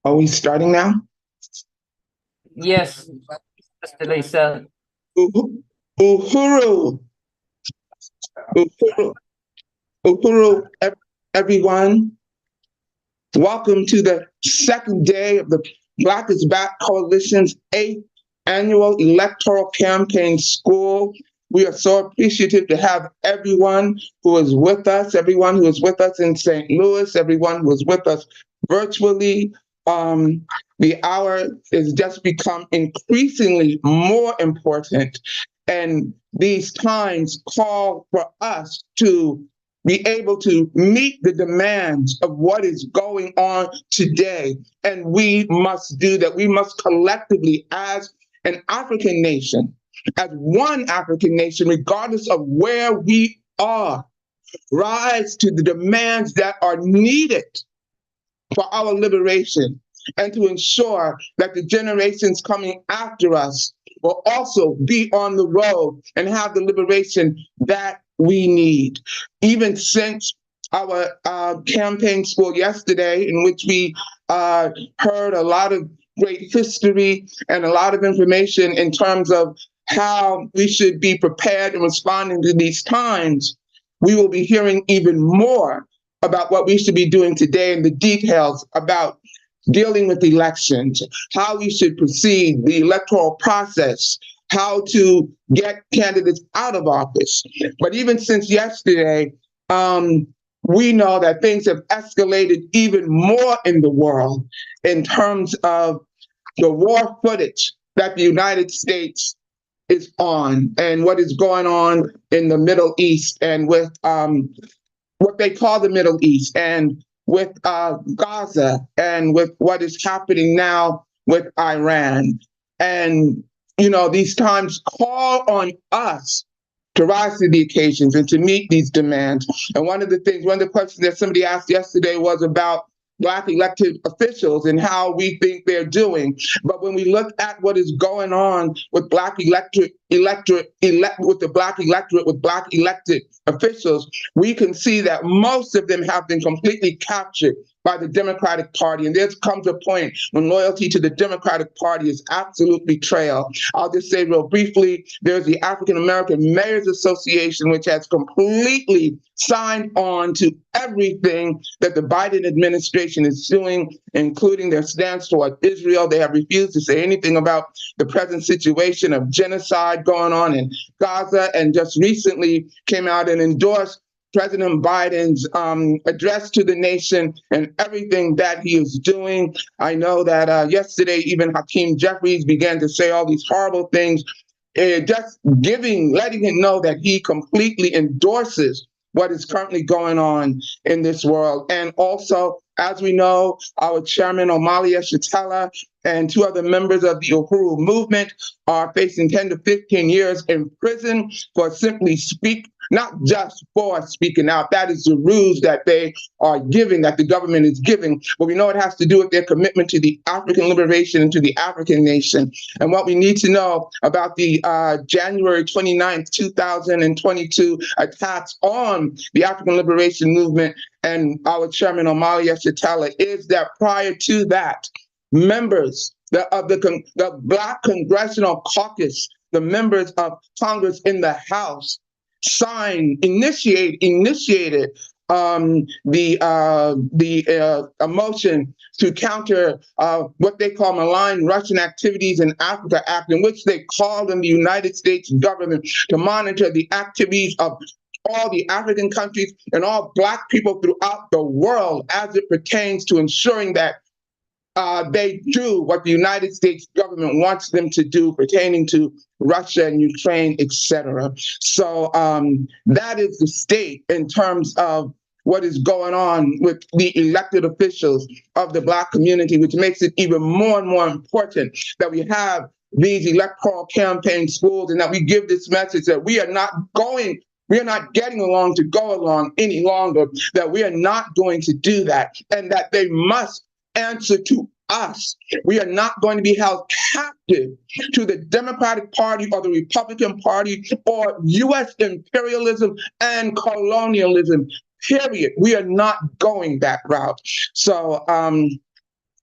Are we starting now? Yes, Mr. Laisel. Uhuru, Uhuru, Uhuru, everyone. Welcome to the second day of the Black is Back Coalition's 8th annual electoral campaign school. We are so appreciative to have everyone who is with us, everyone who is with us in St. Louis, everyone who is with us virtually. The hour has just become increasingly more important, and these times call for us to be able to meet the demands of what is going on today. And we must do that. We must collectively, as an African nation, as one African nation, regardless of where we are, rise to the demands that are needed for our liberation and to ensure that the generations coming after us will also be on the road and have the liberation that we need. Even since our campaign school yesterday, in which we heard a lot of great history and a lot of information in terms of how we should be prepared in responding to these times, we will be hearing even more about what we should be doing today and the details about dealing with elections, how we should proceed, the electoral process, how to get candidates out of office. But even since yesterday, we know that things have escalated even more in the world in terms of the war footage that the United States is on and what is going on in the Middle East and with what they call the Middle East, and with Gaza, and with what is happening now with Iran. And, these times call on us to rise to the occasions and to meet these demands. And one of the questions that somebody asked yesterday was about Black elected officials and how we think they're doing. But when we look at what is going on with Black with the Black electorate, with Black elected officials, we can see that most of them have been completely captured by the Democratic Party. And there comes a point when loyalty to the Democratic Party is absolute betrayal. I'll just say real briefly, there's the African American Mayors Association, which has completely signed on to everything that the Biden administration is doing, including their stance toward Israel. They have refused to say anything about the present situation of genocide going on in Gaza, and just recently came out and endorsed President Biden's address to the nation and everything that he is doing. I know that yesterday, even Hakeem Jeffries began to say all these horrible things, just letting him know that he completely endorses what is currently going on in this world. And also, as we know, our chairman, Omali Yeshitela, and two other members of the Uhuru movement are facing 10 to 15 years in prison for not just for speaking out. That is the rules that they are giving, that the government is giving. But we know it has to do with their commitment to the African liberation and to the African nation. And what we need to know about the January 29th, 2022 attacks on the African liberation movement and our chairman, Omali Yeshitela, is that prior to that, members of the Black Congressional Caucus, the members of Congress in the House, initiated a motion to counter what they call malign Russian activities in Africa Act, in which they called on the United States government to monitor the activities of all the African countries and all Black people throughout the world as it pertains to ensuring that they do what the United States government wants them to do pertaining to Russia and Ukraine, etc. So that is the state in terms of what is going on with the elected officials of the Black community, which makes it even more and more important that we have these electoral campaign schools and that we give this message that we are not getting along to go along any longer, that we are not going to do that, and that they must answer to us. We are not going to be held captive to the Democratic Party or the Republican Party or U.S. imperialism and colonialism, period. We are not going that route. So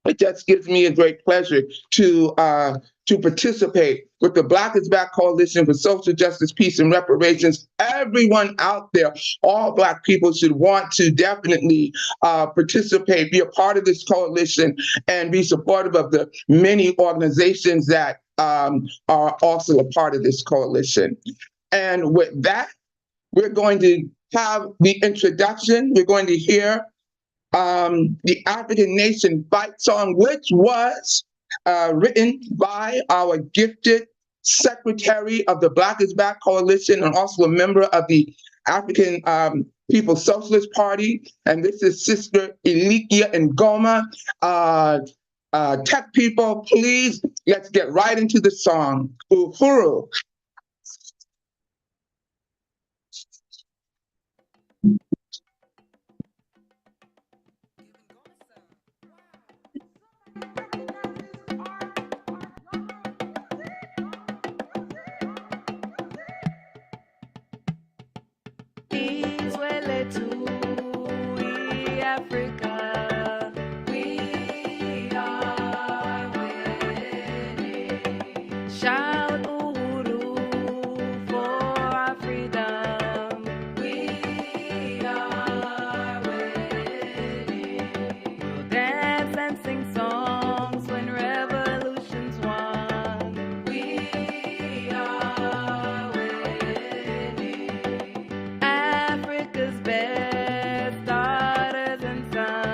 it just gives me a great pleasure to participate with the Black is Back Coalition for Social Justice, Peace, and Reparations. Everyone out there, all Black people should want to definitely participate, be a part of this coalition, and be supportive of the many organizations that are also a part of this coalition. And with that, we're going to have the introduction. We're going to hear the African Nation Fight song, which was written by our gifted secretary of the Black is Back Coalition and also a member of the African People's Socialist Party. And this is Sister Ilikia Ngoma. Tech people, please, let's get right into the song. Uhuru. Africa's best daughters and sons.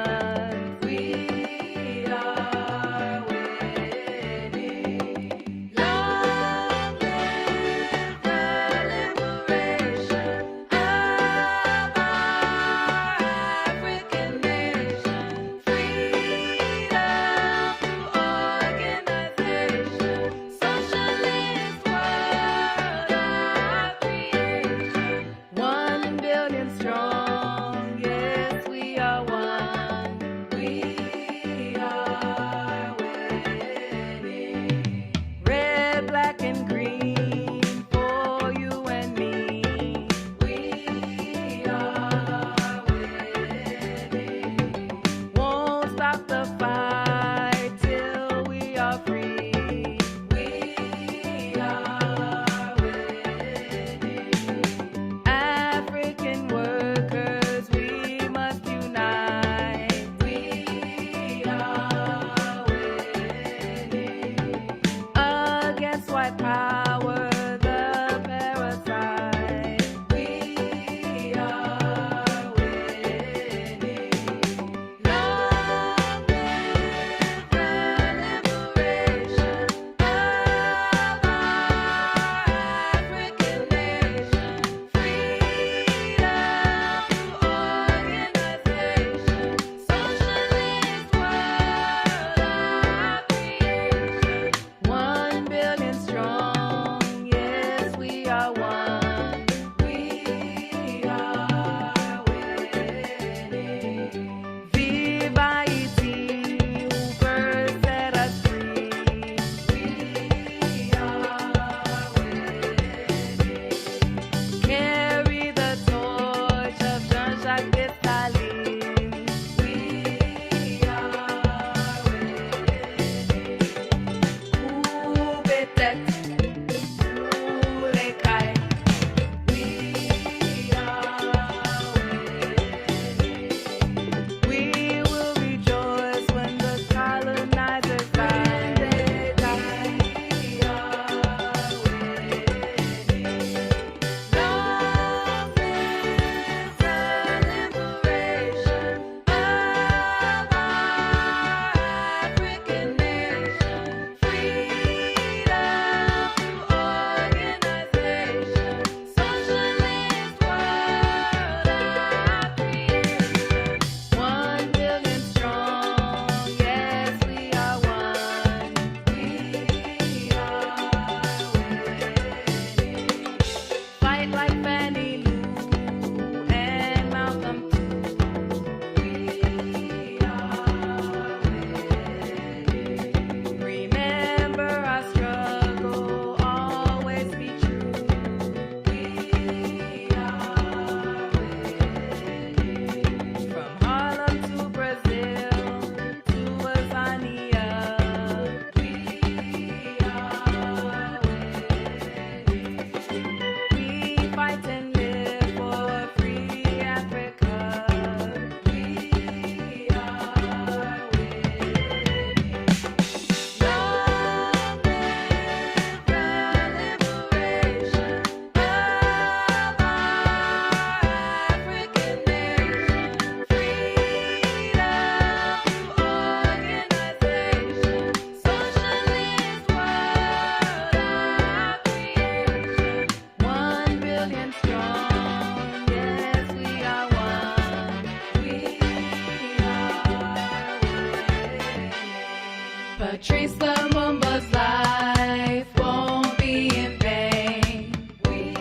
Patrice Lumumba's life won't be in vain. We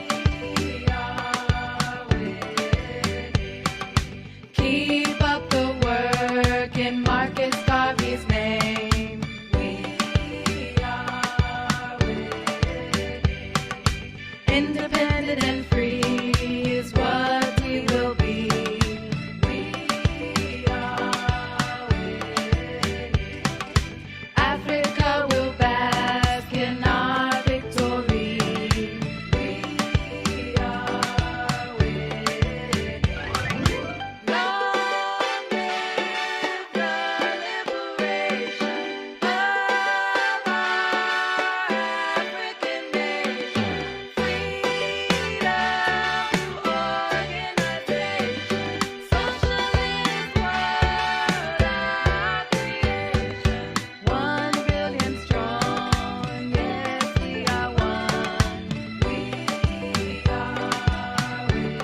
are winning. Keep up the work in Marcus Garvey's name. We are winning. Independent and free is what we will be. We are winning. Africa will bask in our victory. We are winning. Long live the liberation of our African nation. Freedom to organization. Socialist world, our creation. 1 billion strong, yes, we are one. We are winning.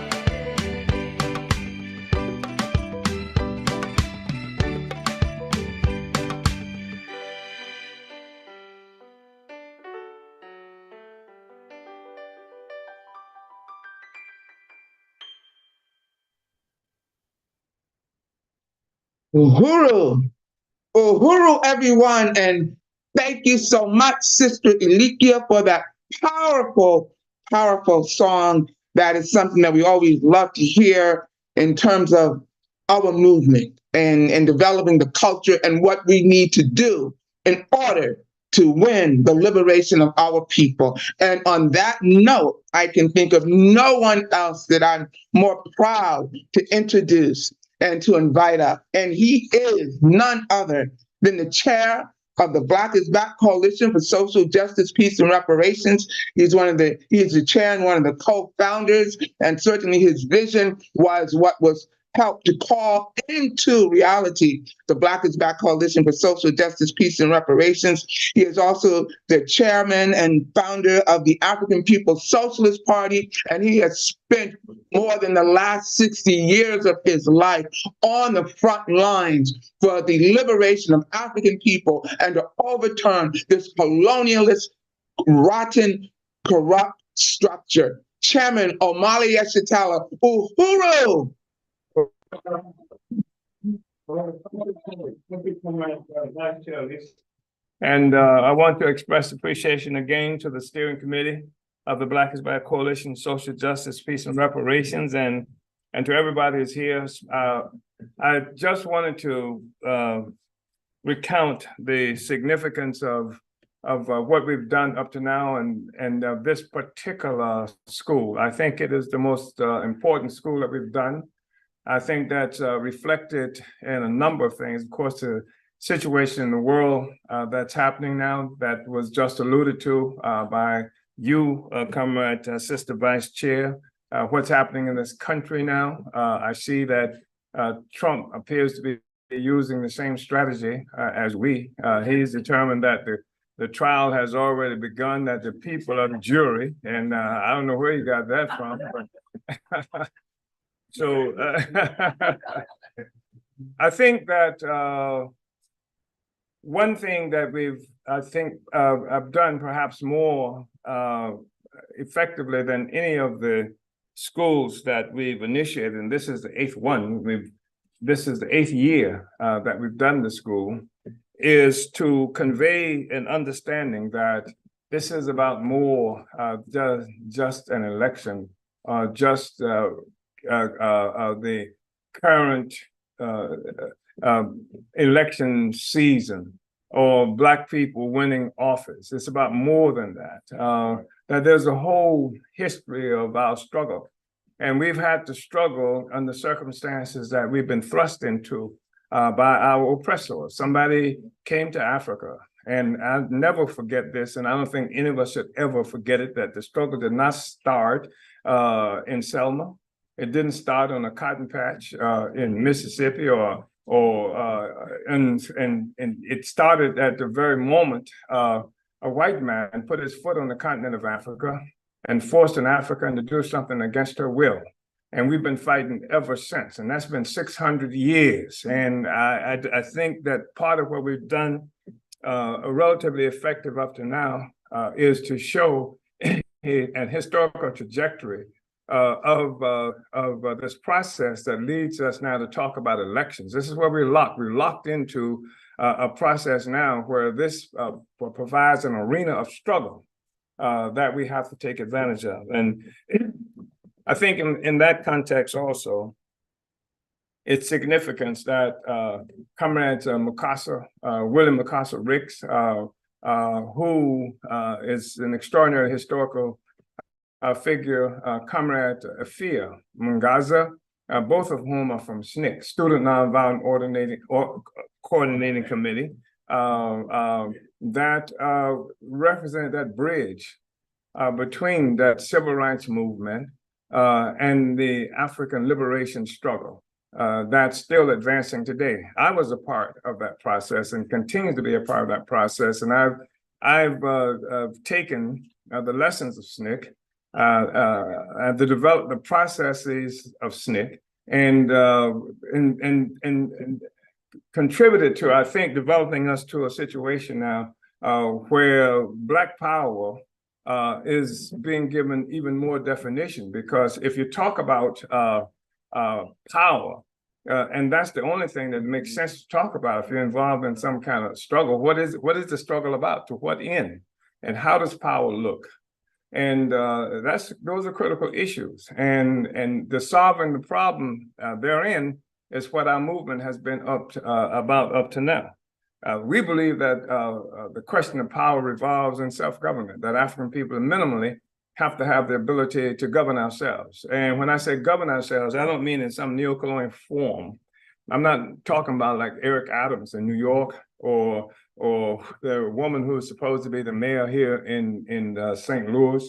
Uhuru, Uhuru, everyone, and thank you so much, Sister Elikia, for that powerful, powerful song. That is something that we always love to hear in terms of our movement and developing the culture and what we need to do in order to win the liberation of our people. And on that note, I can think of no one else that I'm more proud to introduce and to invite up. And he is none other than the chair of the Black is Back Coalition for Social Justice, Peace, and Reparations. He is the chair and one of the co-founders, and certainly his vision was what was helped to call into reality the Black is Back Coalition for Social Justice, Peace, and Reparations. He is also the chairman and founder of the African People's Socialist Party, and he has spent more than the last 60 years of his life on the front lines for the liberation of African people and to overturn this colonialist, rotten, corrupt structure. Chairman Omali Yeshitala, Uhuru! And I want to express appreciation again to the steering committee of the Black is Back Coalition, Social Justice, Peace, and Reparations, and to everybody who's here. I just wanted to recount the significance of what we've done up to now and this particular school. I think it is the most important school that we've done. I think that's reflected in a number of things. Of course, the situation in the world that's happening now that was just alluded to by you, Comrade Sister Vice Chair. What's happening in this country now? I see that Trump appears to be using the same strategy as we. He's determined that the trial has already begun, that the people are the jury, and I don't know where you got that from. But so I think that one thing that I've done perhaps more effectively than any of the schools that we've initiated, and this is the 8th one, this is the 8th year that we've done the school, is to convey an understanding that this is about more just an election, just the current election season or Black people winning office. It's about more than that. That there's a whole history of our struggle. And we've had to struggle under circumstances that we've been thrust into by our oppressors. Somebody came to Africa, and I'll never forget this, and I don't think any of us should ever forget it, that the struggle did not start in Selma. It didn't start on a cotton patch in Mississippi and it started at the very moment a white man put his foot on the continent of Africa and forced an African to do something against her will. And we've been fighting ever since, and that's been 600 years. And I think that part of what we've done relatively effective up to now is to show an historical trajectory of this process that leads us now to talk about elections. This is where we're locked. We're locked into a process now where this provides an arena of struggle that we have to take advantage of. And I think in that context also, it's significance that Comrade William Mukasa Ricks, who is an extraordinary historical figure, Comrade Afia Mungaza, both of whom are from SNCC, Student Nonviolent Coordinating Committee, that represent that bridge between that civil rights movement and the African liberation struggle that's still advancing today. I was a part of that process and continue to be a part of that process. And I've taken the lessons of SNCC, to develop the processes of SNCC, and contributed to, I think, developing us to a situation now where Black power is being given even more definition. Because if you talk about power, and that's the only thing that makes sense to talk about if you're involved in some kind of struggle, what is the struggle about? To what end? And how does power look? And those are critical issues. And the solving the problem therein is what our movement has been up to now. We believe that the question of power revolves in self-government, that African people minimally have to have the ability to govern ourselves. And when I say govern ourselves, I don't mean in some neo-colonial form. I'm not talking about like Eric Adams in New York, or the woman who is supposed to be the mayor here in St. Louis,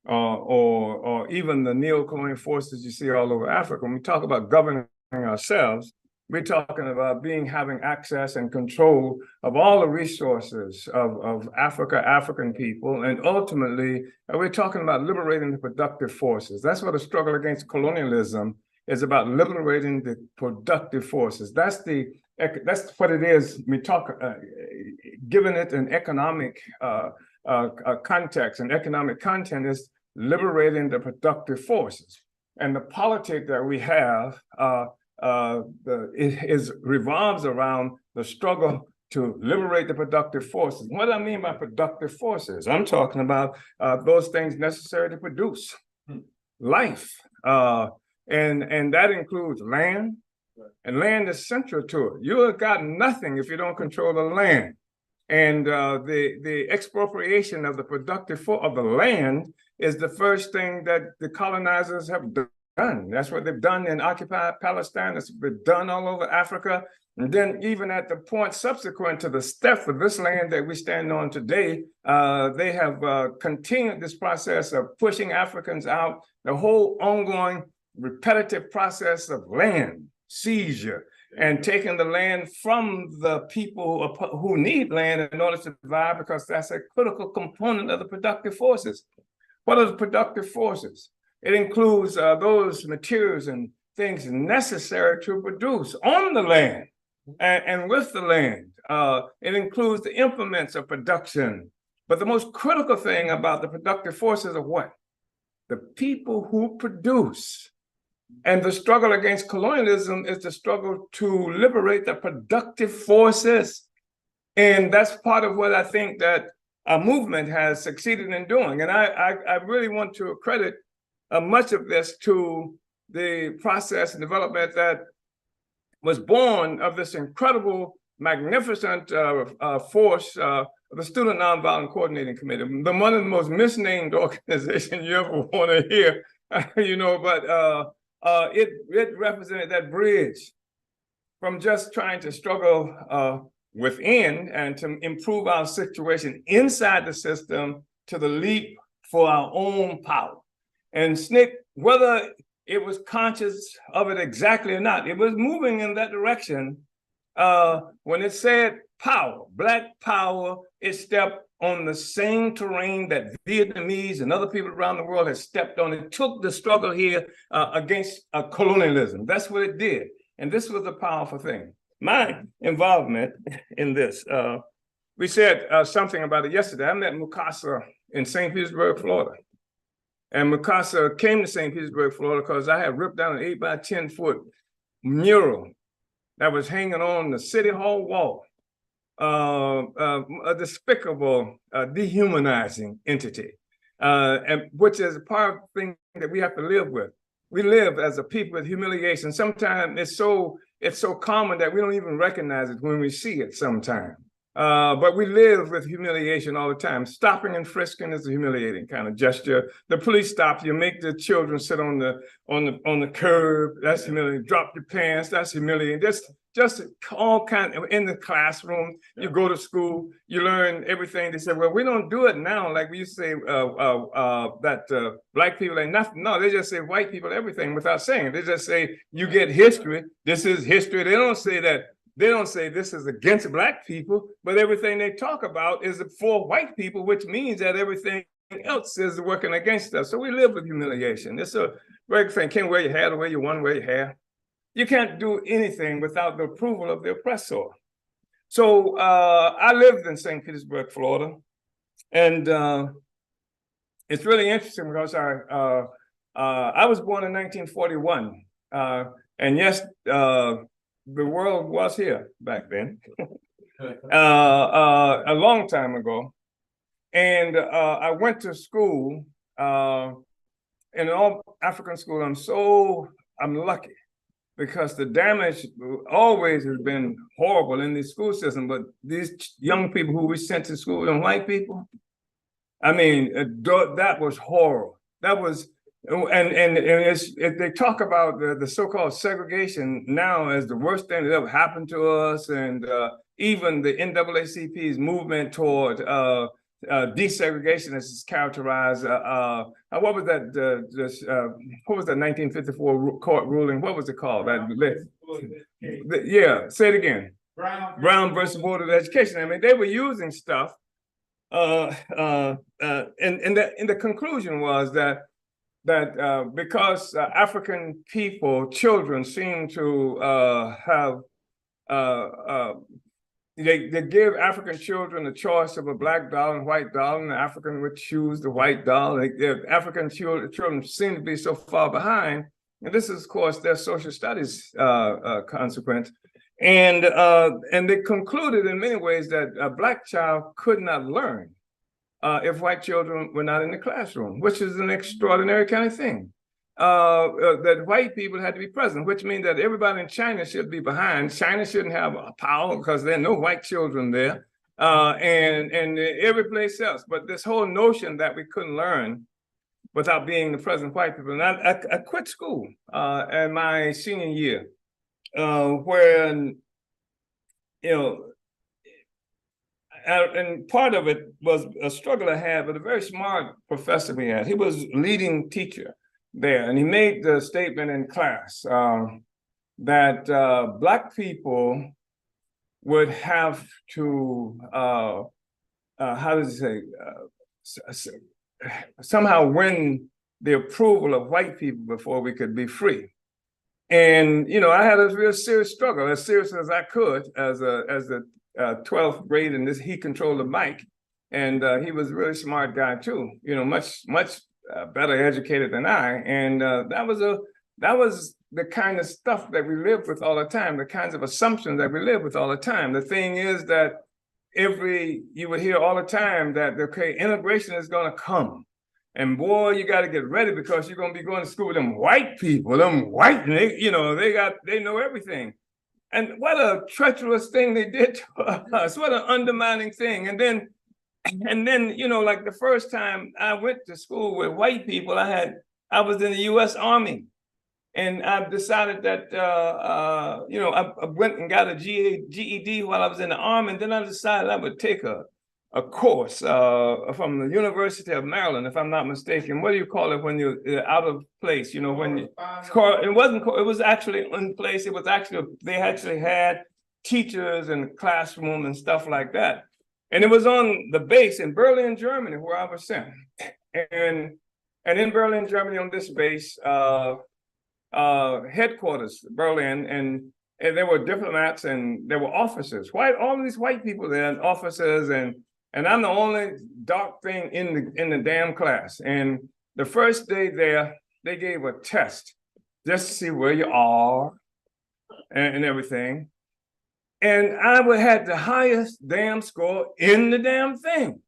or even the neo-colonial forces you see all over Africa. When we talk about governing ourselves, we're talking about having access and control of all the resources of Africa, African people, and ultimately, we're talking about liberating the productive forces. That's what the struggle against colonialism is about, liberating the productive forces. That's what it is. We talk, giving it an economic context, and economic content is liberating the productive forces. And the politic that we have revolves around the struggle to liberate the productive forces. What do I mean by productive forces? I'm talking about those things necessary to produce life. And that includes land, and land is central to it. You have got nothing if you don't control the land. And the expropriation of the productive of the land is the first thing that the colonizers have done. That's what they've done in occupied Palestine. It's been done all over Africa. And then even at the point subsequent to the theft of this land that we stand on today, they have continued this process of pushing Africans out, the whole ongoing repetitive process of land seizure and taking the land from the people who need land in order to survive, because that's a critical component of the productive forces. What are the productive forces? It includes those materials and things necessary to produce on the land and with the land. It includes the implements of production. But the most critical thing about the productive forces are what? The people who produce. And the struggle against colonialism is the struggle to liberate the productive forces. And that's part of what I think that our movement has succeeded in doing. And I really want to credit much of this to the process and development that was born of this incredible, magnificent force, the Student Nonviolent Coordinating Committee, one of the most misnamed organizations you ever want to hear, but it represented that bridge from just trying to struggle within and to improve our situation inside the system to the leap for our own power. And SNCC, whether it was conscious of it exactly or not, it was moving in that direction. When it said power, Black power, it stepped on the same terrain that Vietnamese and other people around the world had stepped on. It took the struggle here against colonialism. That's what it did. And this was a powerful thing. My involvement in this we said something about it yesterday. I met Mukasa in St. Petersburg, Florida. And Mukasa came to St. Petersburg, Florida, because I had ripped down an 8 by 10 foot mural that was hanging on the City Hall wall. A despicable, dehumanizing entity, and which is a part of the thing that we have to live with. We live as a people with humiliation. Sometimes it's so common that we don't even recognize it when we see it sometimes. But we live with humiliation all the time. Stopping and frisking is a humiliating kind of gesture. The police stop you, make the children sit on the curb. That's humiliating. Drop your pants. That's humiliating. Just all kind of in the classroom. You go to school, you learn everything. They say, well, we don't do it now like we used to say that black people ain't nothing. No, they just say white people everything without saying it. They just say you get history. This is history. They don't say that. They don't say this is against black people, but everything they talk about is for white people, which means that everything else is working against us. So we live with humiliation. It's a very thing. Can't wear your hair the way you want to wear your hair. You can't do anything without the approval of the oppressor. So I lived in St. Petersburg, Florida, and it's really interesting because I was born in 1941, and yes, the world was here back then, a long time ago. And I went to school, in an all African school. I'm lucky because the damage always has been horrible in the school system. But these young people who we sent to school, and white people, I mean, that was horrible. That was. And they talk about the so-called segregation now as the worst thing that ever happened to us, and even the NAACP's movement toward desegregation is characterized. What was that? What was that 1954 court ruling? What was it called? Yeah, say it again. Brown versus Board of Education. I mean, they were using stuff, and the conclusion was that because African people, children seem to have, they give African children the choice of a black doll and white doll, and the African would choose the white doll. African children seem to be so far behind, and this is, of course, their social studies consequence. And they concluded in many ways that a black child could not learn if white children were not in the classroom, which is an extraordinary kind of thing. That white people had to be present, which means that everybody in China should be behind. China shouldn't have a power because there are no white children there, and every place else. But this whole notion that we couldn't learn without being the present white people. And I quit school in my senior year, when, and part of it was a struggle I had with a very smart professor we had. He was leading teacher there, and he made the statement in class that black people would have to, how does he say, somehow win the approval of white people before we could be free. And I had a real serious struggle, as serious as I could, as a 12th grade, and he controlled the mic, and he was a really smart guy too. Much better educated than I, and that was the kind of stuff that we lived with all the time, the kinds of assumptions that we live with all the time. The thing is that you would hear all the time that integration is going to come, and boy, you got to get ready because you're going to be going to school with them white people, and they know everything. And what a treacherous thing they did to us. What an undermining thing. And then, like the first time I went to school with white people, I was in the U.S. Army. And I decided that, I went and got a GED while I was in the Army. And then I decided I would take a course from the University of Maryland, if I'm not mistaken. What do you call it when you're out of place? It was actually in place. It was they actually had teachers in the classroom and stuff like that. And it was on the base in Berlin, Germany, where I was sent. And in Berlin, Germany, on this base, headquarters, Berlin, and and there were diplomats and there were officers, all these white people there and officers, and I'm the only dark thing in the damn class. And the first day there, they gave a test just to see where you are and everything. And I had the highest damn score in the damn thing.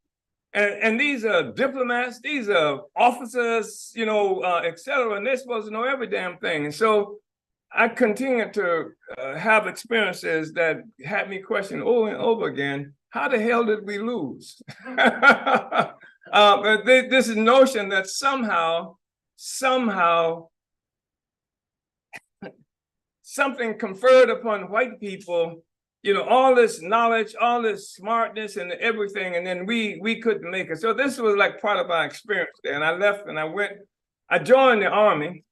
And these are diplomats, these are officers, et cetera, and they're supposed to know every damn thing. And so I continued to have experiences that had me question over and over again, how the hell did we lose? But this notion that somehow, something conferred upon white people, all this knowledge, all this smartness and everything, and then we couldn't make it. So this was like part of our experience there. And I left and I joined the Army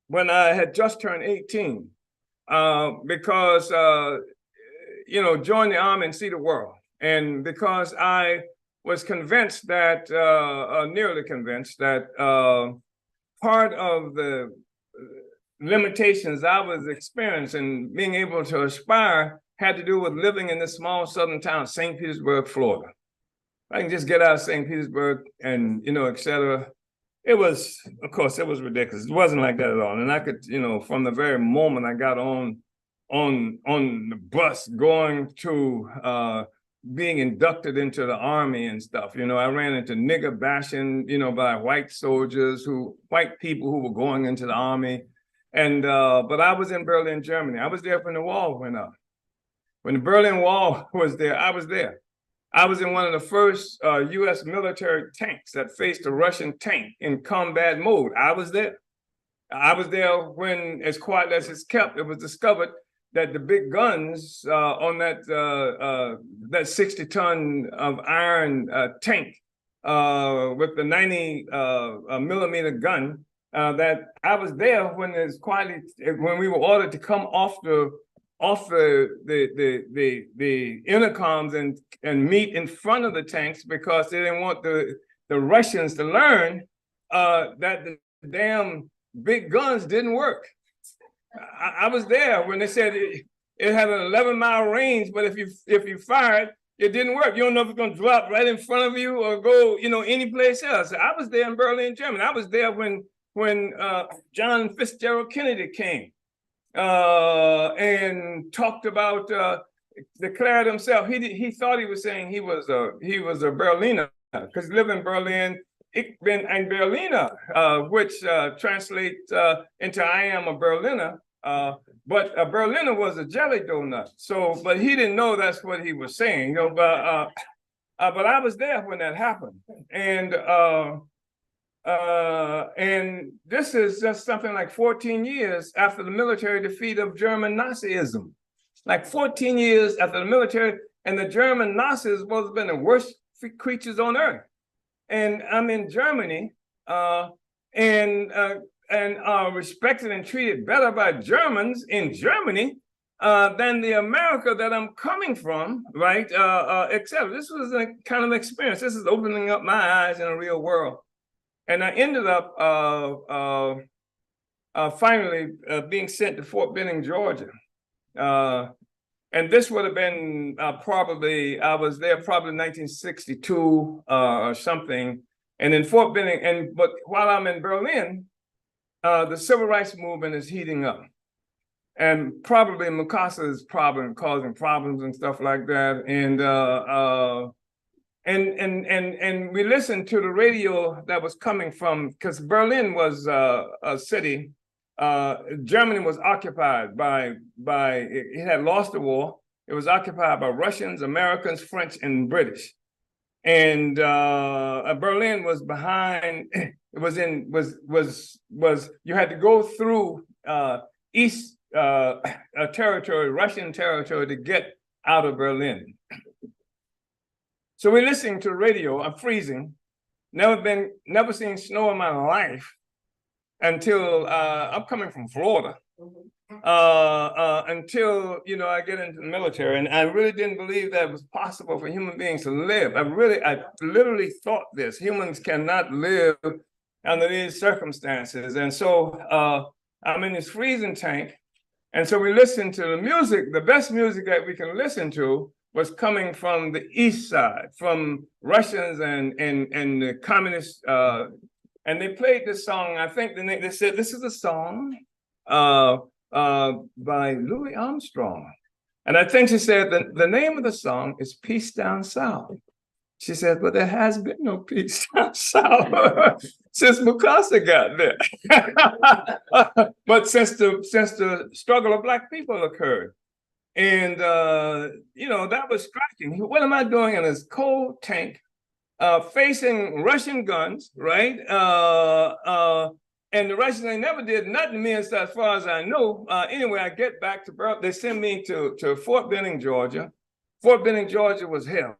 when I had just turned 18, because, join the Army and see the world. And because I was convinced that, nearly convinced that part of the limitations I was experiencing, being able to aspire, had to do with living in this small southern town, St. Petersburg, Florida. I can just get out of St. Petersburg and, et cetera. It was, of course, it was ridiculous. It wasn't like that at all. And I could, from the very moment I got on the bus going to being inducted into the Army and stuff, I ran into nigger bashing, by white soldiers, white people who were going into the Army. And but I was in Berlin, Germany. I was there when the wall went up. When the Berlin Wall was there, I was there. I was in one of the first US military tanks that faced a Russian tank in combat mode. I was there. I was there when, as quiet as it's kept, it was discovered that the big guns on that 60-ton of iron tank with the 90 millimeter gun, that I was there when we were ordered to come off the intercoms and meet in front of the tanks, because they didn't want the Russians to learn that the damn big guns didn't work. I was there when they said it had an 11-mile range, but if you fired, it didn't work. You don't know if it's going to drop right in front of you or go, any place else. I was there in Berlin, Germany. I was there when John Fitzgerald Kennedy came and talked about, declared himself. He thought he was saying he was a Berliner, because he lived in Berlin. Ich bin ein Berliner, which translates into I am a Berliner. But a Berliner was a jelly donut. So, but he didn't know that's what he was saying. But I was there when that happened, and this is just something like 14 years after the military defeat of German Nazism. Like 14 years after the military, and the German Nazis was been the worst creatures on earth. And I'm in Germany, and respected and treated better by Germans in Germany than the America that I'm coming from, right? Except this was a kind of experience. This is opening up my eyes in a real world. And I ended up finally being sent to Fort Benning, Georgia. And this would have been probably, I was there probably 1962 or something. And in Fort Benning, but while I'm in Berlin, the civil rights movement is heating up. And probably Mukasa is causing problems and stuff like that. And we listened to the radio that was coming from, because Berlin was a city. Germany was occupied by it had lost the war. It was occupied by Russians, Americans, French, and British. And Berlin was behind. It was you had to go through East territory, Russian territory, to get out of Berlin. So we're listening to the radio. I'm freezing. Never seen snow in my life until I'm coming from Florida. Until I get into the military, and I really didn't believe that it was possible for human beings to live. I literally thought this: humans cannot live under these circumstances. And so I'm in this freezing tank, And so we listened to the music. The best music that we can listen to was coming from the East Side, from Russians and the communists. And they played this song. I think they said, this is a song by Louis Armstrong. And I think she said that the name of the song is Peace Down South. She said, but there has been no peace down south since Mukasa got there. But since the struggle of Black people occurred. And, you know, that was striking. What am I doing in this cold tank facing Russian guns, right? And the Russians, they never did nothing to me as far as I know. Anyway, I get back to Burroughs. They send me to Fort Benning, Georgia. Fort Benning, Georgia was hell.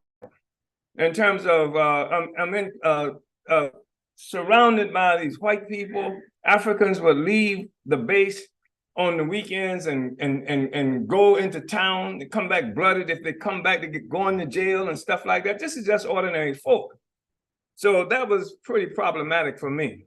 In terms of, I'm surrounded by these white people. Africans would leave the base on the weekends and go into town. They come back blooded. If they come back, they get going to jail and stuff like that. This is just ordinary folk. So that was pretty problematic for me.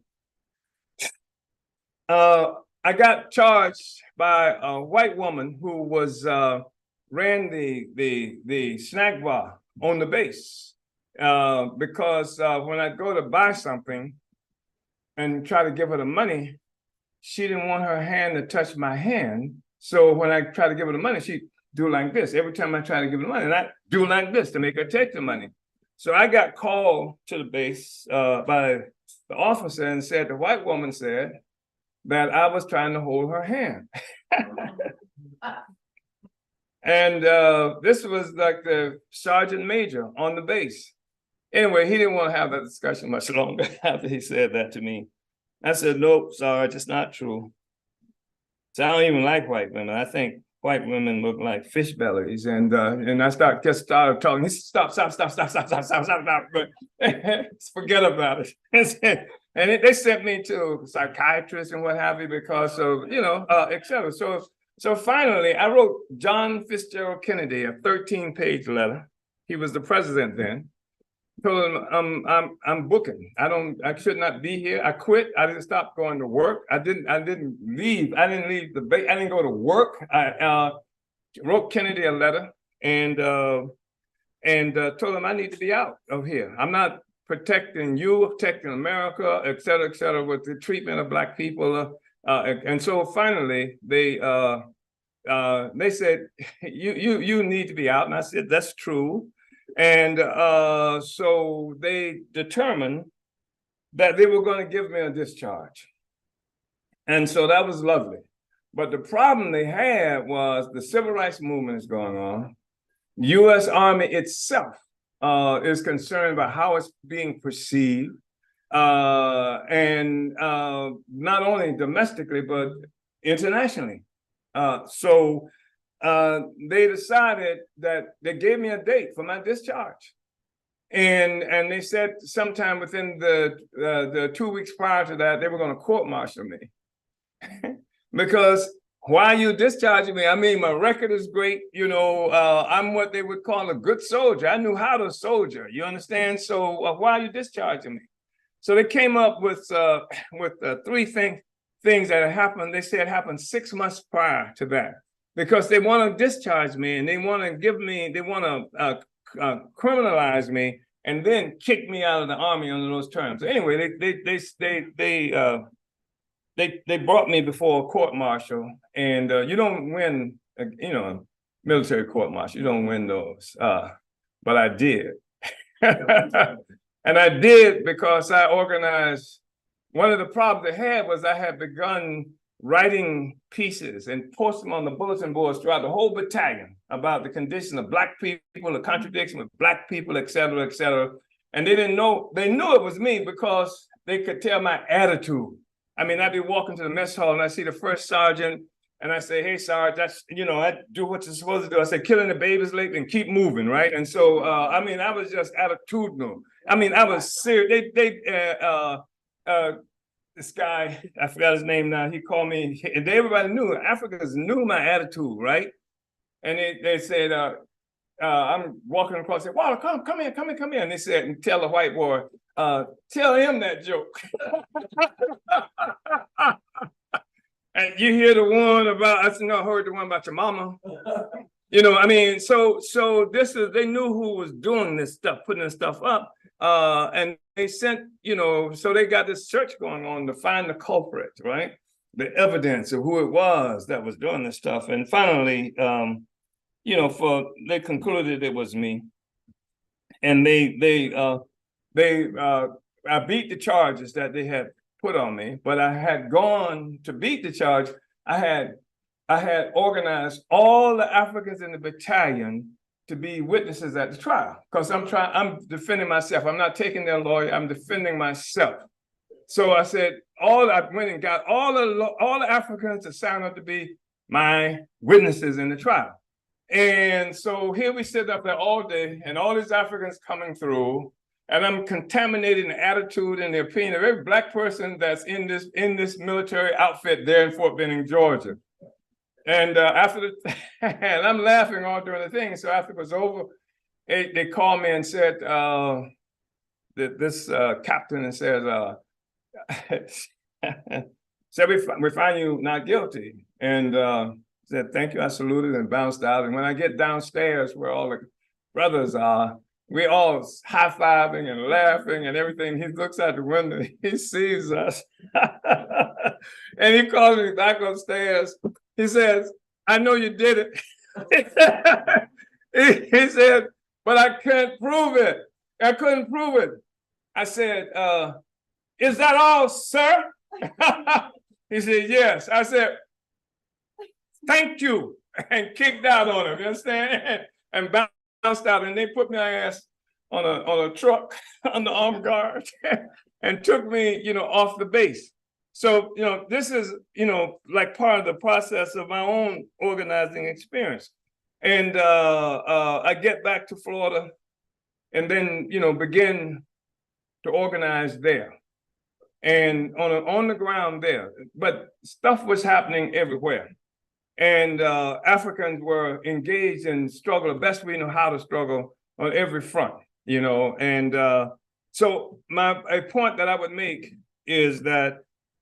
I got charged by a white woman who was ran the snack bar on the base. Because when I go to buy something and try to give her the money, she didn't want her hand to touch my hand. So when I try to give her the money, she do like this. Every time I try to give her the money, and I do like this to make her take the money. So I got called to the base by the officer and said, the white woman said that I was trying to hold her hand. And this was like the sergeant major on the base. Anyway, he didn't want to have that discussion much longer after he said that to me. I said, nope, Sarge, it's not true. So I don't even like white women. I think white women look like fish bellies. And I started talking. He said, stop. But forget about it. And they sent me to psychiatrists and what have you because of, you know, et cetera. So finally, I wrote John Fitzgerald Kennedy a 13-page letter. He was the president then. Told him I'm booking. I should not be here. I quit. I didn't stop going to work. I didn't leave. I didn't leave the base. I didn't go to work. I wrote Kennedy a letter and told him I need to be out of here. I'm not protecting you, protecting America, et cetera, with the treatment of Black people. And so finally they said you need to be out, and I said that's true. And so they determined that they were going to give me a discharge. And so that was lovely. But the problem they had was the civil rights movement is going on. U.S. Army itself is concerned about how it's being perceived. And not only domestically, but internationally. So they decided that they gave me a date for my discharge. And they said sometime within the 2 weeks prior to that, they were going to court-martial me. Because why are you discharging me? I mean, my record is great. You know, I'm what they would call a good soldier. I knew how to soldier, you understand? So why are you discharging me? So they came up with 3 things that had happened. They said happened 6 months prior to that. Because they want to discharge me and they want to criminalize me and then kick me out of the Army under those terms. So anyway, they brought me before a court-martial, and you don't win, you know, military court-martial. You don't win those, but I did, and I did because I organized. One of the problems they had was I had begun writing pieces and post them on the bulletin boards throughout the whole battalion about the condition of Black people, the contradiction with Black people, et cetera, et cetera. And they didn't know, they knew it was me because they could tell my attitude. I mean, I'd be walking to the mess hall and I see the first sergeant and I say, hey, Sarge, that's, you know, I do what you're supposed to do. I say, killing the babies late and keep moving, right? And so, I mean, I was just attitudinal. I mean, I was serious. This guy, I forgot his name now, he called me, and everybody knew, Africans knew my attitude, right? And they said, I'm walking across, I said, Walter, come here. And they said, and tell the white boy, tell him that joke. And you hear the one about, I think I heard the one about your mama. You know, I mean, so this is, they knew who was doing this stuff, putting this stuff up. And they sent, you know, so they got this search going on to find the culprit, right? The evidence of who it was that was doing this stuff. And finally, you know, they concluded it was me. And I beat the charges that they had put on me, but I had gone to beat the charge. I had organized all the Africans in the battalion to be witnesses at the trial, because I'm defending myself. I'm not taking their lawyer, I'm defending myself. So I said, I went and got all the Africans to sign up to be my witnesses in the trial. And so here we sit up there all day, and all these Africans coming through, and I'm contaminating the attitude and the opinion of every Black person that's in this military outfit there in Fort Benning, Georgia. And and I'm laughing all during the thing. So after it was over, they called me and said, this captain and says, said we find you not guilty. And said, thank you. I saluted and bounced out. And when I get downstairs where all the brothers are, we all high-fiving and laughing and everything. He looks out the window, he sees us. And he calls me back upstairs. He says, I know you did it. He said, but I can't prove it. I couldn't prove it. I said, is that all, sir? He said, yes. I said, thank you, and kicked out on him, you understand? And bounced out, and they put my ass on a truck under armed guard and took me, you know, off the base. So, you know, this is, you know, like part of the process of my own organizing experience. And I get back to Florida and then, you know, begin to organize there and on the ground there. But stuff was happening everywhere. And Africans were engaged in struggle, the best we know how to struggle on every front, you know. And so a point that I would make is that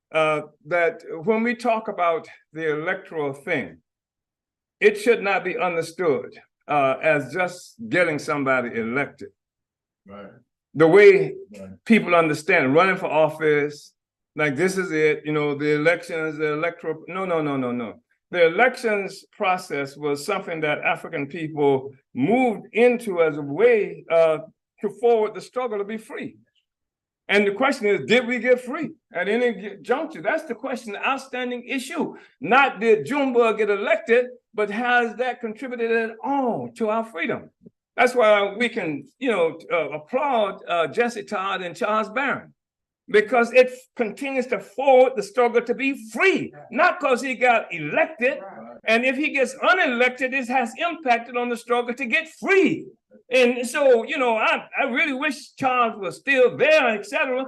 that when we talk about the electoral thing, it should not be understood as just getting somebody elected. Right. The way people understand running for office, like this is it, you know, the elections, the electoral, no. The elections process was something that African people moved into as a way to forward the struggle to be free. And the question is, did we get free at any juncture? That's the question, the outstanding issue. Not did Junebug get elected, but has that contributed at all to our freedom? That's why we can, you know, applaud Jesse Todd and Charles Barron, because it continues to forward the struggle to be free, not because he got elected. And if he gets unelected, this has impacted on the struggle to get free. And so, you know, I really wish Charles was still there, etc.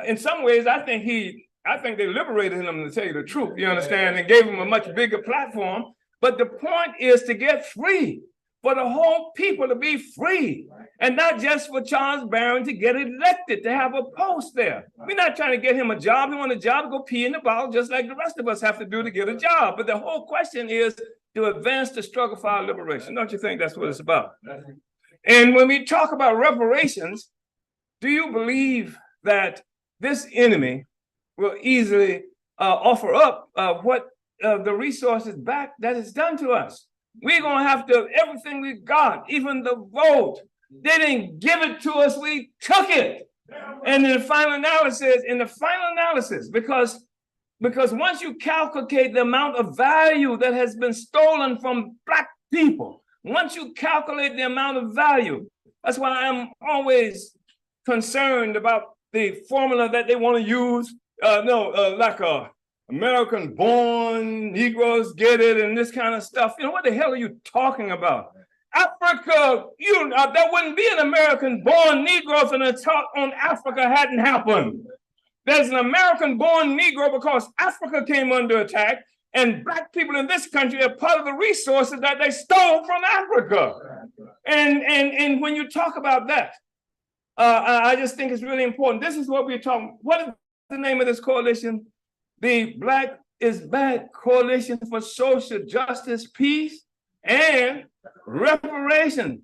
In some ways, I think they liberated him, to tell you the truth, you understand, and gave him a much bigger platform. But the point is to get free, for the whole people to be free, and not just for Charles Barron to get elected, to have a post there. We're not trying to get him a job. We want a job to go pee in the bottle, just like the rest of us have to do to get a job. But the whole question is to advance the struggle for our liberation. Don't you think that's what it's about? And when we talk about reparations, do you believe that this enemy will easily offer up what the resources back that is done to us? We're going to have to, everything we got, even the vote, they didn't give it to us, we took it. And in the final analysis, because once you calculate the amount of value that has been stolen from Black people, once you calculate the amount of value, that's why I'm always concerned about the formula that they want to use. Like American-born Negroes get it and this kind of stuff. You know, what the hell are you talking about? Africa, there wouldn't be an American-born Negro if an attack on Africa hadn't happened. There's an American-born Negro because Africa came under attack, and Black people in this country are part of the resources that they stole from Africa. And when you talk about that, I just think it's really important. This is what we're talking. What is the name of this coalition? The Black is back Coalition for Social Justice, Peace, and Reparations.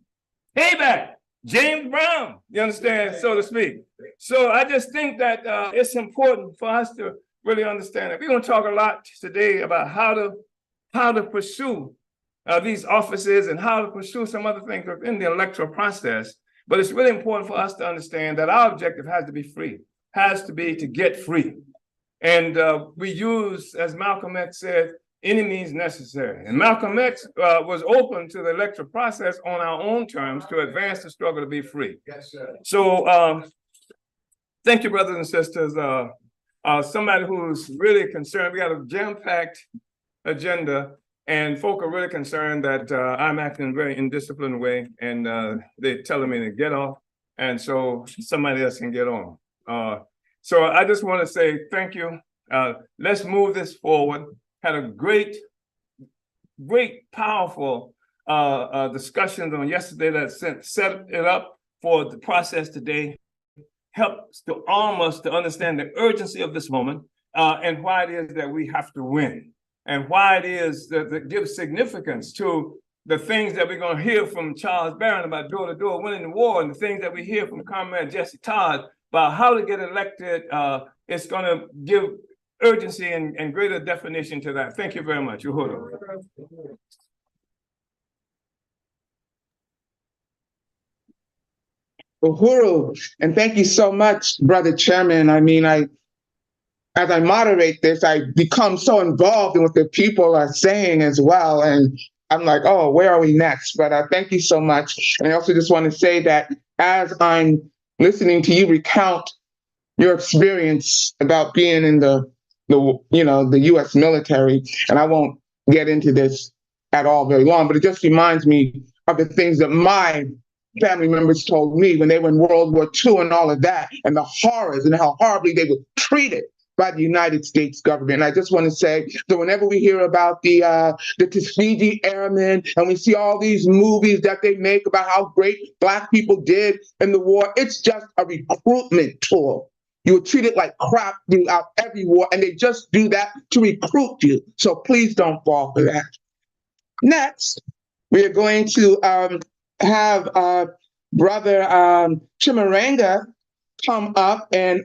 Payback. James Brown, you understand, so to speak. So I just think that it's important for us to really understand that. We're going to talk a lot today about how to pursue these offices and how to pursue some other things in the electoral process. But it's really important for us to understand that our objective has to be free, has to be to get free. And we use, as Malcolm X said, any means necessary. And Malcolm X was open to the electoral process on our own terms to advance the struggle to be free. Yes, sir. So thank you, brothers and sisters. Somebody who's really concerned, we got a jam-packed agenda, and folk are really concerned that I'm acting in a very indisciplined way, and they're telling me to get off, and so somebody else can get on. So I just want to say thank you. Let's move this forward. Had a great, powerful discussions on yesterday that set it up for the process today. Helps to arm us to understand the urgency of this moment and why it is that we have to win, and why it is that gives significance to the things that we're going to hear from Charles Barron about door-to-door winning the war, and the things that we hear from Comrade Jesse Todd about how to get elected. It's going to give urgency and greater definition to that. Thank you very much. Uhuru. Uhuru, and thank you so much, Brother Chairman. I mean, as I moderate this, I become so involved in what the people are saying as well. And I'm like, oh, where are we next? But thank you so much. And I also just want to say that as I'm listening to you recount your experience about being in the U.S. military, and I won't get into this at all very long, but it just reminds me of the things that my family members told me when they were in World War II and all of that, and the horrors and how horribly they were treated by the United States government. And I just want to say that whenever we hear about the Tuskegee Airmen, and we see all these movies that they make about how great Black people did in the war, it's just a recruitment tool. You were treated like crap throughout every war, and they just do that to recruit you. So please don't fall for that. Next, we are going to have Brother Chimaranga come up and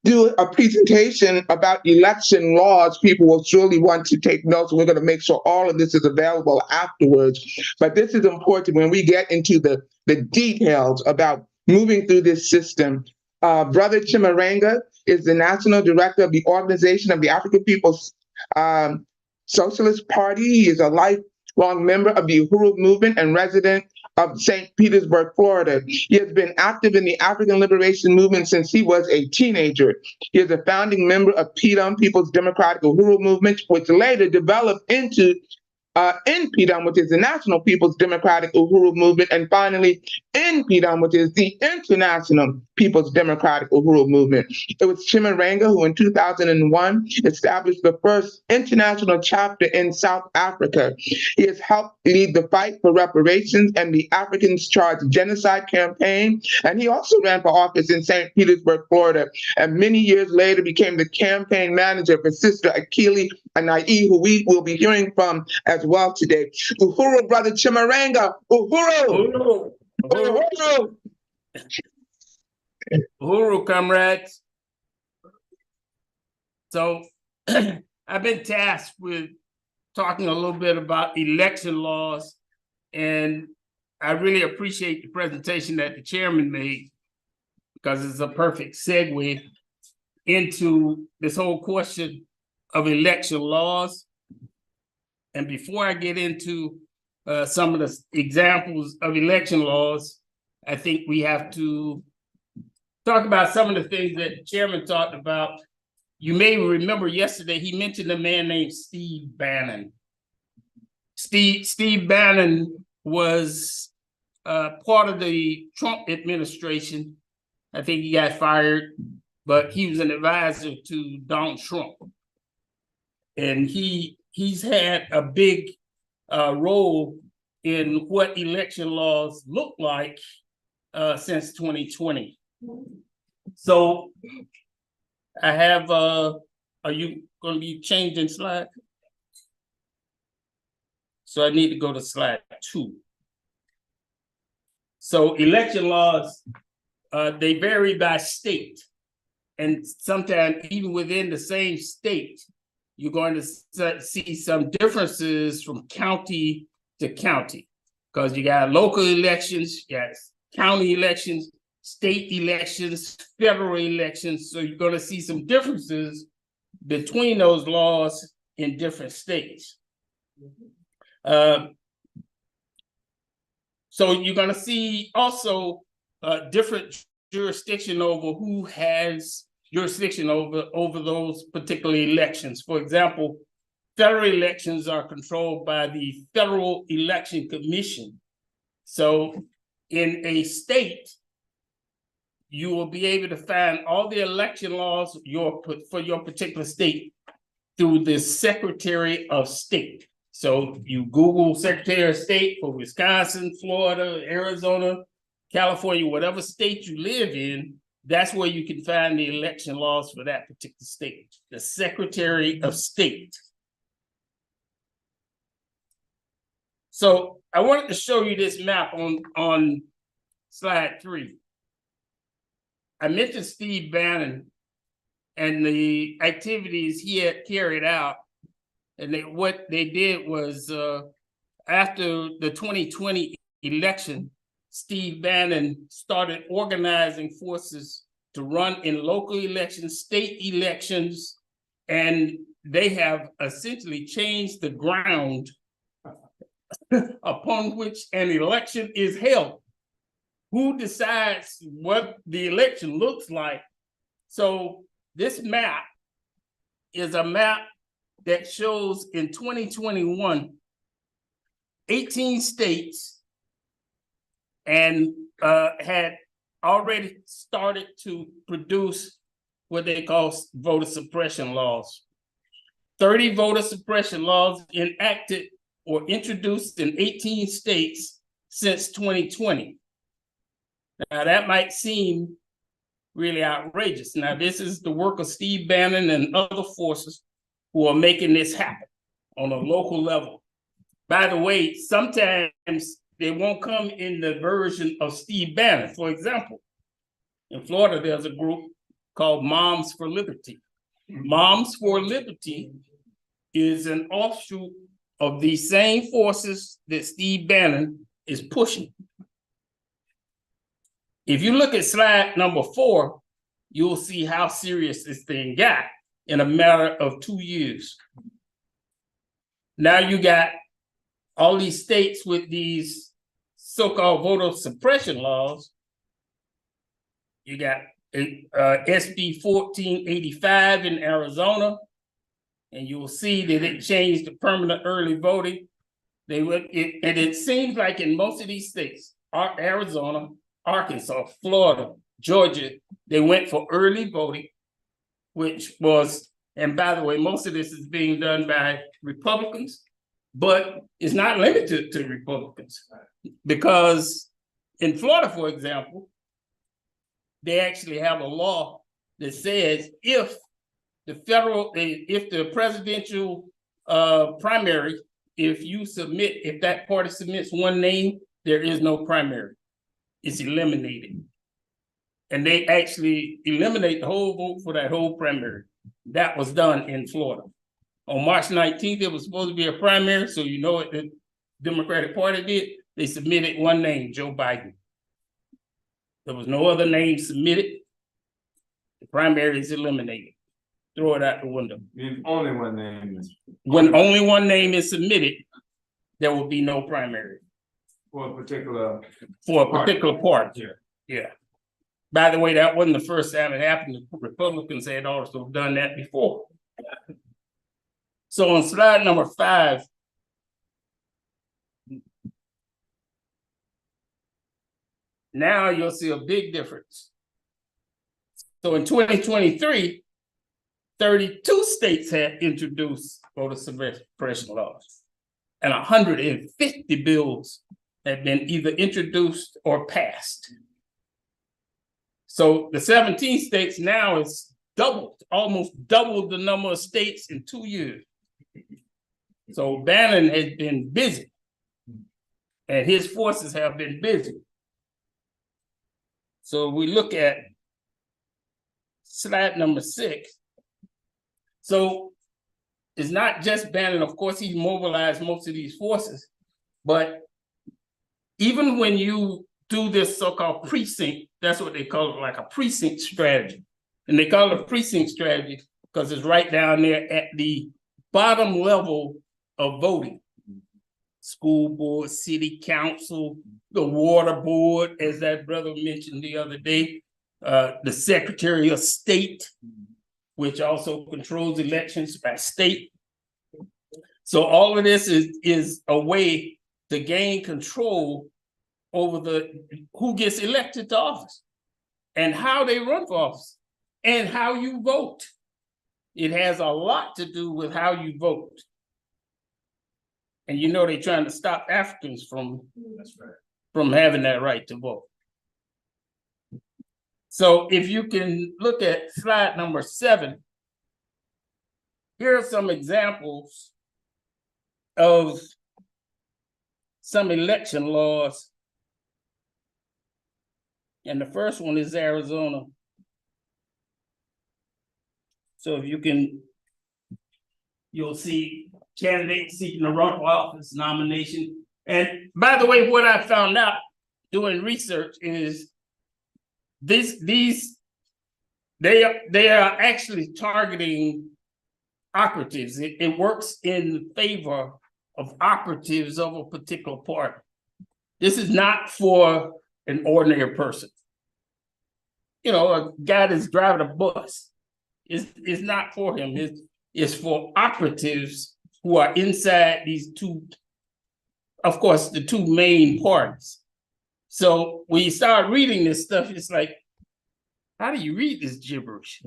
do a presentation about election laws. People will surely want to take notes. We're going to make sure all of this is available afterwards. But this is important when we get into the details about moving through this system. Brother Chimaranga is the National Director of the Organization of the African People's Socialist Party. He is a lifelong member of the Uhuru Movement and resident of St. Petersburg, Florida. He has been active in the African Liberation Movement since he was a teenager. He is a founding member of PDUM, People's Democratic Uhuru Movement, which later developed into NPDUM, which is the National People's Democratic Uhuru Movement, and finally NPDUM, which is the International People's Democratic Uhuru Movement. It was Chimaranga who in 2001 established the first international chapter in South Africa. He has helped lead the fight for reparations and the Africans Charged Genocide campaign, and he also ran for office in St. Petersburg, Florida, and many years later became the campaign manager for Sister Akili Anai, who we will be hearing from as well today. Uhuru, Brother Chimaranga. Uhuru. Uhuru. Uhuru. Uhuru, comrades. So I've been tasked with talking a little bit about election laws, and I really appreciate the presentation that the chairman made, because it's a perfect segue into this whole question of election laws. And before I get into some of the examples of election laws, I think we have to talk about some of the things that the chairman talked about. You may remember yesterday, he mentioned a man named Steve Bannon. Steve Bannon was part of the Trump administration. I think he got fired, but he was an advisor to Donald Trump. And he's had a big role in what election laws look like since 2020. So I have, are you going to be changing slide. So I need to go to slide 2. So election laws, they vary by state. And sometimes even within the same state, you're going to see some differences from county to county. Because you got local elections, you got county elections, state elections, federal elections. So you're going to see some differences between those laws in different states. So you're going to see also different jurisdiction over who has jurisdiction over those particular elections. For example, federal elections are controlled by the Federal Election Commission. So in a state, you will be able to find all the election laws for your particular state through the Secretary of State. So you Google Secretary of State for Wisconsin, Florida, Arizona, California, whatever state you live in, that's where you can find the election laws for that particular state, the Secretary of State. So I wanted to show you this map on slide 3. I mentioned Steve Bannon and the activities he had carried out. And what they did was after the 2020 election, Steve Bannon started organizing forces to run in local elections, state elections, and they have essentially changed the ground upon which an election is held. Who decides what the election looks like? So this map is a map that shows in 2021, 18 states and had already started to produce what they call voter suppression laws. 30 voter suppression laws enacted or introduced in 18 states since 2020. Now that might seem really outrageous. Now this is the work of Steve Bannon and other forces who are making this happen on a local level. By the way, sometimes they won't come in the version of Steve Bannon. For example, in Florida, there's a group called Moms for Liberty. Moms for Liberty is an offshoot of the same forces that Steve Bannon is pushing. If you look at slide number 4, you'll see how serious this thing got in a matter of 2 years. Now you got all these states with these so-called voter suppression laws. You got SB 1485 in Arizona, and you will see that it changed to permanent early voting. And it seems like in most of these states, Arizona, Arkansas, Florida, Georgia, they went for early voting, which was, and by the way, most of this is being done by Republicans, but it's not limited to Republicans. Because in Florida, for example, they actually have a law that says if the presidential primary, if that party submits one name, there is no primary. It's eliminated. And they actually eliminate the whole vote for that whole primary. That was done in Florida. On March 19th, it was supposed to be a primary, so you know what the Democratic Party did? They submitted one name, Joe Biden. There was no other name submitted. The primary is eliminated. Throw it out the window. If only one name is. When only one name is submitted, there will be no primary. For a particular. Party. Yeah. By the way, that wasn't the first time it happened. The Republicans had also done that before. So on slide number 5, now you'll see a big difference. So in 2023, 32 states had introduced voter suppression laws, and 150 bills had been either introduced or passed. So the 17 states now is almost doubled the number of states in 2 years. So Bannon has been busy, and his forces have been busy. So we look at slide number 6. So it's not just Bannon. Of course, he mobilized most of these forces, but even when you do this so-called precinct, that's what they call it, like a precinct strategy. And they call it a precinct strategy because it's right down there at the bottom level of voting. School board, city council, the water board, as that brother mentioned the other day, the Secretary of State, which also controls elections by state. So all of this is a way to gain control over who gets elected to office and how they run for office and how you vote. It has a lot to do with how you vote. And you know they're trying to stop Africans from having that right to vote. So if you can look at slide number 7, here are some examples of some election laws. And the first one is Arizona. So if you can, you'll see candidates seeking to run for office nomination. And by the way, what I found out doing research is they are actually targeting operatives. It works in favor of operatives of a particular party. This is not for an ordinary person. You know, a guy that's driving a bus. It's not for him. It's for operatives who are inside these two, of course, the two main parties. So when you start reading this stuff, it's like, how do you read this gibberish?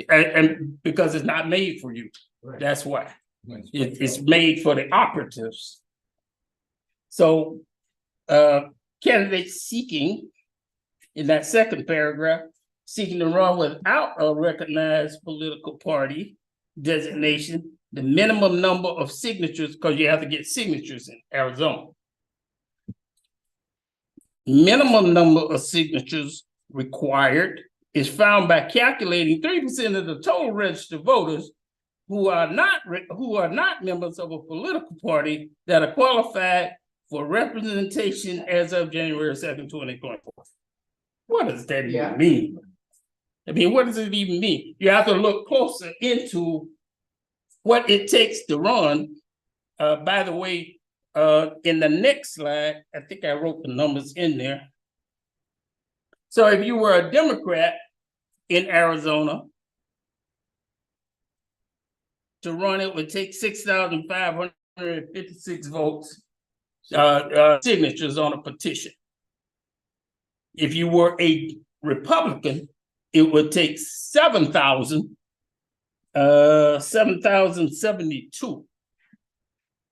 And because it's not made for you. Right. That's why. It's made for the operatives. So candidates seeking, in that second paragraph, seeking to run without a recognized political party designation, the minimum number of signatures, because you have to get signatures in Arizona. Minimum number of signatures required is found by calculating 30% of the total registered voters who are not members of a political party that are qualified for representation as of January 2nd, 2024. What does that even mean? I mean, what does it even mean? You have to look closer into what it takes to run. By the way, in the next slide, I think I wrote the numbers in there. So if you were a Democrat in Arizona, to run it would take 6,556 votes, signatures on a petition. If you were a Republican, it would take 7,072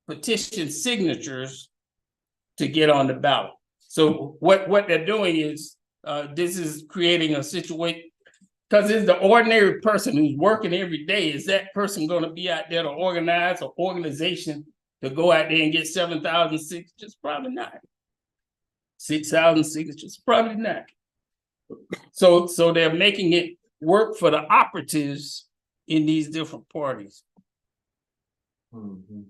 petition signatures to get on the ballot. So what they're doing is this is creating a situation, because it's the ordinary person who's working every day. Is that person going to be out there to organize an organization to go out there and get 7,000 signatures? Probably not. 6,000 signatures? Probably not. So they're making it work for the operatives in these different parties. Mm-hmm.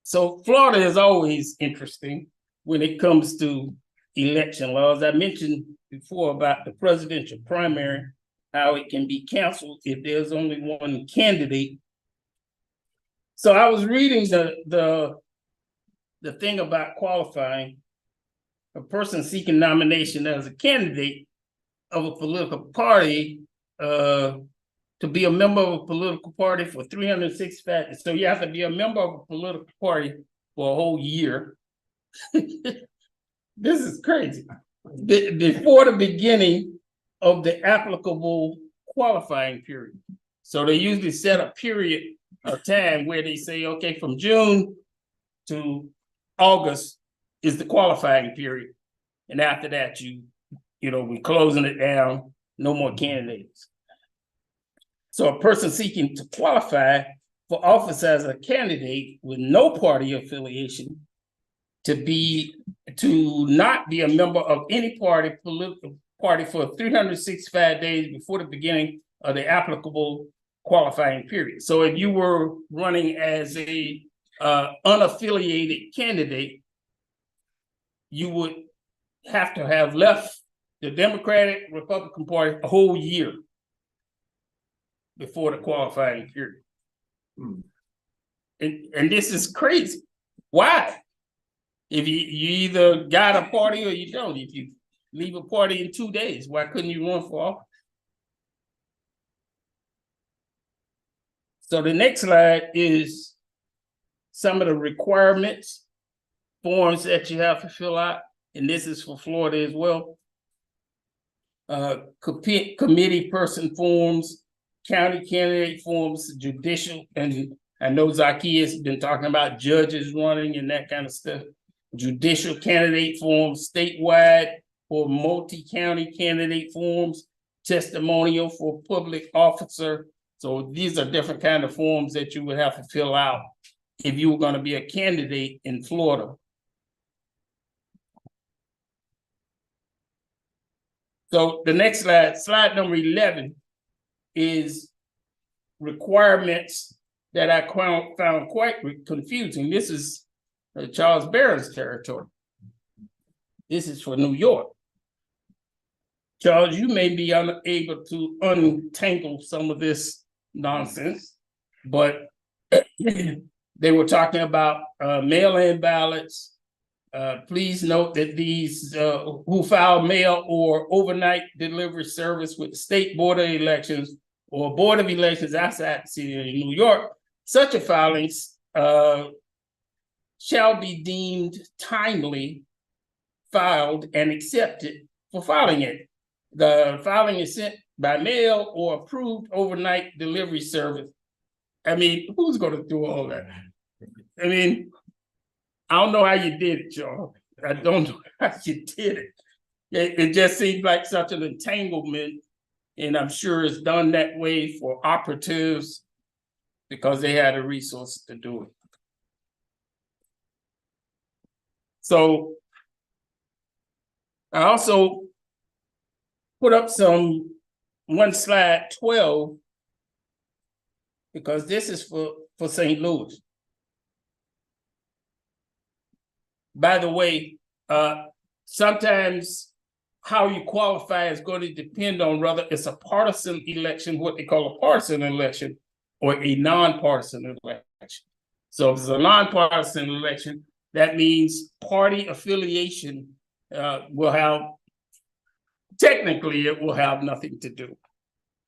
So Florida is always interesting when it comes to election laws. I mentioned before about the presidential primary, how it can be canceled if there's only one candidate. So I was reading the thing about qualifying. A person seeking nomination as a candidate of a political party to be a member of a political party for 365. So you have to be a member of a political party for a whole year. This is crazy. Before the beginning of the applicable qualifying period. So they usually set a period of time where they say, okay, from June to August is the qualifying period. And after that, you we're closing it down, no more candidates. So a person seeking to qualify for office as a candidate with no party affiliation to not be a member of any political party for 365 days before the beginning of the applicable qualifying period. So if you were running as a unaffiliated candidate, you would have to have left the Democratic Republican Party a whole year before the qualifying period. And this is crazy. Why? If you either got a party or you don't. If you leave a party in 2 days, why couldn't you run for office? So the next slide is some of the requirements, forms that you have to fill out, and this is for Florida as well. Committee person forms, county candidate forms, judicial, and I know Zacchaeus has been talking about judges running and that kind of stuff. Judicial candidate forms, statewide or multi-county candidate forms, testimonial for public officer. So these are different kind of forms that you would have to fill out if you were going to be a candidate in Florida. So the next slide, slide number 11, is requirements that I found quite confusing. This is Charles Barron's territory. This is for New York. Charles, you may be unable to untangle some of this nonsense, but they were talking about mail-in ballots. Please note that these who file mail or overnight delivery service with the State Board of Elections or Board of Elections outside the city of New York, such a filings shall be deemed timely, filed, and accepted for filing it. The filing is sent by mail or approved overnight delivery service. I mean, who's going to do all that? I mean, I don't know how you did it, Charles. I don't know how you did it. It just seems like such an entanglement, and I'm sure it's done that way for operatives because they had the resources to do it. So I also put up one slide 12 because this is for St. Louis. By the way, sometimes how you qualify is going to depend on whether it's a partisan election, what they call a partisan election, or a nonpartisan election. So if it's a nonpartisan election, that means party affiliation will have, technically, it will have nothing to do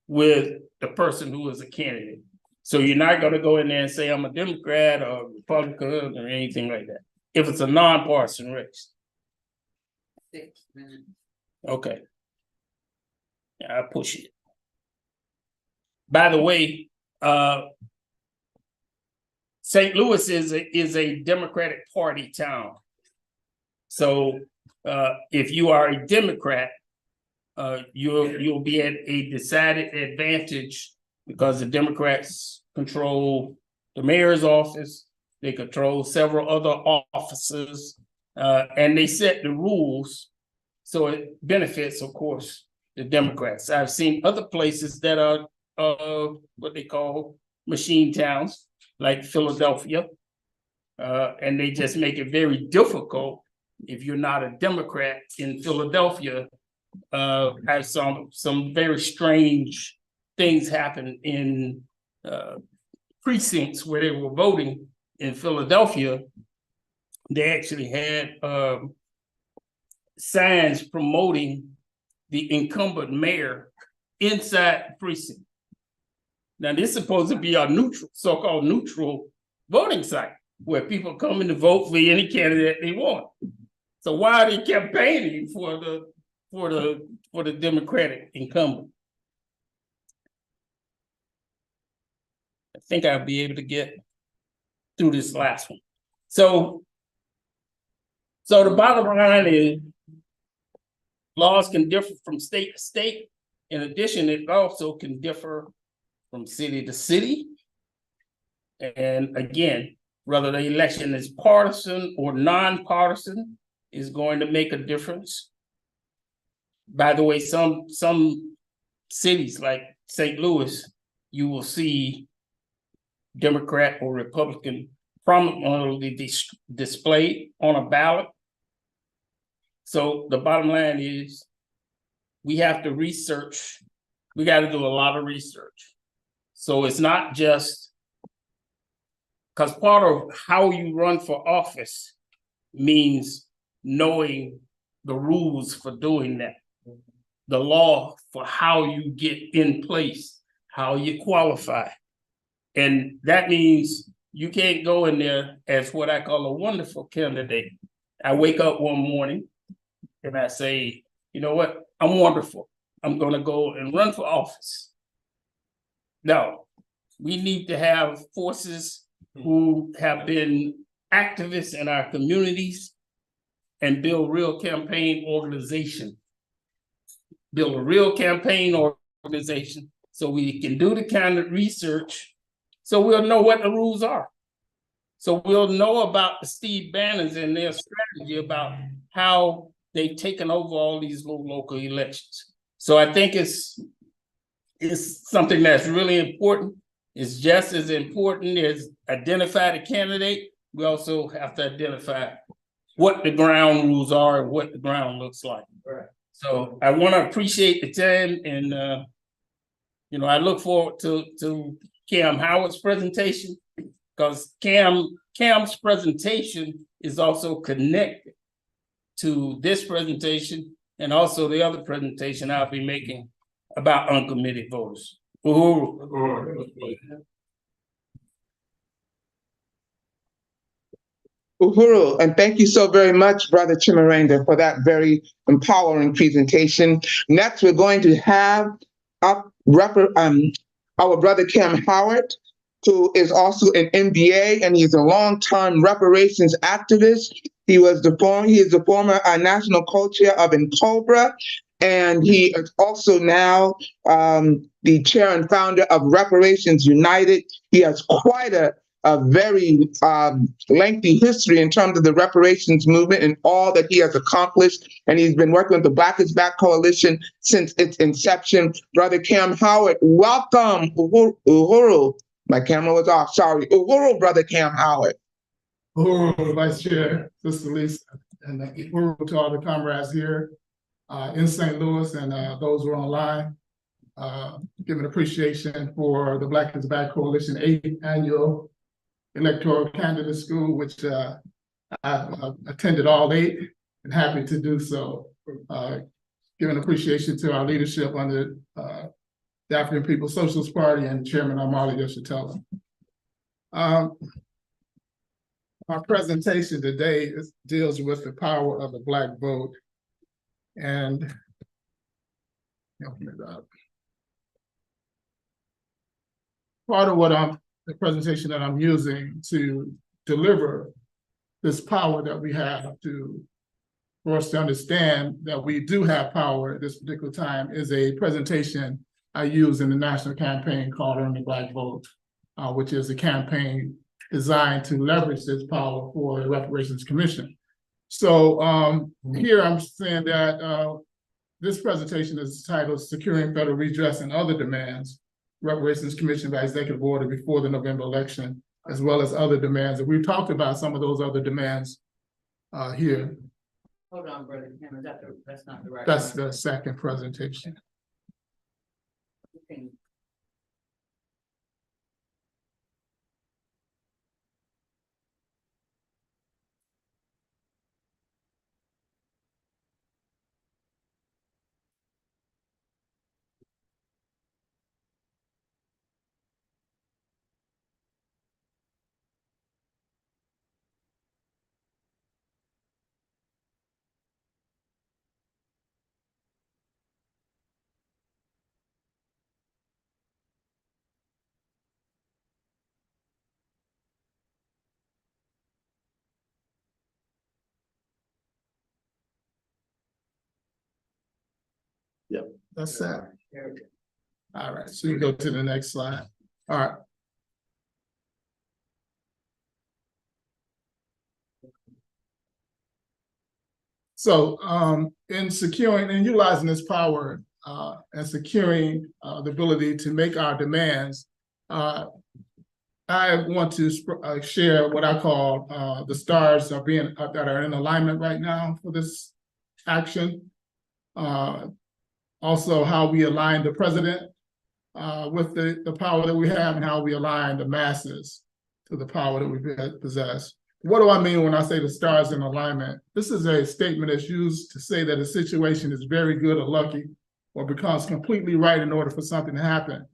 with the person who is a candidate. So you're not going to go in there and say, I'm a Democrat or Republican or anything like that, if it's a nonpartisan race. 6 minutes. Okay. Yeah, I'll push it. By the way, St. Louis is a Democratic Party town. So if you are a Democrat, you'll be at a decided advantage because the Democrats control the mayor's office, they control several other offices, and they set the rules. So it benefits, of course, the Democrats. I've seen other places that are what they call machine towns, like Philadelphia, and they just make it very difficult if you're not a Democrat in Philadelphia. I've saw some very strange things happen in precincts where they were voting in Philadelphia. They actually had signs promoting the incumbent mayor inside the precinct. Now, this is supposed to be a neutral, so-called neutral voting site where people come in to vote for any candidate they want. So why are they campaigning for the Democratic incumbent? I think I'll be able to get through this last one. So the bottom line is Laws can differ from state to state. In addition, it also can differ from city to city. And again, whether the election is partisan or nonpartisan is going to make a difference. By the way, some cities like St. Louis, you will see Democrat or Republican prominently displayed on a ballot. So the bottom line is we have to research. We got to do a lot of research. So it's not just because part of how you run for office means knowing the rules for doing that, the law for how you get in place, how you qualify. And that means you can't go in there as what I call a wonderful candidate. I wake up one morning and I say, you know what? I'm wonderful. I'm going to go and run for office. No, we need to have forces who have been activists in our communities and build real campaign organization. Build a real campaign organization so we can do the kind of research so we'll know what the rules are. So we'll know about the Steve Bannons and their strategy about how they've taken over all these local elections. So I think it's something that's really important. It's just as important as identify the candidate. We also have to identify what the ground rules are and what the ground looks like. Right. So I want to appreciate the time, and I look forward to Cam Howard's presentation, because Cam's presentation is also connected to this presentation and also the other presentation I'll be making about uncommitted voters. Uhuru. Uhuru, and thank you so very much, Brother Chimarenda, for that very empowering presentation. Next, we're going to have up our brother Cam Howard, who is also an MBA, and he's a longtime reparations activist. He is the former national co-chair of NCOBRA, and he is also now the chair and founder of Reparations United. He has quite a very lengthy history in terms of the reparations movement and all that he has accomplished. And he's been working with the Black is Back Coalition since its inception. Brother Cam Howard, welcome. Uhuru. My camera was off, sorry. Uhuru, Brother Cam Howard. Uhuru, Vice Chair, Sister Lisa, and Uhuru to all the comrades here in St. Louis and those who are online. Giving appreciation for the Black is Back Coalition 8th Annual Electoral Candidate School, which I attended all 8 and happy to do so. Giving appreciation to our leadership under the African People's Socialist Party and Chairman Amali Yeshitela. Our presentation today deals with the power of the Black vote. And part of what the presentation that I'm using to deliver this power that we have for us to understand that we do have power at this particular time is a presentation I use in the national campaign called Earn the Black Vote, which is a campaign designed to leverage this power for the Reparations Commission. So here I'm saying that this presentation is titled Securing Federal Redress and Other Demands, Reparations Commission by Executive Order before the November election, as well as other demands. And we've talked about some of those other demands here. Hold on, brother. That's not the right. That's the second presentation. Okay. That's it. There we go. All right, so you go to the next slide. All right. So in securing and utilizing this power and securing the ability to make our demands, I want to share what I call the stars that are in alignment right now for this action. Also, how we align the president with the power that we have, and how we align the masses to the power that we possess. What do I mean when I say the stars in alignment? This is a statement that's used to say that a situation is very good or lucky, or becomes completely right in order for something to happen.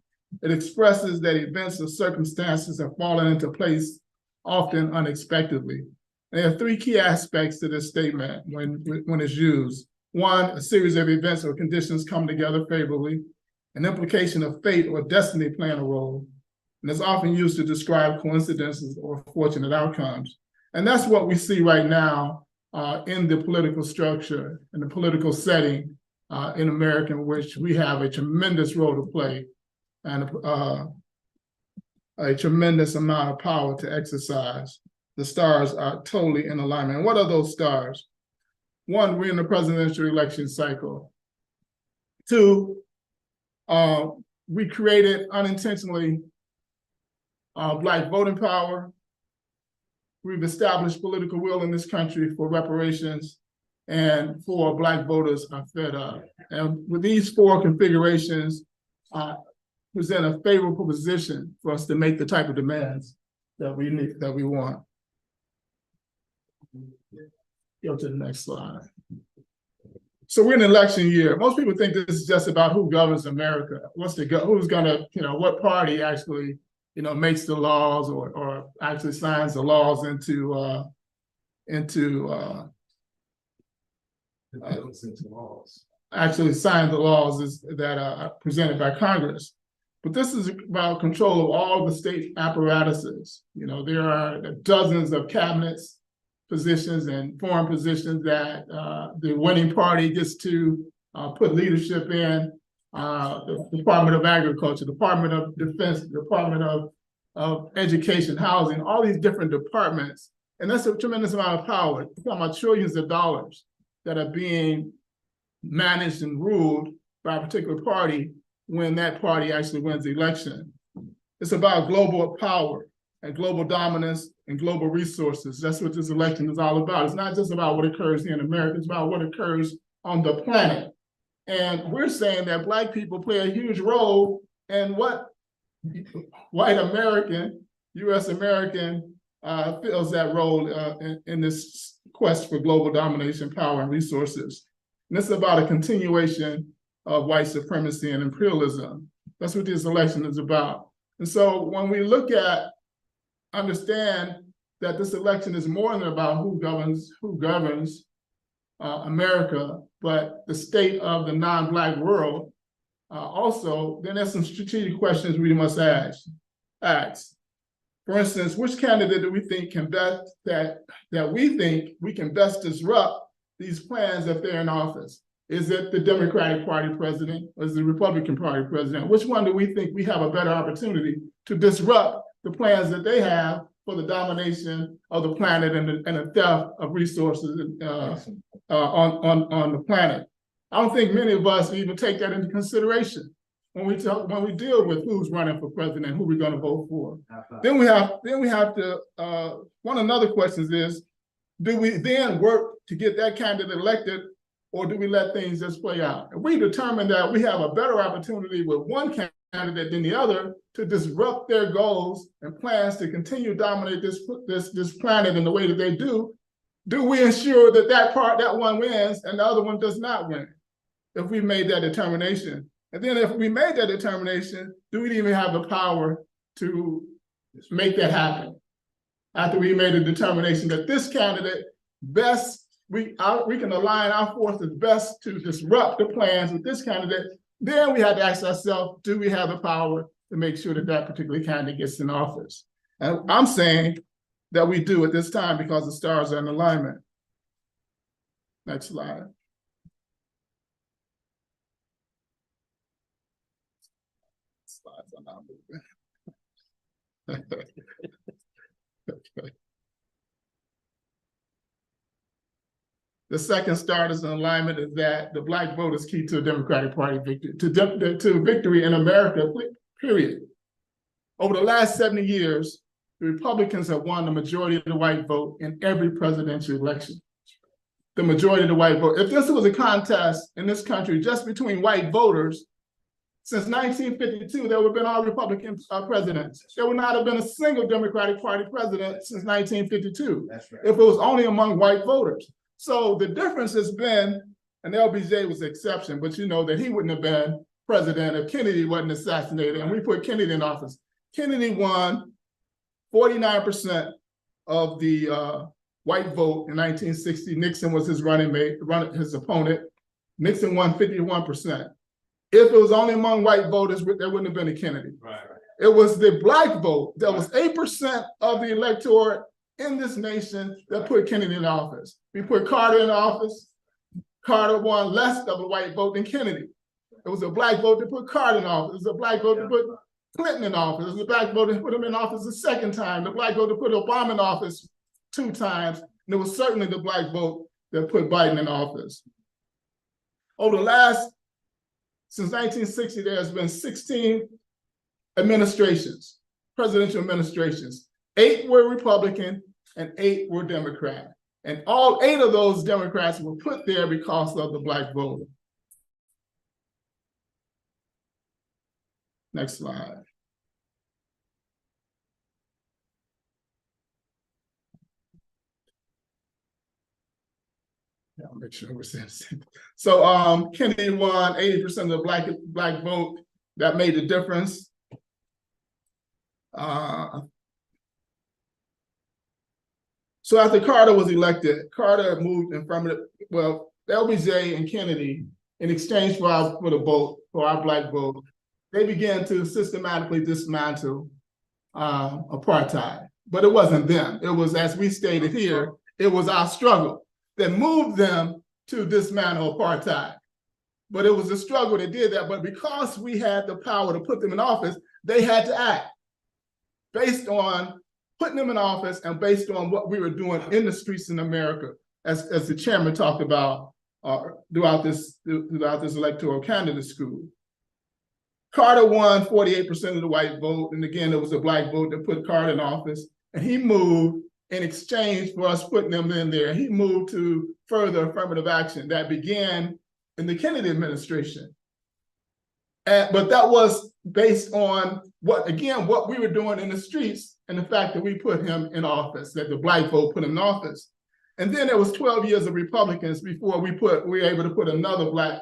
It expresses that events or circumstances have fallen into place, often unexpectedly. There are three key aspects to this statement when it's used. One, a series of events or conditions come together favorably. An implication of fate or destiny playing a role. And it's often used to describe coincidences or fortunate outcomes. And that's what we see right now in the political structure and the political setting in America, in which we have a tremendous role to play and a tremendous amount of power to exercise. The stars are totally in alignment. And what are those stars? One, we're in the presidential election cycle. Two, we created unintentionally Black voting power. We've established political will in this country for reparations, and for Black voters are fed up. And with these four configurations, present a favorable position for us to make the type of demands that we need, that we want. Go to the next slide. So we're in an election year. Most people think this is just about who governs America. Who's gonna, what party actually, makes the laws or actually signs the laws actually sign the laws that are presented by Congress. But this is about control of all the state apparatuses. There are dozens of cabinets positions and foreign positions that the winning party gets to put leadership in. The Department of Agriculture, Department of Defense, Department of Education, Housing, all these different departments. And that's a tremendous amount of power. We're talking about trillions of dollars that are being managed and ruled by a particular party when that party actually wins the election. It's about global power and global dominance and global resources. That's what this election is all about. It's not just about what occurs here in America, it's about what occurs on the planet. And we're saying that Black people play a huge role in what white American, US American fills that role in this quest for global domination, power, and resources. And it's about a continuation of white supremacy and imperialism. That's what this election is about. And so when we understand that this election is more than about who governs America, but the state of the non-Black world, also, then there's some strategic questions we must ask. For instance, which candidate do we think can best that we think we can best disrupt these plans if they're in office? Is it the Democratic Party president, or is it the Republican Party president? Which one do we think we have a better opportunity to disrupt the plans that they have for the domination of the planet and the theft of resources on the planet? I don't think many of us even take that into consideration when we deal with who's running for president, who we're going to vote for. Then we have to one of the other questions is, do we then work to get that candidate elected, or do we let things just play out? If we determine that we have a better opportunity with one candidate than the other to disrupt their goals and plans to continue to dominate this planet in the way that they do we ensure that one wins and the other one does not win? If we made that determination. And then if we made that determination, do we even have the power to make that happen? After we made a determination that this candidate best, we can align our forces best to disrupt the plans with this candidate, then we had to ask ourselves, do we have the power to make sure that that particular candidate gets in office? And I'm saying that we do at this time because the stars are in alignment. Next slide. slides are not moving. Okay. The second status in alignment is that the Black vote is key to a Democratic Party victory, to victory in America, period. Over the last 70 years, the Republicans have won the majority of the white vote in every presidential election. The majority of the white vote. If this was a contest in this country just between white voters, since 1952, there would have been all Republican presidents. There would not have been a single Democratic Party president since 1952. That's right. If it was only among white voters. So the difference has been, and LBJ was the exception, but you know that he wouldn't have been president if Kennedy wasn't assassinated, and we put Kennedy in office. Kennedy won 49% of the white vote in 1960. Nixon was his running mate, his opponent. Nixon won 51%. If it was only among white voters, there wouldn't have been a Kennedy. Right. It was the Black vote that was 8% of the electorate in this nation that put Kennedy in office. We put Carter in office. Carter won less of the white vote than Kennedy. It was a Black vote that put Carter in office. It was a Black vote that put Clinton in office. It was a Black vote that put him in office a second time. The Black vote that put Obama in office 2 times. And it was certainly the Black vote that put Biden in office. Over the last, since 1960, there has been 16 administrations, presidential administrations. 8 were Republican and 8 were Democrat. And all 8 of those Democrats were put there because of the Black vote. Next slide. Yeah, I'll make sure we're saying the same. So Kennedy won 80% of the black vote. That made a difference. So after Carter was elected, Carter moved in front of LBJ and Kennedy, in exchange for the vote, for our Black vote, they began to systematically dismantle apartheid. But it wasn't them. It was, as we stated here, it was our struggle that moved them to dismantle apartheid. But it was a struggle that did that. But because we had the power to put them in office, they had to act based on putting them in office and based on what we were doing in the streets in America, as the chairman talked about throughout this electoral candidate school. Carter won 48% of the white vote, and again, it was the Black vote that put Carter in office, and he moved in exchange for us putting them in there. He moved to further affirmative action that began in the Kennedy administration. But that was based on what we were doing in the streets and the fact that we put him in office, that the Black vote put him in office. And then there was 12 years of Republicans before we were able to put another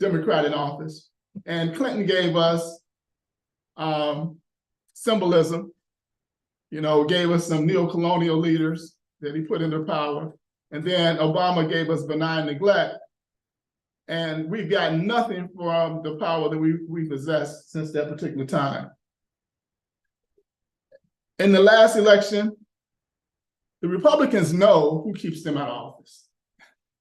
Democrat in office. And Clinton gave us symbolism, gave us some neo-colonial leaders that he put into power. And then Obama gave us benign neglect. And we've gotten nothing from the power that we possessed since that particular time. In the last election, the Republicans know who keeps them out of office.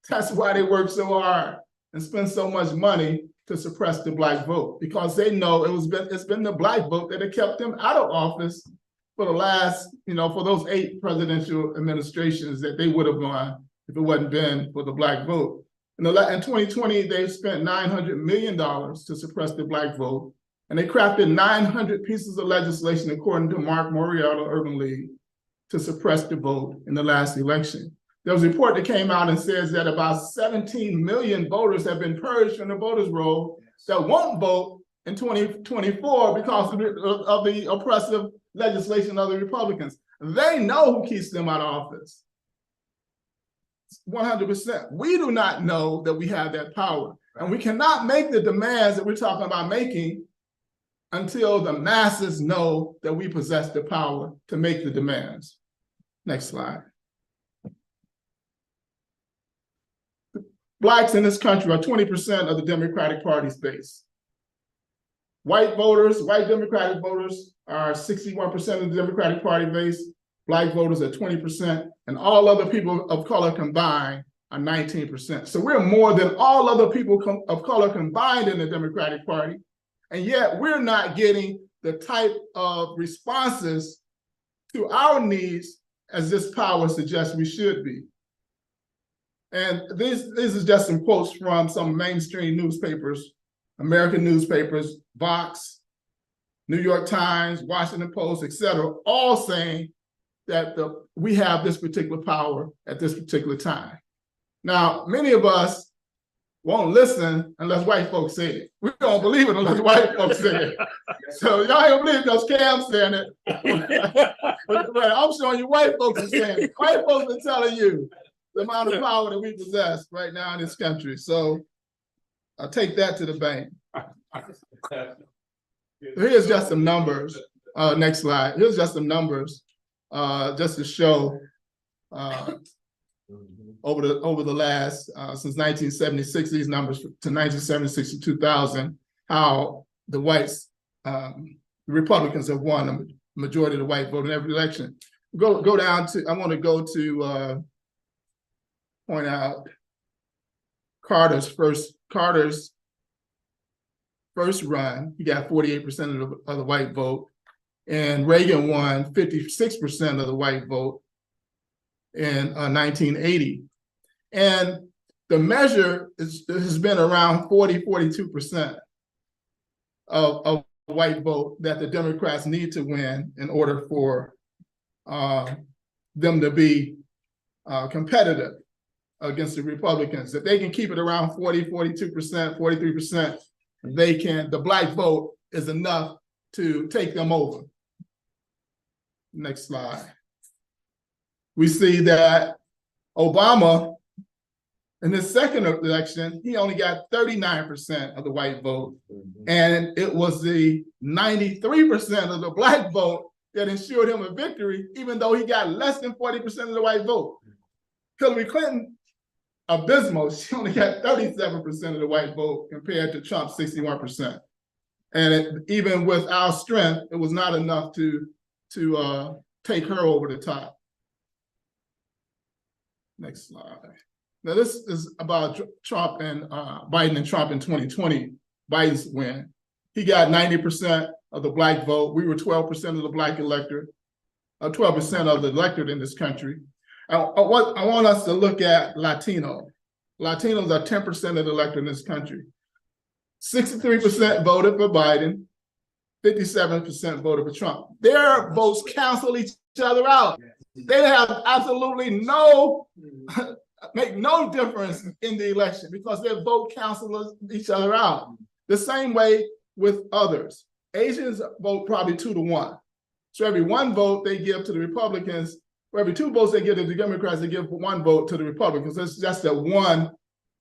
That's why they work so hard and spend so much money to suppress the Black vote, because they know it's been the Black vote that had kept them out of office for the last, for those 8 presidential administrations that they would have won if it wasn't been for the Black vote. In 2020, they've spent $900 million to suppress the Black vote, and they crafted 900 pieces of legislation, according to Mark Moriarty, Urban League, to suppress the vote in the last election. There was a report that came out and says that about 17 million voters have been purged from the voters' roll that won't vote in 2024 because of the oppressive legislation of the Republicans. They know who keeps them out of office. 100%. We do not know that we have that power. And we cannot make the demands that we're talking about making until the masses know that we possess the power to make the demands. Next slide. Blacks in this country are 20% of the Democratic Party's base. White Democratic voters are 61% of the Democratic Party base. Black voters are 20%, and all other people of color combined are 19%. So we're more than all other people of color combined in the Democratic Party. And yet we're not getting the type of responses to our needs as this power suggests we should be. And this is just some quotes from some mainstream newspapers, American newspapers, Vox, New York Times, Washington Post, etc., all saying that we have this particular power at this particular time. Now, many of us won't listen unless white folks say it. We don't believe it unless white folks say it. So y'all ain't gonna believe those Cam saying it. But I'm showing you white folks are saying it. White folks are telling you the amount of power that we possess right now in this country. So I'll take that to the bank. Here's just some numbers. Next slide. Here's just some numbers, just to show over the last since 1976, these numbers to 1976 to 2000, how the whites, the Republicans have won a majority of the white vote in every election. Go down to. I want to go to point out Carter's first run. He got 48% of the white vote, and Reagan won 56% of the white vote in 1980. And the measure has been around 42% of white vote that the Democrats need to win in order for them to be competitive against the Republicans. If they can keep it around 42%, 43%, the black vote is enough to take them over. Next slide. We see that Obama, in his second election, he only got 39% of the white vote. And it was the 93% of the black vote that ensured him a victory, even though he got less than 40% of the white vote. Hillary Clinton, abysmal, she only got 37% of the white vote compared to Trump's 61%. And even with our strength, it was not enough to take her over the top. Next slide. Now this is about Trump and Biden and Trump in 2020, Biden's win. He got 90% of the black vote. We were 12% of the black electorate, 12% of the electorate in this country. I want us to look at Latino. Latinos are 10% of the electorate in this country. 63% voted for Biden, 57% voted for Trump. Their votes cancel each other out. They have absolutely make no difference in the election because their vote cancels each other out. The same way with others. Asians vote probably 2 to 1. So every 1 vote they give to the Republicans, for every 2 votes they give to the Democrats, they give 1 vote to the Republicans. That's just a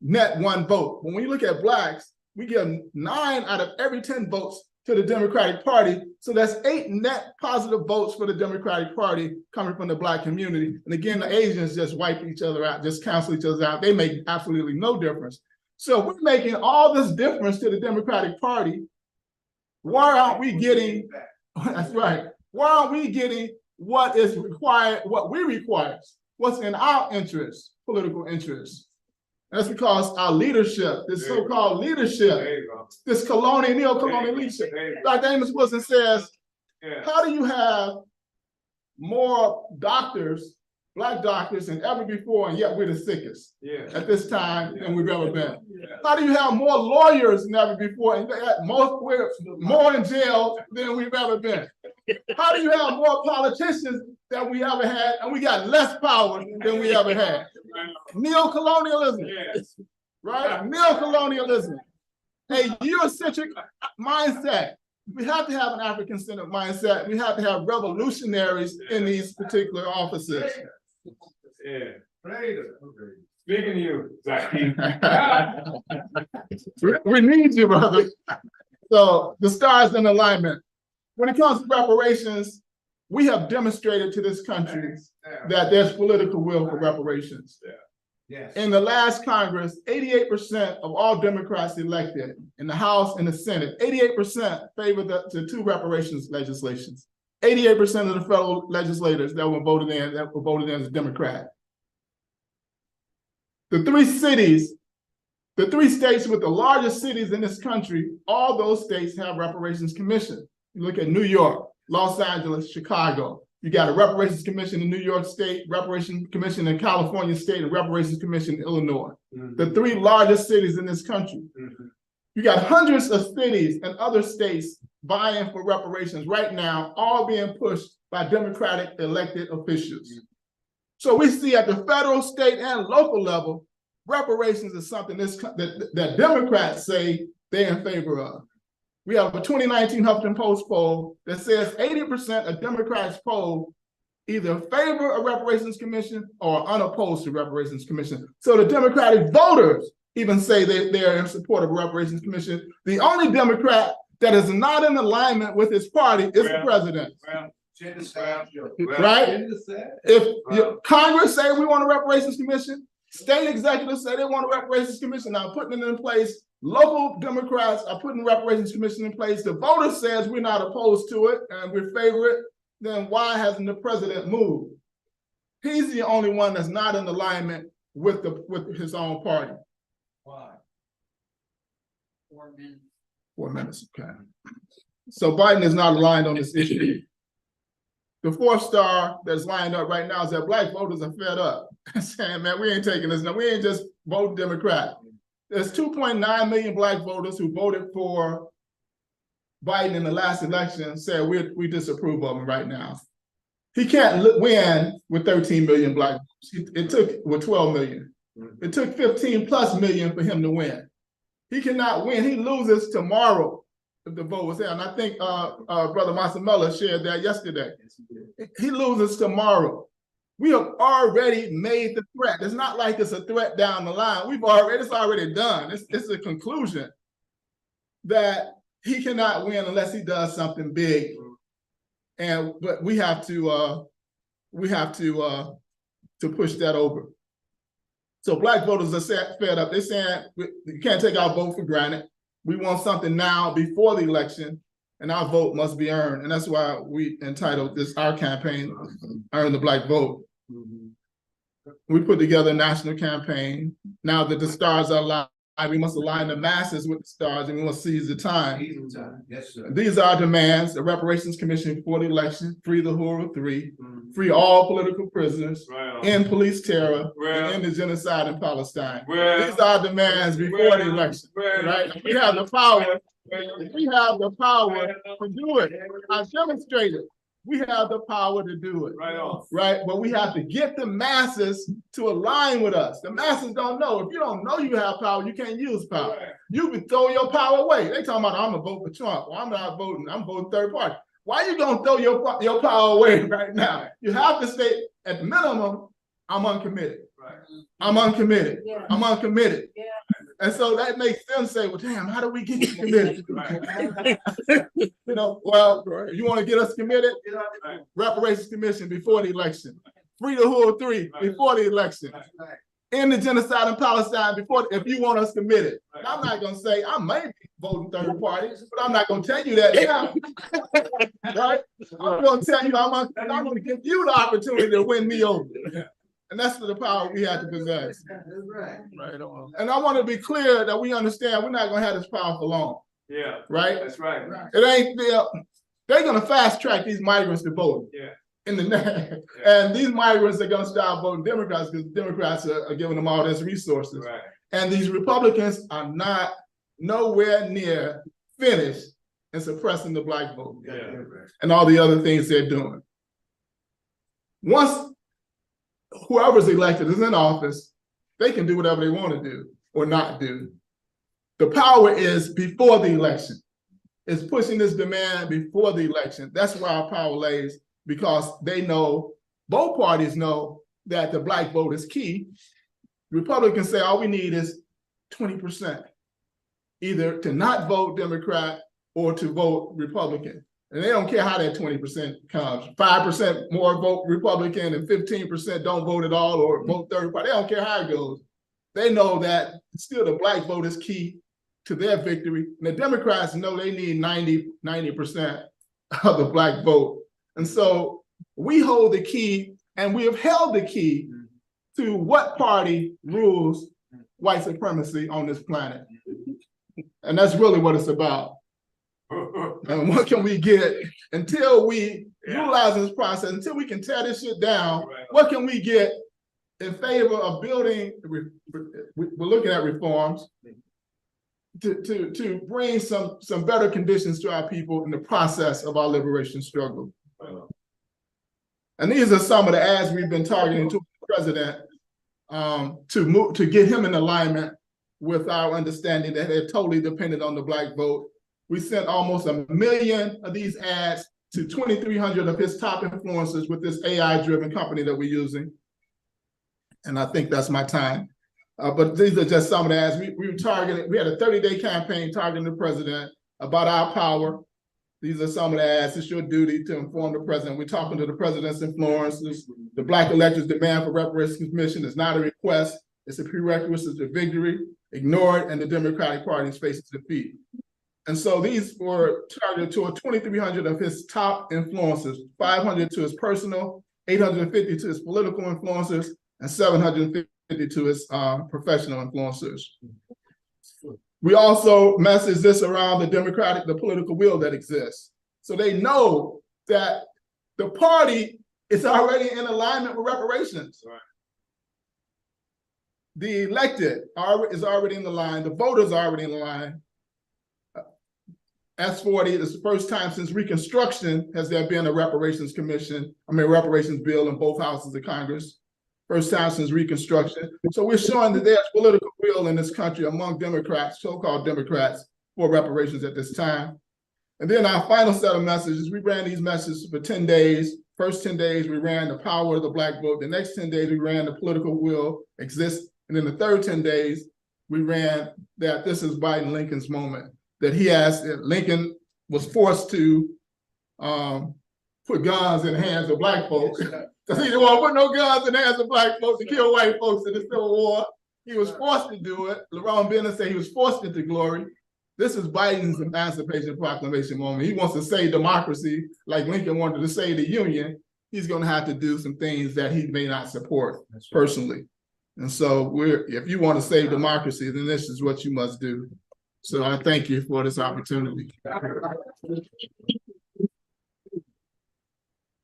net one vote. But when you look at blacks, we give 9 out of every 10 votes to the Democratic Party. So that's 8 net positive votes for the Democratic Party coming from the black community. And again, the Asians just wipe each other out, just cancel each other out. They make absolutely no difference. So we're making all this difference to the Democratic Party. Why aren't we getting, that's right, why aren't we getting what is required, what we require, what's in our interest, political interest? That's because our leadership, this so-called leadership, this neo-colonial leadership. Dr. Amos Wilson says, how do you have more doctors, black doctors than ever before, and yet we're the sickest at this time than we've ever been? How do you have more lawyers than ever before, and we're more in jail than we've ever been? How do you have more politicians than we ever had, and we got less power than we ever had? Neo-colonialism, right? Neo-colonialism, a Eurocentric mindset. We have to have an African-centered mindset. We have to have revolutionaries in these particular offices. Speaking to you, Zach. We need you, brother. So the stars in alignment. When it comes to reparations, we have demonstrated to this country that there's political will for reparations. In the last Congress, 88% of all Democrats elected in the House and the Senate, 88% favored the 2 reparations legislations. 88% of the federal legislators that were voted in as Democrat. The 3 cities The 3 states with the largest cities in this country, all those states have reparations commission. You look at New York, Los Angeles, Chicago. You got a reparations commission in New York State, reparations commission in California State, and reparations commission in Illinois. The 3 largest cities in this country. You got hundreds of cities and other states vying for reparations right now, all being pushed by Democratic elected officials. So we see at the federal, state, and local level, reparations is something that Democrats say they're in favor of. We have a 2019 Huffington Post poll that says 80% of Democrats polled either favor a reparations commission or unopposed to reparations commission. So the Democratic voters even say they're in support of a reparations commission. The only Democrat that is not in alignment with his party is the president. Right? If Congress say we want a reparations commission, state executives say they want a reparations commission, now putting it in place. Local Democrats are putting reparations commission in place. The voter says we're not opposed to it and we favor it. Then why hasn't the president moved? He's the only one that's not in alignment with his own party. Why? 4 minutes. 4 minutes, okay. So Biden is not aligned on this issue. The 4th star that's lined up right now is that Black voters are fed up, saying, man, we ain't taking this now. We ain't just voting Democrat. There's 2.9 million Black voters who voted for Biden in the last election, said we disapprove of him right now. He can't win with 13 million Black votes. It took with 12 million. It took 15 plus million for him to win. He cannot win. He loses tomorrow if the vote was there. And I think Brother Masamela shared that yesterday. He loses tomorrow. We have already made the threat. It's not like it's a threat down the line. It's already done. It's a conclusion that he cannot win unless he does something big. But we have to push that over. So Black voters are fed up. They're saying you can't take our vote for granted. We want something now before the election, and our vote must be earned. And that's why we entitled our campaign, Earn the Black Vote. We put together a national campaign. Now that the stars are aligned, we must align the masses with the stars, and we must seize the time. Yes, sir. These are demands: the Reparations Commission before the election, free the Hura 3, free all political prisoners, end police terror, and end the genocide in Palestine. These are demands before the election, right? We have the power. We have the power to do it. I've demonstrated. We have the power to do it, right? But we have to get the masses to align with us. The masses don't know. If you don't know you have power, you can't use power. You can throw your power away. They talking about, I'm gonna vote for Trump. Well, I'm not voting. I'm voting third party. Why are you gonna throw your power away right now? You have to say, at minimum, I'm uncommitted. I'm uncommitted. I'm uncommitted. And so that makes them say, well, damn, how do we get you committed? You know, well, you want to get us committed? Reparations Commission before the election. Free the Hura 3 before the election. End the genocide in Palestine before, if you want us committed. I'm not going to say, I may be voting third party, but I'm not going to tell you that now. Right? I'm going to tell you, I'm going to give you the opportunity to win me over. And that's the power we have to possess. Right on. And I want to be clear that we understand we're not going to have this power for long. Yeah. Right? That's right. It ain't they're going to fast track these migrants to vote. Yeah. And these migrants are going to start voting Democrats because Democrats are giving them all these resources. Right. And these Republicans are not nowhere near finished in suppressing the Black vote. Yeah. And all the other things they're doing. Once whoever's elected is in office, they can do whatever they want to do or not do. The power is before the election. It's pushing this demand before the election. That's where our power lays, because they know, both parties know, that the Black vote is key. Republicans say all we need is 20%, either to not vote Democrat or to vote Republican. And they don't care how that 20% comes. 5% more vote Republican and 15% don't vote at all or vote third party. They don't care how it goes. They know that still the Black vote is key to their victory. And the Democrats know they need 90% of the Black vote. And so we hold the key, and we have held the key to what party rules white supremacy on this planet. And that's really what it's about. And what can we get until we utilize this process, until we can tear this shit down, what can we get in favor of building, we're looking at reforms, to bring some better conditions to our people in the process of our liberation struggle. And these are some of the ads we've been targeting to the president to get him in alignment with our understanding that they're totally dependent on the Black vote. We sent almost 1 million of these ads to 2,300 of his top influencers with this AI-driven company that we're using. And I think that's my time. But these are just some of the ads. We had a 30-day campaign targeting the president about our power. These are some of the ads. It's your duty to inform the president. We're talking to the president's influencers. The Black electors' demand for reparations commission is not a request. It's a prerequisite to victory. Ignore it, and the Democratic Party faces defeat. And so these were targeted to 2,300 of his top influencers, 500 to his personal, 850 to his political influencers, and 750 to his professional influencers. We also message this around the political will that exists. So they know that the party is already in alignment with reparations. Right. The elected is already in the line. The voters are already in the line. S40 is the first time since Reconstruction has there been a reparations bill in both houses of Congress. First time since Reconstruction. So we're showing that there's political will in this country among Democrats, so-called Democrats, for reparations at this time. And then our final set of messages, we ran these messages for 10 days. First 10 days, we ran the power of the Black vote. The next 10 days, we ran the political will exists. And then the third 10 days, we ran that this is Biden-Lincoln's moment. That Lincoln was forced to put guns in the hands of Black folks. Because he didn't want to put no guns in the hands of Black folks to kill white folks in the Civil War. He was forced to do it. LaRon Bennett said he was forced into glory. This is Biden's Emancipation Proclamation moment. He wants to save democracy like Lincoln wanted to save the Union. He's going to have to do some things that he may not support personally. And so if you want to save democracy, then this is what you must do. So I thank you for this opportunity.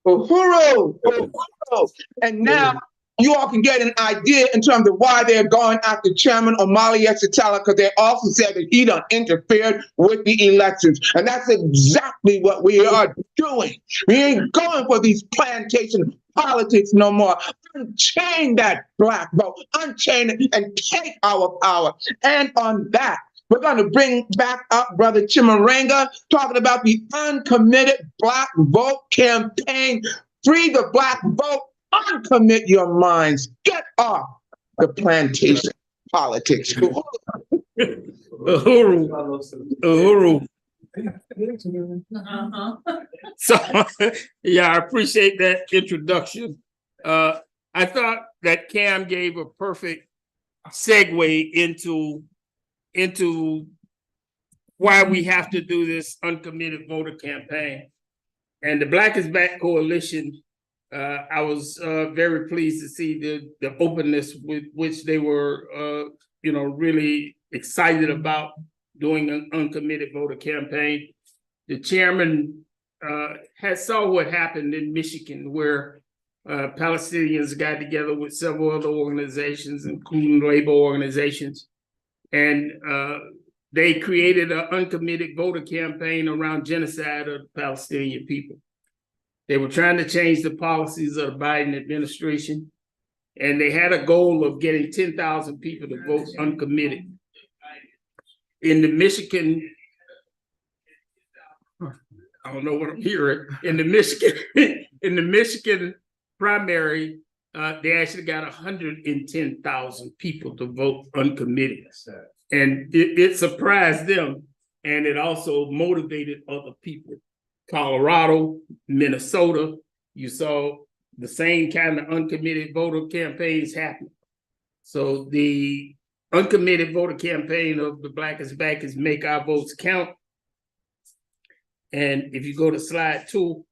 Uhuru! And now you all can get an idea in terms of why they're going after Chairman Omali Yeshitela, because they also said that he done interfered with the elections. And that's exactly what we are doing. We ain't going for these plantation politics no more. Unchain that Black vote, unchain it, and take our power. And on that, we're going to bring back up Brother Chimarenga, talking about the uncommitted Black vote campaign. Free the Black vote, uncommit your minds. Get off the plantation politics. Uhuru. So, yeah, I appreciate that introduction. I thought that Cam gave a perfect segue into why we have to do this uncommitted voter campaign. And the Black is Back Coalition, I was very pleased to see the openness with which they were, really excited about doing an uncommitted voter campaign. The chairman saw what happened in Michigan, where Palestinians got together with several other organizations, including labor organizations, and they created an uncommitted voter campaign around genocide of the Palestinian people. They were trying to change the policies of the Biden administration, and they had a goal of getting 10,000 people to vote uncommitted. In the Michigan, I don't know what I'm hearing, in the Michigan primary, they actually got 110,000 people to vote uncommitted. And it surprised them, and it also motivated other people. Colorado, Minnesota, you saw the same kind of uncommitted voter campaigns happen. So the uncommitted voter campaign of the Black is Back is Make Our Votes Count. And if you go to slide 2,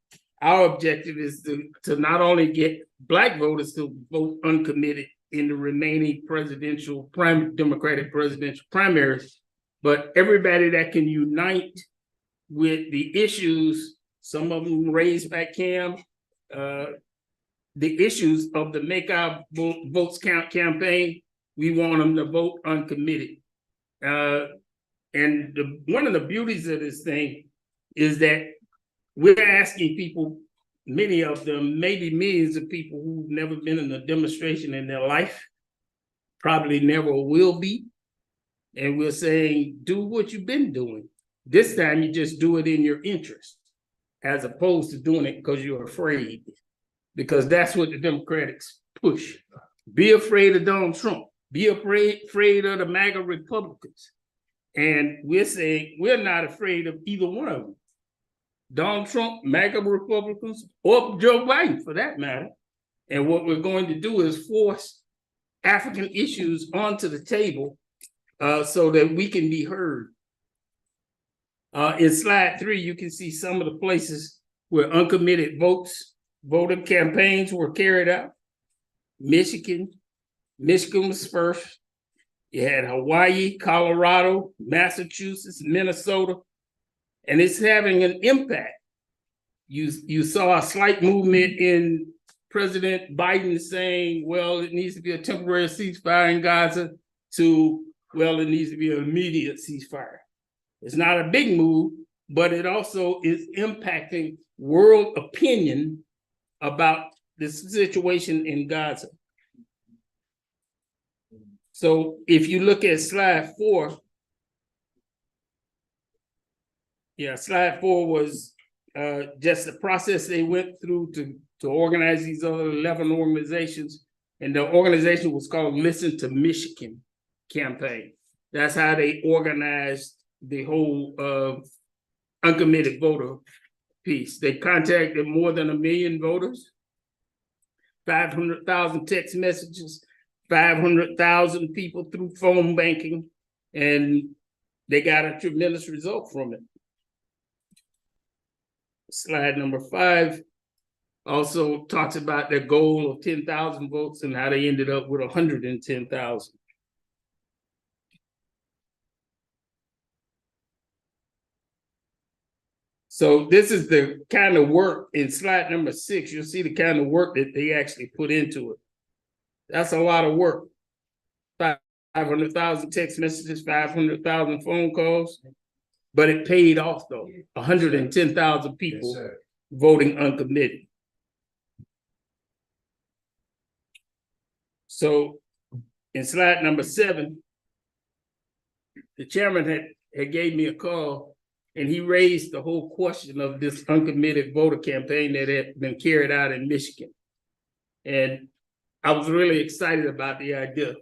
our objective is to not only get Black voters to vote uncommitted, in the remaining Democratic presidential primaries, but everybody that can unite with the issues, some of them raised by Cam, the issues of the Make Our Votes Count campaign, we want them to vote uncommitted. And one of the beauties of this thing is that we're asking people, many of them, maybe millions of people who've never been in a demonstration in their life, probably never will be. And we're saying, do what you've been doing. This time you just do it in your interest, as opposed to doing it because you're afraid. Because that's what the Democrats push. Be afraid of Donald Trump. Be afraid of the MAGA Republicans. And we're saying we're not afraid of either one of them. Donald Trump, MAGA Republicans, or Joe Biden for that matter. And what we're going to do is force African issues onto the table so that we can be heard. In slide 3, you can see some of the places where uncommitted voter campaigns were carried out. Michigan was first. You had Hawaii, Colorado, Massachusetts, Minnesota, and it's having an impact. You saw a slight movement in President Biden saying, well, it needs to be a temporary ceasefire in Gaza, to, well, it needs to be an immediate ceasefire. It's not a big move, but it also is impacting world opinion about the situation in Gaza. So if you look at slide 4, slide 4 was just the process they went through to organize these other 11 organizations. And the organization was called Listen to Michigan campaign. That's how they organized the whole uncommitted voter piece. They contacted more than 1 million voters, 500,000 text messages, 500,000 people through phone banking, and they got a tremendous result from it. Slide number 5 also talks about their goal of 10,000 votes and how they ended up with 110,000. So this is the kind of work in slide number 6. You'll see the kind of work that they actually put into it. That's a lot of work. 500,000 text messages, 500,000 phone calls, but it paid off though. 110,000 people voting uncommitted. So in slide number 7, the chairman had gave me a call, and he raised the whole question of this uncommitted voter campaign that had been carried out in Michigan. And I was really excited about the idea.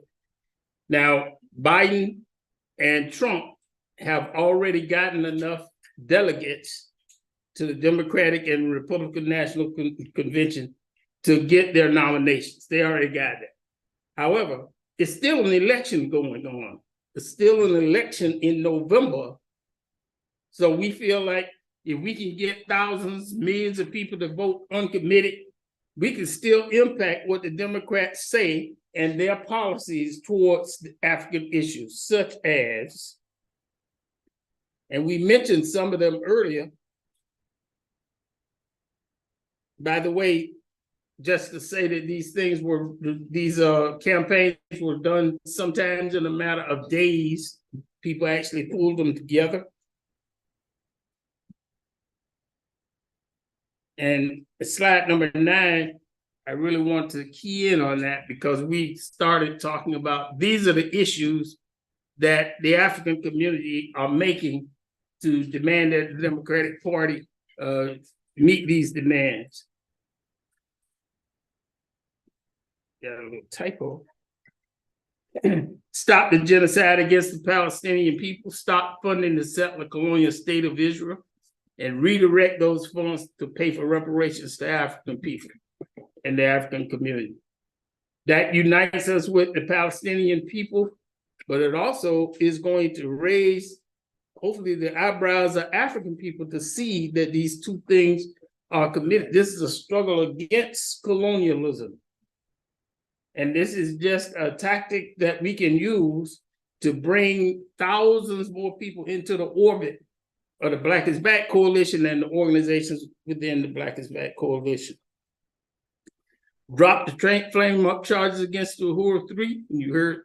Now, Biden and Trump have already gotten enough delegates to the Democratic and Republican National Convention to get their nominations. They already got it. However, it's still an election going on. It's still an election in November. So we feel like if we can get thousands, millions of people to vote uncommitted, we can still impact what the Democrats say and their policies towards the African issues, such as, and we mentioned some of them earlier. By the way, just to say that these campaigns were done sometimes in a matter of days. People actually pulled them together. And slide number 9, I really want to key in on that because we started talking about these are the issues that the African community are making to demand that the Democratic Party meet these demands. Got a little typo. Stop the genocide against the Palestinian people, stop funding the settler colonial state of Israel, and redirect those funds to pay for reparations to African people and the African community. That unites us with the Palestinian people, but it also is going to raise, hopefully, the eyebrows of African people to see that these two things are committed. This is a struggle against colonialism. And this is just a tactic that we can use to bring thousands more people into the orbit of the Black is Back Coalition and the organizations within the Black is Back Coalition. Drop the flame up charges against the Uhuru 3. You heard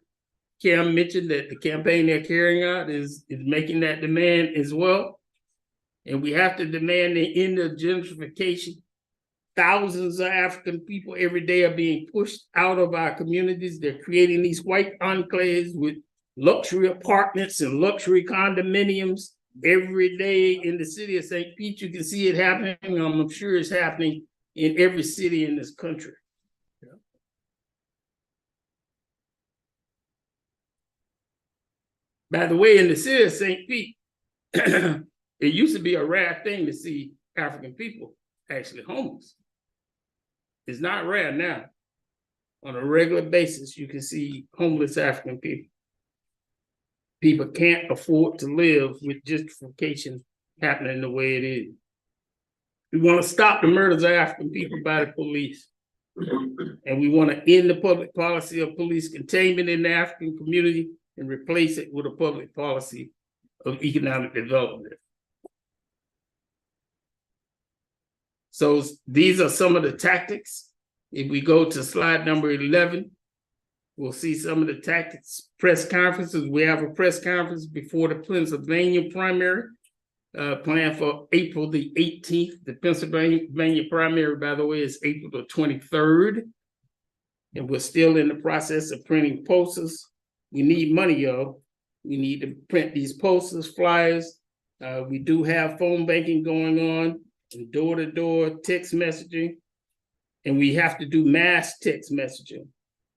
Cam mention that the campaign they're carrying out is making that demand as well. And we have to demand the end of gentrification. Thousands of African people every day are being pushed out of our communities. They're creating these white enclaves with luxury apartments and luxury condominiums every day in the city of St. Pete. You can see it happening. I'm sure it's happening in every city in this country. By the way, in the city of St. Pete, it used to be a rare thing to see African people actually homeless. It's not rare now. On a regular basis, you can see homeless African people. People can't afford to live with gentrification happening the way it is. We want to stop the murders of African people by the police. And we want to end the public policy of police containment in the African community and replace it with a public policy of economic development. So these are some of the tactics. If we go to slide number 11, we'll see some of the tactics. Press conferences. We have a press conference before the Pennsylvania primary, planned for April the 18th. The Pennsylvania primary, by the way, is April the 23rd. And we're still in the process of printing posters. We need money, y'all. We need to print these posters, flyers. We do have phone banking going on and door-to-door text messaging. And we have to do mass text messaging.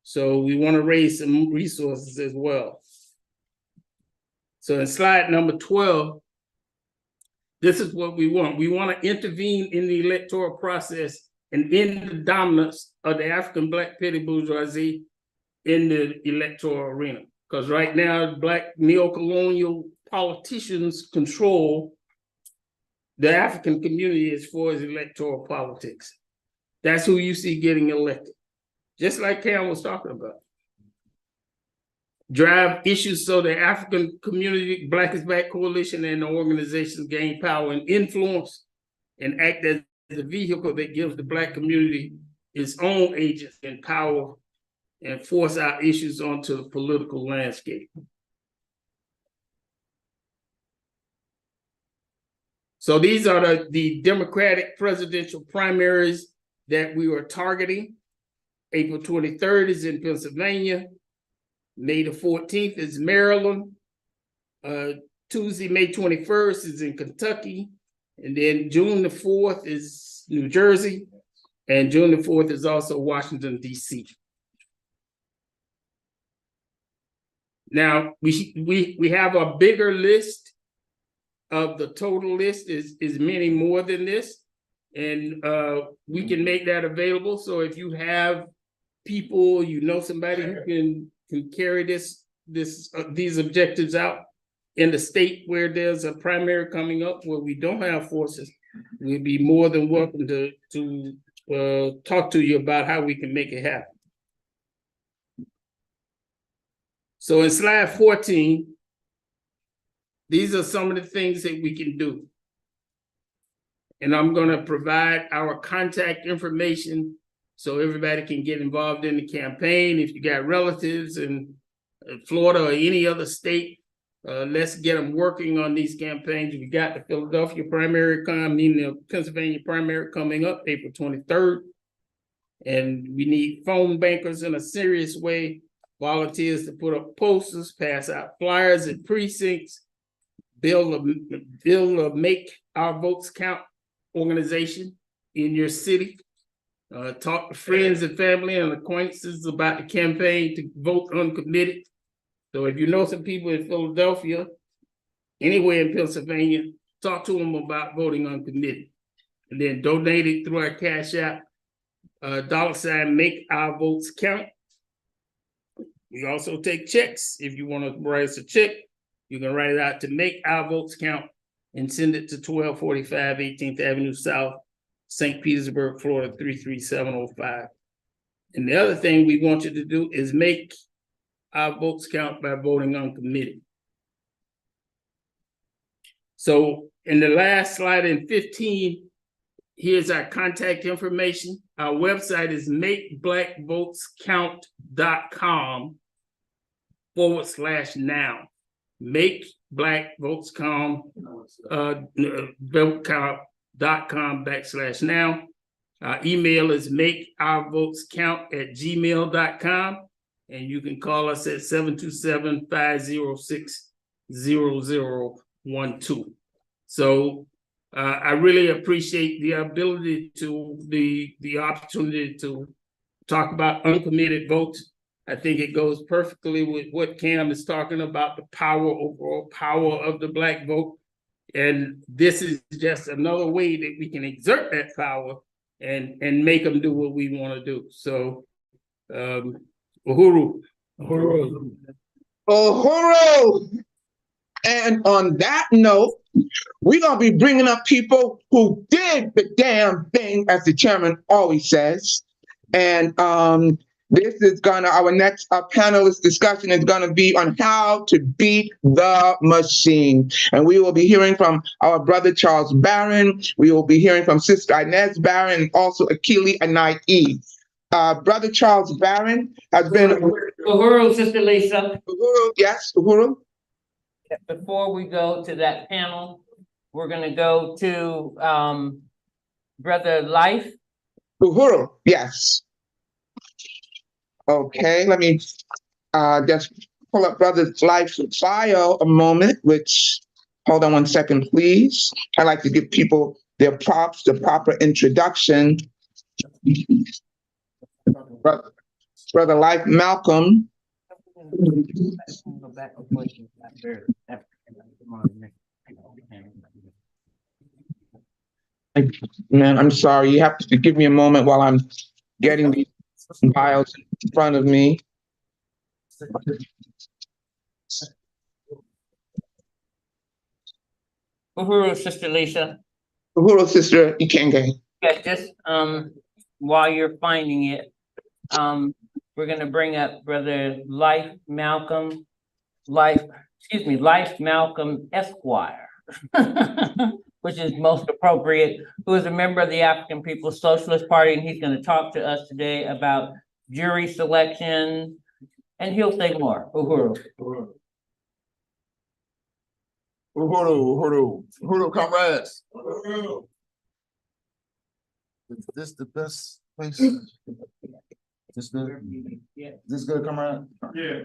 So we want to raise some resources as well. So in slide number 12, this is what we want. We want to intervene in the electoral process and end the dominance of the African Black petty bourgeoisie in the electoral arena. Because right now, Black neo-colonial politicians control the African community as far as electoral politics. That's who you see getting elected. Just like Cam was talking about. Drive issues so the African community, Black is Back Coalition and the organizations gain power and influence and act as a vehicle that gives the Black community its own agents and power and force our issues onto the political landscape. So these are the Democratic presidential primaries that we were targeting. April 23rd is in Pennsylvania. May the 14th is Maryland. Tuesday, May 21st is in Kentucky. And then June the 4th is New Jersey. And June the 4th is also Washington, D.C. Now, we have a bigger list of the total list is many more than this. And we can make that available. So if you have people, you know somebody who can carry these objectives out in the state where there's a primary coming up where we don't have forces, we'd be more than welcome to talk to you about how we can make it happen. So in slide 14, these are some of the things that we can do. And I'm going to provide our contact information so everybody can get involved in the campaign. If you got relatives in Florida or any other state, let's get them working on these campaigns. We got the Philadelphia primary the Pennsylvania primary coming up April 23rd. And we need phone bankers in a serious way, volunteers to put up posters, pass out flyers at precincts, build a Make Our Votes Count organization in your city. Talk to friends and family and acquaintances about the campaign to vote uncommitted. So if you know some people in Philadelphia, anywhere in Pennsylvania, talk to them about voting uncommitted. And then donate it through our Cash App, $ Make Our Votes Count. We also take checks. If you want to write us a check, you can write it out to Make Our Votes Count and send it to 1245 18th Avenue South, St. Petersburg, Florida, 33705. And the other thing we want you to do is make our votes count by voting on committee. So in the last slide in 15, here's our contact information. Our website is makeblackvotescount.com/now. makeblackvotescount.com/now. Our email is makeourvotescount@gmail.com. And you can call us at 727-506-0012. So I really appreciate the ability to the opportunity to talk about uncommitted votes. I think it goes perfectly with what Cam is talking about, the overall power of the Black vote. And this is just another way that we can exert that power and make them do what we want to do. So uhuru. Uhuru. Uhuru! And on that note, we're going to be bringing up people who did the damn thing, as the chairman always says. And this is our next panelist discussion is going to be on how to beat the machine. And we will be hearing from our brother Charles Barron. We will be hearing from Sister Inez Barron and also Akili Anai. Brother Charles Barron has been... Uhuru, Sister Lisa. Uhuru, yes, Uhuru. Before we go to that panel, we're going to go to Brother Life. Uhuru, yes. Okay, let me just pull up Brother Life's bio a moment, hold on one second, please. I like to give people their props, the proper introduction. Brother Life Malcolm. Man, I'm sorry. You have to give me a moment while I'm getting these bios in front of me. Uhuru, Sister Lisa. Uhuru, Sister Ikenge. Yeah, just while you're finding it, we're going to bring up Brother Life Malcolm Esquire, which is most appropriate, who is a member of the African People's Socialist Party, and he's going to talk to us today about jury selection, and he'll say more. Uhuru. Uhuru, comrades. Is this the best place? This good? Yeah. This good, comrade? Yeah.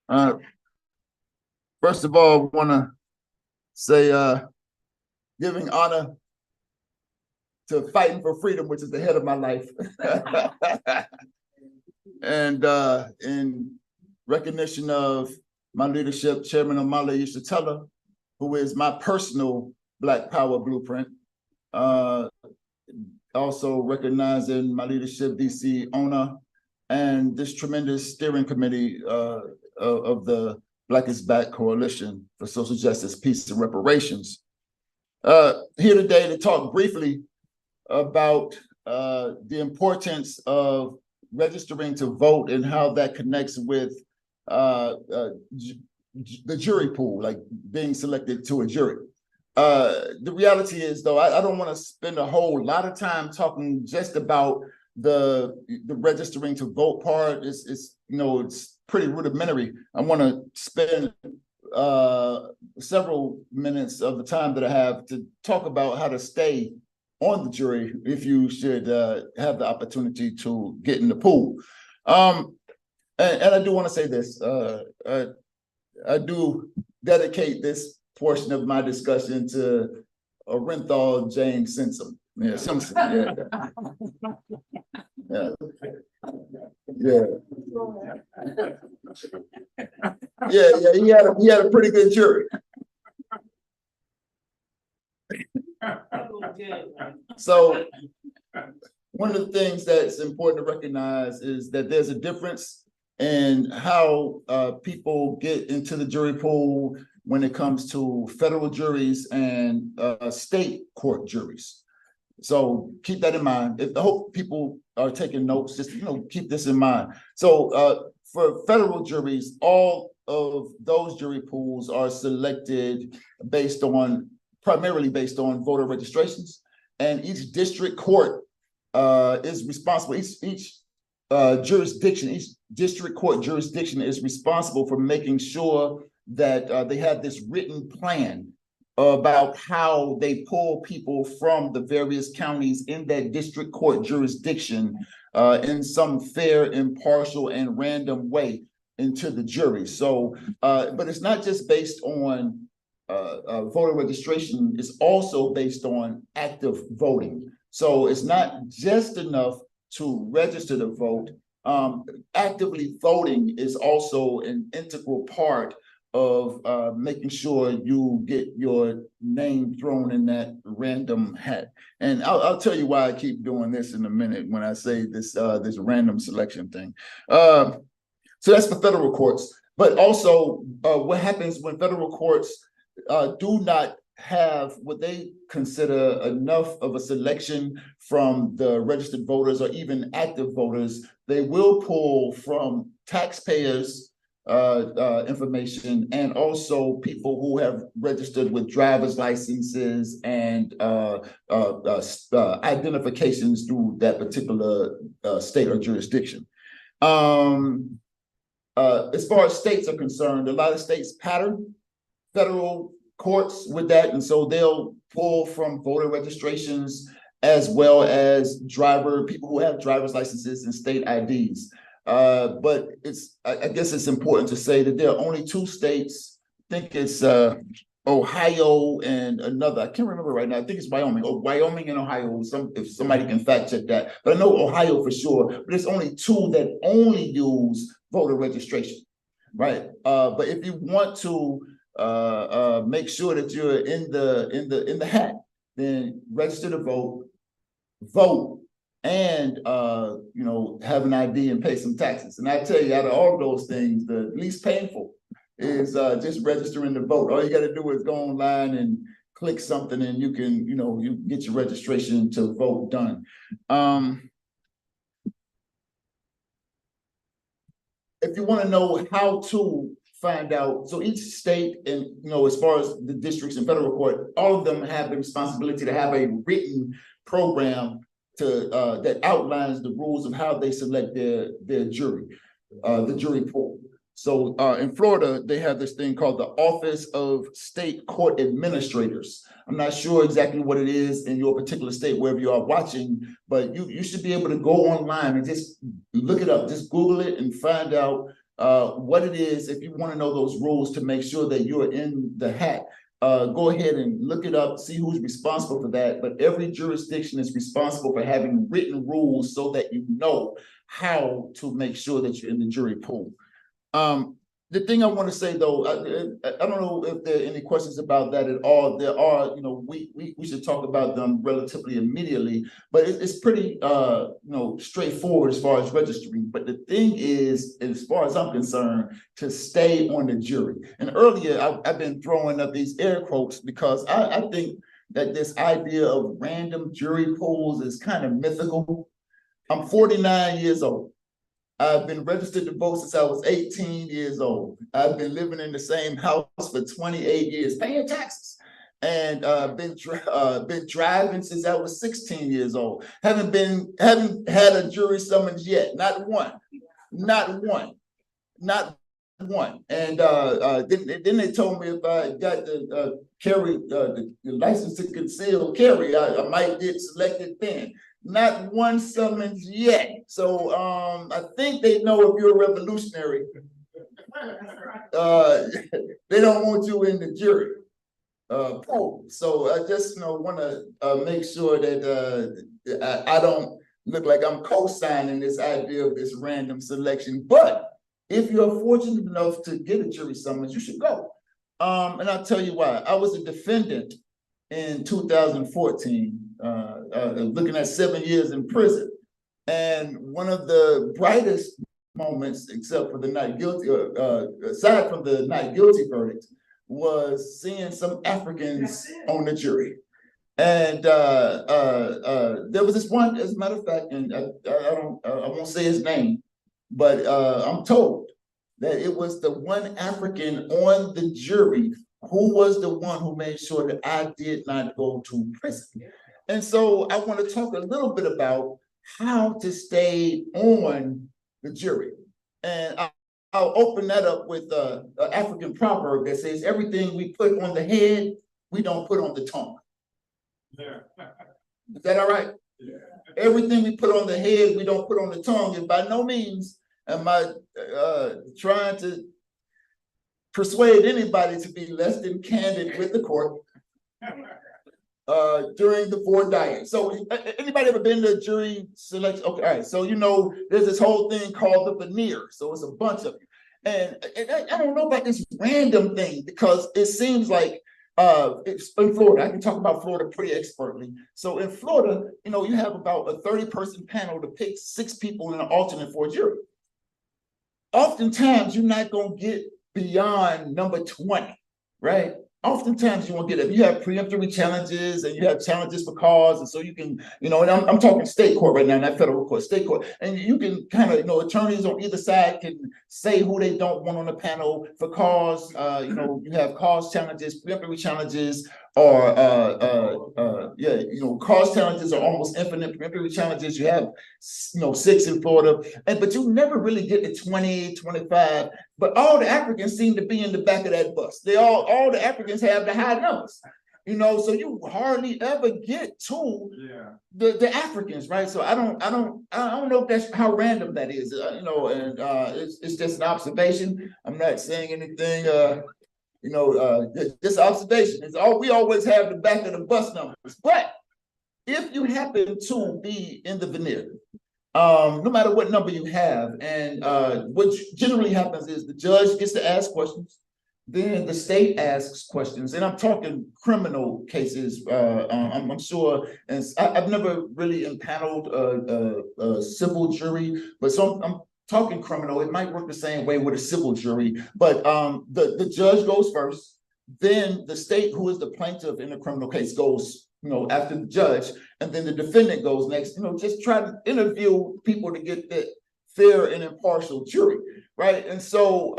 All right. First of all, I want to say giving honor to fighting for freedom, which is the head of my life. And in recognition of my leadership, Chairman Omala Yeshitela, who is my personal Black Power blueprint. Also recognizing my leadership, DC Ona, and this tremendous steering committee of the Black is Back Coalition for Social Justice, Peace, and Reparations. Here today to talk briefly about the importance of registering to vote and how that connects with the jury pool, like being selected to a jury. The reality is, though, I don't want to spend a whole lot of time talking just about the registering to vote part. It's pretty rudimentary. I want to spend several minutes of the time that I have to talk about how to stay on the jury if you should have the opportunity to get in the pool. And I do want to say this. I do dedicate this portion of my discussion to Orenthal James Simpson. Yeah, Simpson. Yeah. Yeah. He had a pretty good jury. So one of the things that's important to recognize is that there's a difference in how people get into the jury pool when it comes to federal juries and state court juries. So keep that in mind. I hope people are taking notes, just, keep this in mind. So for federal juries, all of those jury pools are selected primarily based on voter registrations. And each district court is responsible, each jurisdiction, each district court jurisdiction is responsible for making sure that they have this written plan about how they pull people from the various counties in that district court jurisdiction in some fair, impartial, and random way into the jury. So, but it's not just based on voter registration, it's also based on active voting. So it's not just enough to register to vote. Actively voting is also an integral part of making sure you get your name thrown in that random hat. And I'll tell you why I keep doing this in a minute when I say this this random selection thing. So that's for federal courts, but also what happens when federal courts do not have what they consider enough of a selection from the registered voters or even active voters. They will pull from taxpayers' information and also people who have registered with driver's licenses and identifications through that particular state or jurisdiction. As far as states are concerned, a lot of states pattern federal courts with that, and so they'll pull from voter registrations as well as people who have driver's licenses and state IDs. But I guess it's important to say that there are only two states. I think it's Ohio and another. I can't remember right now. I think it's Wyoming. Wyoming and Ohio. If somebody can fact check that, but I know Ohio for sure. But there's only two that only use voter registration, right? But if you want to make sure that you're in the hat, then register to vote, and have an ID and pay some taxes. And I tell you, out of all of those things, the least painful is just registering to vote. All you got to do is go online and click something, and you can you get your registration to vote done. If you want to know how to find out, so each state and as far as the districts and federal court, all of them have the responsibility to have a written program that outlines the rules of how they select their jury, the jury pool. So in Florida, they have this thing called the Office of State Court Administrators. I'm not sure exactly what it is in your particular state, wherever you are watching, but you should be able to go online and just look it up, just Google it and find out what it is. If you want to know those rules to make sure that you're in the hat, go ahead and look it up, see who's responsible for that. But every jurisdiction is responsible for having written rules so that you know how to make sure that you're in the jury pool. The thing I want to say though, I don't know if there are any questions about that at all. There are, we should talk about them relatively immediately, but it's pretty, straightforward as far as registering. But the thing is, as far as I'm concerned, to stay on the jury. And earlier, I've been throwing up these air quotes because I think that this idea of random jury pools is kind of mythical. I'm 49 years old. I've been registered to vote since I was 18 years old. I've been living in the same house for 28 years, paying taxes, and been driving since I was 16 years old. Haven't had a jury summons yet, not one. And then they told me if I got the carry the license to conceal carry, I might get selected then. Not one summons yet. So I think they know if you're a revolutionary, they don't want you in the jury pool. So I just want to make sure that I don't look like I'm co-signing this idea of this random selection. But if you're fortunate enough to get a jury summons, you should go. And I'll tell you why. I was a defendant in 2014, looking at 7 years in prison. And one of the brightest moments, except for the not guilty, aside from the not guilty verdict, was seeing some Africans on the jury. And there was this one, as a matter of fact, and I won't say his name, but I'm told that it was the one African on the jury who was the one who made sure that I did not go to prison. And so I want to talk a little bit about how to stay on the jury. And I'll open that up with an African proverb that says, everything we put on the head, we don't put on the tongue. Is that all right? Yeah. Everything we put on the head, we don't put on the tongue. And by no means am I trying to persuade anybody to be less than candid with the court during the board diet. So anybody ever been to jury selection? Okay, all right. So you know there's this whole thing called the veneer. So it's a bunch of you. And I don't know about this random thing because it seems like it's in Florida. I can talk about Florida pretty expertly. So in Florida, you know, you have about a 30-person panel to pick 6 people in an alternate for a jury. Oftentimes, you're not going to get beyond number 20, right? Oftentimes you won't get it. You have preemptory challenges and you have challenges for cause. And so you can, you know, and I'm talking state court right now, not federal court, state court. And you can kind of, you know, attorneys on either side can say who they don't want on the panel for cause. You know, you have cause challenges, preemptory challenges, or yeah, you know, cause challenges are almost infinite. Preemptory challenges, you have, you know, 6 in Florida, but you never really get to 20, 25. But all the Africans seem to be in the back of that bus. All the Africans have the high numbers, you know, so you hardly ever get to the Africans, right? So I don't know if that's how random that is, you know, and it's just an observation. I'm not saying anything, you know, just observation. It's all, we always have the back of the bus numbers. But if you happen to be in the veneer, no matter what number you have, and what generally happens is the judge gets to ask questions, then the state asks questions, and I'm talking criminal cases. I'm sure, and I've never really impaneled a civil jury, but so I'm talking criminal. It might work the same way with a civil jury, but the judge goes first, then the state, who is the plaintiff in the criminal case, goes, you know, after the judge, and then the defendant goes next. You know, just try to interview people to get that fair and impartial jury, right? And so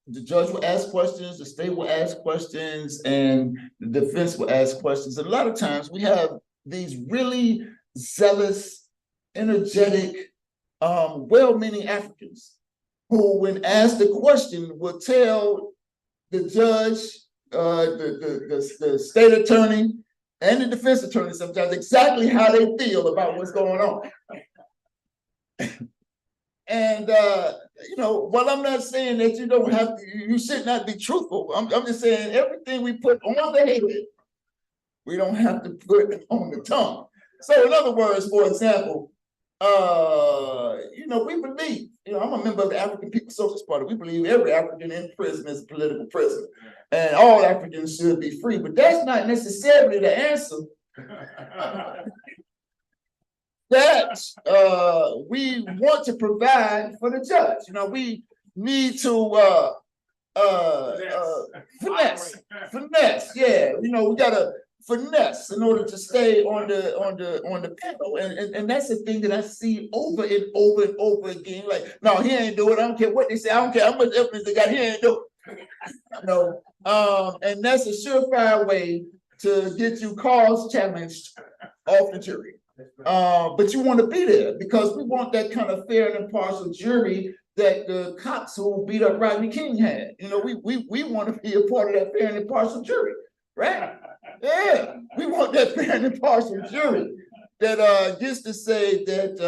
the judge will ask questions, the state will ask questions, and the defense will ask questions. And a lot of times we have these really zealous, energetic, well-meaning Africans who, when asked a question, will tell the judge, the state attorney, and the defense attorney sometimes exactly how they feel about what's going on. And you know, while I'm not saying that you don't have to, you should not be truthful. I'm just saying everything we put on the head, we don't have to put on the tongue. So in other words, for example, you know, we believe, you know, I'm a member of the African People's Socialist Party. We believe every African in prison is a political prisoner, and all Africans should be free. But that's not necessarily the answer that we want to provide for the judge. You know, we need to finesse. Yeah, you know, we gotta finesse in order to stay on the panel, and that's the thing that I see over and over and over again. Like, no, he ain't do it. I don't care what they say. I don't care how much evidence they got. He ain't do it. No, and that's a surefire way to get you cause challenged off the jury. But you want to be there because we want that kind of fair and impartial jury that the cops who beat up Rodney King had. You know, we want to be a part of that fair and impartial jury, right? Yeah, we want that fair and impartial jury that gets to say that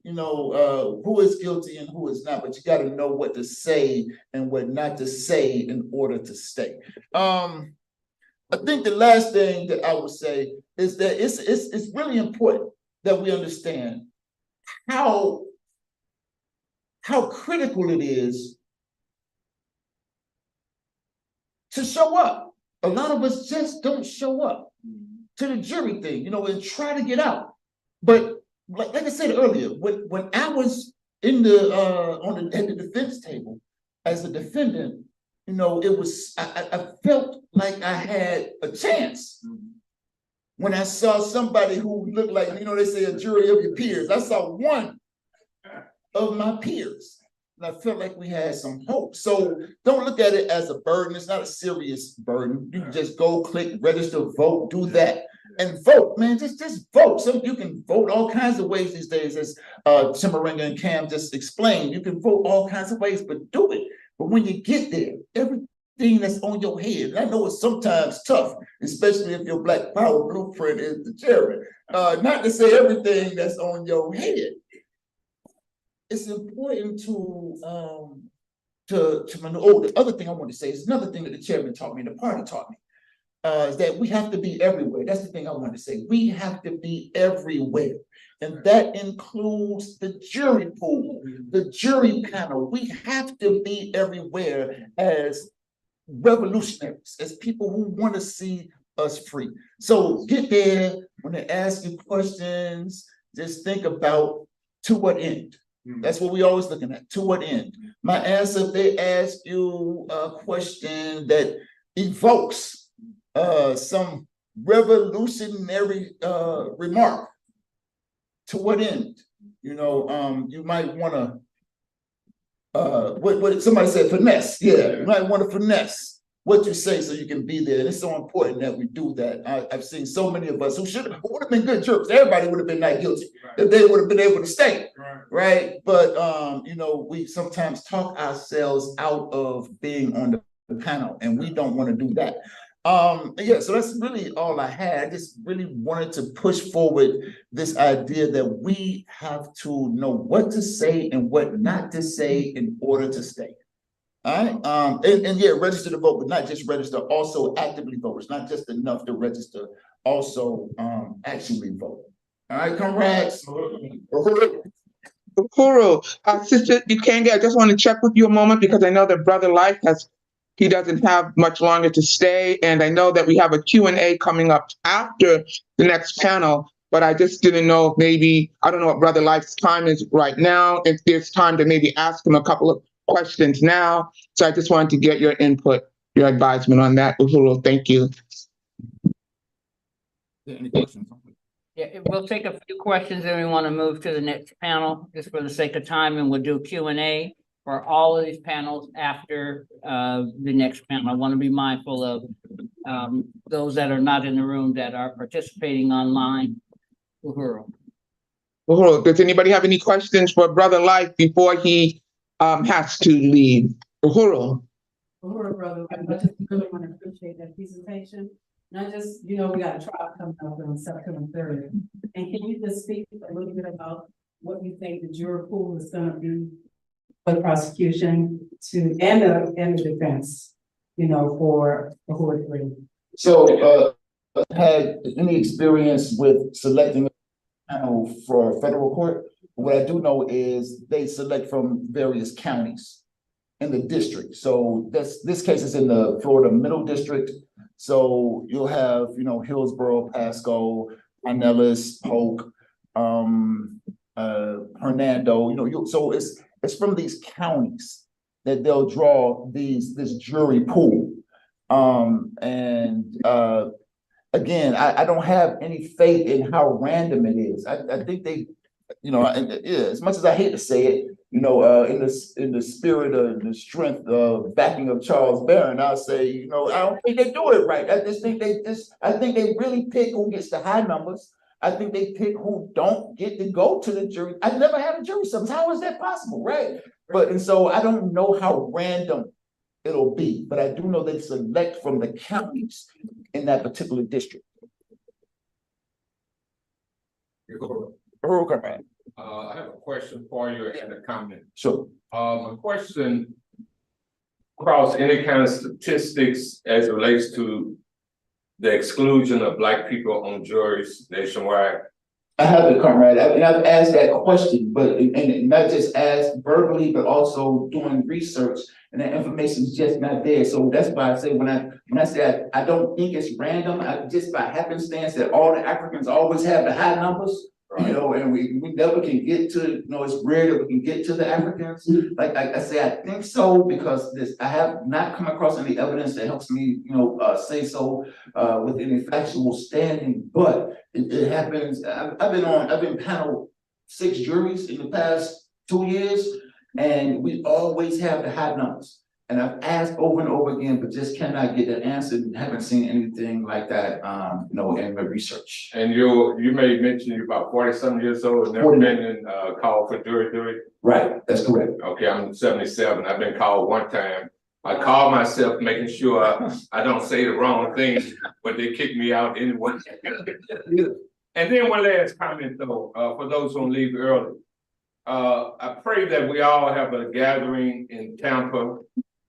you know, who is guilty and who is not. But you got to know what to say and what not to say in order to stay. I think the last thing that I would say is that it's really important that we understand how critical it is to show up. A lot of us just don't show up to the jury thing, you know, and try to get out. But like I said earlier, when I was in the at the defense table as a defendant, you know, it was I felt like I had a chance. when I saw somebody who looked like, they say a jury of your peers. I saw one of my peers. And I felt like we had some hope. So don't look at it as a burden. It's not a serious burden. You can just go click, register, vote, do that. And vote, man, just vote. So you can vote all kinds of ways these days, as Timaringa and Cam just explained. You can vote all kinds of ways, but do it. But when you get there, everything that's on your head, and I know it's sometimes tough, especially if your Black Power blueprint is the chairman, not to say everything that's on your head. It's important the other thing I want to say is another thing that the chairman taught me, the party taught me. Is that we have to be everywhere. That's the thing I want to say. We have to be everywhere. And that includes the jury pool, the jury panel. We have to be everywhere as revolutionaries, as people who want to see us free. So get there. When they ask you questions, just think about to what end. That's what we're always looking at. To what end? My answer, if they ask you a question that evokes some revolutionary remark, to what end? You might want to what somebody said, finesse. Yeah, you might want to finesse what you say so you can be there. And it's so important that we do that. I've seen so many of us who would have been good jurors. Everybody would have been not guilty if they would have been able to stay. Right. But we sometimes talk ourselves out of being on the panel, and we don't want to do that. Yeah, so that's really all I had. I just really wanted to push forward this idea that we have to know what to say and what not to say in order to stay. All right. And yeah, register to vote, but not just register, also actively vote. It's not just enough to register, also actually vote. All right, comrades. Uhuru, Sister Ikenge, I just want to check with you a moment because I know that Brother Life he doesn't have much longer to stay. And I know that we have a Q&A coming up after the next panel, but I just didn't know if maybe, I don't know what Brother Life's time is right now, if there's time to maybe ask him a couple of questions now. So I just wanted to get your input, your advisement on that. Uhuru, thank you. Any questions? Yeah, we'll take a few questions and we want to move to the next panel just for the sake of time, and we'll do Q&A for all of these panels after the next panel. I want to be mindful of those that are not in the room that are participating online. Uhuru. Uhuru, does anybody have any questions for Brother Life before he has to leave? Uhuru. Uhuru, brother, I just really want to appreciate that presentation. Not just, we got a trial coming up on September 3rd. And can you just speak a little bit about what you think the juror pool is going to be for the prosecution and the defense, for Uhuru 3? So, had any experience with selecting a panel for federal court? What I do know is they select from various counties in the district. So this case is in the Florida Middle District. So you'll have, Hillsborough, Pasco, Pinellas, Polk, Hernando, so it's from these counties that they'll draw this jury pool. Again, I don't have any faith in how random it is. I think they, as much as I hate to say it, in the spirit of the strength of backing of Charles Barron, I'll say, I don't think they do it right. I think they really pick who gets the high numbers. I think they pick who don't get to go to the jury. I've never had a jury summons. How is that possible, right? And so I don't know how random it'll be, but I do know they select from the counties in that particular district. I have a question for you and a comment. Sure. My question across any kind of statistics as it relates to the exclusion of Black people on juries nationwide. I have it, comrade. I've asked that question, but and not just asked verbally, but also doing research, and that information is just not there. So that's why I say when I say I don't think it's random, just by happenstance that all the Africans always have the high numbers. You know, and we never can get to, you know, it's rare that we can get to the Africans. Like I say, I think so, because I have not come across any evidence that helps me, you know, say so with any factual standing, but it happens. I've been panel 6 juries in the past 2 years, and we always have the high numbers. And I've asked over and over again, but just cannot get an answer. Haven't seen anything like that, you know, in my research. And you may mention you're about 40-some years old and never been in called for jury. Right, that's correct. Okay, I'm 77. I've been called one time. I call myself making sure I don't say the wrong thing, but they kick me out anyway. And then one last comment though, for those who leave early. I pray that we all have a gathering in Tampa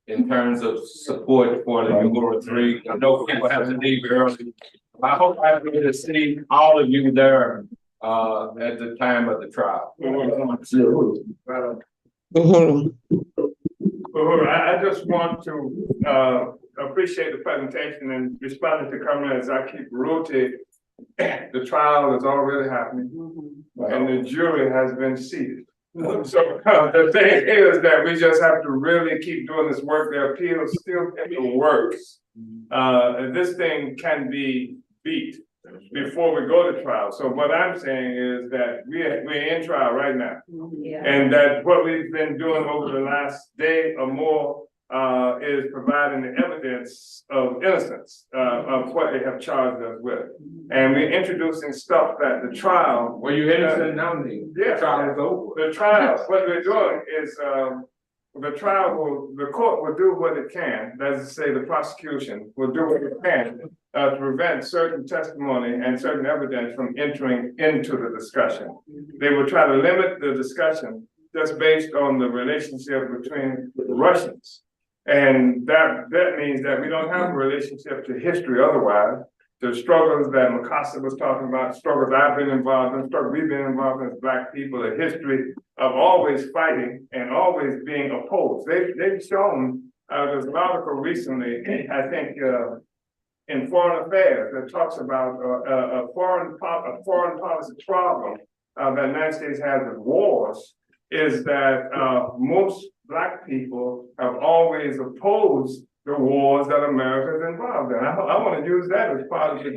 in terms of support for the Electoral 3. I know people have to leave early. I hope I get to see all of you there at the time of the trial. I just want to appreciate the presentation and responding to comments. I keep rotating. The trial is already happening, and the jury has been seated. So the thing is that we just have to really keep doing this work. The appeal is still in the works. This thing can be beat before we go to trial. So what I'm saying is that we're in trial right now. And that what we've been doing over the last day or more is providing the evidence of innocence of what they have charged us with. And we're introducing stuff that the trial. Well, you innocent now, yeah, the trial is over. The trial, what we're doing is the court will do what it can, that is to say, the prosecution will do what it can to prevent certain testimony and certain evidence from entering into the discussion. They will try to limit the discussion just based on the relationship between the Russians. And that means that we don't have a relationship to history otherwise. The struggles that Mikasa was talking about, struggles I've been involved in, struggles we've been involved in as Black people, a history of always fighting and always being opposed. They've shown, there's an article recently, I think, in Foreign Affairs that talks about a foreign policy problem that the United States has with wars, is that most Black people have always opposed the wars that America is involved in. I want to use that as part of the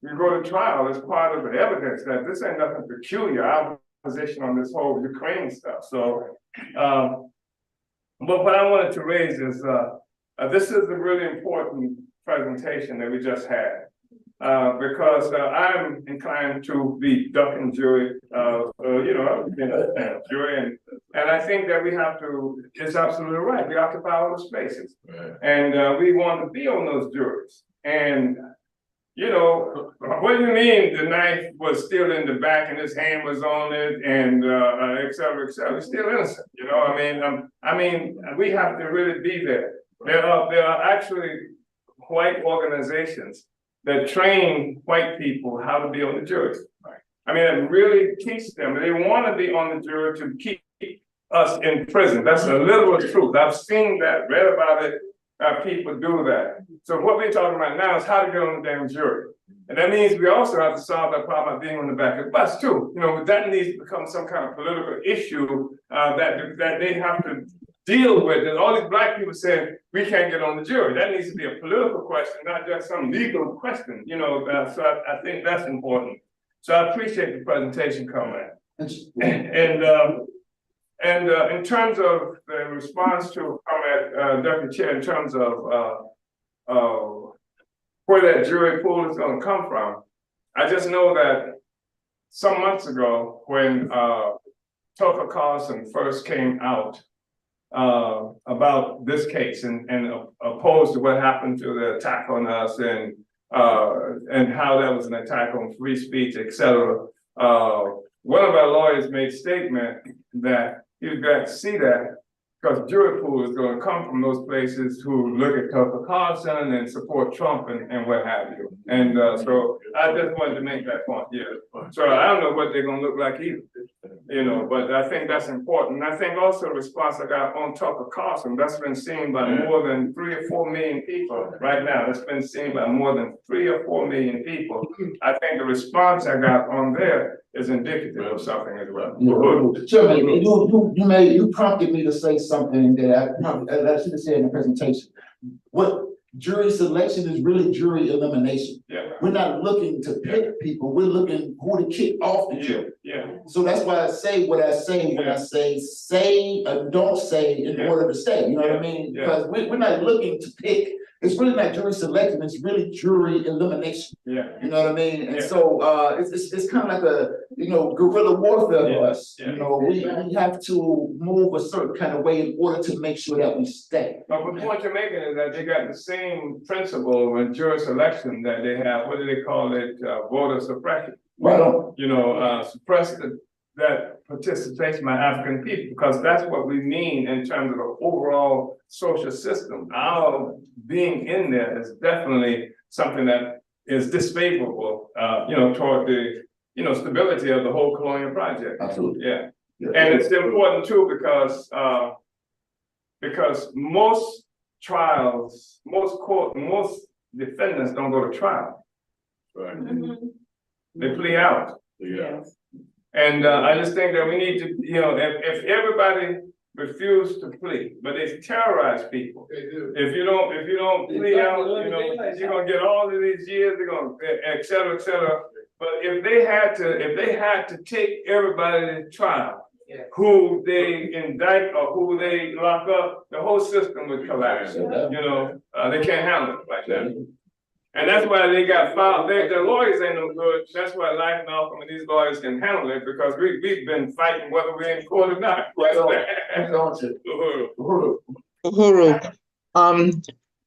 you go to trial as part of the evidence that this ain't nothing peculiar, our position on this whole Ukraine stuff. So, but what I wanted to raise is, this is a really important presentation that we just had. Because I'm inclined to be ducking jury, you know, jury, and I think that we have to, it's absolutely right, we occupy all the spaces. And we want to be on those juries. And, you know, what do you mean the knife was still in the back and his hand was on it and et cetera, et cetera, he's still innocent, you know, I mean, we have to really be there. There are actually white organizations that train white people how to be on the jury. I mean, it really teach them. They want to be on the jury to keep us in prison. That's a literal truth. I've seen that, read about it. People do that. So what we're talking about now is how to get on the damn jury. And that means we also have to solve that problem of being on the back of the bus too. You know, that needs to become some kind of political issue that they have to deal with. And all these Black people saying we can't get on the jury. That needs to be a political question, not just some legal question. You know, so I think that's important. So I appreciate the presentation coming. And in terms of the response to comment, Deputy Chair, in terms of where that jury pool is going to come from, I just know that some months ago when Tucker Carlson first came out about this case and opposed to what happened to the attack on us and how that was an attack on free speech, etc. One of our lawyers made a statement that he was glad to see that because the jury pool is going to come from those places who look at Tucker Carlson and support Trump and what have you. And so I just wanted to make that point. Yeah. So I don't know what they're going to look like either. You know, but I think that's important. And I think also the response I got on Tucker Carlson, that's been seen by more than 3 or 4 million people right now. It's been seen by more than 3 or 4 million people. I think the response I got on there is indicative of something as well. Chairman, you prompted me to say something that I should have said in the presentation. What jury selection is really jury elimination. Yeah. We're not looking to pick people, we're looking who to kick off the jury. Yeah. So that's why I say what I say when I say don't say in order to stay, you know what I mean? Because we're not looking to pick, it's really not jury selection, it's really jury elimination. Yeah. You know what I mean? And so it's kind of like a, you know, guerrilla warfare for us. Yeah. You know, we have to move a certain kind of way in order to make sure that we stay. But the point you're making is that they got the same principle in jury selection that they have, what do they call it, voter suppression. Right on. You know, suppress that participation by African people, because that's what we mean in terms of the overall social system. Our being in there is definitely something that is disfavorable, you know, toward the, you know, stability of the whole colonial project. Absolutely. Yeah. And it's important too because most trials, most defendants don't go to trial. Right. They plea out. Yes. And I just think that we need to, you know, if everybody refuse to plea, but they terrorize people. They do. If you don't plea out, you know, you're gonna get all of these years, they're gonna, et cetera, et cetera. But if they had to take everybody to trial, who they indict or who they lock up, the whole system would collapse. You know, they can't handle it like that. And that's why they got filed. Their lawyers ain't no good. That's why Life and Malcolm and these lawyers can handle it, because we've been fighting whether we're in court or not. Uhuru.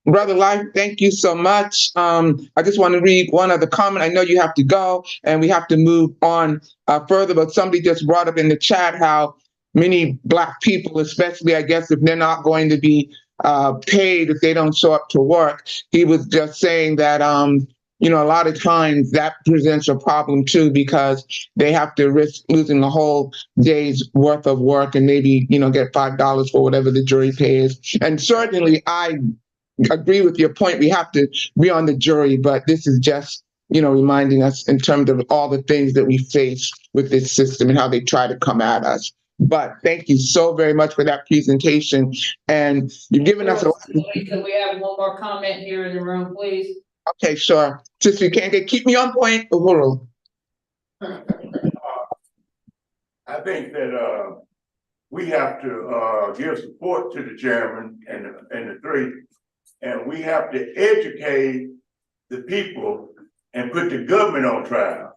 Brother Life, thank you so much. I just want to read one other comment. I know you have to go and we have to move on further, but somebody just brought up in the chat how many Black people, especially, I guess, if they're not going to be paid if they don't show up to work. He was just saying that, you know, a lot of times that presents a problem too, because they have to risk losing the whole day's worth of work and maybe, you know, get $5 for whatever the jury pays. And certainly I agree with your point. We have to be on the jury, but this is just, you know, reminding us in terms of all the things that we face with this system and how they try to come at us. But thank you so very much for that presentation. And you've given us a... Can we have one more comment here in the room, please? Okay, sure. Since we can't keep me on point, Uhuru. I think that we have to give support to the chairman and the three, and we have to educate the people and put the government on trial.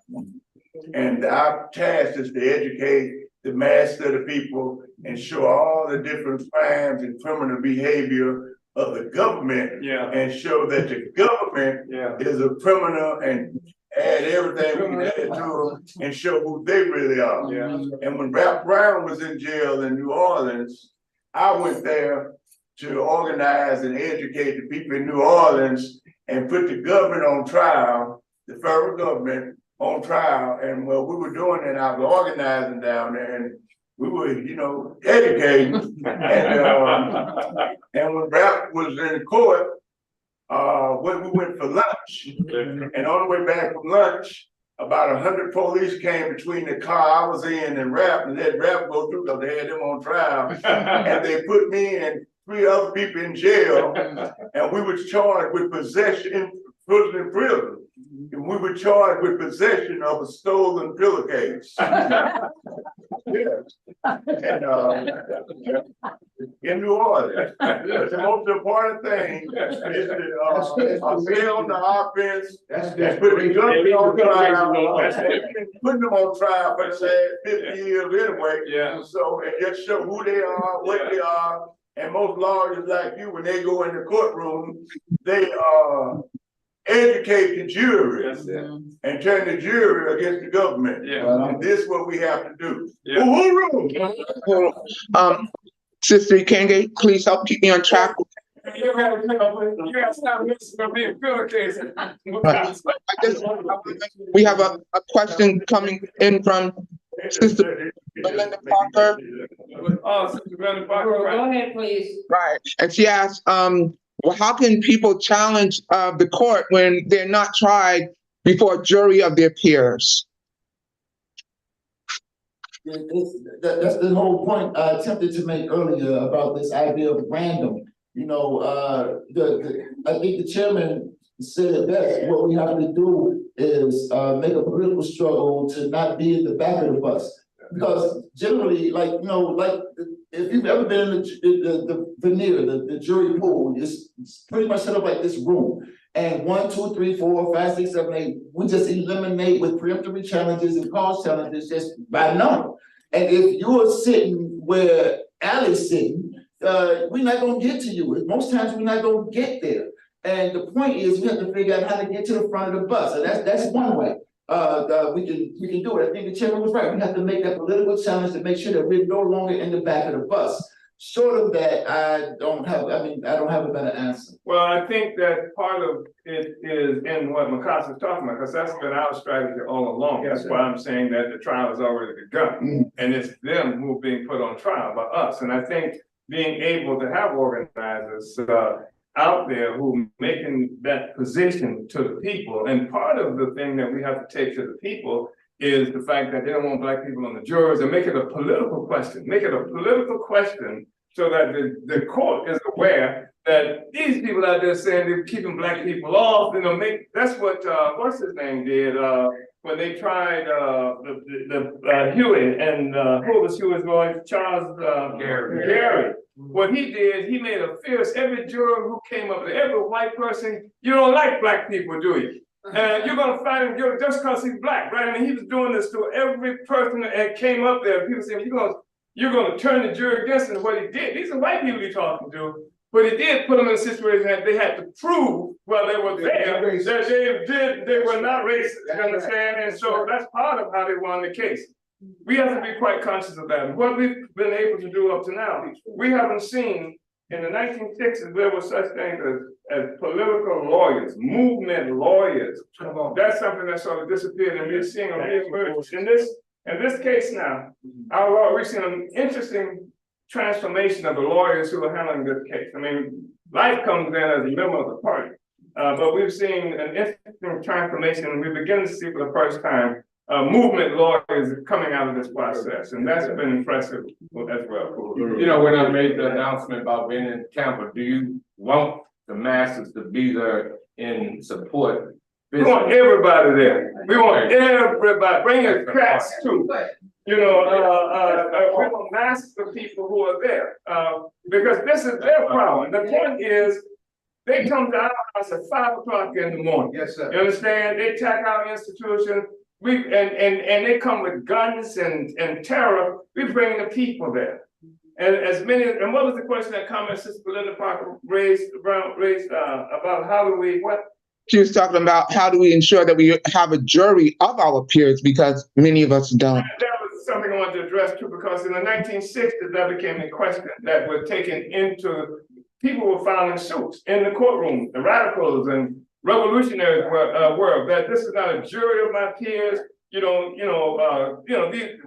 And our task is to educate the mass of the people and show all the different crimes and criminal behavior of the government, and show that the government is a criminal, and add everything we can to them and show who they really are. And when Rap Brown was in jail in New Orleans, I went there to organize and educate the people in New Orleans and put the government on trial, the federal government on trial. And what we were doing, and I was organizing down there, and we were, you know, educating. And when Rap was in court, when we went for lunch, and on the way back from lunch, about 100 police came between the car I was in and Rap, and let Rap go through because they had him on trial. And they put me and 3 other people in jail, and we were charged with possession, prison. And we were charged with possession of a stolen pillowcase. And, in New Orleans. The most important thing is to stay on the offense and put the government on trial. Putting them on trial for the last 50 years anyway. So it just show who they are, what they are. And most lawyers like you, when they go in the courtroom, they educate the jury and turn the jury against the government. And this is what we have to do. Sister Ikenge, please help keep me on track. We have a question coming in from Sister Belinda Parker. Oh, Sister Brenda Parker, Go right. ahead, please. Right. And she asked, well, how can people challenge the court when they're not tried before a jury of their peers? That's the whole point I attempted to make earlier about this idea of random. You know, I think the chairman said it best. What we have to do is make a political struggle to not be in the back of the bus. Because generally, like, you know, like if you've ever been in the veneer, the jury pool, it's pretty much set up like this room. And 1, 2, 3, 4, 5, 6, 7, 8, we just eliminate with preemptory challenges and cause challenges just by number. And if you're sitting where Allie's sitting, we're not gonna get to you. Most times we're not gonna get there. And the point is we have to figure out how to get to the front of the bus. And that's one way. We can do it. I think the chairman was right. We have to make that political challenge to make sure that we're no longer in the back of the bus. Short of that, I don't have a better answer. Well, I think that part of it is in what Makasa's talking about, because that's been our strategy all along. That's why I'm saying that the trial has already begun. And it's them who are being put on trial by us. And I think being able to have organizers out there who are making that position to the people. And part of the thing that we have to take to the people is the fact that they don't want Black people on the juries, and make it a political question. Make it a political question so that the court is aware that these people out there saying they're keeping Black people off, you know, that's what what's his name did when they tried Huey and who was Huey's lawyer? Charles Gary. What he did, he made a fierce, every juror who came up, every white person, you don't like Black people, do you? And you're gonna find him guilty just because he's Black, right? I mean, he was doing this to every person that came up there. People saying, you're gonna turn the jury against him. What he did, these are white people he's talking to, but he did put them in a situation that they had to prove while they were there that they were not racist, you understand? And so that's part of how they won the case. We have to be quite conscious of that. And what we've been able to do up to now, we haven't seen in the 1960s, there were such things as political lawyers, movement lawyers. That's something that sort of disappeared, and we're seeing a reemergence. In this case now, we've seen an interesting transformation of the lawyers who are handling this case. I mean, life comes in as a member of the party, but we've seen an interesting transformation, and we begin to see for the first time movement lawyers coming out of this process, and that's been impressive as well. You know, when I made the announcement about being in Tampa, do you want the masses to be there in support? We want everybody there. We want everybody. Bring your cracks too. You know, we want masses of people who are there because this is their problem. The point is, they come to our house at 5 o'clock in the morning. Yes, sir. You understand? They attack our institution. And they come with guns and terror. We bring the people there. And and what was the question that comment Sister Belinda Parker raised about how do we what? She was talking about how do we ensure that we have a jury of our peers, because many of us don't. That was something I wanted to address too, because in the 1960s that became a question that was taken into, people were filing suits in the courtroom, the radicals and revolutionaries were that this is not a jury of my peers, these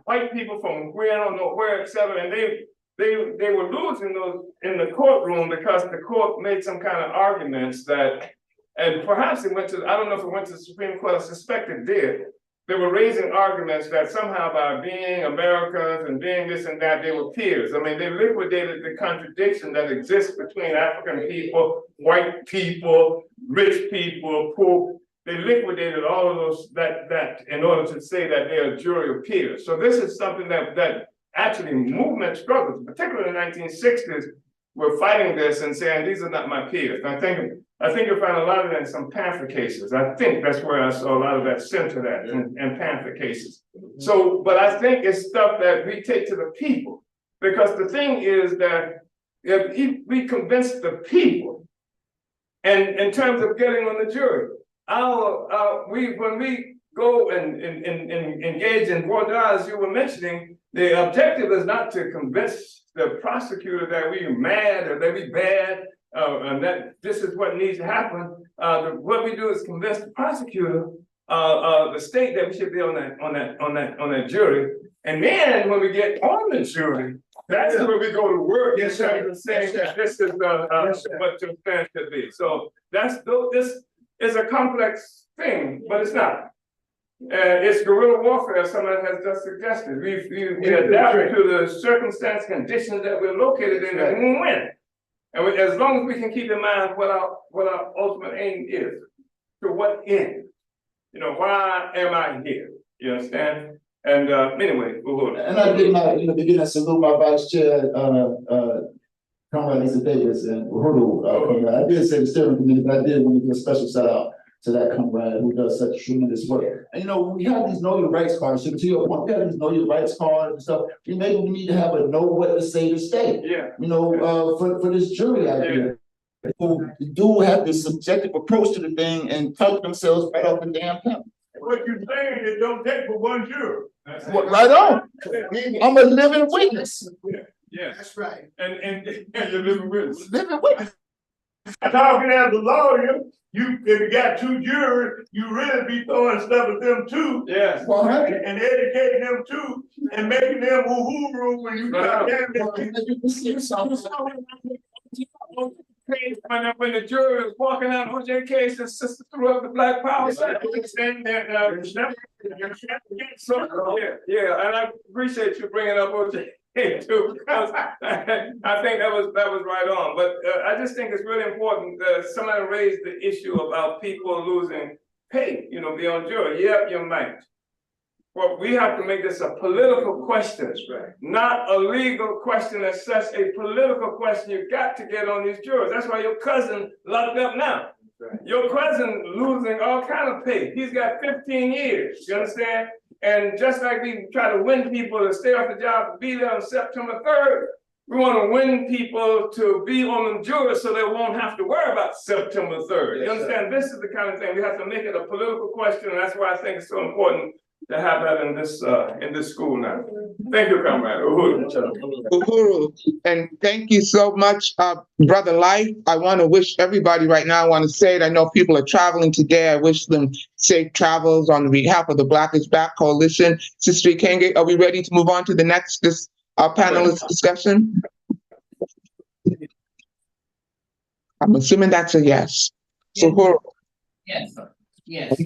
white people from where I don't know where, etc. And they were losing those in the courtroom because the court made some kind of arguments that, and perhaps it went to, I don't know if it went to the Supreme Court, I suspect it did. They were raising arguments that somehow by being Americans and being this and that, they were peers. I mean, they liquidated the contradiction that exists between African people, white people, rich people, poor. They liquidated all of those, that in order to say that they're a jury of peers. So this is something that actually movement struggles, particularly in the 1960s, were fighting this and saying, these are not my peers. And I think you'll find a lot of that in some pamphlet cases. I think that's where I saw a lot of that centered at in pamphlet cases. So, but I think it's stuff that we take to the people, because the thing is that if we convince the people, and in terms of getting on the jury, when we go and engage in voir dire, as you were mentioning, the objective is not to convince the prosecutor that we're mad or that we're bad, and that this is what needs to happen. What we do is convince the prosecutor the state that we should be on that jury. And then when we get on the jury, that's where we go to work. Yes, sir. Saying that this is what your plan should be. So this is a complex thing, but it's not. It's guerrilla warfare, as someone has just suggested. We adapt to the circumstance conditions that we're located in and we win. And as long as we can keep in mind what our ultimate aim is, to what end? You know, why am I here? You understand? And anyway, and I did not in the beginning salute my vice chair, Comrade Lisa Davis and Uhuru. I did say the steering committee, but I did want to give a special shout out to that comrade who does such tremendous work. And you know, we have these know your rights cards. So to your point, we have these know your rights cards and stuff. Maybe we need to have a know what to say to state. Yeah. You know, for this jury out here. Who do have this subjective approach to the thing and talk themselves right off the damn pen. What you're saying is don't take for one juror. Right on. I'm a living witness. Yeah. That's right. And you're living witness. Living witness. Talking as a lawyer, if you got two jurors, you really be throwing stuff at them too. Yes. And educating them too, and making them woo-hoo when you got when the jury was walking out OJ case, his sister threw up the Black Power sign. So, yeah, and I appreciate you bringing up OJ too, because I think that was right on. But I just think it's really important. Somebody raised the issue about people losing pay, you know, beyond jury. Yep, you might. Well, we have to make this a political question, right? Not a legal question as such, a political question. You got to get on these jurors. That's why your cousin locked up now. Right. Your cousin losing all kind of pay. He's got 15 years, you understand? And just like we try to win people to stay off the job to be there on September 3rd, we want to win people to be on the jury so they won't have to worry about September 3rd. You understand? This is the kind of thing we have to make it a political question, and that's why I think it's so important to have that in this school now. Thank you, Comrade Uhuru, and thank you so much, Brother Life. I want to wish everybody right now, I want to say it, I know people are traveling today. I wish them safe travels on behalf of the Black is Back Coalition. Sister Ikenge, are we ready to move on to the next panelist discussion? I'm assuming that's a yes. So, Uhuru. Yes, yes.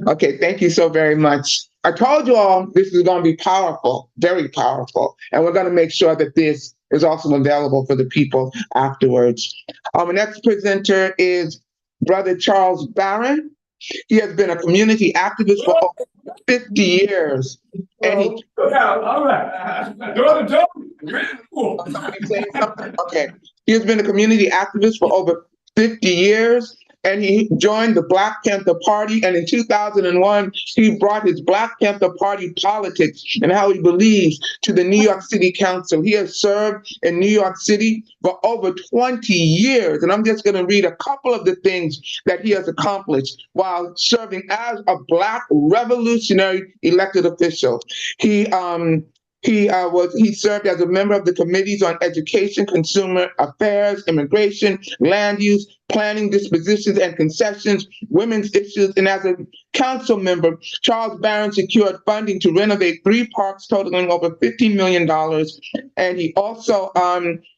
Okay, thank you so very much. I told you all this is going to be powerful, very powerful, and we're going to make sure that this is also available for the people afterwards. Our next presenter is Brother Charles Barron. He has been a community activist for over 50 years. And he, all right. Okay. He has been a community activist for over 50 years. And he joined the Black Panther Party. And in 2001, he brought his Black Panther Party politics and how he believes to the New York City Council. He has served in New York City for over 20 years. And I'm just going to read a couple of the things that he has accomplished while serving as a Black revolutionary elected official. He served as a member of the committees on education, consumer affairs, immigration, land use, planning, dispositions and concessions, women's issues, and as a council member, Charles Barron secured funding to renovate 3 parks totaling over $15 million. And he also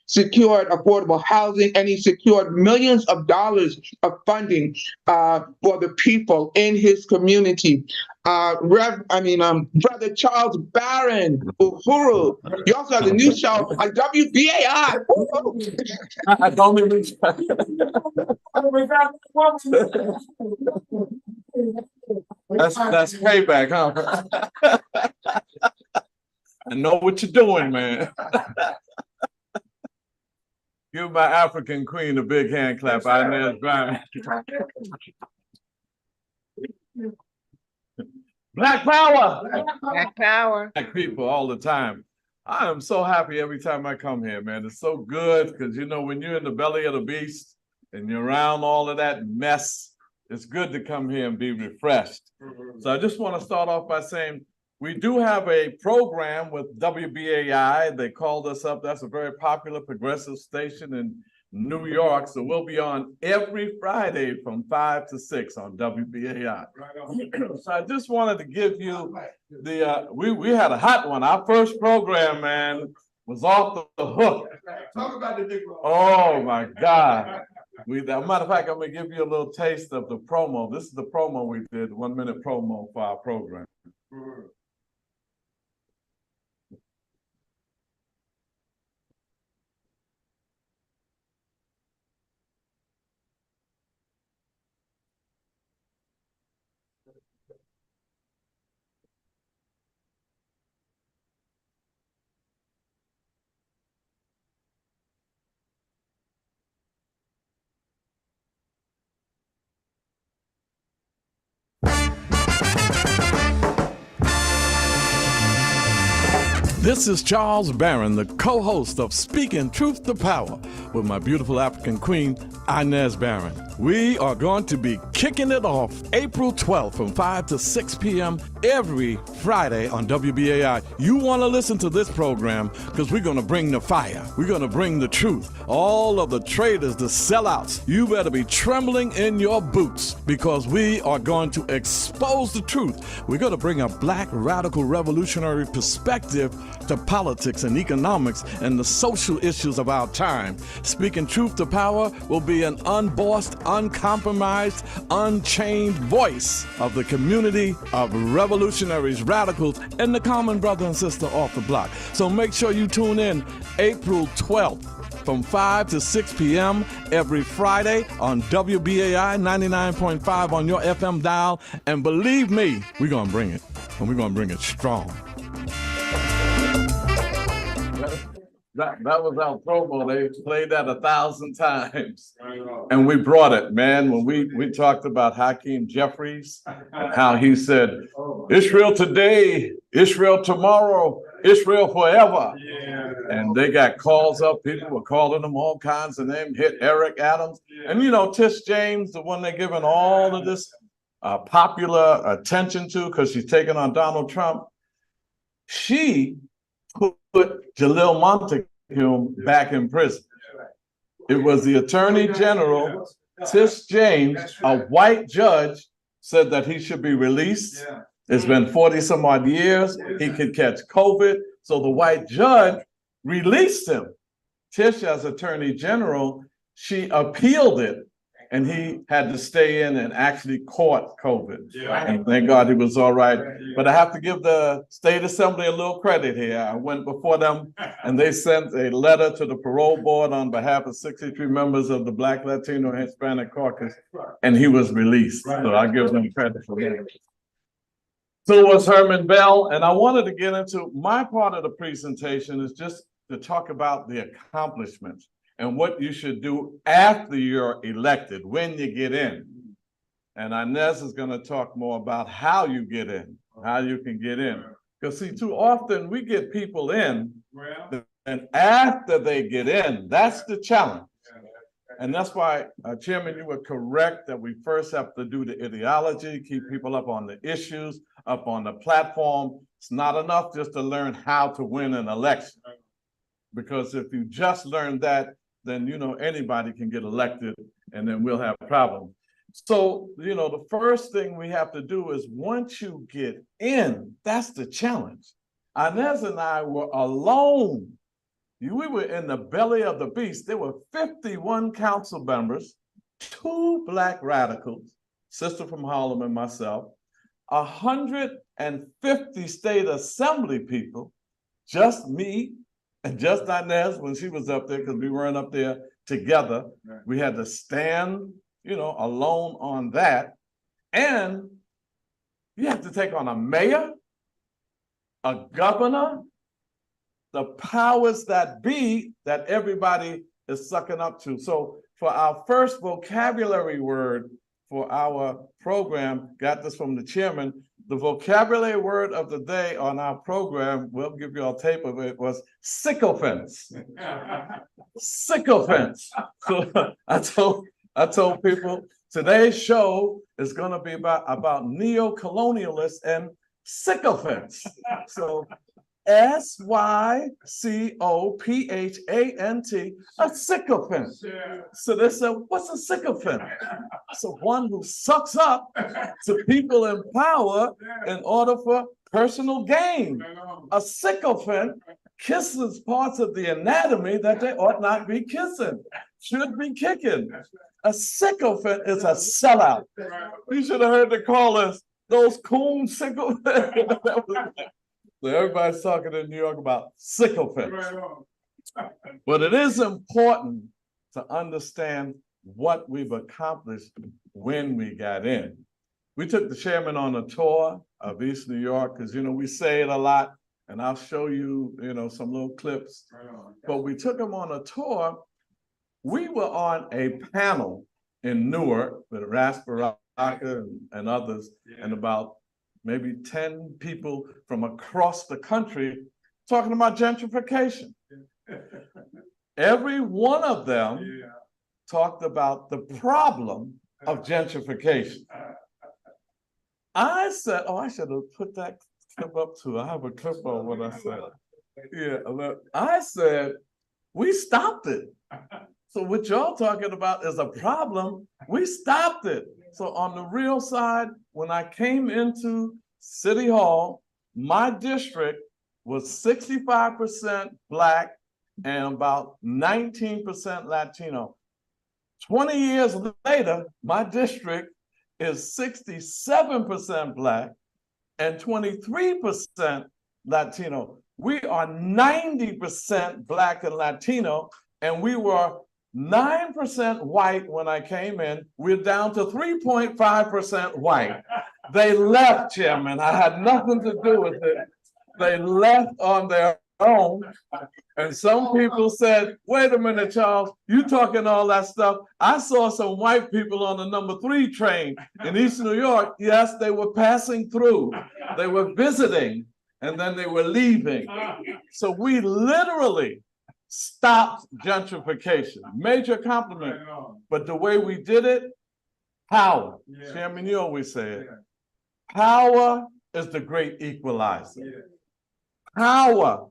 secured affordable housing, and he secured millions of dollars of funding for the people in his community. Brother Charles Barron, Uhuru. He also has a new show on WBAI. I don't even. That's payback, huh? I know what you're doing, man. Give my African queen a big hand clap. Inez Barron. Black power. Black power. Black people all the time. I am so happy every time I come here, man. It's so good because, you know, when you're in the belly of the beast and you're around all of that mess, it's good to come here and be refreshed. So I just want to start off by saying we do have a program with WBAI. They called us up. That's a very popular progressive station in New York. So we'll be on every Friday from 5 to 6 on WBAI. So I just wanted to give you the, we had a hot one. Our first program, man, was off the hook. Talk about the big one. Oh my God. As a matter of fact, I'm gonna give you a little taste of the promo. This is the promo we did, 1 minute promo for our program. This is Charles Barron, the co-host of Speaking Truth to Power with my beautiful African queen, Inez Barron. We are going to be kicking it off April 12th from 5 to 6 p.m. every Friday on WBAI. You want to listen to this program because we're going to bring the fire. We're going to bring the truth. All of the traitors, the sellouts, you better be trembling in your boots because we are going to expose the truth. We're going to bring a black radical revolutionary perspective to politics and economics and the social issues of our time. Speaking Truth to Power will be an unbossed, uncompromised, unchained voice of the community of revolutionaries, radicals, and the common brother and sister off the block. So make sure you tune in April 12th from 5 to 6 p.m. every Friday on WBAI 99.5 on your FM dial. And believe me, we're going to bring it, and we're going to bring it strong. That was our promo. They played that 1,000 times. And we brought it, man. When we talked about Hakeem Jeffries, how he said, Israel today, Israel tomorrow, Israel forever. Yeah. And they got calls up. People were calling them all kinds of names, hit Eric Adams. Yeah. And you know, Tish James, the one they're giving all of this popular attention to because she's taking on Donald Trump. She put Jalil Montague back in prison. It was the Attorney General, Tish James, a white judge, said that he should be released. It's been 40 some odd years. He could catch COVID. So the white judge released him. Tish, as Attorney General, she appealed it. And he had to stay in and actually caught COVID. And thank God he was all right. But I have to give the State Assembly a little credit here. I went before them and they sent a letter to the parole board on behalf of 63 members of the Black, Latino, and Hispanic caucus, and he was released. So I give them credit for that. So was Herman Bell. And I wanted to get into my part of the presentation is just to talk about the accomplishments and what you should do after you're elected, when you get in. And Inez is gonna talk more about how you get in, how you can get in. Because see, too often we get people in, and after they get in, that's the challenge. And that's why, Chairman, you were correct that we first have to do the ideology, keep people up on the issues, up on the platform. It's not enough just to learn how to win an election. Because if you just learn that, then, you know, anybody can get elected and then we'll have problems. So, you know, the first thing we have to do is once you get in, that's the challenge. Inez and I were alone. We were in the belly of the beast. There were 51 council members, 2 black radicals, sister from Harlem and myself, 150 state assembly people, just me, and just Inez when she was up there, because we weren't up there together. We had to stand, you know, alone on that. And you have to take on a mayor, a governor, the powers that be that everybody is sucking up to. So for our first vocabulary word for our program, got this from the chairman, the vocabulary word of the day on our program, we'll give you a tape of it, was sycophants. Sycophants. So I told people today's show is going to be about neo-colonialists and sycophants. So sycophant, a sycophant. So they said, what's a sycophant? So one who sucks up to people in power in order for personal gain. A sycophant kisses parts of the anatomy that they ought not be kissing, should be kicking. A sycophant is a sellout. You should have heard the callers, those coon sycophants. So everybody's talking in New York about sycophants. But it is important to understand what we've accomplished when we got in. We took the chairman on a tour of East New York, because we say it a lot, and I'll show you, some little clips. But we took him on a tour. We were on a panel in Newark with Reparations and others, and about maybe 10 people from across the country talking about gentrification. Every one of them talked about the problem of gentrification. I said, I should have put that clip up too. I have a clip on what I said. Yeah, look, I said, we stopped it. So what y'all talking about is a problem. We stopped it. So on the real side, when I came into City Hall, my district was 65% Black and about 19% Latino. 20 years later, my district is 67% Black and 23% Latino. We are 90% Black and Latino, and we were 9% white when I came in. We're down to 3.5% white. They left, Chairman. I had nothing to do with it. They left on their own. And some people said, wait a minute, Charles, you talking all that stuff. I saw some white people on the number 3 train in East New York. Yes, they were passing through. They were visiting, and then they were leaving. So we literally stopped gentrification. Major compliment. But the way we did it, power. Chairman, you always say it. Power is the great equalizer. Power.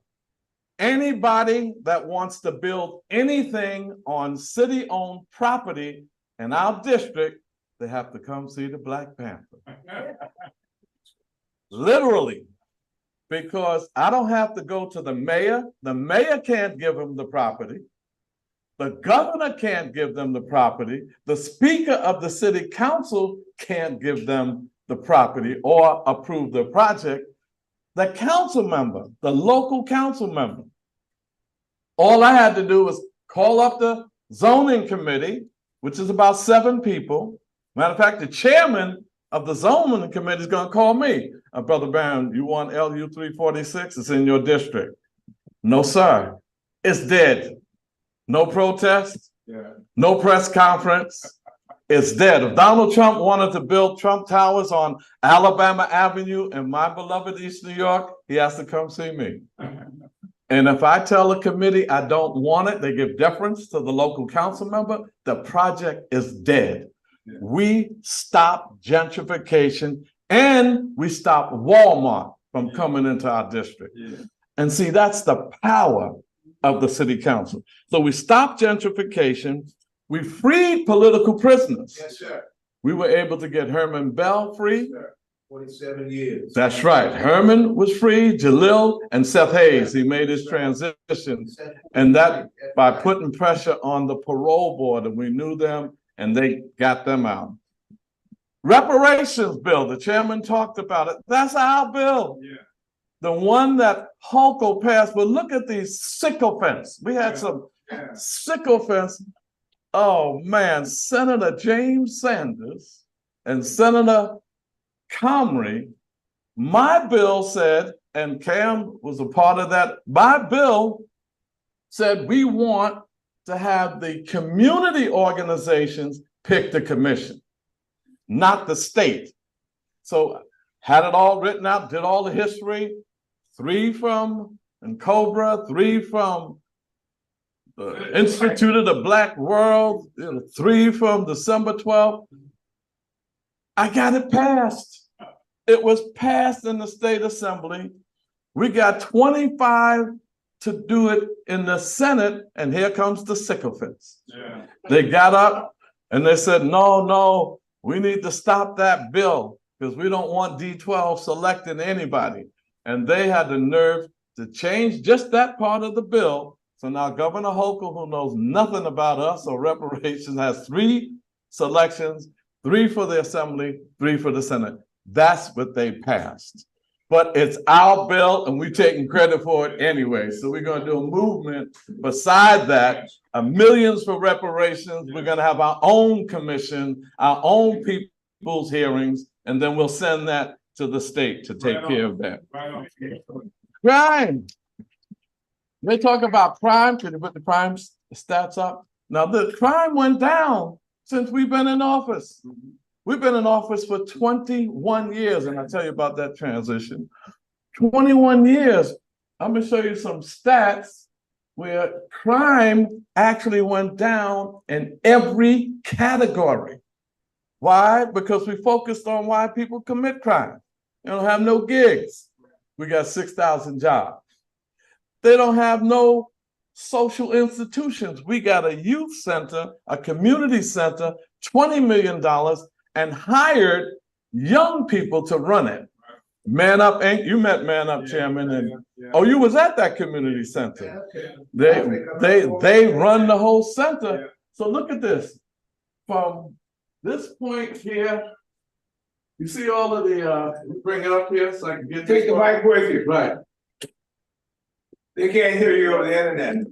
Anybody that wants to build anything on city-owned property in our district, they have to come see the Black Panther. Literally. Because I don't have to go to the mayor. The mayor can't give them the property. The governor can't give them the property. The speaker of the city council can't give them the property or approve the project. The council member, the local council member. All I had to do was call up the zoning committee, which is about 7 people. Matter of fact, the chairman of the zoning committee is going to call me. Brother Barron, you want LU 346? It's in your district. No, sir. It's dead. No protest. No press conference. It's dead. If Donald Trump wanted to build Trump Towers on Alabama Avenue in my beloved East New York, he has to come see me. And if I tell a committee I don't want it, they give deference to the local council member, the project is dead. We stop gentrification and we stop Walmart from coming into our district. And see, that's the power of the city council. So we stopped gentrification. We freed political prisoners. Yes, sir. We were able to get Herman Bell free. Yes, 47 years. That's right. Herman was free, Jalil and Seth Hayes. He made his transition. And that by putting pressure on the parole board, and we knew them and they got them out. Reparations bill, the chairman talked about it. That's our bill. The one that Holko passed. But look at these sycophants. We had some sycophants. Oh man, Senator James Sanders and Senator Comrie, my bill said, and Cam was a part of that, my bill said we want to have the community organizations pick the commission, not the state. So had it all written out, did all the history, 3 from Cobra, 3 from the Institute of the Black World, 3 from December 12th. I got it passed. It was passed in the state assembly. We got 25 to do it in the Senate, and here comes the sycophants. Yeah. They got up and they said, no, we need to stop that bill because we don't want D12 selecting anybody. And they had the nerve to change just that part of the bill. So now Governor Hochul, who knows nothing about us or reparations, has 3 selections, 3 for the Assembly, 3 for the Senate. That's what they passed. But it's our bill and we're taking credit for it anyway. So we're going to do a movement beside that, millions for reparations. We're going to have our own commission, our own people's hearings, and then we'll send that to the state to take care of that. Crime. They talk about crime. Can you put the crime stats up? Now, the crime went down since we've been in office. We've been in office for 21 years, and I'll tell you about that transition. 21 years. I'm going to show you some stats where crime actually went down in every category. Why? Because we focused on why people commit crime. They don't have no gigs. We got 6,000 jobs. They don't have no social institutions. We got a youth center, a community center, $20 million, and hired young people to run it. Man Up Inc. You met Man Up, Chairman, and oh, you was at that community center. They run the whole center. So look at this. From this point here, you see all of the bring it up here so I can get Take the mic with you. right. They can't hear you over the internet.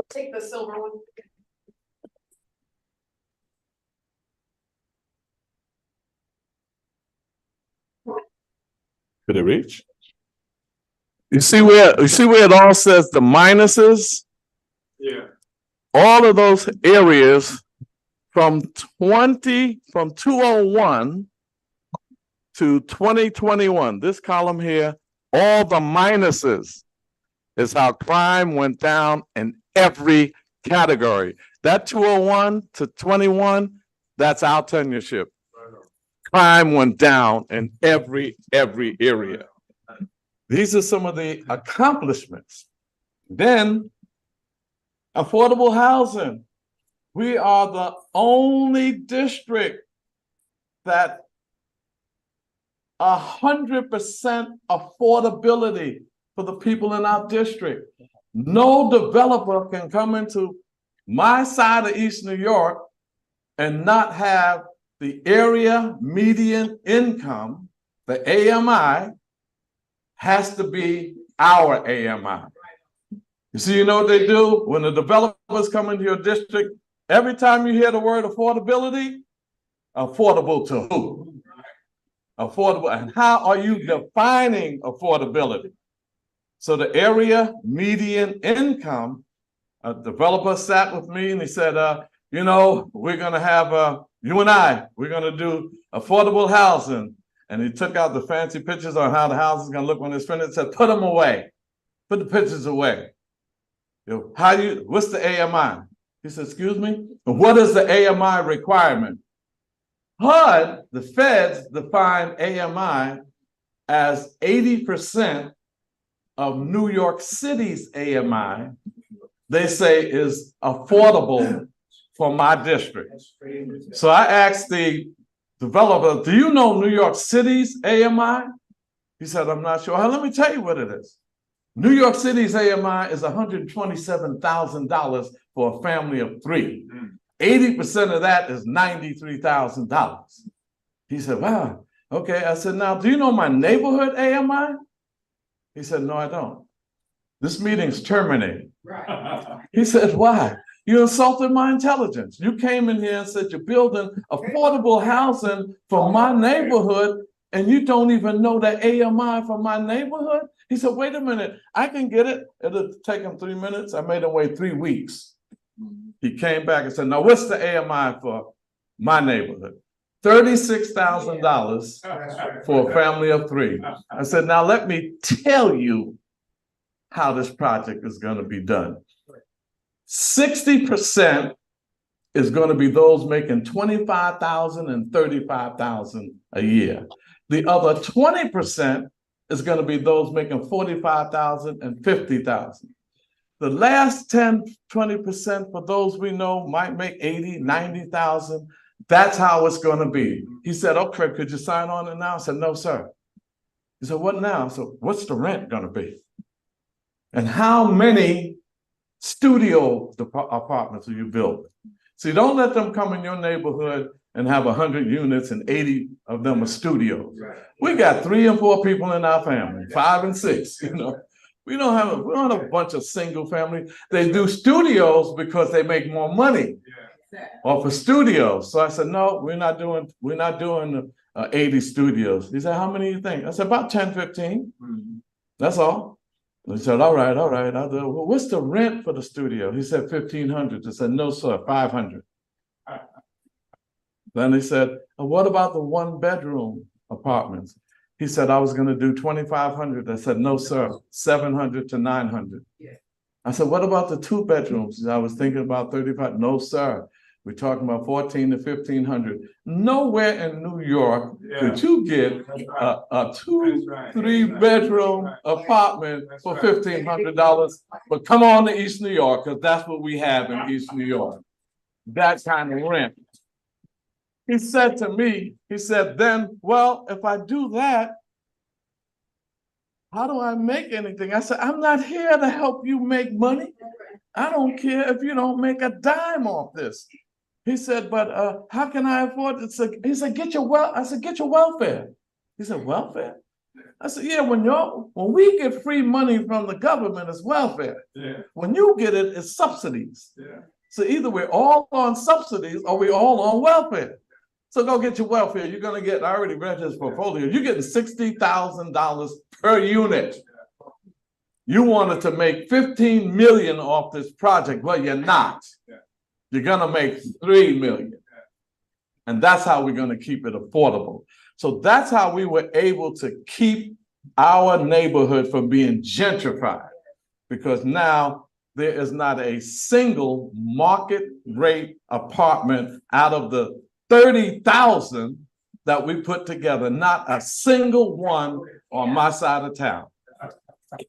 Take the silver one. Could it reach? You see where it all says the minuses? Yeah. All of those areas from 201 to 2021, this column here, all the minuses is how crime went down in every category. That 201 to 21, that's our tenureship. Crime went down in every area. These are some of the accomplishments. Then, affordable housing. We are the only district that 100% affordability for the people in our district. No developer can come into my side of East New York and not have the area median income, the AMI, has to be our AMI. You see, you know what they do? When the developers come into your district, every time you hear the word affordability, affordable to who? Affordable, and how are you defining affordability? So the area median income, a developer sat with me and he said, you know, we're gonna have, you and I, we're gonna do affordable housing. And he took out the fancy pictures on how the house is gonna look when it's finished and said, put them away, put the pictures away. You know, what's the AMI? He said, excuse me, what is the AMI requirement? HUD, the feds define AMI as 80% of New York City's AMI, they say is affordable for my district. So I asked the developer, do you know New York City's AMI? He said, I'm not sure. Let me tell you what it is. New York City's AMI is $127,000 for a family of 3. 80% of that is $93,000. He said, wow, okay. I said, now, do you know my neighborhood AMI? He said, no, I don't. This meeting's terminated. Right. He said, why? You insulted my intelligence. You came in here and said you're building affordable housing for my neighborhood, and you don't even know the AMI for my neighborhood? He said, wait a minute, I can get it. It'll take him 3 minutes. I made him wait 3 weeks. He came back and said, now what's the AMI for my neighborhood? $36,000 for a family of 3. I said, now let me tell you how this project is going to be done. 60% is going to be those making $25,000 and $35,000 a year. The other 20% is going to be those making 45,000 and 50,000. The last 10, 20% for those we know might make 80, 90,000. That's how it's going to be. He said, okay, could you sign on it now? I said, no, sir. He said, what now? So what's the rent going to be? And how many studio apartments are you building? See, don't let them come in your neighborhood and have 100 units and 80 of them are studios. We got 3 and 4 people in our family, 5 and 6, you know. We don't have a bunch of single family. They do studios because they make more money off of studios. So I said, no, we're not doing 80 studios. He said, how many do you think? I said, about 10, 15. That's all. He said, all right. I said, well, what's the rent for the studio? He said, $1,500. I said, no, sir, $500. Then he said, what about the 1-bedroom apartments? He said, I was going to do $2,500. I said, no, sir, $700 to $900. I said, what about the 2 bedrooms? I was thinking about 35. No, sir. We're talking about $1,400 to $1,500. Nowhere in New York could you get a 2, 3-bedroom apartment for $1,500. But come on to East New York, because that's what we have in East New York. That kind of rent. He said to me, he said, then, well, if I do that, how do I make anything? I said, I'm not here to help you make money. I don't care if you don't make a dime off this. He said, but how can I afford it? He said, get your welfare. He said, welfare? I said, yeah, when we get free money from the government, it's welfare. Yeah. When you get it, it's subsidies. Yeah. So either we're all on subsidies or we're all on welfare. So go get your welfare. You're going to get, I already read his portfolio, you're getting $60,000 per unit. You wanted to make 15 million off this project. Well, you're not. You're going to make 3 million. And that's how we're going to keep it affordable. So that's how we were able to keep our neighborhood from being gentrified, because now there is not a single market rate apartment out of the 30,000 that we put together, not a single one on my side of town.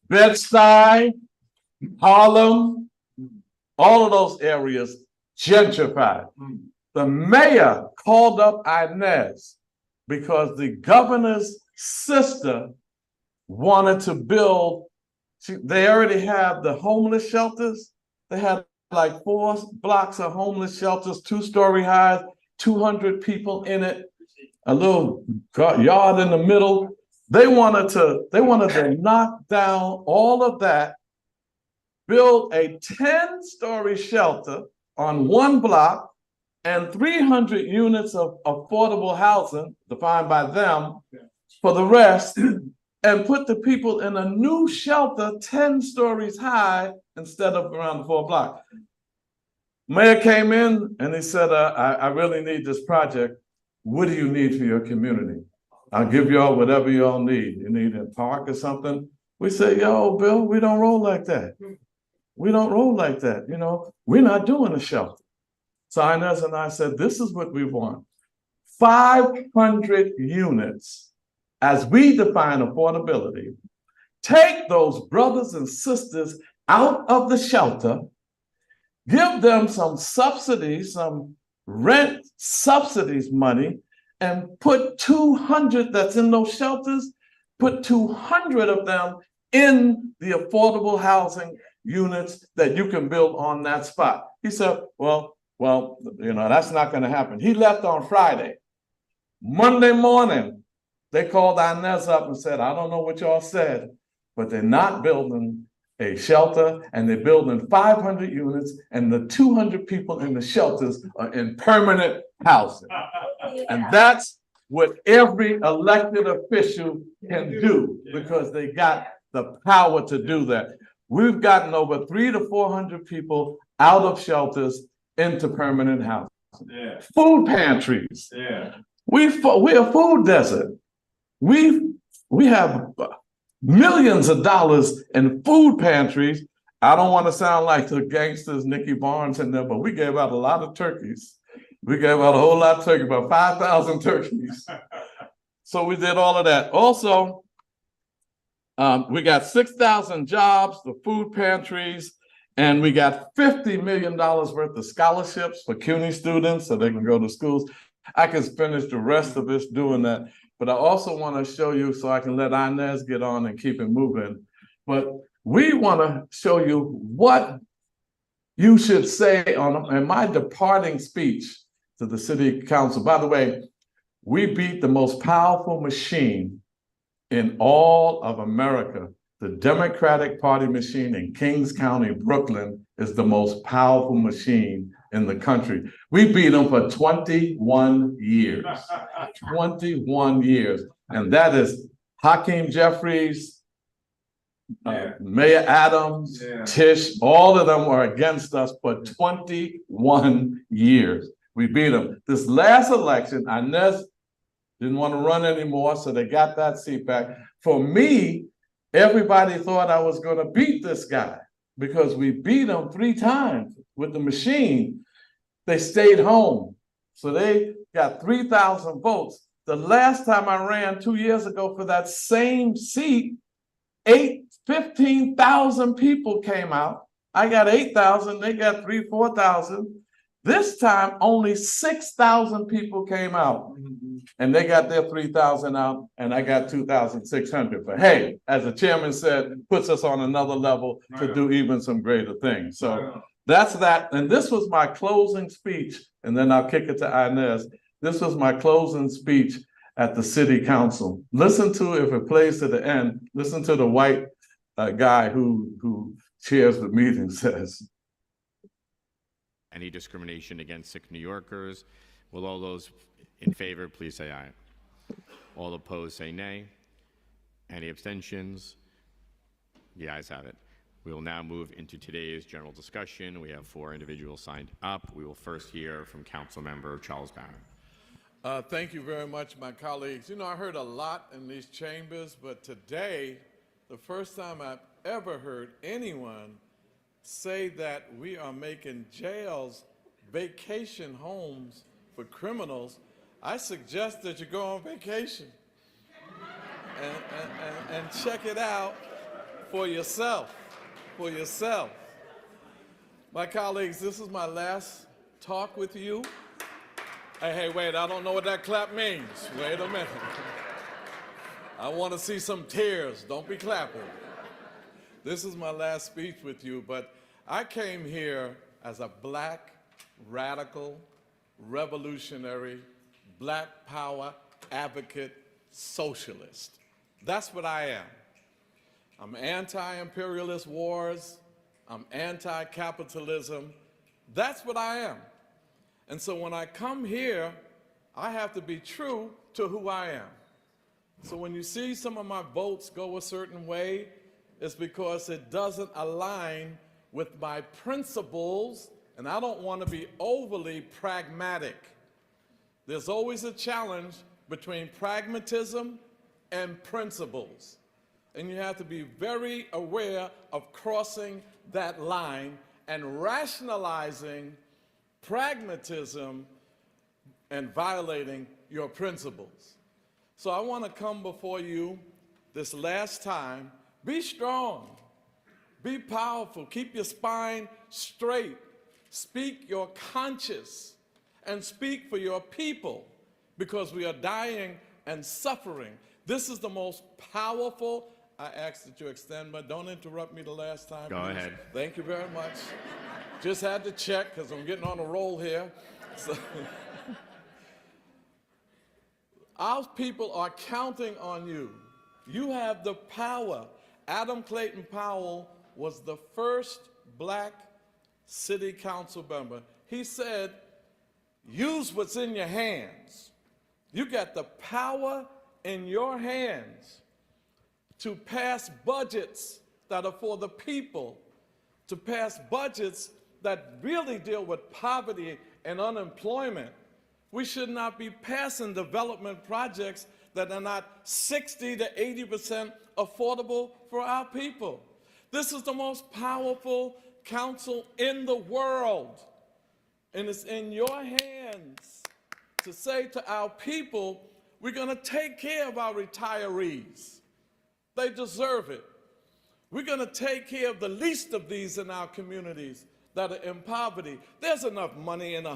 Bed-Stuy, Harlem, all of those areas gentrified. The mayor called up Inez because the governor's sister wanted to build, they already have the homeless shelters. They had like 4 blocks of homeless shelters, 2-story high, 200 people in it, a little yard in the middle. They wanted to knock down all of that, build a 10-story shelter on 1 block and 300 units of affordable housing defined by them for the rest, and put the people in a new shelter 10 stories high instead of around the 4 block. Mayor came in and he said, I really need this project. What do you need for your community? I'll give y'all whatever y'all need. You need a park or something? We say, yo, Bill, we don't roll like that. We don't roll like that. You know, we're not doing a shelter. So Inez and I said, this is what we want. 500 units, as we define affordability. Take those brothers and sisters out of the shelter, give them some subsidies, some rent subsidies money, and put 200 that's in those shelters, put 200 of them in the affordable housing units that you can build on that spot. He said, well, you know, that's not going to happen. He left on Friday. Monday morning, they called Inez up and said, I don't know what y'all said, but they're not building a shelter, and they're building 500 units, and the 200 people in the shelters are in permanent housing. And that's what every elected official can do, because they got the power to do that. We've gotten over 300 to 400 people out of shelters into permanent housing. Yeah. Food pantries. Yeah. We're a food desert. We have millions of dollars in food pantries. I don't want to sound like the gangsters, Nicky Barnes and them, but we gave out a lot of turkeys. We gave out a whole lot of turkeys, about 5,000 turkeys. So we did all of that. Also, We got 6,000 jobs, the food pantries, and we got $50 million worth of scholarships for CUNY students so they can go to schools. I can finish the rest of this doing that, but I also want to show you so I can let Inez get on and keep it moving. But we want to show you what you should say in my departing speech to the city council. By the way, we beat the most powerful machine in all of America. The Democratic Party machine in Kings County, Brooklyn, is the most powerful machine in the country. We beat them for 21 years. 21 years. And that is Hakeem Jeffries, Mayor Adams, Tish, all of them were against us for 21 years. We beat them. This last election, Inez didn't want to run anymore, so they got that seat back. For me, everybody thought I was going to beat this guy because we beat him 3 times with the machine. They stayed home. So they got 3,000 votes. The last time I ran 2 years ago for that same seat, 15,000 people came out. I got 8,000, they got 3,000, 4,000. This time, only 6,000 people came out, and they got their 3,000 out, and I got 2,600. But hey, as the chairman said, puts us on another level to do even some greater things. So that's that. And this was my closing speech, and then I'll kick it to Inez. This was my closing speech at the city council. Listen to, if it plays to the end, listen to the white guy who chairs the meeting says. Any discrimination against sick New Yorkers? Will all those in favor please say aye? All opposed say nay. Any abstentions? The ayes have it. We will now move into today's general discussion. We have 4 individuals signed up. We will first hear from Council Member Charles Barron. Thank you very much, my colleagues. You know, I heard a lot in these chambers, but today, the first time I've ever heard anyone say that we are making jails vacation homes for criminals. I suggest that you go on vacation and check it out for yourself. My colleagues, this is my last talk with you. Hey, wait, I don't know what that clap means. Wait a minute. I want to see some tears. Don't be clapping. This is my last speech with you, but I came here as a black, radical, revolutionary, black power advocate socialist. That's what I am. I'm anti-imperialist wars. I'm anti-capitalism. That's what I am. And so when I come here, I have to be true to who I am. So when you see some of my votes go a certain way, it's because it doesn't align with my principles, and I don't want to be overly pragmatic. There's always a challenge between pragmatism and principles. And you have to be very aware of crossing that line and rationalizing pragmatism and violating your principles. So I want to come before you this last time. Be strong, be powerful, keep your spine straight, speak your conscience, and speak for your people, because we are dying and suffering. This is the most powerful. I ask that you extend, but don't interrupt me the last time. Go please. ahead. Thank you very much. Just had to check because I'm getting on a roll here. So our people are counting on you. You have the power. Adam Clayton Powell was the first black city council member. He said, use what's in your hands. You got the power in your hands to pass budgets that are for the people, to pass budgets that really deal with poverty and unemployment. We should not be passing development projects that are not 60 to 80% affordable for our people. This is the most powerful council in the world, and it's in your hands to say to our people, we're going to take care of our retirees. They deserve it. We're gonna take care of the least of these in our communities that are in poverty. There's enough money in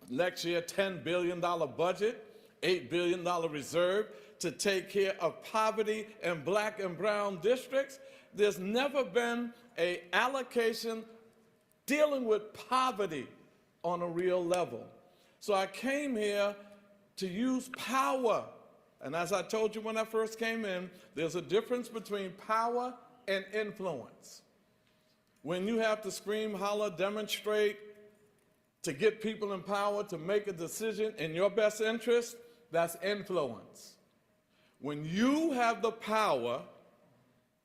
next year, $10 billion budget, $8 billion reserve to take care of poverty in Black and brown districts. There's never been an allocation dealing with poverty on a real level. So I came here to use power. And as I told you when I first came in, there's a difference between power and influence. When you have to scream, holler, demonstrate to get people in power to make a decision in your best interest, that's influence. When you have the power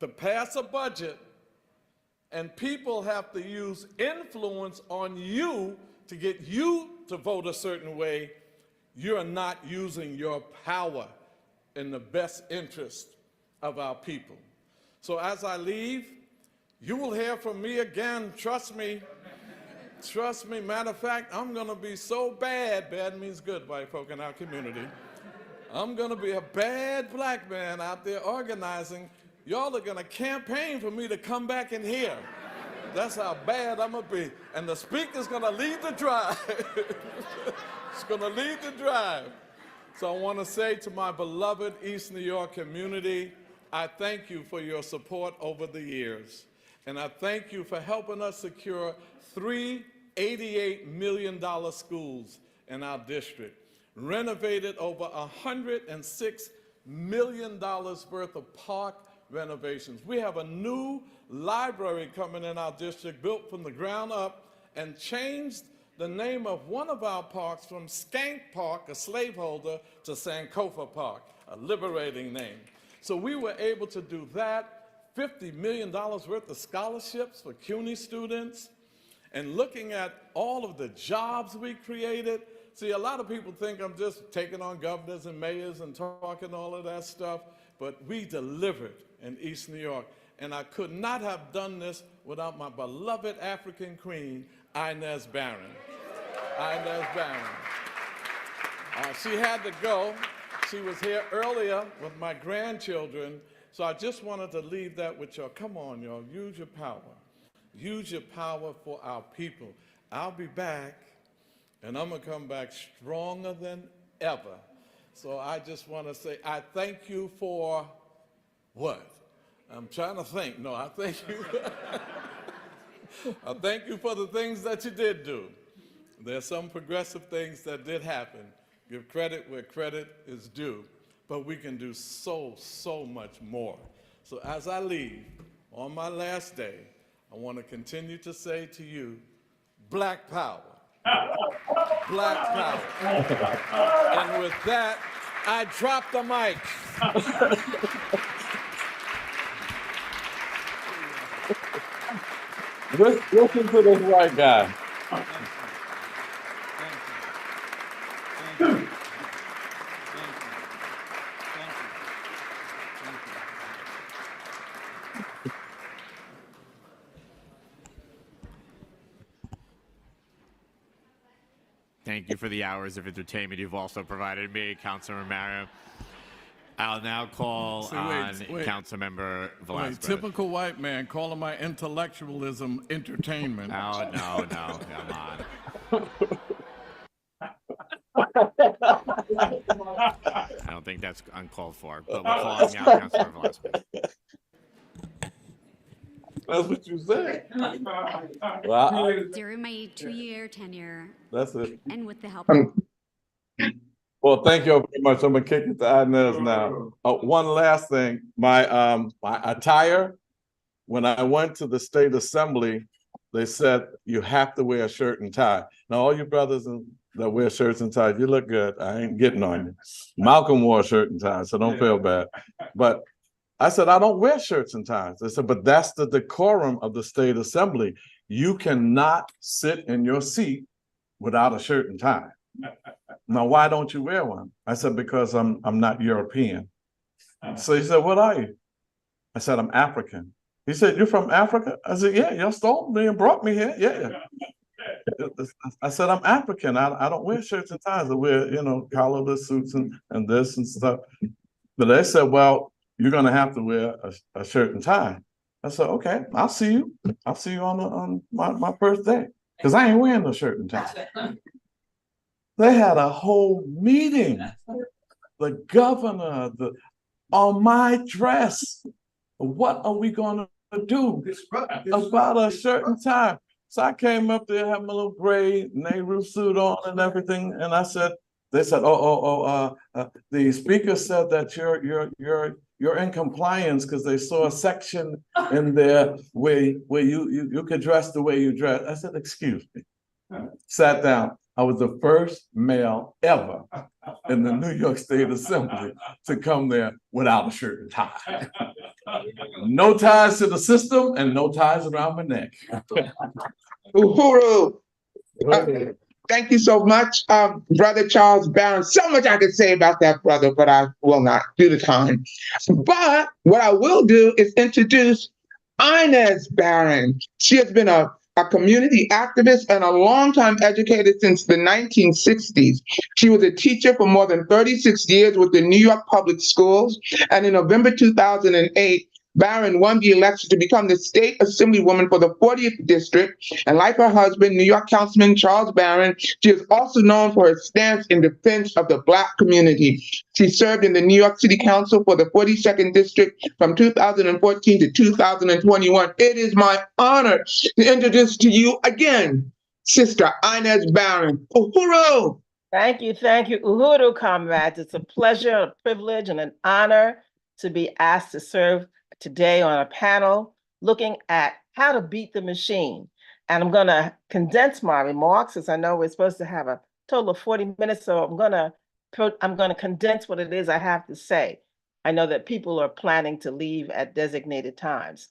to pass a budget and people have to use influence on you to get you to vote a certain way, you're not using your power in the best interest of our people. So as I leave, you will hear from me again, trust me. Trust me, matter of fact, I'm gonna be so bad, bad means good, white folk in our community. I'm gonna be a bad Black man out there organizing. Y'all are gonna campaign for me to come back in here. That's how bad I'm gonna be. And the speaker's gonna lead the drive. It's gonna lead the drive. So I wanna say to my beloved East New York community, I thank you for your support over the years. And I thank you for helping us secure 3 $88 million schools in our district, renovated over $106 million worth of park renovations. We have a new library coming in our district, built from the ground up, and changed the name of one of our parks from Skank Park, a slaveholder, to Sankofa Park, a liberating name. So we were able to do that, $50 million worth of scholarships for CUNY students, and looking at all of the jobs we created. See, a lot of people think I'm just taking on governors and mayors and talking all of that stuff, but we delivered in East New York. And I could not have done this without my beloved African queen, Inez Barron. Inez Barron. She had to go. She was here earlier with my grandchildren, so I just wanted to leave that with y'all. Come on, y'all, use your power. Use your power for our people. I'll be back, and I'm gonna come back stronger than ever. So I just wanna say, I thank you for what? I'm trying to think. No, I thank you. I thank you for the things that you did do. There's some progressive things that did happen. Give credit where credit is due, but we can do so, so much more. So as I leave on my last day, I want to continue to say to you, Black power, Black power. And with that, I drop the mic. Listen to this white guy. Thank you for the hours of entertainment you've also provided me, Councilmember Mario. I'll now call on Councilmember Velasquez. Typical white man calling my intellectualism entertainment. No, come on. I don't think that's uncalled for, but we're calling now Councilmember Velasquez. That's what you said. Well, During my 2-year tenure, that's it. and with the help Well, thank you very much. I'm gonna kick it to Inez now. One last thing, my attire, when I went to the state assembly, they said you have to wear a shirt and tie. Now, all you brothers that wear shirts and ties, you look good. I ain't getting on you. Malcolm wore a shirt and tie, so don't feel bad. But I said, I don't wear shirts and ties. They said, but that's the decorum of the state assembly. You cannot sit in your seat without a shirt and tie. Now, why don't you wear one? I said, because I'm not European. So he said, what are you? I said, I'm African. He said, you're from Africa? I said, yeah, y'all stole me and brought me here. Yeah. I said, I'm African. I don't wear shirts and ties. I wear, collarless suits and this and stuff. But they said, well, you're gonna have to wear a shirt and tie. I said, okay, I'll see you. I'll see you on my first day. Because I ain't wearing no shirt and tie. They had a whole meeting. The governor, on my dress. What are we gonna do about a shirt and tie? So I came up there, had my little gray Nehru suit on and everything, and I said, they said, the speaker said that you're in compliance because they saw a section in there where you could dress the way you dress. I said, excuse me. Sat down. I was the first male ever in the New York State Assembly to come there without a shirt and tie. No ties to the system and no ties around my neck. Uhuru. Thank you so much, Brother Charles Barron. So much I could say about that, brother, but I will not due to time. But what I will do is introduce Inez Barron. She has been a community activist and a longtime educator since the 1960s. She was a teacher for more than 36 years with the New York Public Schools. And in November 2008, Barron won the election to become the state assemblywoman for the 40th district. And like her husband, New York Councilman Charles Barron, she is also known for her stance in defense of the Black community. She served in the New York City Council for the 42nd district from 2014 to 2021. It is my honor to introduce to you again, Sister Inez Barron. Uhuru! Thank you, Uhuru, comrades. It's a pleasure, a privilege, and an honor to be asked to serve today on a panel looking at how to beat the machine. And I'm going to condense my remarks, as I know we're supposed to have a total of 40 minutes, so I'm going to condense what it is I have to say. I know that people are planning to leave at designated times.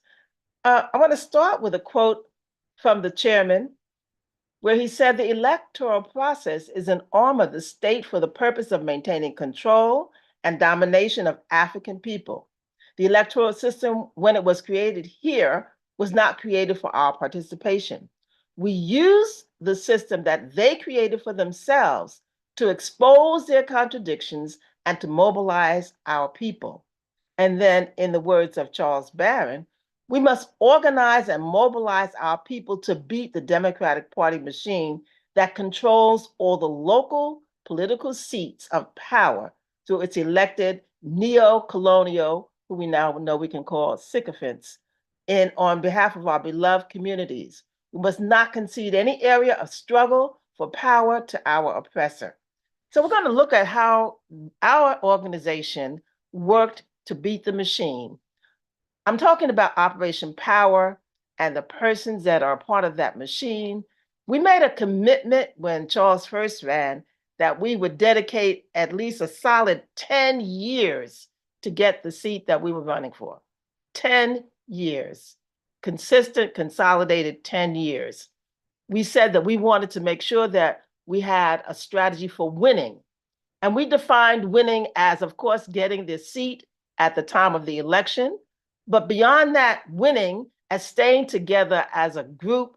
I want to start with a quote from the chairman, where he said the electoral process is an arm of the state for the purpose of maintaining control and domination of African people. The electoral system, when it was created here, was not created for our participation. We use the system that they created for themselves to expose their contradictions and to mobilize our people. And then, in the words of Charles Barron, we must organize and mobilize our people to beat the Democratic Party machine that controls all the local political seats of power through its elected neo-colonial, who we now know we can call sycophants, and on behalf of our beloved communities. We must not concede any area of struggle for power to our oppressor. So we're going to look at how our organization worked to beat the machine. I'm talking about Operation Power and the persons that are part of that machine. We made a commitment when Charles first ran that we would dedicate at least a solid 10 years to get the seat that we were running for. 10 years, consistent, consolidated 10 years. We said that we wanted to make sure that we had a strategy for winning. And we defined winning as, of course, getting the seat at the time of the election. But beyond that, winning as staying together as a group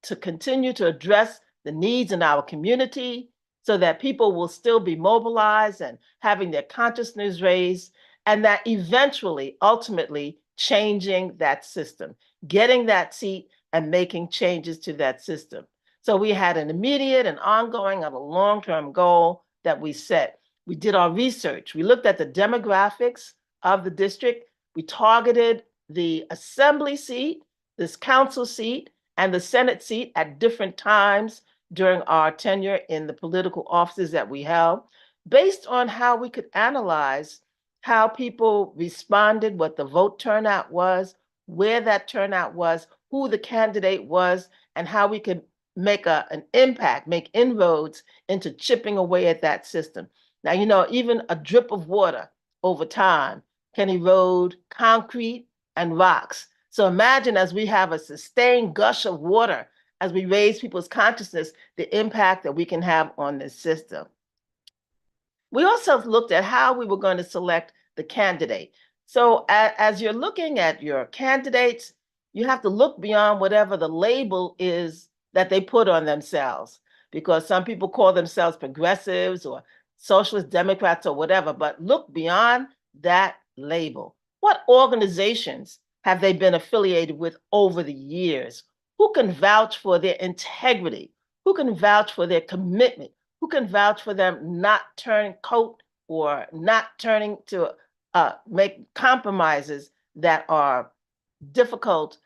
to continue to address the needs in our community so that people will still be mobilized and having their consciousness raised, and that eventually, ultimately, changing that system, getting that seat and making changes to that system. So we had an immediate and ongoing and a long-term goal that we set. We did our research. We looked at the demographics of the district. We targeted the assembly seat, this council seat, and the Senate seat at different times during our tenure in the political offices that we held, based on how we could analyze how people responded, what the vote turnout was, where that turnout was, who the candidate was, and how we could make an impact, make inroads into chipping away at that system. Now, you know, even a drip of water over time can erode concrete and rocks. So imagine as we have a sustained gush of water, as we raise people's consciousness, the impact that we can have on this system. We also looked at how we were going to select the candidate. So as you're looking at your candidates, you have to look beyond whatever the label is that they put on themselves, because some people call themselves progressives or socialist Democrats or whatever, but look beyond that label. What organizations have they been affiliated with over the years? Who can vouch for their integrity? Who can vouch for their commitment? Who can vouch for them not turning coat or not turning to make compromises that are difficult,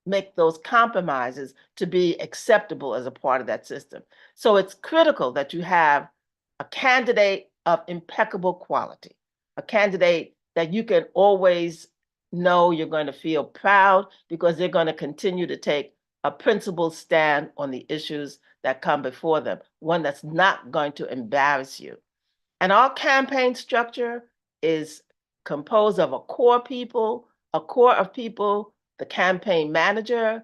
make those compromises to be acceptable as a part of that system. So it's critical that you have a candidate of impeccable quality, a candidate that you can always know you're going to feel proud because they're going to continue to take a principled stand on the issues that come before them, one that's not going to embarrass you. And our campaign structure is composed of a core of people, the campaign manager,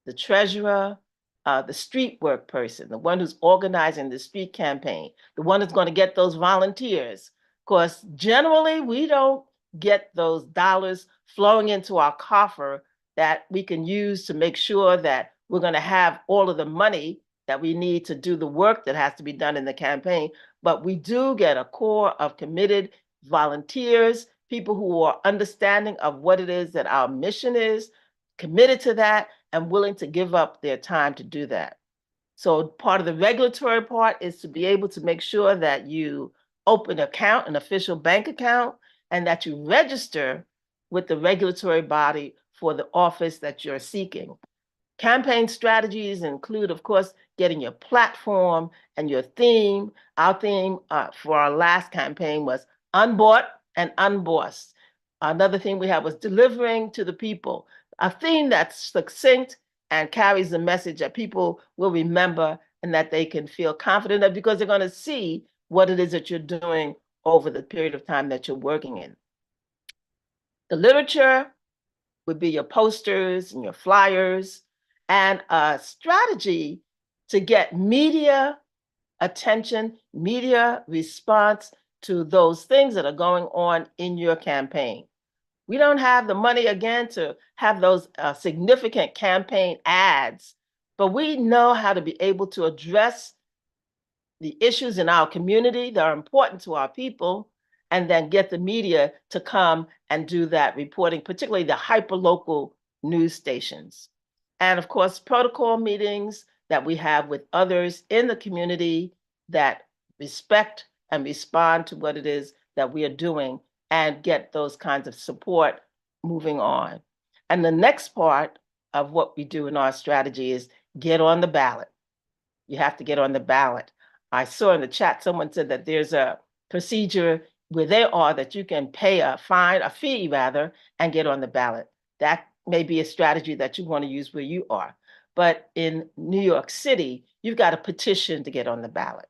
the treasurer, the street work person, the one who's organizing the street campaign, the one that's going to get those volunteers. Because generally, we don't get those dollars flowing into our coffer that we can use to make sure that we're going to have all of the money that we need to do the work that has to be done in the campaign. But we do get a core of committed volunteers, people who are understanding of what it is that our mission is, committed to that, and willing to give up their time to do that. So part of the regulatory part is to be able to make sure that you open an account, an official bank account, and that you register with the regulatory body for the office that you're seeking. Campaign strategies include, of course, getting your platform and your theme. Our theme for our last campaign was unbought and unbossed. Another thing we had was delivering to the people, a theme that's succinct and carries the message that people will remember and that they can feel confident of because they're going to see what it is that you're doing over the period of time that you're working in. The literature would be your posters and your flyers, and a strategy to get media attention, media response to those things that are going on in your campaign. We don't have the money, again, to have those significant campaign ads, but we know how to be able to address the issues in our community that are important to our people, and then get the media to come and do that reporting, particularly the hyperlocal news stations. And of course, protocol meetings that we have with others in the community that respect and respond to what it is that we are doing and get those kinds of support moving on. And the next part of what we do in our strategy is get on the ballot. You have to get on the ballot. I saw in the chat, someone said that there's a procedure where they are that you can pay a fee rather, and get on the ballot. That may be a strategy that you want to use where you are. But in New York City, you've got a petition to get on the ballot.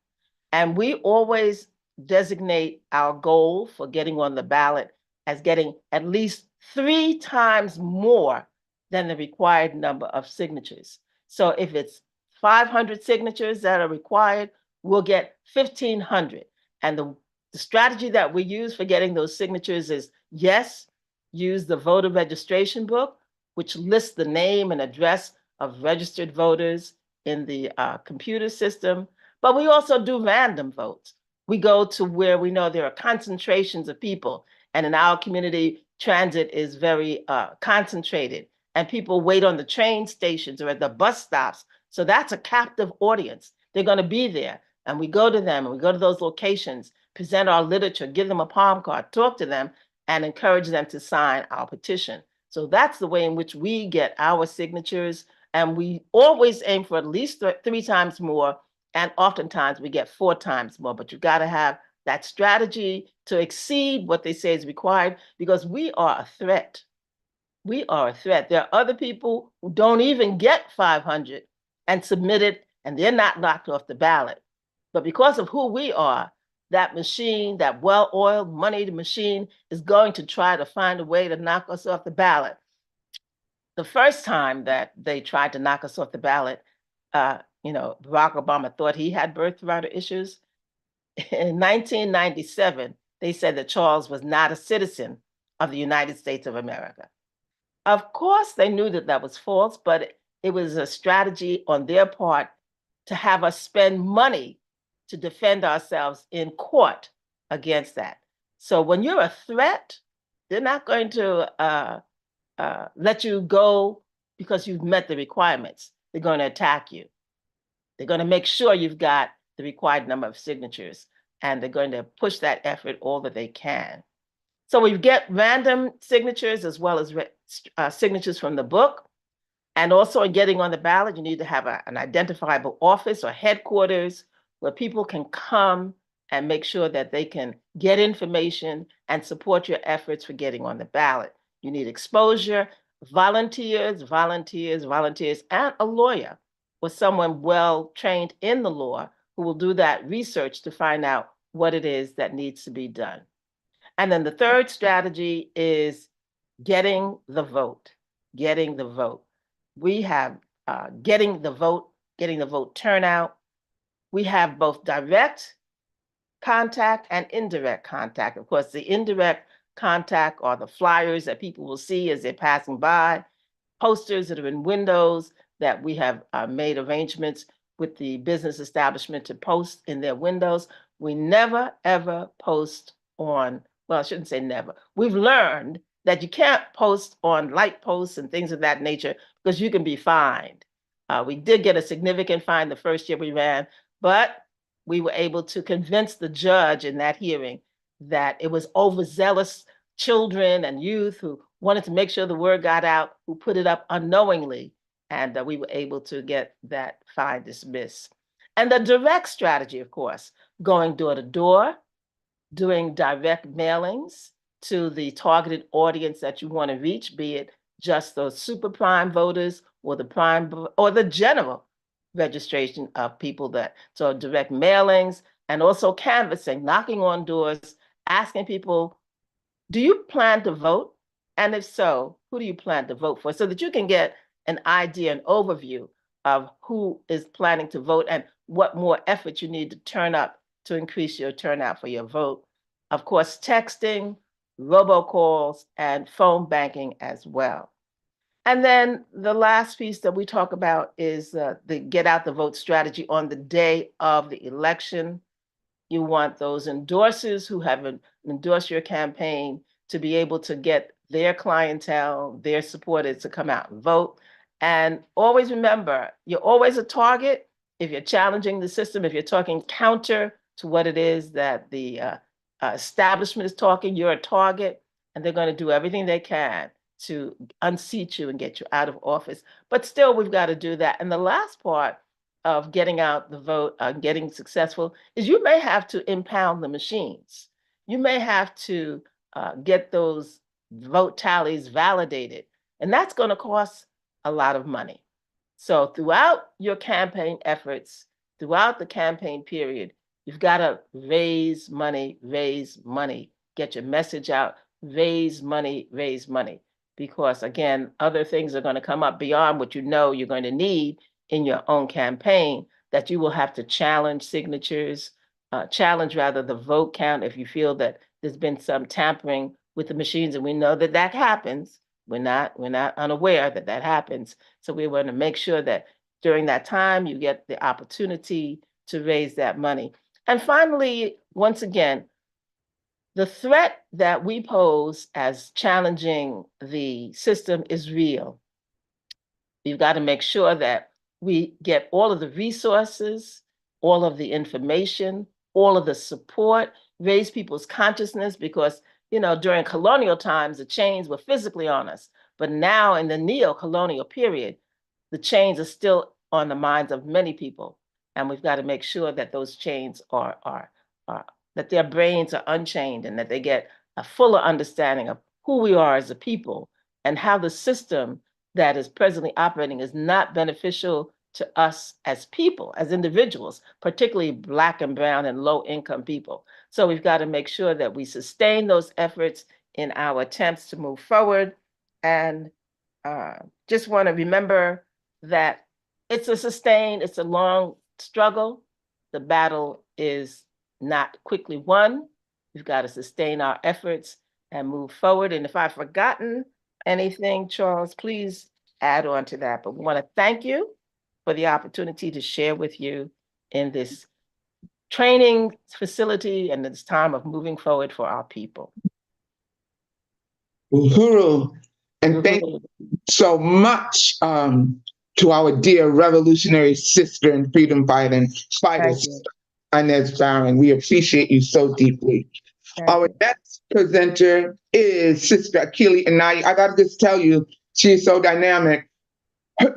And we always designate our goal for getting on the ballot as getting at least 3 times more than the required number of signatures. So if it's 500 signatures that are required, we'll get 1,500. And the strategy that we use for getting those signatures is, yes, use the voter registration book, which lists the name and address of registered voters in the computer system. But we also do random votes. We go to where we know there are concentrations of people. And in our community, transit is very concentrated. And people wait on the train stations or at the bus stops. So that's a captive audience. They're going to be there. And we go to them, and we go to those locations, present our literature, give them a palm card, talk to them, and encourage them to sign our petition. So that's the way in which we get our signatures. And we always aim for at least 3 times more. And oftentimes we get 4 times more. But you've got to have that strategy to exceed what they say is required, because we are a threat. We are a threat. There are other people who don't even get 500 and submit it, and they're not knocked off the ballot. But because of who we are, that machine, that well-oiled, moneyed machine, is going to try to find a way to knock us off the ballot. The first time that they tried to knock us off the ballot, Barack Obama thought he had birthright issues. In 1997, they said that Charles was not a citizen of the United States of America. Of course, they knew that that was false, but it was a strategy on their part to have us spend money to defend ourselves in court against that. So when you're a threat They're not going to let you go because you've met the requirements. They're going to attack you. They're going to make sure you've got the required number of signatures, and they're going to push that effort all that they can. So we get random signatures as well as signatures from the book. And also in getting on the ballot, you need to have an identifiable office or headquarters where people can come and make sure that they can get information and support your efforts for getting on the ballot. You need exposure, volunteers, and a lawyer or someone well-trained in the law who will do that research to find out what it is that needs to be done. And then the third strategy is getting the vote, getting the vote. We have getting the vote turnout. We have both direct contact and indirect contact. Of course, the indirect contact are the flyers that people will see as they're passing by, posters that are in windows that we have made arrangements with the business establishment to post in their windows. We never, ever post on, well, I shouldn't say never. We've learned that you can't post on light posts and things of that nature because you can be fined. We did get a significant fine the first year we ran, but we were able to convince the judge in that hearing that it was overzealous children and youth who wanted to make sure the word got out, who put it up unknowingly, and we were able to get that fine dismissed. And the direct strategy, of course, going door to door, doing direct mailings to the targeted audience that you want to reach, be it just those super prime voters or the prime or the general registration of people that, so direct mailings and also canvassing, knocking on doors, asking people, do you plan to vote? And if so, who do you plan to vote for? So that you can get an idea, an overview of who is planning to vote and what more effort you need to turn up to increase your turnout for your vote. Of course, texting, robocalls, and phone banking as well. And then the last piece that we talk about is the get out the vote strategy on the day of the election. You want those endorsers who have endorsed your campaign to be able to get their clientele, their supporters to come out and vote. And always remember, you're always a target if you're challenging the system, if you're talking counter to what it is that the establishment is talking, you're a target, and they're going to do everything they can to unseat you and get you out of office. But still, we've got to do that. And the last part of getting out the vote, getting successful, is you may have to impound the machines. You may have to get those vote tallies validated, and that's going to cost a lot of money. So throughout your campaign efforts, throughout the campaign period, you've got to raise money, get your message out, raise money, because again, other things are going to come up beyond what you know you're going to need in your own campaign, that you will have to challenge signatures, challenge rather the vote count if you feel that there's been some tampering with the machines, and we know that that happens. We're not unaware that that happens. So we want to make sure that during that time you get the opportunity to raise that money. And finally, once again, the threat that we pose as challenging the system is real. We've got to make sure that we get all of the resources, all of the information, all of the support, raise people's consciousness, because, you know, during colonial times, the chains were physically on us. But now in the neo-colonial period, the chains are still on the minds of many people. And we've got to make sure that those chains are that their brains are unchained and that they get a fuller understanding of who we are as a people and how the system that is presently operating is not beneficial to us as people, as individuals, particularly Black and brown and low income people. So we've got to make sure that we sustain those efforts in our attempts to move forward. And just want to remember that it's a long struggle. The battle is not quickly won. We've got to sustain our efforts and move forward. And if I've forgotten anything, Charles, please add on to that. But we want to thank you for the opportunity to share with you in this training facility and this time of moving forward for our people. Uhuru. And thank you so much to our dear revolutionary sister and freedom fighter, Inez Barron. We appreciate you so deeply. Our next presenter is Sister Akili Anai. I gotta just tell you, she's so dynamic.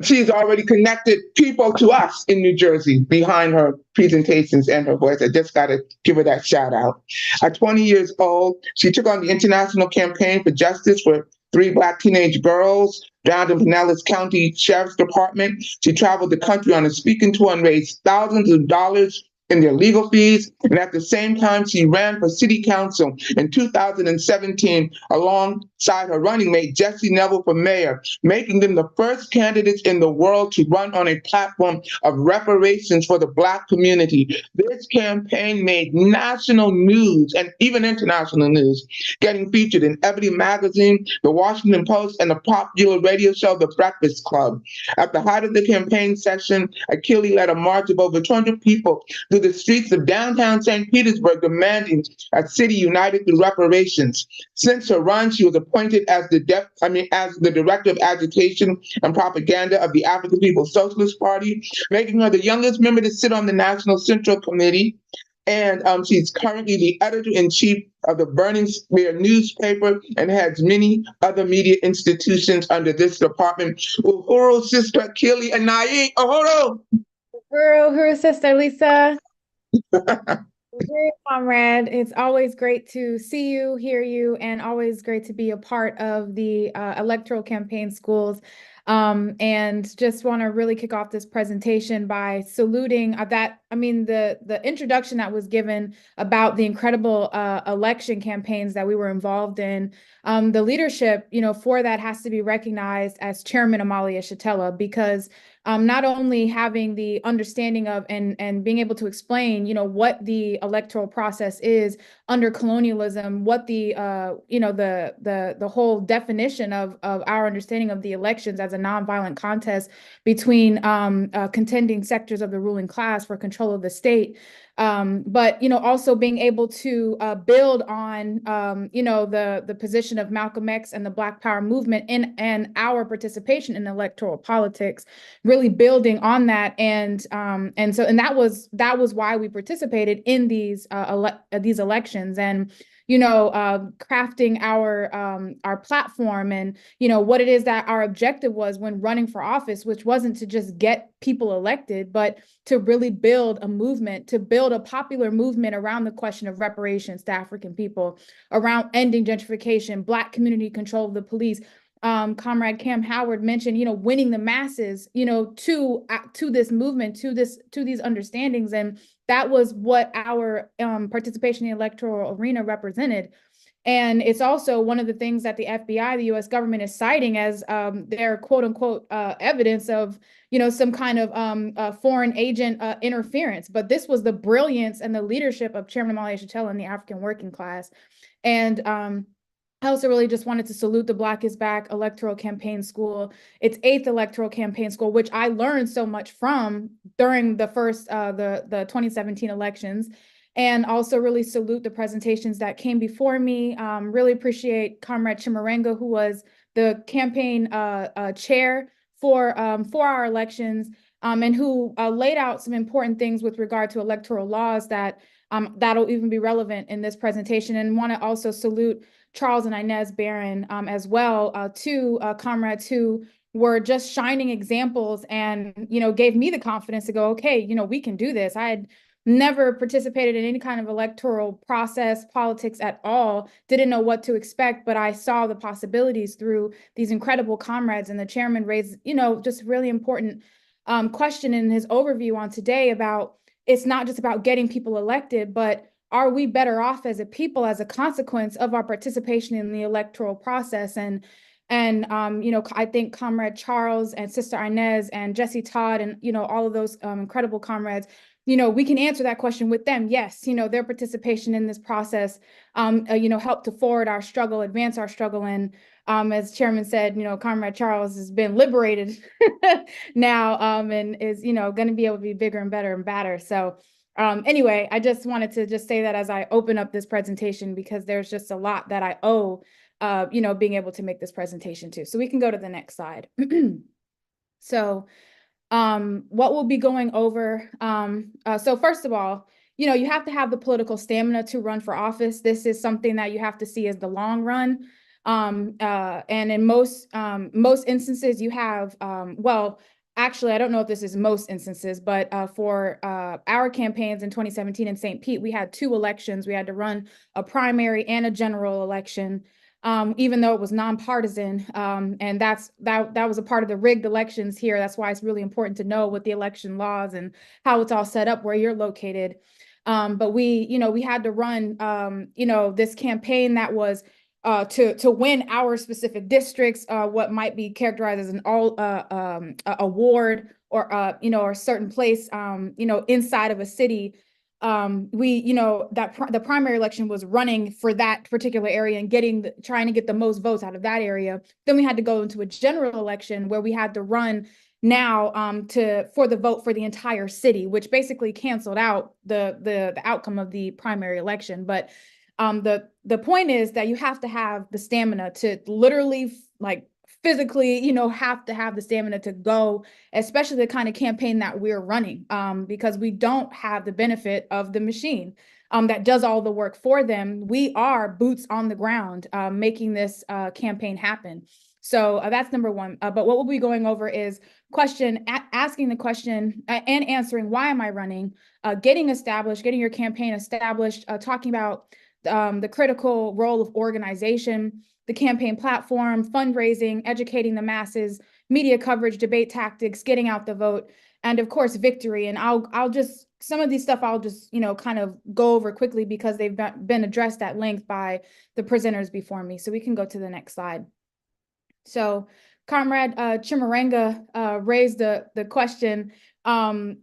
She's already connected people to us in New Jersey behind her presentations and her voice. I just got to give her that shout out. At 20 years old, she took on the international campaign for justice for 3 Black teenage girls drowned in Pinellas County Sheriff's Department. She traveled the country on a speaking tour and raised thousands of dollars in their legal fees. And at the same time, she ran for city council in 2017 alongside her running mate, Jesse Neville, for mayor, making them the first candidates in the world to run on a platform of reparations for the Black community. This campaign made national news and even international news, getting featured in Ebony Magazine, The Washington Post, and the popular radio show The Breakfast Club. At the height of the campaign session, Akili led a march of over 200 people through the streets of downtown St. Petersburg, demanding a city united through reparations. Since her run, she was appointed as the director of agitation and propaganda of the African People's Socialist Party, making her the youngest member to sit on the National Central Committee. And she's currently the editor-in-chief of the Burning Spear newspaper and has many other media institutions under this department. Uhuru, Sister Akili Anai. Uhuru! Uhuru, Sister Lisa. Uhuru, comrade. It's always great to see you, hear you, and always great to be a part of the electoral campaign schools. And just want to really kick off this presentation by saluting the introduction that was given about the incredible election campaigns that we were involved in. The leadership, for that has to be recognized as Chairman Amalia Shatella, because not only having the understanding of and being able to explain, what the electoral process is under colonialism, what the whole definition of our understanding of the elections as a nonviolent contest between contending sectors of the ruling class for control of the state. But also being able to build on the position of Malcolm X and the Black Power movement and our participation in electoral politics, really building on that, and that was why we participated in these elections, and crafting our platform, and what it is that our objective was when running for office, which wasn't to just get people elected, but to really build a movement, to build a popular movement around the question of reparations to African people, around ending gentrification, Black community control of the police. Comrade Cam Howard mentioned, winning the masses, to this movement, to these understandings. And that was what our participation in the electoral arena represented. And it's also one of the things that the FBI, the US government, is citing as their quote unquote evidence of, some kind of foreign agent interference. But this was the brilliance and the leadership of Chairman Amalia Shatella and the African working class. And I also really just wanted to salute the Black is Back Electoral Campaign School, its 8th electoral campaign school, which I learned so much from during the first, the 2017 elections. And also really salute the presentations that came before me. Really appreciate Comrade Chimarenga, who was the campaign chair for our elections, and who laid out some important things with regard to electoral laws that that'll even be relevant in this presentation. And want to also salute Charles and Inez Barron as well, two comrades who were just shining examples and, gave me the confidence to go, okay, we can do this. I had never participated in any kind of electoral process, politics at all, didn't know what to expect, but I saw the possibilities through these incredible comrades. And the chairman raised, just a really important question in his overview on today about, it's not just about getting people elected, but are we better off as a people as a consequence of our participation in the electoral process? And I think Comrade Charles and Sister Inez and Jesse Todd and, all of those incredible comrades, we can answer that question with them. Yes, their participation in this process, helped to forward our struggle, advance our struggle. And as Chairman said, Comrade Charles has been liberated now, and is, going to be able to be bigger and better and badder. So anyway, I just wanted to just say that as I open up this presentation, because there's just a lot that I owe being able to make this presentation too. So we can go to the next slide. So what we'll be going over, so first of all, you have to have the political stamina to run for office. This is something that you have to see as the long run. And in most instances you have, well, actually, I don't know if this is most instances, but for our campaigns in 2017 in St. Pete, we had 2 elections. We had to run a primary and a general election, even though it was nonpartisan. And that was a part of the rigged elections here. That's why it's really important to know what the election laws and how it's all set up where you're located. But we had to run, this campaign that was to win our specific districts, what might be characterized as an award or or a certain place, inside of a city. The primary election was running for that particular area and trying to get the most votes out of that area. Then we had to go into a general election where we had to run now for the vote for the entire city, which basically canceled out the outcome of the primary election. But the point is that you have to have the stamina to literally, like, physically, have to have the stamina to go, especially the kind of campaign that we're running, because we don't have the benefit of the machine that does all the work for them. We are boots on the ground, making this campaign happen. So that's number one. But what we'll be going over is asking the question and answering, why am I running? Getting your campaign established, talking about the critical role of organization, the campaign platform, fundraising, educating the masses, media coverage, debate tactics, getting out the vote, and of course, victory. And I'll just, some of these stuff I'll just, kind of go over quickly because they've been addressed at length by the presenters before me. So we can go to the next slide. So Comrade Chimaranga raised the question, and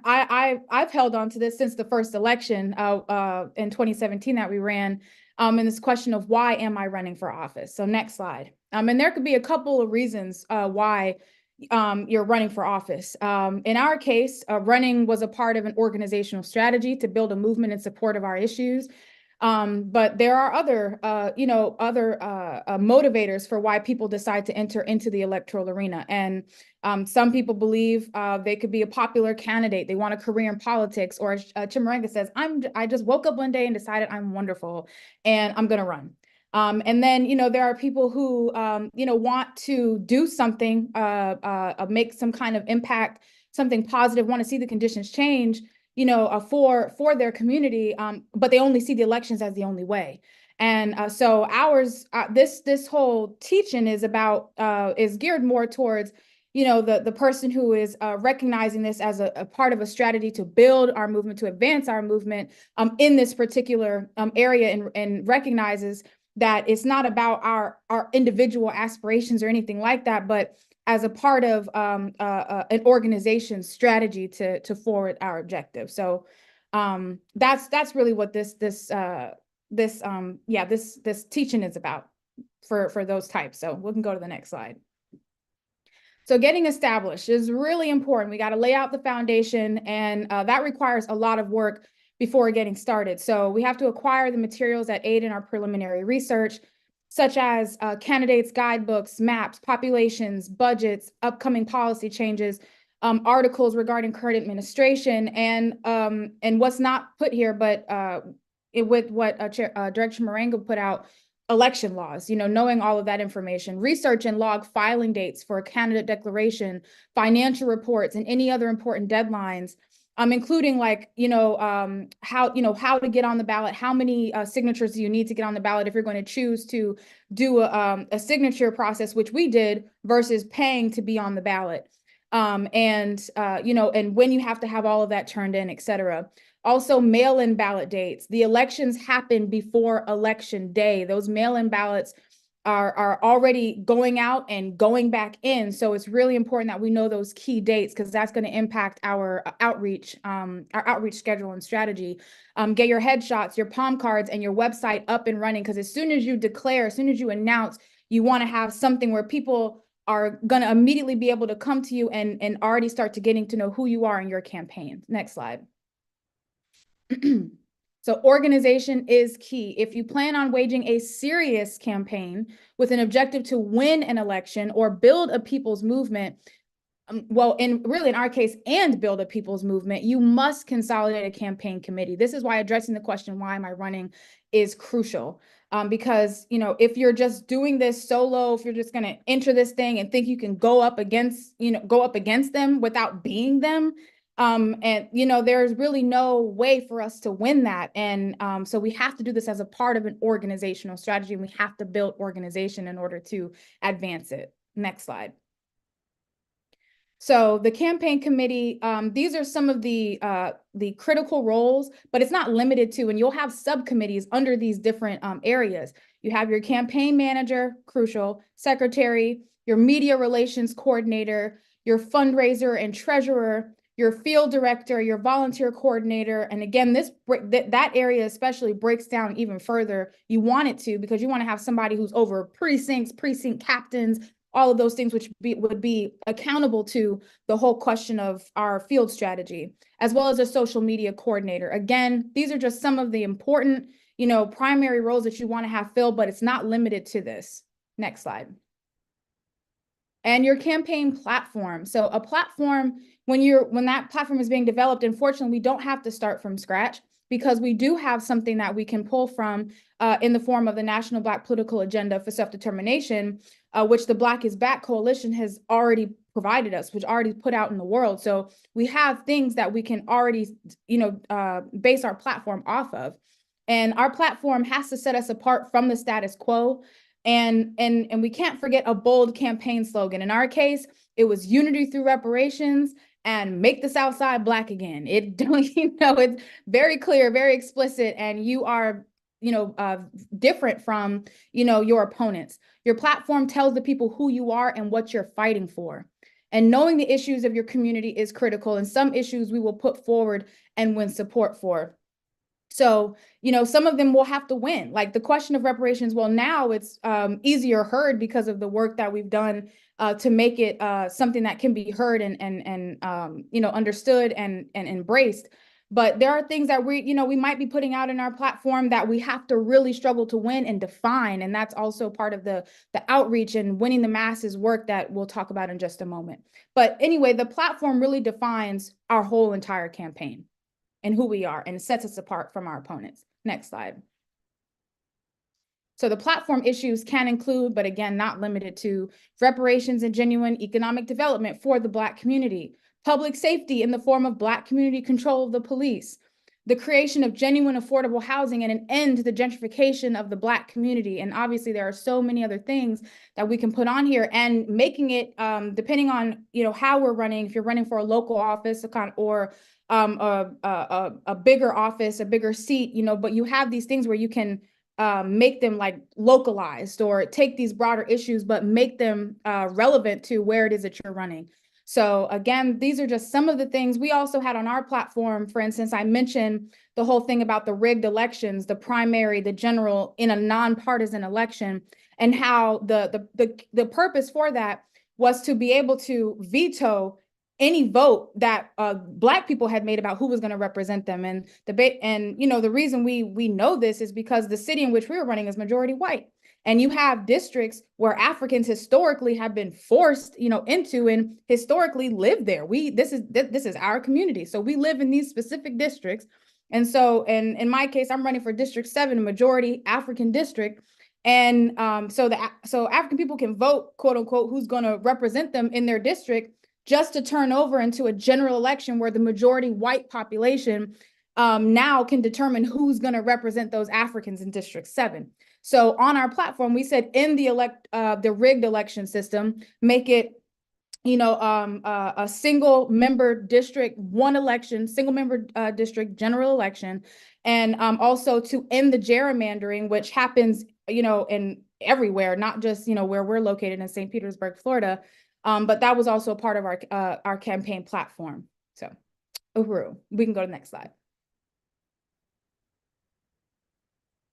I've held on to this since the first election in 2017 that we ran, and this question of, why am I running for office? So next slide. And there could be a couple of reasons why you're running for office. In our case, running was a part of an organizational strategy to build a movement in support of our issues. But there are other motivators for why people decide to enter into the electoral arena. And some people believe they could be a popular candidate. They want a career in politics, or Chimaranga says, I just woke up one day and decided I'm wonderful and I'm going to run. And then, there are people who, want to do something, make some kind of impact, something positive, want to see the conditions change, for their community, but they only see the elections as the only way. And so this whole teaching is geared more towards, the person who is recognizing this as a part of a strategy to build our movement, to advance our movement in this particular area, and recognizes that it's not about our individual aspirations or anything like that, but as a part of an organization's strategy to forward our objective. So that's really what this teaching is about for those types. So we can go to the next slide. So getting established is really important. We got to lay out the foundation, and that requires a lot of work before getting started. So we have to acquire the materials that aid in our preliminary research, such as candidates' guidebooks, maps, populations, budgets, upcoming policy changes, articles regarding current administration, and what's not put here, but with what Director Marengo put out, election laws, knowing all of that information, research and log filing dates for a candidate declaration, financial reports, and any other important deadlines, including how to get on the ballot, how many signatures do you need to get on the ballot if you're going to choose to do a signature process, which we did, versus paying to be on the ballot. And when you have to have all of that turned in, et cetera. Also, mail-in ballot dates. The elections happen before election day. Those mail-in ballots are already going out and going back in. So it's really important that we know those key dates, because that's going to impact our outreach schedule and strategy. Get your headshots, your palm cards, and your website up and running, because as soon as you declare, as soon as you announce, you want to have something where people are going to immediately be able to come to you and already start to getting to know who you are in your campaign. Next slide. So organization is key. If you plan on waging a serious campaign with an objective to win an election or build a people's movement, well, in our case, and build a people's movement, you must consolidate a campaign committee. This is why addressing the question, why am I running, is crucial. Because, you know, if you're just doing this solo, if you're just going to enter this thing and think you can go up against them without being them, and, you know, there's really no way for us to win that. And so we have to do this as a part of an organizational strategy, and we have to build organization in order to advance it. Next slide. So the campaign committee, these are some of the critical roles, but it's not limited to, and you'll have subcommittees under these different areas. You have your campaign manager, crucial, secretary, your media relations coordinator, your fundraiser and treasurer, your field director, your volunteer coordinator. And again, that area especially breaks down even further. You want it to, because you want to have somebody who's over precincts, precinct captains, all of those things, which would be accountable to the whole question of our field strategy, as well as a social media coordinator. Again, these are just some of the important, you know, primary roles that you want to have filled, but it's not limited to this. Next slide. And your campaign platform. So a platform, when that platform is being developed, unfortunately, we don't have to start from scratch, because we do have something that we can pull from in the form of the National Black Political Agenda for Self-Determination, which the Black is Back Coalition has already provided us, which already put out in the world. So we have things that we can already, you know, base our platform off of. And our platform has to set us apart from the status quo. And we can't forget a bold campaign slogan. In our case, it was unity through reparations and make the South Side Black again. You know, it's very clear, very explicit, and you are, you know, different from, you know, your opponents. Your platform tells the people who you are and what you're fighting for. And knowing the issues of your community is critical, and some issues we will put forward and win support for. So, you know, some of them will have to win. Like the question of reparations, well, now it's easier heard because of the work that we've done to make it something that can be heard and you know, understood and embraced. But there are things that we might be putting out in our platform that we have to really struggle to win and define. And that's also part of the outreach and winning the masses work that we'll talk about in just a moment. But anyway, the platform really defines our whole entire campaign and who we are, and sets us apart from our opponents. Next slide. So the platform issues can include, but again, not limited to, reparations and genuine economic development for the Black community, public safety in the form of Black community control of the police, the creation of genuine affordable housing and an end to the gentrification of the Black community. And obviously there are so many other things that we can put on here, and making it, depending on, you know, how we're running, if you're running for a local office or a bigger office, a bigger seat, you know, but you have these things where you can make them like localized, or take these broader issues, but make them relevant to where it is that you're running. So again, these are just some of the things we also had on our platform. For instance, I mentioned the whole thing about the rigged elections, the primary, the general in a nonpartisan election, and how the purpose for that was to be able to veto any vote that Black people had made about who was going to represent them. And you know, the reason we know this is because the city in which we were running is majority white. And you have districts where Africans historically have been forced, you know, into and historically live there. This is our community. So we live in these specific districts. And so, in my case, I'm running for District 7, a majority African district. And so African people can vote, quote unquote, who's going to represent them in their district, just to turn over into a general election where the majority white population now can determine who's going to represent those Africans in District 7. So on our platform, we said in the rigged election system, make it, you know, a single member district, one election, single member district, general election, and also to end the gerrymandering, which happens, you know, in everywhere, not just, you know, where we're located in St. Petersburg, Florida. But that was also a part of our campaign platform. So, Uhuru, we can go to the next slide.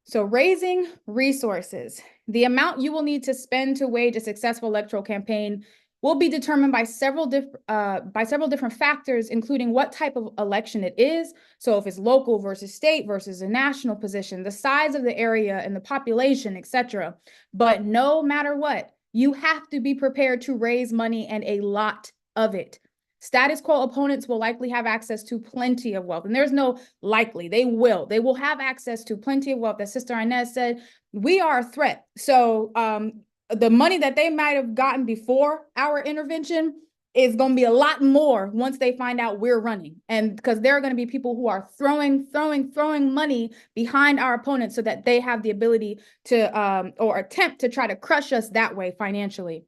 So raising resources. The amount you will need to spend to wage a successful electoral campaign will be determined by several different factors, including what type of election it is. So if it's local versus state versus a national position, the size of the area and the population, etc. But no matter what, you have to be prepared to raise money, and a lot of it. Status quo opponents will likely have access to plenty of wealth. And there's no likely, they will have access to plenty of wealth. As Sister Inez said, we are a threat. So the money that they might have gotten before our intervention is going to be a lot more once they find out we're running. And because there are going to be people who are throwing money behind our opponents so that they have the ability to or attempt to try to crush us that way financially.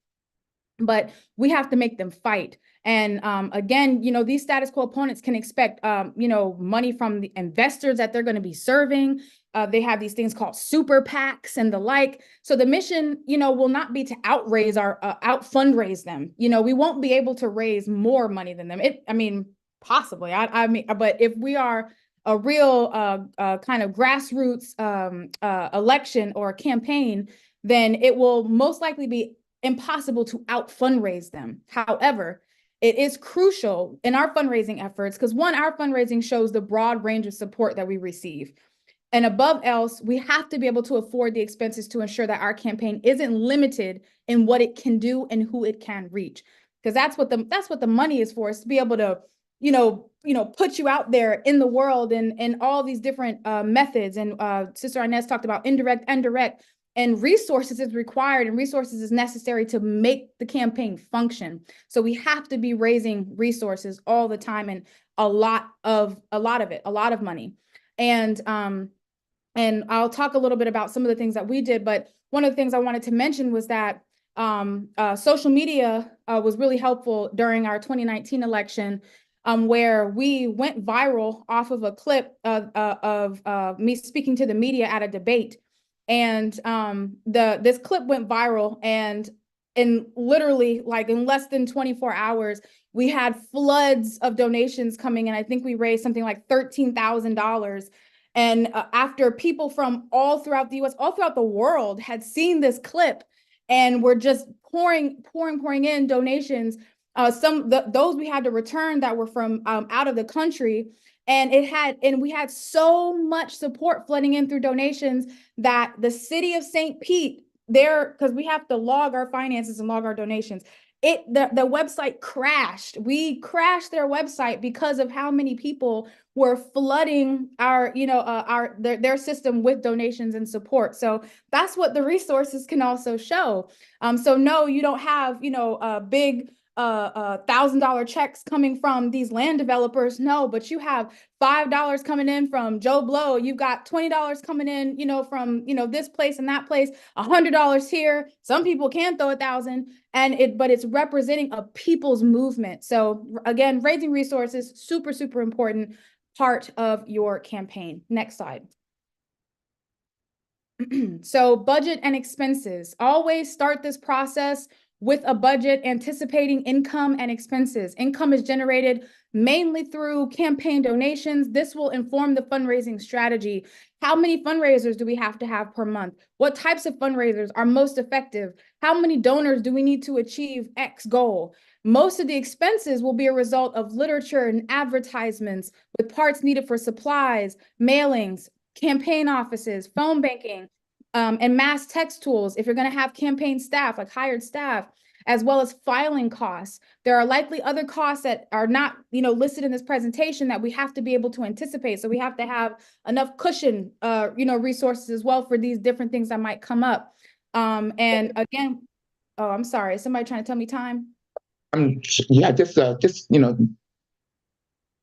But we have to make them fight. And again, these status quo opponents can expect, money from the investors that they're going to be serving. They have these things called super PACs and the like. So the mission, will not be to out fundraise them. We won't be able to raise more money than them. Possibly. But if we are a real kind of grassroots election or campaign, then it will most likely be impossible to out fundraise them. However, it is crucial in our fundraising efforts because one, our fundraising shows the broad range of support that we receive. And above else, we have to be able to afford the expenses to ensure that our campaign isn't limited in what it can do and who it can reach. Because that's what the money is for, is to be able to, put you out there in the world and all these different methods. And Sister Inez talked about indirect, indirect. And resources is required and resources is necessary to make the campaign function. So we have to be raising resources all the time, and a lot of money. And I'll talk a little bit about some of the things that we did, but one of the things I wanted to mention was that social media was really helpful during our 2019 election, where we went viral off of a clip of me speaking to the media at a debate. And this clip went viral, and literally like in less than 24 hours, we had floods of donations coming in. I think we raised something like $13,000. And after people from all throughout the US, all throughout the world had seen this clip and were just pouring in donations. Those we had to return that were from out of the country. And we had so much support flooding in through donations that the city of St. Pete, because we have to log our finances and log our donations, the website crashed. We crashed their website because of how many people were flooding their system with donations and support. So that's what the resources can also show. So no, you don't have big $1,000 checks coming from these land developers. No, but you have $5 coming in from Joe Blow. You've got $20 coming in, from this place and that place. $100 here. Some people can throw 1,000, but it's representing a people's movement. So again, raising resources, super, super important part of your campaign. Next slide. So budget and expenses. Always start this process with a budget, anticipating income and expenses. Income is generated mainly through campaign donations. This will inform the fundraising strategy. How many fundraisers do we have to have per month? What types of fundraisers are most effective? How many donors do we need to achieve X goal? Most of the expenses will be a result of literature and advertisements, with parts needed for supplies, mailings, campaign offices, phone banking, and mass text tools. If you're going to have campaign staff, like hired staff, as well as filing costs. There are likely other costs that are not, listed in this presentation that we have to be able to anticipate. So we have to have enough cushion, resources as well for these different things that might come up. And again, oh, I'm sorry. Is somebody trying to tell me time? Yeah, just I got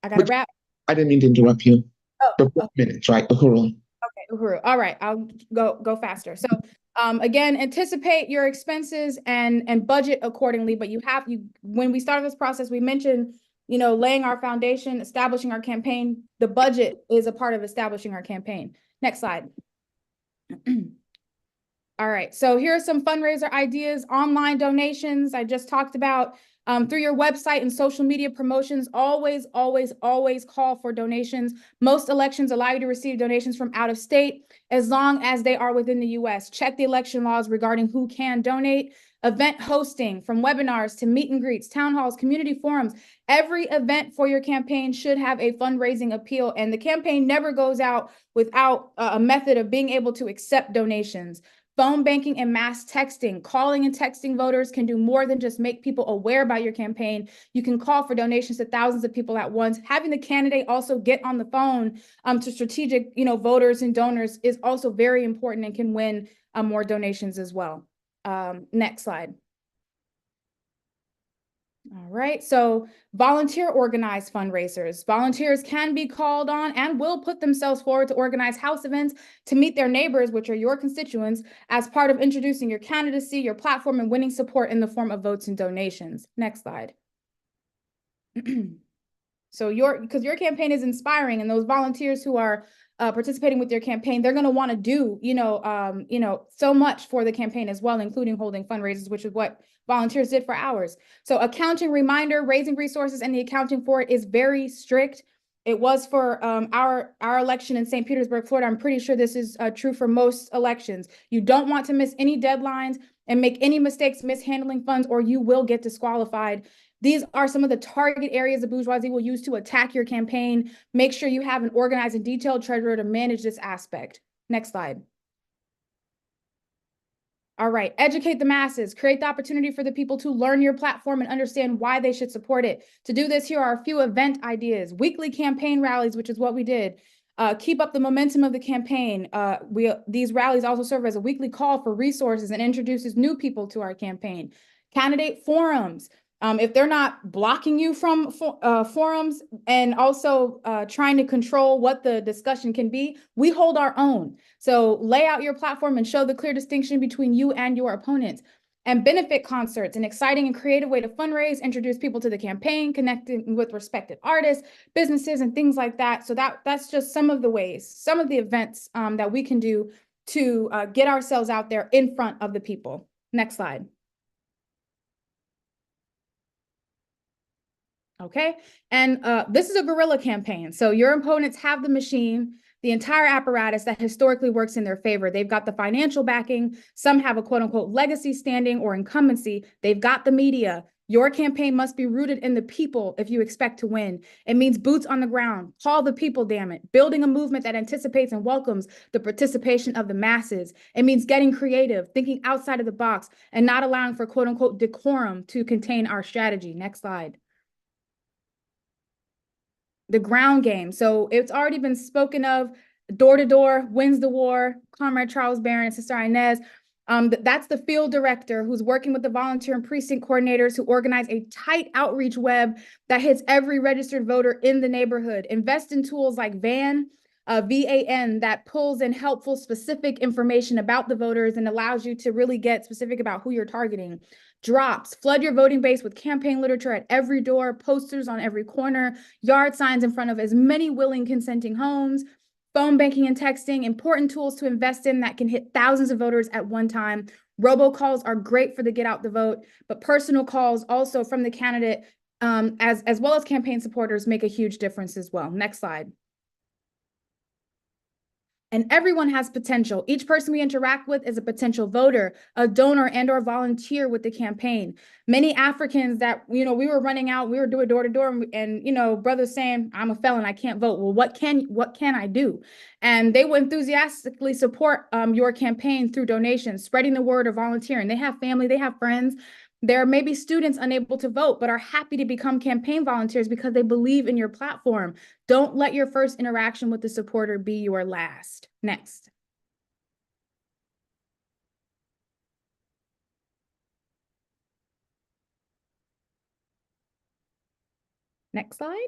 to wrap. I didn't mean to interrupt you. Oh, for 4 minutes, right? Uhuru. Okay, Uhuru. All right, I'll go faster. So again, anticipate your expenses and budget accordingly. But when we started this process, we mentioned, laying our foundation, establishing our campaign. The budget is a part of establishing our campaign. Next slide. All right, so here are some fundraiser ideas. Online donations, I just talked about. Through your website and social media promotions, always call for donations. Most elections allow you to receive donations from out of state as long as they are within the US. Check the election laws regarding who can donate. event hosting, from webinars to meet and greets, town halls, community forums. Every event for your campaign should have a fundraising appeal, and the campaign never goes out without a method of being able to accept donations. Phone banking and mass texting, calling and texting voters can do more than just make people aware about your campaign. You can call for donations to thousands of people at once. Having the candidate also get on the phone to strategic, voters and donors is also very important and can win more donations as well. Next slide. All right, so volunteer organized fundraisers. Volunteers can be called on and will put themselves forward to organize house events to meet their neighbors, which are your constituents, as part of introducing your candidacy, your platform, and winning support in the form of votes and donations. Next slide. So because your campaign is inspiring, and those volunteers who are participating with your campaign, they're going to want to do, so much for the campaign as well, including holding fundraisers, which is what volunteers did for ours. So accounting reminder, raising resources, and the accounting for it is very strict. It was for our election in St. Petersburg, Florida. I'm pretty sure this is true for most elections. You don't want to miss any deadlines and make any mistakes mishandling funds, or you will get disqualified. These are some of the target areas the bourgeoisie will use to attack your campaign. Make sure you have an organized and detailed treasurer to manage this aspect. Next slide. All right, educate the masses, create the opportunity for the people to learn your platform and understand why they should support it. To do this, here are a few event ideas. Weekly campaign rallies, which is what we did. Keep up the momentum of the campaign. These rallies also serve as a weekly call for resources and introduces new people to our campaign. Candidate forums. If they're not blocking you from forums and also trying to control what the discussion can be, we hold our own. So lay out your platform and show the clear distinction between you and your opponents. And benefit concerts, an exciting and creative way to fundraise, introduce people to the campaign, connecting with respected artists, businesses, and things like that. So that's just some of the ways, some of the events that we can do to get ourselves out there in front of the people. Next slide. Okay, and this is a guerrilla campaign. So your opponents have the machine, the entire apparatus that historically works in their favor. They've got the financial backing. Some have a quote unquote legacy standing or incumbency. They've got the media. Your campaign must be rooted in the people if you expect to win. It means boots on the ground. Call the people, damn it. Building a movement that anticipates and welcomes the participation of the masses. It means getting creative, thinking outside of the box, and not allowing for quote unquote decorum to contain our strategy. Next slide. The ground game. So it's already been spoken of. Door to door wins the war. Comrade Charles Barron and Sister Inez. That's the field director who's working with the volunteer and precinct coordinators who organize a tight outreach web that hits every registered voter in the neighborhood. Invest in tools like VAN, VAN, that pulls in helpful, specific information about the voters and allows you to really get specific about who you're targeting. Drops, flood your voting base with campaign literature at every door, posters on every corner, yard signs in front of as many willing consenting homes, phone banking and texting, important tools to invest in that can hit thousands of voters at one time. Robocalls are great for the get out the vote, but personal calls also from the candidate as well as campaign supporters make a huge difference as well. Next slide. And everyone has potential. Each person we interact with is a potential voter, a donor, and or volunteer with the campaign. Many Africans that, we were running out, we were doing door to door and brothers saying, I'm a felon, I can't vote. Well, what can I do? And they will enthusiastically support your campaign through donations, spreading the word or volunteering. They have family, they have friends. There may be students unable to vote, but are happy to become campaign volunteers because they believe in your platform. Don't let your first interaction with the supporter be your last. Next. Next slide.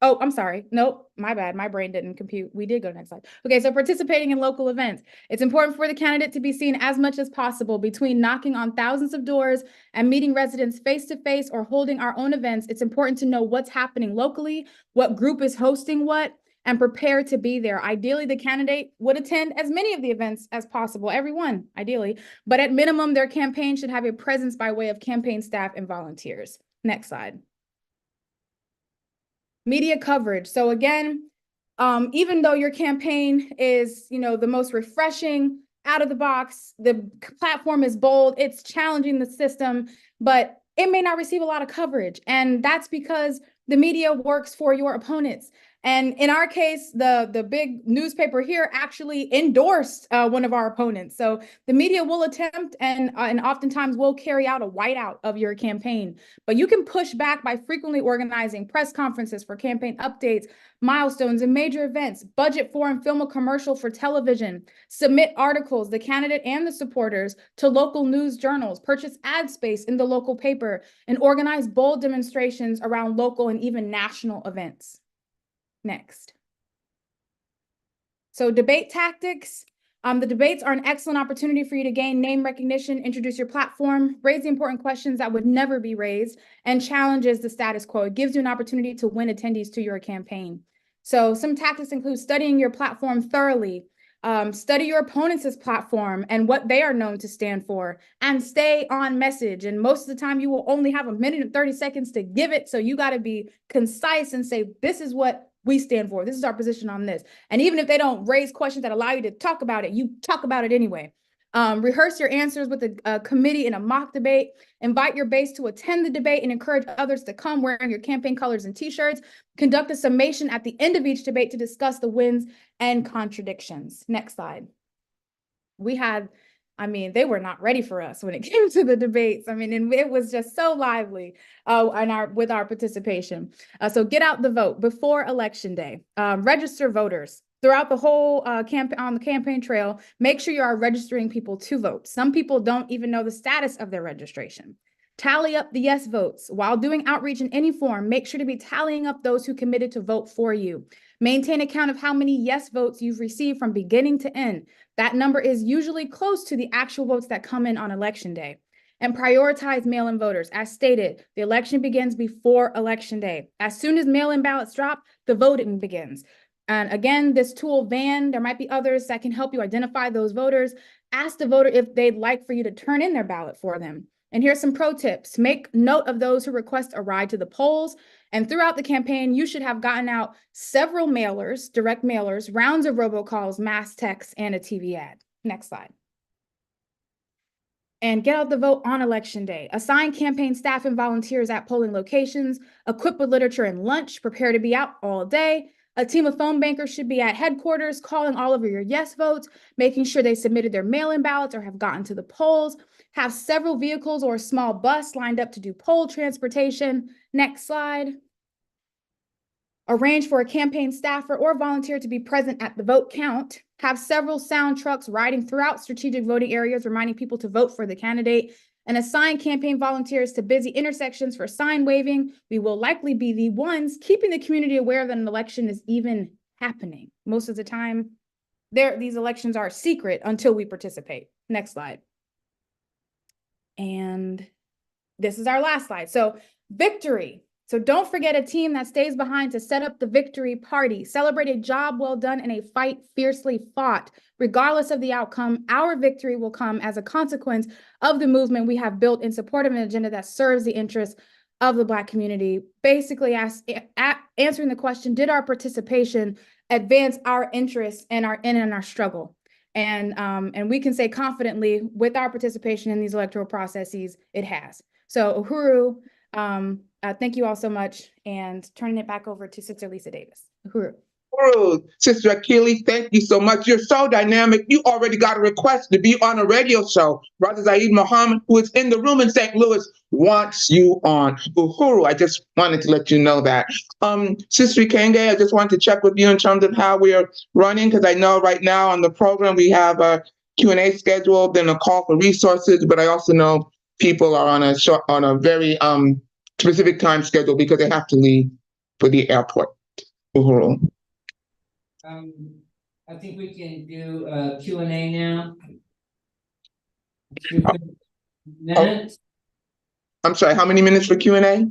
Oh, I'm sorry. Nope, my bad. My brain didn't compute. We did go to the next slide. Okay, so participating in local events. It's important for the candidate to be seen as much as possible between knocking on thousands of doors and meeting residents face-to-face or holding our own events. It's important to know what's happening locally, what group is hosting what, and prepare to be there. Ideally, the candidate would attend as many of the events as possible, everyone, ideally, but at minimum, their campaign should have a presence by way of campaign staff and volunteers. Next slide. Media coverage. So again, even though your campaign is, the most refreshing, out of the box. The platform is bold. It's challenging the system, but it may not receive a lot of coverage. And that's because the media works for your opponents. And in our case, the big newspaper here actually endorsed one of our opponents. So the media will attempt and oftentimes will carry out a whiteout of your campaign. But you can push back by frequently organizing press conferences for campaign updates, milestones, and major events, budget for and film a commercial for television, submit articles, the candidate and the supporters, to local news journals, purchase ad space in the local paper, and organize bold demonstrations around local and even national events. Next. So debate tactics. The debates are an excellent opportunity for you to gain name recognition, introduce your platform, raise the important questions that would never be raised, and challenges the status quo. It gives you an opportunity to win attendees to your campaign. So some tactics include studying your platform thoroughly, study your opponent's platform and what they are known to stand for, and stay on message. And most of the time you will only have 1 minute and 30 seconds to give it. So you got to be concise and say, this is what we stand for. This is our position on this. And even if they don't raise questions that allow you to talk about it, you talk about it anyway. Rehearse your answers with a committee in a mock debate. Invite your base to attend the debate and encourage others to come wearing your campaign colors and t-shirts. Conduct a summation at the end of each debate to discuss the wins and contradictions. Next slide. They were not ready for us when it came to the debates. And it was just so lively with our participation. So get out the vote before Election Day. Register voters. Throughout the whole campaign on the campaign trail, make sure you are registering people to vote. Some people don't even know the status of their registration. Tally up the yes votes. While doing outreach in any form, make sure to be tallying up those who committed to vote for you. Maintain a count of how many yes votes you've received from beginning to end. That number is usually close to the actual votes that come in on Election Day. And prioritize mail-in voters. As stated, the election begins before Election Day. As soon as mail-in ballots drop, the voting begins. And again, this tool, VAN, there might be others that can help you identify those voters. Ask the voter if they'd like for you to turn in their ballot for them. And here's some pro tips. Make note of those who request a ride to the polls. And throughout the campaign, you should have gotten out several mailers, direct mailers, rounds of robocalls, mass texts, and a TV ad. Next slide. And get out the vote on Election Day. Assign campaign staff and volunteers at polling locations. Equip with literature and lunch. Prepare to be out all day. A team of phone bankers should be at headquarters, calling all over your yes votes, making sure they submitted their mail-in ballots or have gotten to the polls. Have several vehicles or a small bus lined up to do poll transportation. Next slide. Arrange for a campaign staffer or volunteer to be present at the vote count. Have several sound trucks riding throughout strategic voting areas, reminding people to vote for the candidate. And assign campaign volunteers to busy intersections for sign waving. We will likely be the ones keeping the community aware that an election is even happening. Most of the time, these elections are secret until we participate. Next slide. And this is our last slide. So victory. So don't forget a team that stays behind to set up the victory party. Celebrate a job well done and a fight fiercely fought. Regardless of the outcome, our victory will come as a consequence of the movement we have built in support of an agenda that serves the interests of the Black community. Basically, answering the question, did our participation advance our interests and our struggle? And we can say confidently with our participation in these electoral processes, it has. So Uhuru, thank you all so much, and turning it back over to Sister Lisa Davis. Uhuru. Sister Achilles, thank you so much. You're so dynamic. You already got a request to be on a radio show. Brother Zaid Muhammad, who is in the room in St. Louis, wants you on. Uhuru, I just wanted to let you know that. Sister Kenge, I just wanted to check with you in terms of how we are running, because I know right now on the program we have a Q&A scheduled, then a call for resources, but I also know people are on a very specific time schedule because they have to leave for the airport. Uhuru. I think we can do Q&A now. Minutes? I'm sorry, how many minutes for Q&A?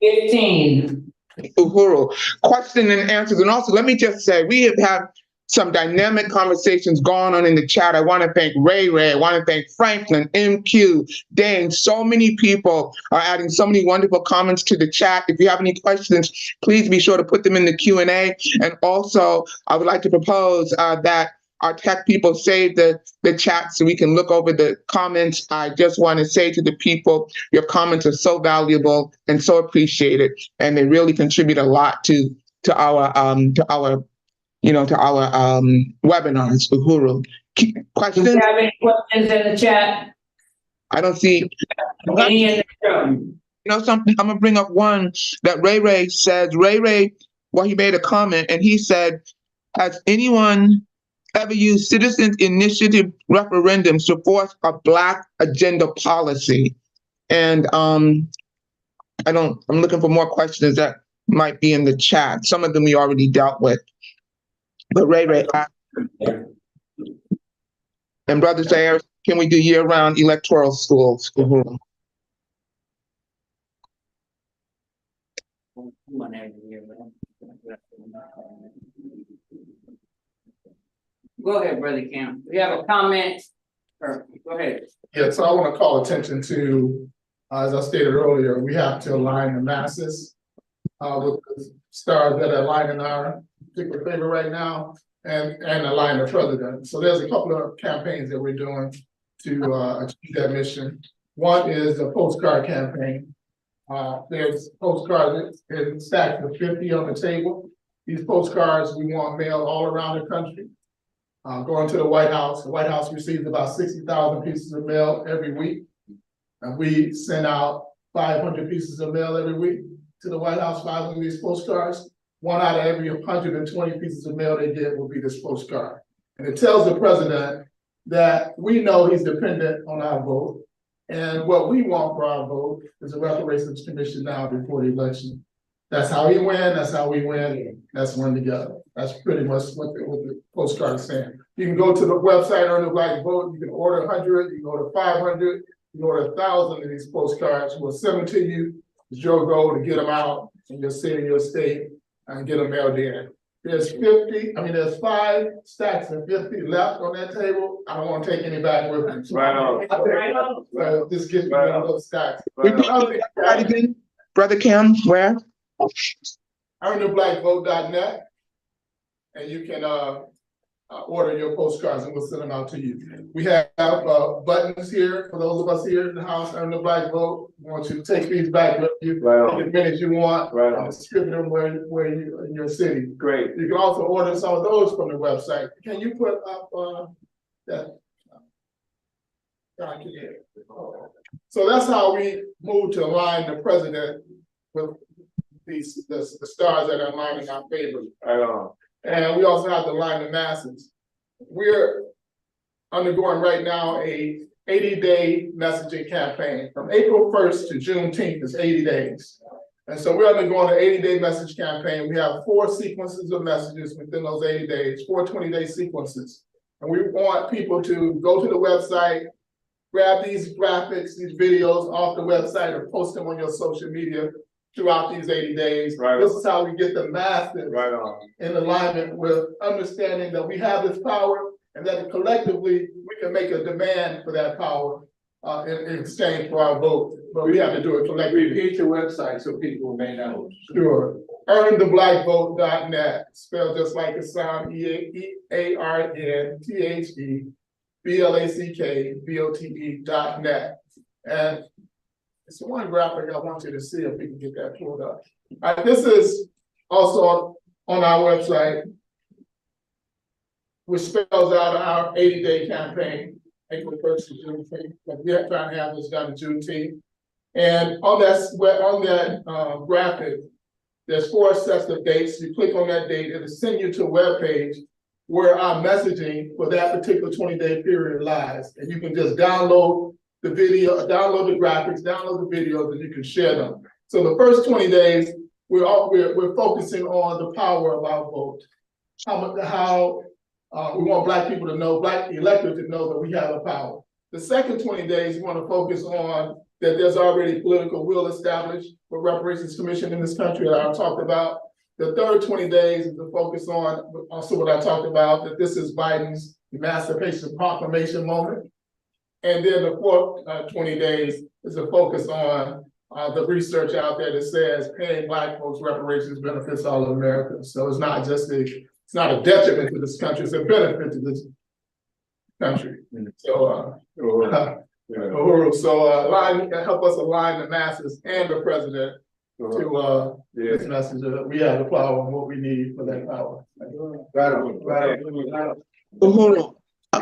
15. Uhuru. Question and answers. And also, let me just say, we have had some dynamic conversations going on in the chat. I want to thank Ray. I want to thank Franklin, MQ, Dane. So many people are adding so many wonderful comments to the chat. If you have any questions, please be sure to put them in the Q&A. And also, I would like to propose that our tech people save the chat so we can look over the comments. I just want to say to the people, your comments are so valuable and so appreciated, and they really contribute a lot to our webinars. Uhuru. Do Questions? we have any questions in the chat? I don't see. Any in the room? You know something? I'm gonna bring up one that Ray says. Ray, well, he made a comment and he said, "Has anyone ever used citizen initiative referendums to force a Black agenda policy?" And I'm looking for more questions that might be in the chat. Some of them we already dealt with. But Ray, and Brother Sayers, can we do year-round electoral schools? Go ahead, Brother Kim. We have a comment. Or, go ahead. Yeah, so I want to call attention to, as I stated earlier, we have to align the masses with the stars that are aligning our particular favor right now and align the president. So there's a couple of campaigns that we're doing to achieve that mission. One is a postcard campaign. There's postcards in stacks of 50 on the table. These postcards we want mailed all around the country. Going to the White House. The White House receives about 60,000 pieces of mail every week. And we send out 500 pieces of mail every week to the White House, 500 of these postcards. 1 out of every 120 pieces of mail they get will be this postcard. And it tells the president that we know he's dependent on our vote. And what we want for our vote is a reparations commission now before the election. That's how he win, that's how we win, let's win together. That's pretty much what the postcard is saying. You can go to the website, Earn the Black Vote, you can order 100, you can go to 500, you can order 1,000 of these postcards. We'll send them to you. It's your goal to get them out in your city, your state, and get them mailed in. There's 5 stacks of 50 left on that table. I don't want to take any back with me. Right on. So just get one of those stacks. Brother Kim, where? EarnTheBlackVote.net, and you can order your postcards and we'll send them out to you. We have buttons here for those of us here in the house. Earn the Black Vote. We want you to take these back with you, take as many as you want, distribute them where you in your city. Great. You can also order some of those from the website. Can you put up that? So that's how we move to align the president with the stars that are aligning our favor. And we also have to align the masses. We're undergoing right now a 80-day messaging campaign. From April 1st to Juneteenth is 80 days. And so we're undergoing an 80-day message campaign. We have 4 sequences of messages within those 80 days, 4 20-day sequences. And we want people to go to the website, grab these graphics, these videos off the website, or post them on your social media throughout these 80 days. This is how we get the masses in alignment with understanding that we have this power and that collectively we can make a demand for that power in exchange for our vote. But we have to do it collectively. Repeat your website so people may know. Sure. EarnTheBlackVote.net, spelled just like it sounds, EARNTHEBLACKVOTE.net. And it's one graphic I want you to see if we can get that pulled up. This is also on our website, which spells out our 80-day campaign, April 1st to Juneteenth. We are trying to have this done in Juneteenth. And on that graphic, there's 4 sets of dates. You click on that date, it'll send you to a web page where our messaging for that particular 20-day period lies. And you can just download the video, download the graphics, download the videos, and you can share them. So the first 20 days, we're focusing on the power of our vote. How we want Black people to know, Black electors to know that we have a power. The second 20 days, we want to focus on that there's already political will established for reparations commission in this country that I talked about. The third 20 days is to focus on also what I talked about, that this is Biden's Emancipation Proclamation moment. And then the fourth 20 days is to focus on the research out there that says paying Black folks reparations benefits all of America. So it's not just a it's not a detriment to this country, it's a benefit to this country. So, help us align the masses and the president to this message that we have the power and what we need for that power. Uhuru, do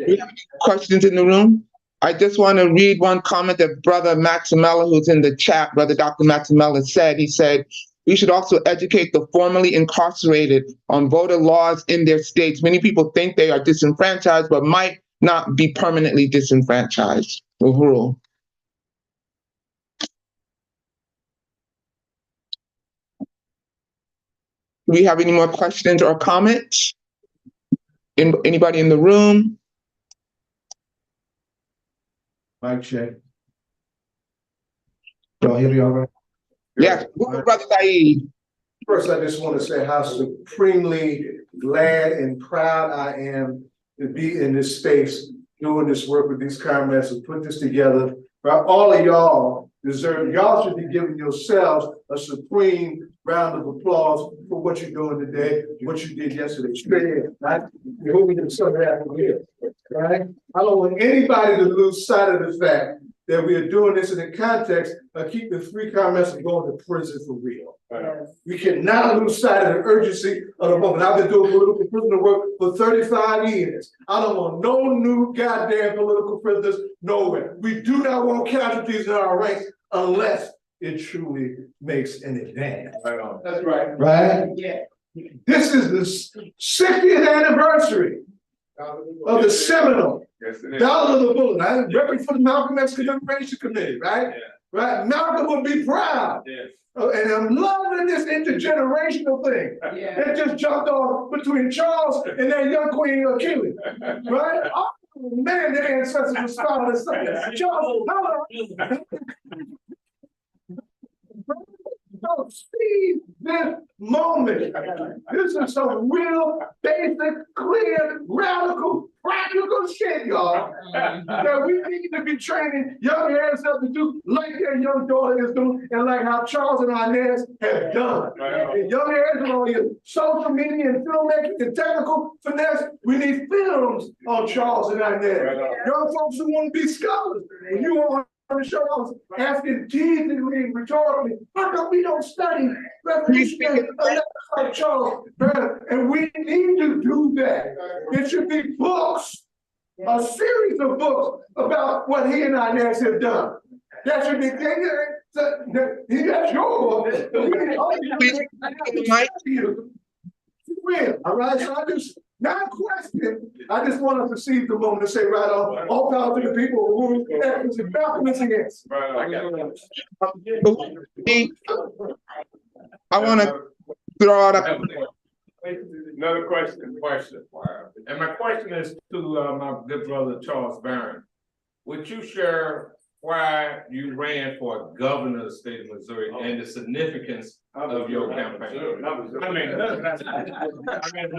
you have any questions in the room? I just want to read one comment that Brother Maximella, who's in the chat, Brother Dr. Maximella said. He said, we should also educate the formerly incarcerated on voter laws in their states. Many people think they are disenfranchised, but might not be permanently disenfranchised. Uhuru. Do we have any more questions or comments? Anybody in the room? Mic check. Y'all hear me all right? Yes, Brother Saeed. First, I just want to say how supremely glad and proud I am to be in this space, doing this work with these comrades who put this together. But all of y'all deserve, y'all should be giving yourselves a supreme round of applause for what you're doing today, what you did yesterday. Right? You're hoping to serve that here, right? I don't want anybody to lose sight of the fact that we are doing this in the context of keeping 3 comrades from going to prison for real. We cannot lose sight of the urgency of the moment. I've been doing political prisoner work for 35 years. I don't want no new goddamn political prisoners nowhere. We do not want casualties in our ranks unless it truly makes an advance. That's right. Right? Yeah. This is the 60th anniversary of the seminal Dollar of the Bullet. I repping for the Malcolm X Commemoration Committee, right? Yeah. Right? Malcolm would be proud. Yes. And I'm loving this intergenerational thing. Yeah. That just jumped off between Charles and that young Queen Achilles. Right? Oh man, their ancestors were smiling and saying, Charles, don't see this moment. This is some real basic, clear, radical, practical shit, y'all. That we need to be training young heirs up to do like their young daughter is doing, and like how Charles and Inez have done. And young heirs are on your social media and filmmaking and technical finesse. We need films on Charles and Inez. Young folks who want to be scholars. When you want the show, I was asking teasingly, rhetorically, how come we don't study revolutionary like Charles? And we need to do that. It should be books, a series of books about what he and Inez have done. That should be, that's your book. All right, so I just, not a question. I just want us to seize the moment to say right on, all power to the people who is against. I want to throw out another question. And my question is to my good brother Charles Barron. Would you share why you ran for governor of the state of Missouri and the significance of your campaign? I mean,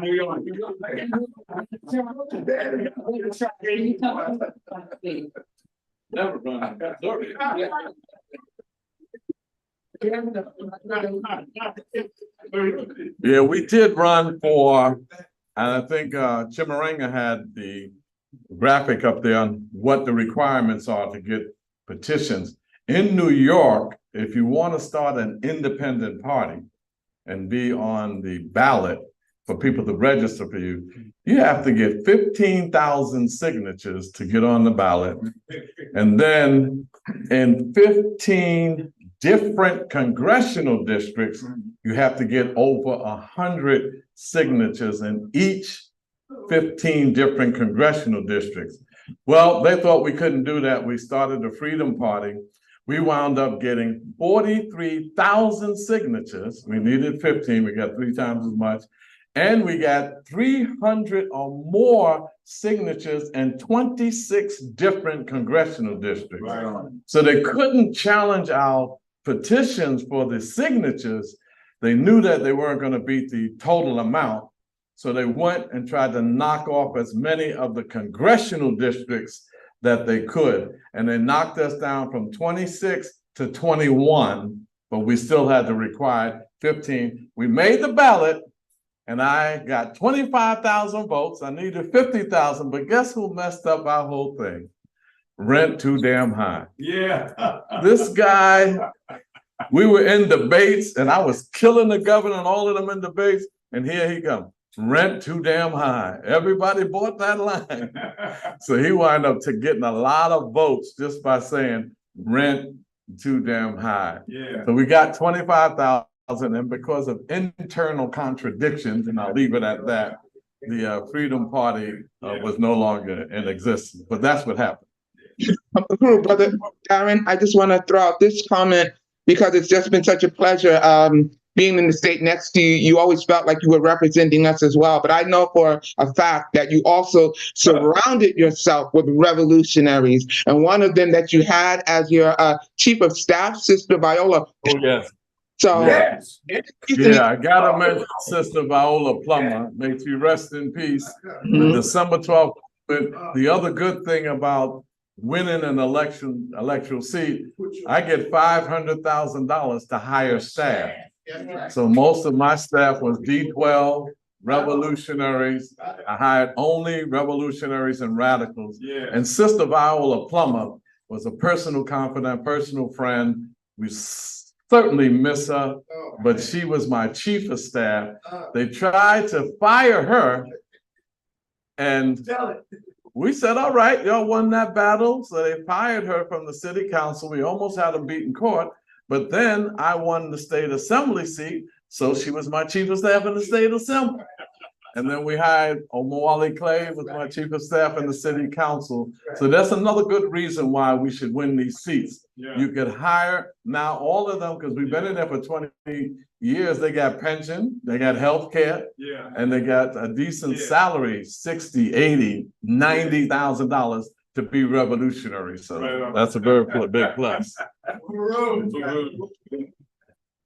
New York. Never run in Missouri. Yeah, we did run for, and I think Chimaranga had the graphic up there on what the requirements are to get petitions. In New York, if you want to start an independent party and be on the ballot for people to register for you, you have to get 15,000 signatures to get on the ballot. And then in 15 different congressional districts, you have to get over 100 signatures in each 15 different congressional districts. Well, they thought we couldn't do that. We started the Freedom Party. We wound up getting 43,000 signatures. We needed 15, we got 3 times as much. And we got 300 or more signatures in 26 different congressional districts. Right. So they couldn't challenge our petitions for the signatures. They knew that they weren't going to beat the total amount. So they went and tried to knock off as many of the congressional districts that they could. And they knocked us down from 26 to 21 but we still had the required 15. We made the ballot, and I got 25,000 votes. I needed 50,000, but guess who messed up our whole thing? Rent too damn high. Yeah. This guy, we were in debates, and I was killing the governor and all of them in debates, and here he comes. Rent too damn high. Everybody bought that line. So he wound up getting a lot of votes just by saying rent too damn high. Yeah. So we got 25,000, and because of internal contradictions, and I'll leave it at that, the Freedom Party was no longer in existence. But that's what happened. Brother Darren, I just want to throw out this comment because it's just been such a pleasure being in the state next to you. You always felt like you were representing us as well. But I know for a fact that you also surrounded yourself with revolutionaries. And one of them that you had as your chief of staff, Sister Viola. Oh, yes. So, Yes. Yeah, I gotta mention Sister Viola Plummer. May she rest in peace. The December 12th. But the other good thing about winning an electoral seat, I get $500,000 to hire staff. So most of my staff was D12 revolutionaries. I hired only revolutionaries and radicals. Yeah. And Sister Viola Plummer was a personal confidant, personal friend. We certainly miss her, but she was my chief of staff. They tried to fire her, and we said, all right, y'all won that battle. So they fired her from the city council. We almost had them beat in court. But then I won the state assembly seat. So she was my chief of staff in the state assembly. And then we hired Omowale Clay was my chief of staff in the city council. So that's another good reason why we should win these seats. Yeah. You could hire now all of them, because we've been in there for 20 years. They got pension, they got health care, Yeah. and they got a decent salary, $60,000, $80,000, $90,000 to be revolutionary. So that's a very big plus.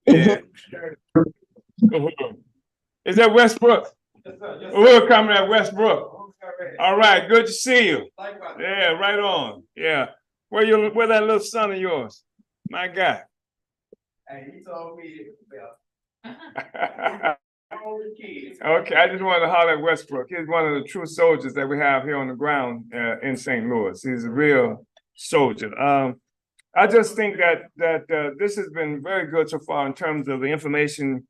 Yeah. Is that Westbrook? We're coming at Westbrook. All right, good to see you. Yeah, right on. Yeah. Where that little son of yours? My guy. Hey, he told me. Okay, I just wanted to holler at Westbrook. He's one of the true soldiers that we have here on the ground in St. Louis. He's a real soldier. I just think that this has been very good so far in terms of the information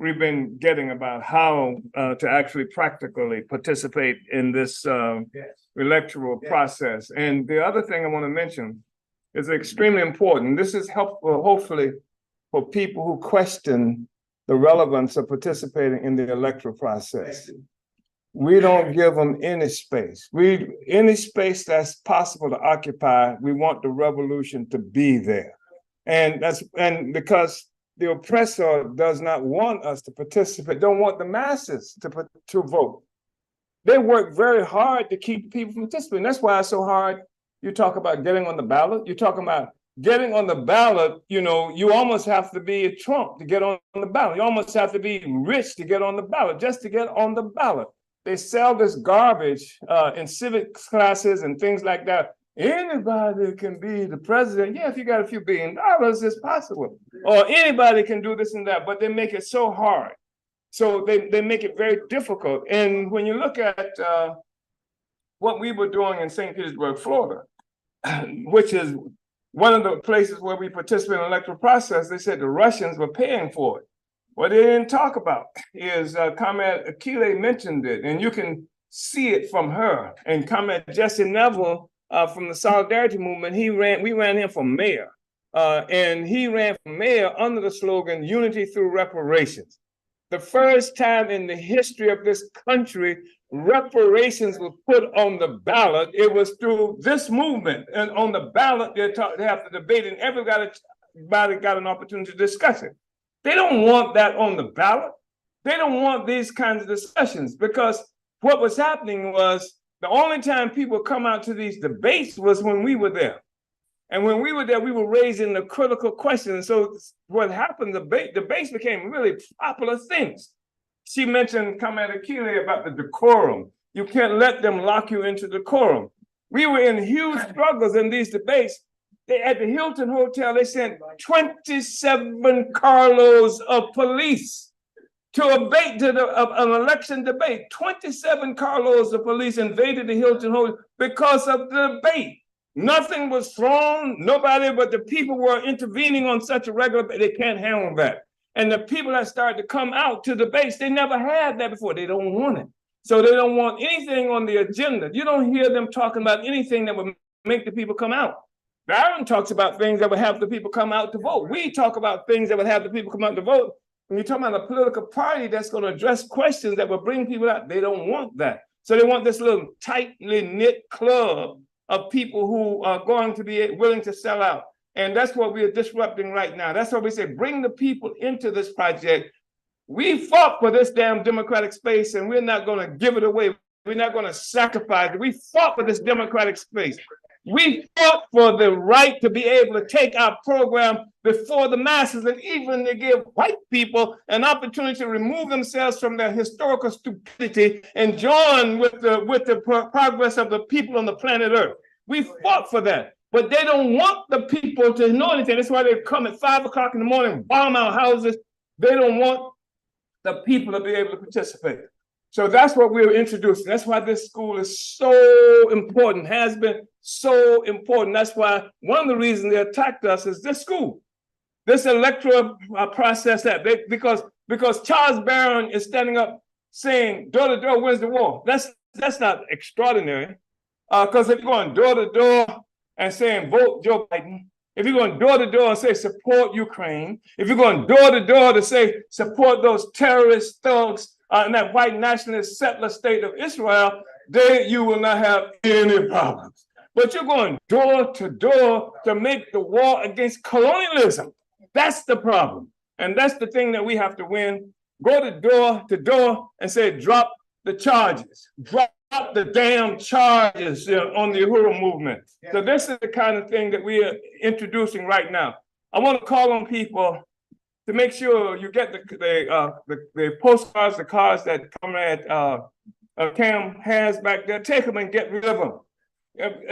we've been getting about how to actually practically participate in this electoral process. And the other thing I want to mention is extremely important. This is helpful, hopefully, for people who question the relevance of participating in the electoral process. We don't give them any space. Any space that's possible to occupy, we want the revolution to be there. And because the oppressor does not want us to participate, don't want the masses to vote. They work very hard to keep people from participating. That's why it's so hard. You talk about getting on the ballot. You're talking about getting on the ballot. You know, you almost have to be a Trump to get on the ballot. You almost have to be rich to get on the ballot, just to get on the ballot. They sell this garbage in civic classes and things like that. Anybody can be the president. Yeah, if you got a few $1 billion, it's possible. Or anybody can do this and that, but they make it so hard. So they make it very difficult. And when you look at what we were doing in St. Petersburg, Florida, which is one of the places where we participate in the electoral process, they said the Russians were paying for it. What they didn't talk about is Comrade Akile mentioned it, and you can see it from her. And Comrade Jesse Neville from the Solidarity Movement, we ran him for mayor. And he ran for mayor under the slogan, unity through reparations. The first time in the history of this country, reparations were put on the ballot. It was through this movement. And on the ballot, they have to debate, and everybody got an opportunity to discuss it. They don't want that on the ballot. They don't want these kinds of discussions, because what was happening was the only time people come out to these debates was when we were there. And when we were there, we were raising the critical questions. So what happened, the debates became really popular things. She mentioned, Comrade Akile, about the decorum. You can't let them lock you into decorum. We were in huge struggles in these debates. at the Hilton Hotel, they sent 27 carloads of police to abate an election debate. 27 carloads of police invaded the Hilton Hotel because of the debate. Nothing was thrown, nobody but the people were intervening on such a regular, they can't handle that. And the people that started to come out to debates, they never had that before. They don't want it. So they don't want anything on the agenda. You don't hear them talking about anything that would make the people come out. Barron talks about things that would have the people come out to vote. We talk about things that would have the people come out to vote. When you're talking about a political party that's going to address questions that will bring people out, they don't want that. So they want this little tightly knit club of people who are going to be willing to sell out. And that's what we are disrupting right now. That's why we say, bring the people into this project. We fought for this damn democratic space and we're not going to give it away. We're not going to sacrifice it. We fought for this democratic space. We fought for the right to be able to take our program before the masses and even to give white people an opportunity to remove themselves from their historical stupidity and join with the progress of the people on the planet Earth. We fought for that, but they don't want the people to know anything. That's why they come at 5 o'clock in the morning, bomb our houses. They don't want the people to be able to participate. So that's what we're introducing. That's why this school is so important, has been so important. That's why one of the reasons they attacked us is this school, this electoral process because Charles Barron is standing up saying door to door wins the war. That's not extraordinary. Because if you're going door to door and saying vote Joe Biden, if you're going door to door and say support Ukraine, if you're going door to door to say support those terrorist thugs in that white nationalist settler state of Israel, then you will not have any problems. But you're going door to make the war against colonialism. That's the problem. And that's the thing that we have to win. Go to door and say, drop the charges. Drop the damn charges on the Uhuru movement. So this is the kind of thing that we are introducing right now. I want to call on people to make sure you get the postcards, the cards that Comrade Cam has back there. Take them and get rid of them.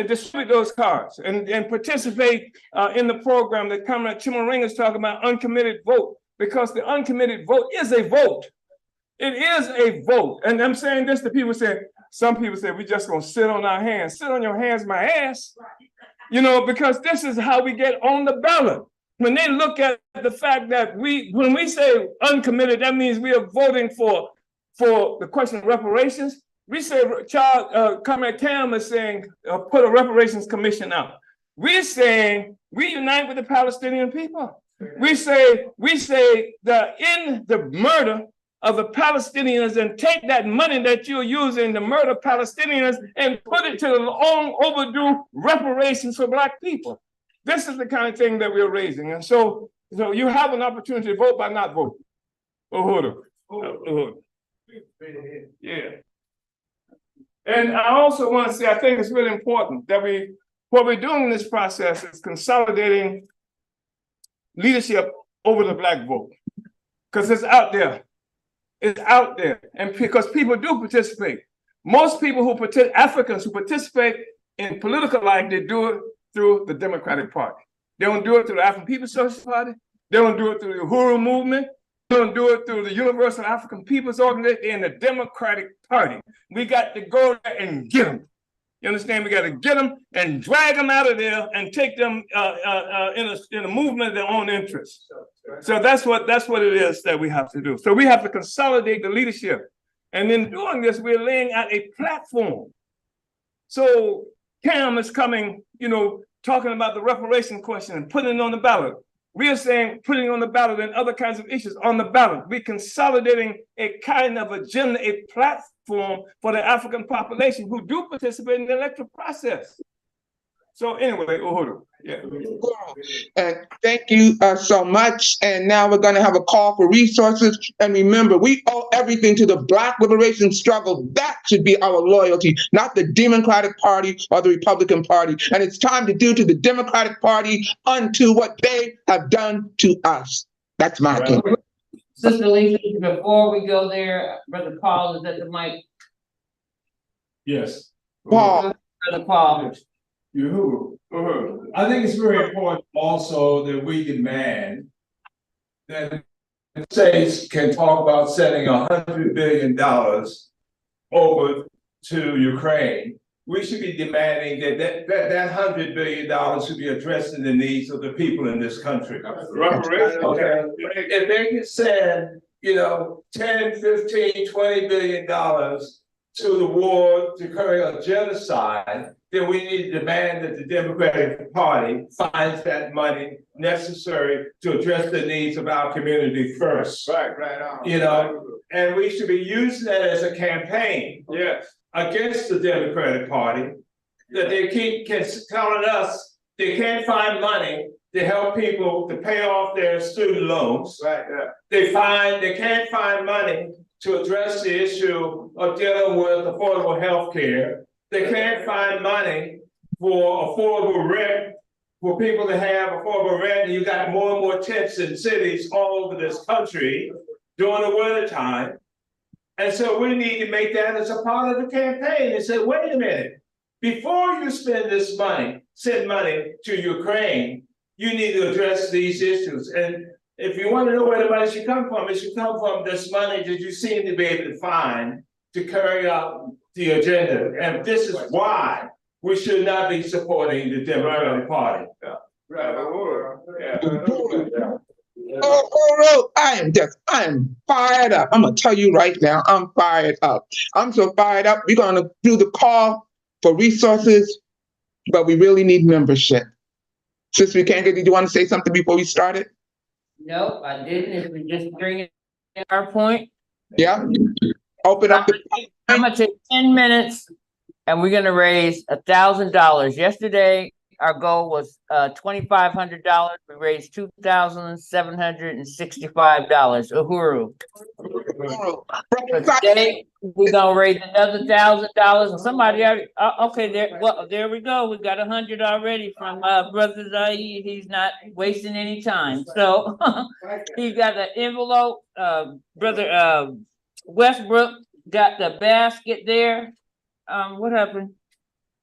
Distribute those cards and participate in the program that Comrade Chimaring is talking about, uncommitted vote, because the uncommitted vote is a vote. It is a vote. And I'm saying this to people say, some people say, we just gonna sit on our hands. Sit on your hands, my ass. You know, because this is how we get on the ballot. When they look at the fact that when we say uncommitted, that means we are voting for the question of reparations. We say, Comrade Cam is saying, put a reparations commission out. We're saying we unite with the Palestinian people. We say that in the murder of the Palestinians and take that money that you're using to murder Palestinians and put it to the long overdue reparations for Black people. This is the kind of thing that we're raising. And so you have an opportunity to vote by not voting. Uhuru. Yeah. And I also want to say, I think it's really important that what we're doing in this process is consolidating leadership over the Black vote. Because it's out there. It's out there. And because people do participate. Most people Africans who participate in political life, they do it through the Democratic Party. They don't do it through the African People's Socialist Party. They don't do it through the Uhuru movement. They don't do it through the Universal African People's Organization. They're in the Democratic Party. We got to go there and get them. You understand? We got to get them and drag them out of there and take them in a movement of their own interests. So that's what it is that we have to do. So we have to consolidate the leadership. And in doing this, we're laying out a platform. So Cam is coming, talking about the reparation question and putting it on the ballot. We are saying putting on the ballot and other kinds of issues on the ballot. We're consolidating a kind of agenda, a platform for the African population who do participate in the electoral process. So anyway, Uhuru, yeah. And thank you so much. And now we're going to have a call for resources. And remember, we owe everything to the Black liberation struggle. That should be our loyalty, not the Democratic Party or the Republican Party. And it's time to do to the Democratic Party unto what they have done to us. That's my opinion. Sister Lisa, before we go there, Brother Paul is at the mic. Yes. Paul. Brother Paul. I think it's very important also that we demand that the states can talk about sending $100 billion over to Ukraine. We should be demanding that $100 billion should be addressing the needs of the people in this country. Reparations. Okay, if they can send, 10, 15, $20 billion to the war to carry a genocide, then we need to demand that the Democratic Party finds that money necessary to address the needs of our community first. Right. And we should be using that as a campaign. Yes. Against the Democratic Party, that they keep telling us they can't find money to help people to pay off their student loans. Right. They can't find money to address the issue of dealing with affordable health care. They can't find money for affordable rent, for people to have affordable rent. And you got more and more tents in cities all over this country during the winter time. And so we need to make that as a part of the campaign and say, wait a minute, before you spend this money, send money to Ukraine, you need to address these issues. And if you want to know where the money should come from, it should come from this money that you seem to be able to find to carry out the agenda. And this is why we should not be supporting the Democratic Party. Oh, I am fired up. I'm gonna tell you right now, I'm fired up. I'm so fired up. We're gonna do the call for resources, but we really need membership. Sister Kanga, did you want to say something before we started? Nope, I didn't. If we just bring it to our point. Yeah. Open up I'm gonna take 10 minutes and we're gonna raise $1,000. Yesterday, our goal was $2,500. We raised $2,765. Uhuru. Today, we're gonna raise another $1,000. And somebody already, okay, there we go. We got 100 already from Brother Zaid. He's not wasting any time. So he's got the envelope. Brother Westbrook got the basket there. What happened?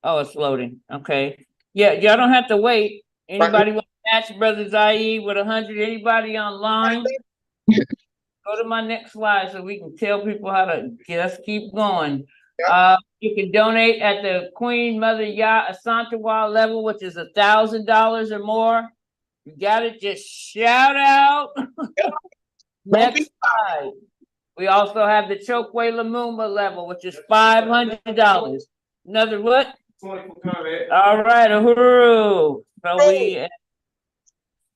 Oh, it's loading. Okay. Yeah, y'all don't have to wait. Anybody want to match Brother Zaid with 100? Anybody online? Go to my next slide so we can tell people how to just keep going. You can donate at the Queen Mother Ya Asantewa level, which is $1,000 or more. You got it. Just shout out. Next slide. We also have the Chokwe Lumumba level, which is $500. Another what? All right, uhuru. So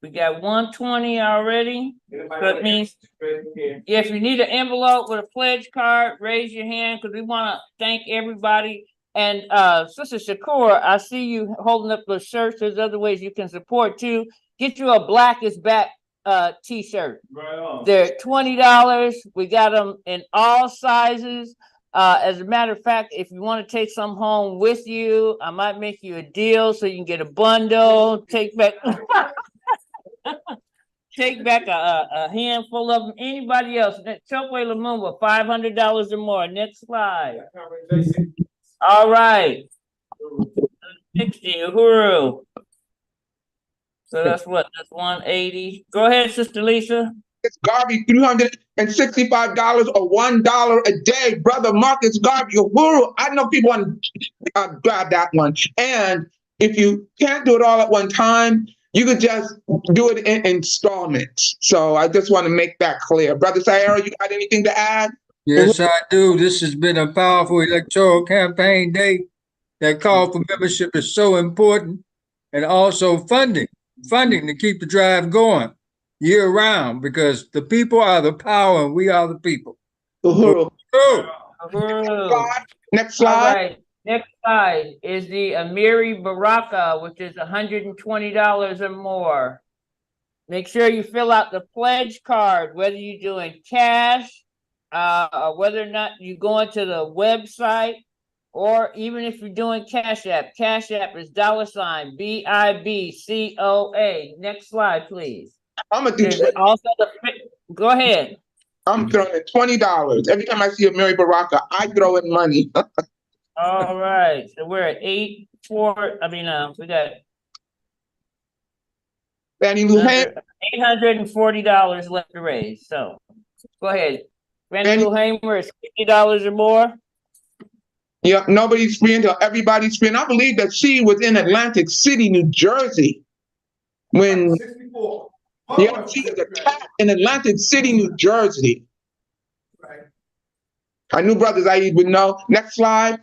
we got 120 already. That means if you need an envelope with a pledge card, raise your hand because we want to thank everybody. And Sister Shakur, I see you holding up the shirts. There's other ways you can support too. Get you a Black is Back t-shirt. They're $20. We got them in all sizes. As a matter of fact, if you want to take some home with you, I might make you a deal so you can get a bundle, take back take back a handful of them. Anybody else? Chokwe Lumumba, $500 or more. Next slide. All right. 60, uhuru. So that's what? That's 180. Go ahead, Sister Lisa. It's Garvey, $365 or $1 a day. Brother Marcus Garvey, uhuru. I know people want to grab that one. And if you can't do it all at one time, you could just do it in installments. So I just want to make that clear. Brother Sierra, you got anything to add? Yes, I do. This has been a powerful electoral campaign day. That call for membership is so important. And also funding to keep the drive going year round, because the people are the power and we are the people. Uhuru. Uhuru. Next slide. All right. Next slide is the Amiri Baraka, which is $120 or more. Make sure you fill out the pledge card, whether you're doing cash, or whether or not you're going to the website, or even if you're doing Cash App. Cash App is $BIBCOA. Next slide, please. I'm gonna do also go ahead. I'm throwing in $20. Every time I see a Mary Baraka, I throw in money. All right, so we're at we got Fannie Lou Hamer, $840 left to raise, so go ahead. Fannie Fannie- Lou Hamer is $50 or more. yeah, nobody's free until everybody's free. And I believe that she was in Atlantic City, New Jersey, when 64. yeah, she was attacked in Atlantic City, New Jersey. Right. I knew Brothers Aid would know. Next slide.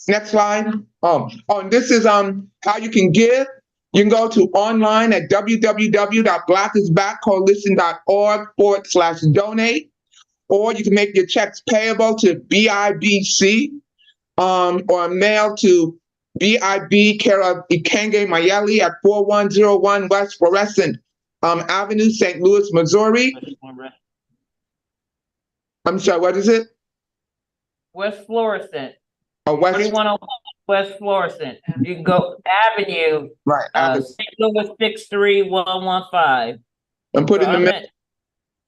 Next slide. And this is how you can give. You can go to online at www.blackisbackcoalition.org/donate, or you can make your checks payable to BIBC, or mail to BIB care of Ikenge Mayeli at 4101 West Florissant Avenue, St. Louis, Missouri. I'm sorry, what is it? West Florissant. Oh, West. 4101 West Florissant. You can go Avenue. Right. St. Louis 63115. And put in the middle.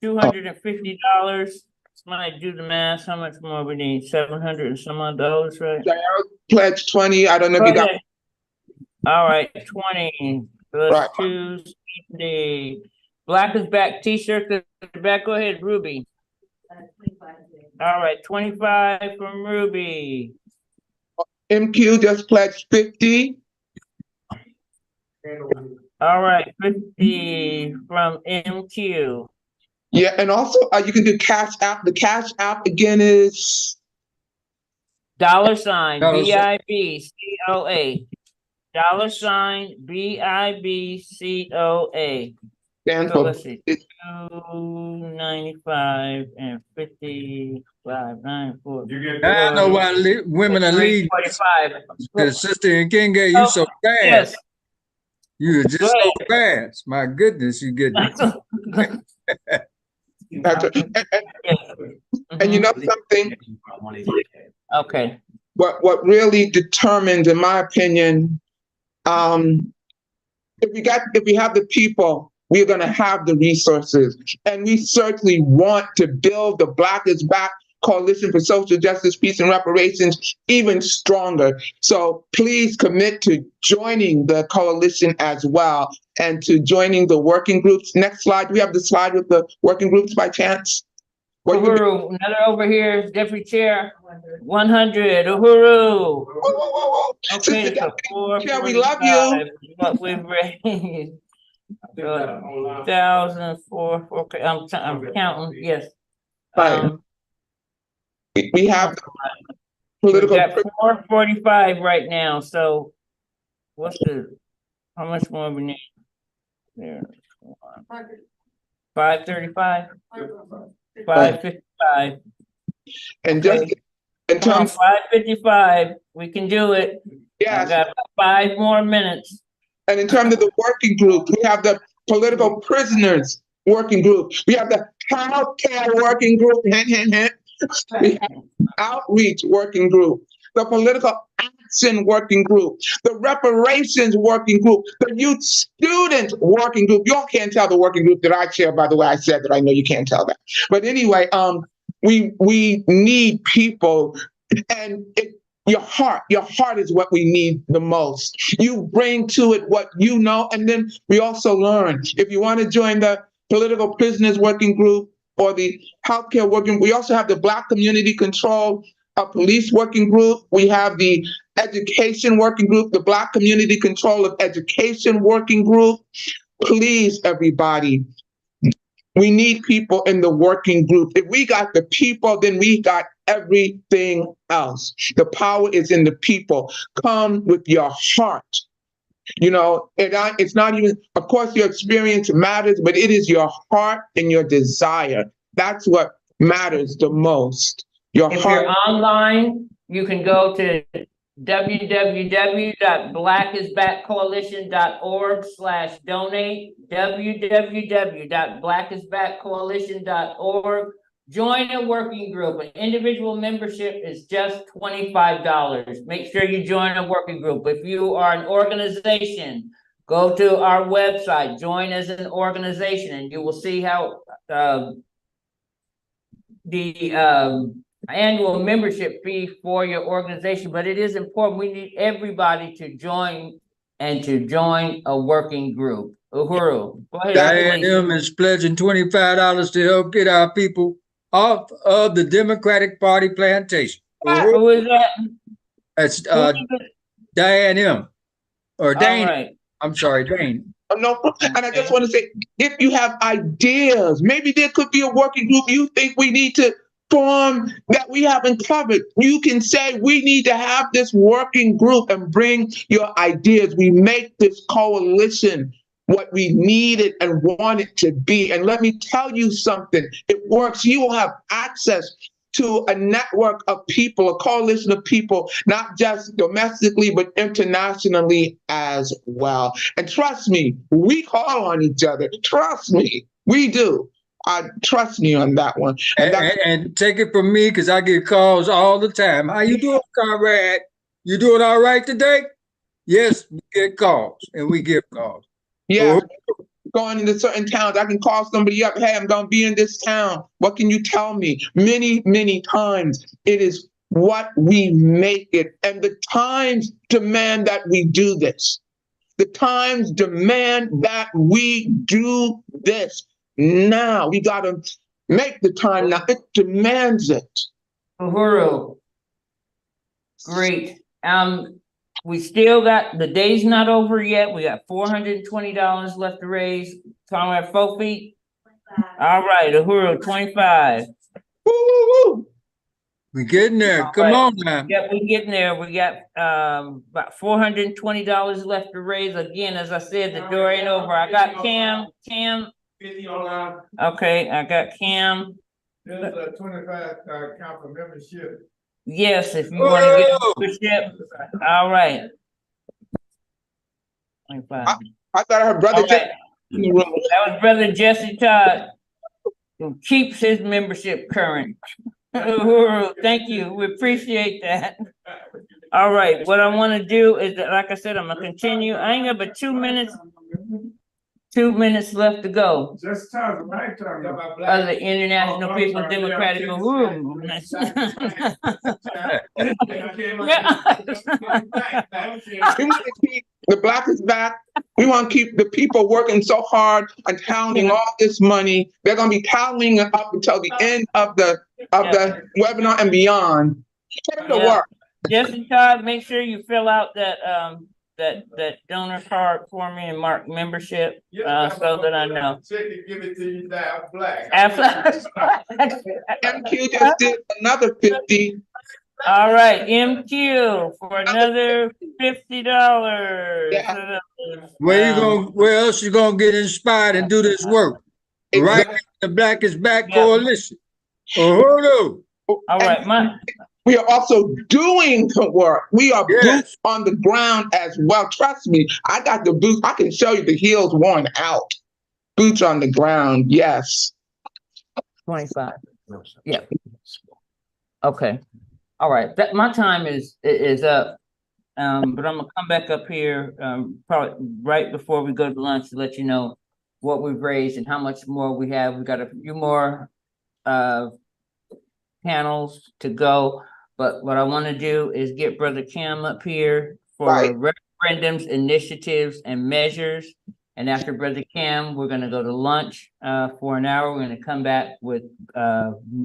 $250. Somebody do the math. How much more we need? 700 and some odd dollars, right? Pledge 20. I don't know if you got. All right, 20 plus Right. 270. Black is Back t-shirt at the back. Go ahead, Ruby. All right, 25 from Ruby. MQ just pledged 50. All right, 50 from MQ. Yeah, and also you can do Cash App. The Cash App again is $BIBCOA. $BIBCOA. Stands So for let's see, 295 and 55, 94. I know why women are leading. 45. The sister in King you so fast. Yes. You are just so fast. My goodness, you get and you know something? Okay. What really determines, in my opinion, if we have the people, we're going to have the resources. And we certainly want to build the Black is Back Coalition for Social Justice, Peace, and Reparations even stronger. So please commit to joining the coalition as well, and to joining the working groups. Next slide. Do we have the slide with the working groups by chance? Uhuru, another over here, Deputy Chair, 100, Uhuru. Okay, so 445. We love you. What we've raised. 1,004, okay, I'm counting, yes. We have political. We got 445 right now, so how much more we need? There. 535? 555. And just in terms 555, we can do it. Yeah. I got 5 more minutes. And in terms of the working group, we have the political prisoners working group. We have the healthcare working group. We have outreach working group, the political action working group, the reparations working group, the youth student working group. You all can't tell the working group that I chair, by the way. I said that. I know you can't tell that. But anyway, we need people, and your heart is what we need the most. You bring to it what you know, and then we also learn. If you want to join the political prisoners working group or the healthcare working, we also have the Black community control police working group. We have the education working group, the Black community control of education working group. Please, everybody, we need people in the working group. If we got the people, then we got everything else. The power is in the people. Come with your heart. You know, it's not even, of course, your experience matters, but it is your heart and your desire. That's what matters the most. If you're online, you can go to www.blackisbackcoalition.org/donate, www.blackisbackcoalition.org. Join a working group. An individual membership is just $25. Make sure you join a working group. If you are an organization, go to our website, join as an organization, and you will see how the annual membership fee for your organization, but it is important. We need everybody to join a working group. Uhuru, go ahead. Diane M is pledging $25 to help get our people off of the Democratic Party plantation. Who is that? That's Diane M. Or Dane. Right. I'm sorry, Dane. No, and I just want to say, if you have ideas, maybe there could be a working group you think we need to form that we haven't covered. You can say we need to have this working group and bring your ideas. We make this coalition what we need it and want it to be. And let me tell you something, it works. You will have access to a network of people, a coalition of people, not just domestically, but internationally as well. And trust me, we call on each other. Trust me, we do. Trust me on that one. And take it from me, because I get calls all the time. How you doing, comrade? You doing all right today? Yes, we get calls, and we give calls. Yeah. Going into certain towns, I can call somebody up, hey, I'm going to be in this town. What can you tell me? Many, many times it is what we make it. And the times demand that we do this. The times demand that we do this now. We got to make the time now. It demands it. Uhuru. Great. We still got, the day's not over yet. We got $420 left to raise. Comrade Fofi. All right, Uhuru, 25. Woo! We're getting there. Come on now. Yep, we're getting there. We got about $420 left to raise. Again, as I said, the door ain't over. I got Cam. 50 online. Okay, I got Cam. There's a 25 count for membership. Yes, if you want to get a membership. All right. 25. I thought I heard brother Jesse in the room. That was brother Jesse Todd, who keeps his membership current. Thank you. We appreciate that. All right. What I want to do is that, like I said, I'm gonna continue. I ain't got but 2 minutes. 2 minutes left to go. Just time, right time. Other International People's Democratic Movement. We want to keep the Black is back. We want to keep the people working so hard on tallying all this money. They're going to be tallying it up until the end of the webinar and beyond. Put them to work. Jesse Todd, make sure you fill out that that donor card for me and mark membership, so that I know. Give it to you now, Black. Absolutely. MQ just did another 50. All right, MQ for another $50. Yeah. Where else you gonna get inspired and do this work? Right in the Black is Back Coalition. All right, we are also doing the work. We are boots on the ground as well. Trust me, I got the boots. I can show you the heels worn out. Boots on the ground, yes. 25. Yeah. Okay. All right. That my time is up. But I'm gonna come back up here probably right before we go to lunch to let you know what we've raised and how much more we have. We've got a few more panels to go. But what I want to do is get Brother Cam up here for referendums, initiatives, and measures. And after Brother Cam, we're going to go to lunch for an hour. We're going to come back with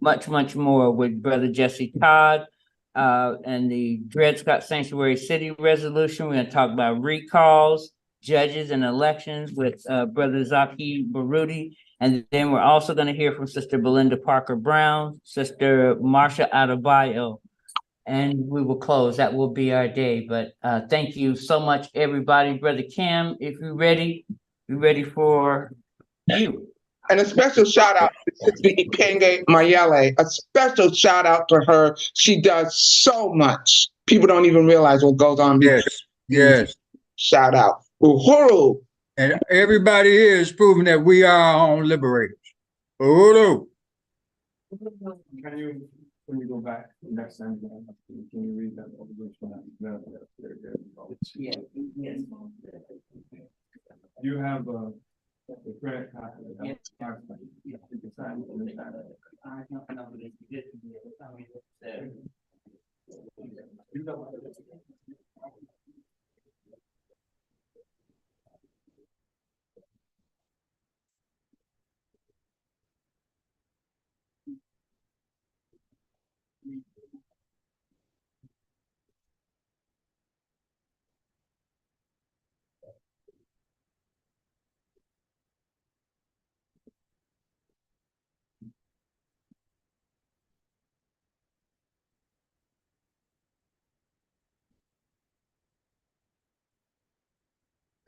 much more with Brother Jesse Todd and the Dred Scott Sanctuary City resolution. We're going to talk about recalls, judges, and elections with Brother Zaki Baruti. And then we're also going to hear from Sister Belinda Parker Brown, Sister Marsha Adebayo. And we will close. That will be our day. But thank you so much, everybody. Brother Cam, if you're ready for you. And a special shout out to Sister Ikenge Mayele. A special shout out to her. She does so much. People don't even realize what goes on. Yes. Shout out. Uhuru. And everybody here is proving that we are our own liberators. Uhuru. When you go back next time, can you read that? Yeah. Yes. You have the credit card. You can sign it. I don't know what it is. I mean,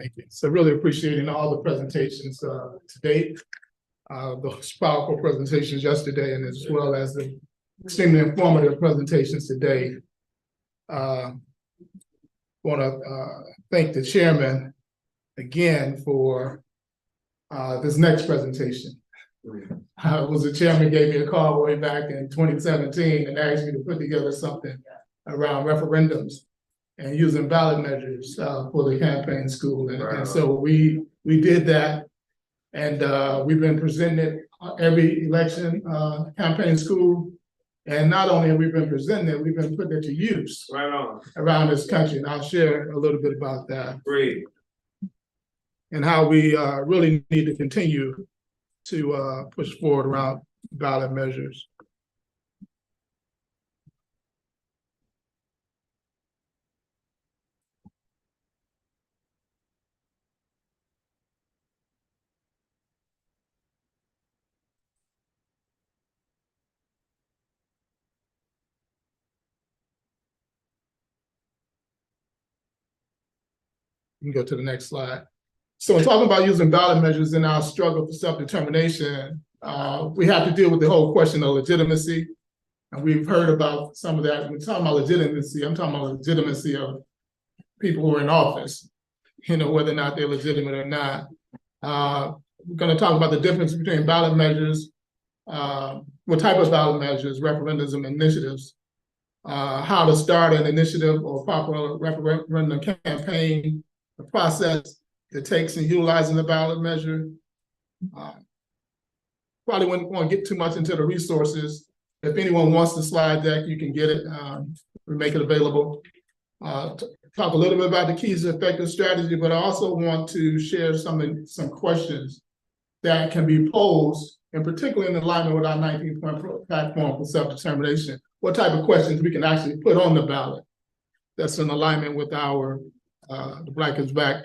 Thank you. So really appreciating all the presentations to date, those powerful presentations yesterday, and as well as the extremely informative presentations today. Want to thank the chairman again for this next presentation. It was the chairman gave me a call way back in 2017 and asked me to put together something around referendums and using ballot measures for the campaign school. And so we did that, and we've been presenting it every election campaign school. And not only have we been presenting it, we've been putting it to use around this country. And I'll share a little bit about that. Great. And how we really need to continue to push forward around ballot measures. You can go to the next slide. So in talking about using ballot measures in our struggle for self-determination, we have to deal with the whole question of legitimacy. And we've heard about some of that. When we're talking about legitimacy, I'm talking about legitimacy of people who are in office, whether or not they're legitimate or not. We're going to talk about the difference between ballot measures, what type of ballot measures, referendums and initiatives, how to start an initiative or popular referendum campaign, the process it takes in utilizing the ballot measure. Probably wouldn't want to get too much into the resources. If anyone wants the slide deck, you can get it. We make it available. Talk a little bit about the keys to effective strategy, but I also want to share some questions that can be posed, and particularly in alignment with our 19-point platform for self-determination. What type of questions we can actually put on the ballot that's in alignment with our the Black is Back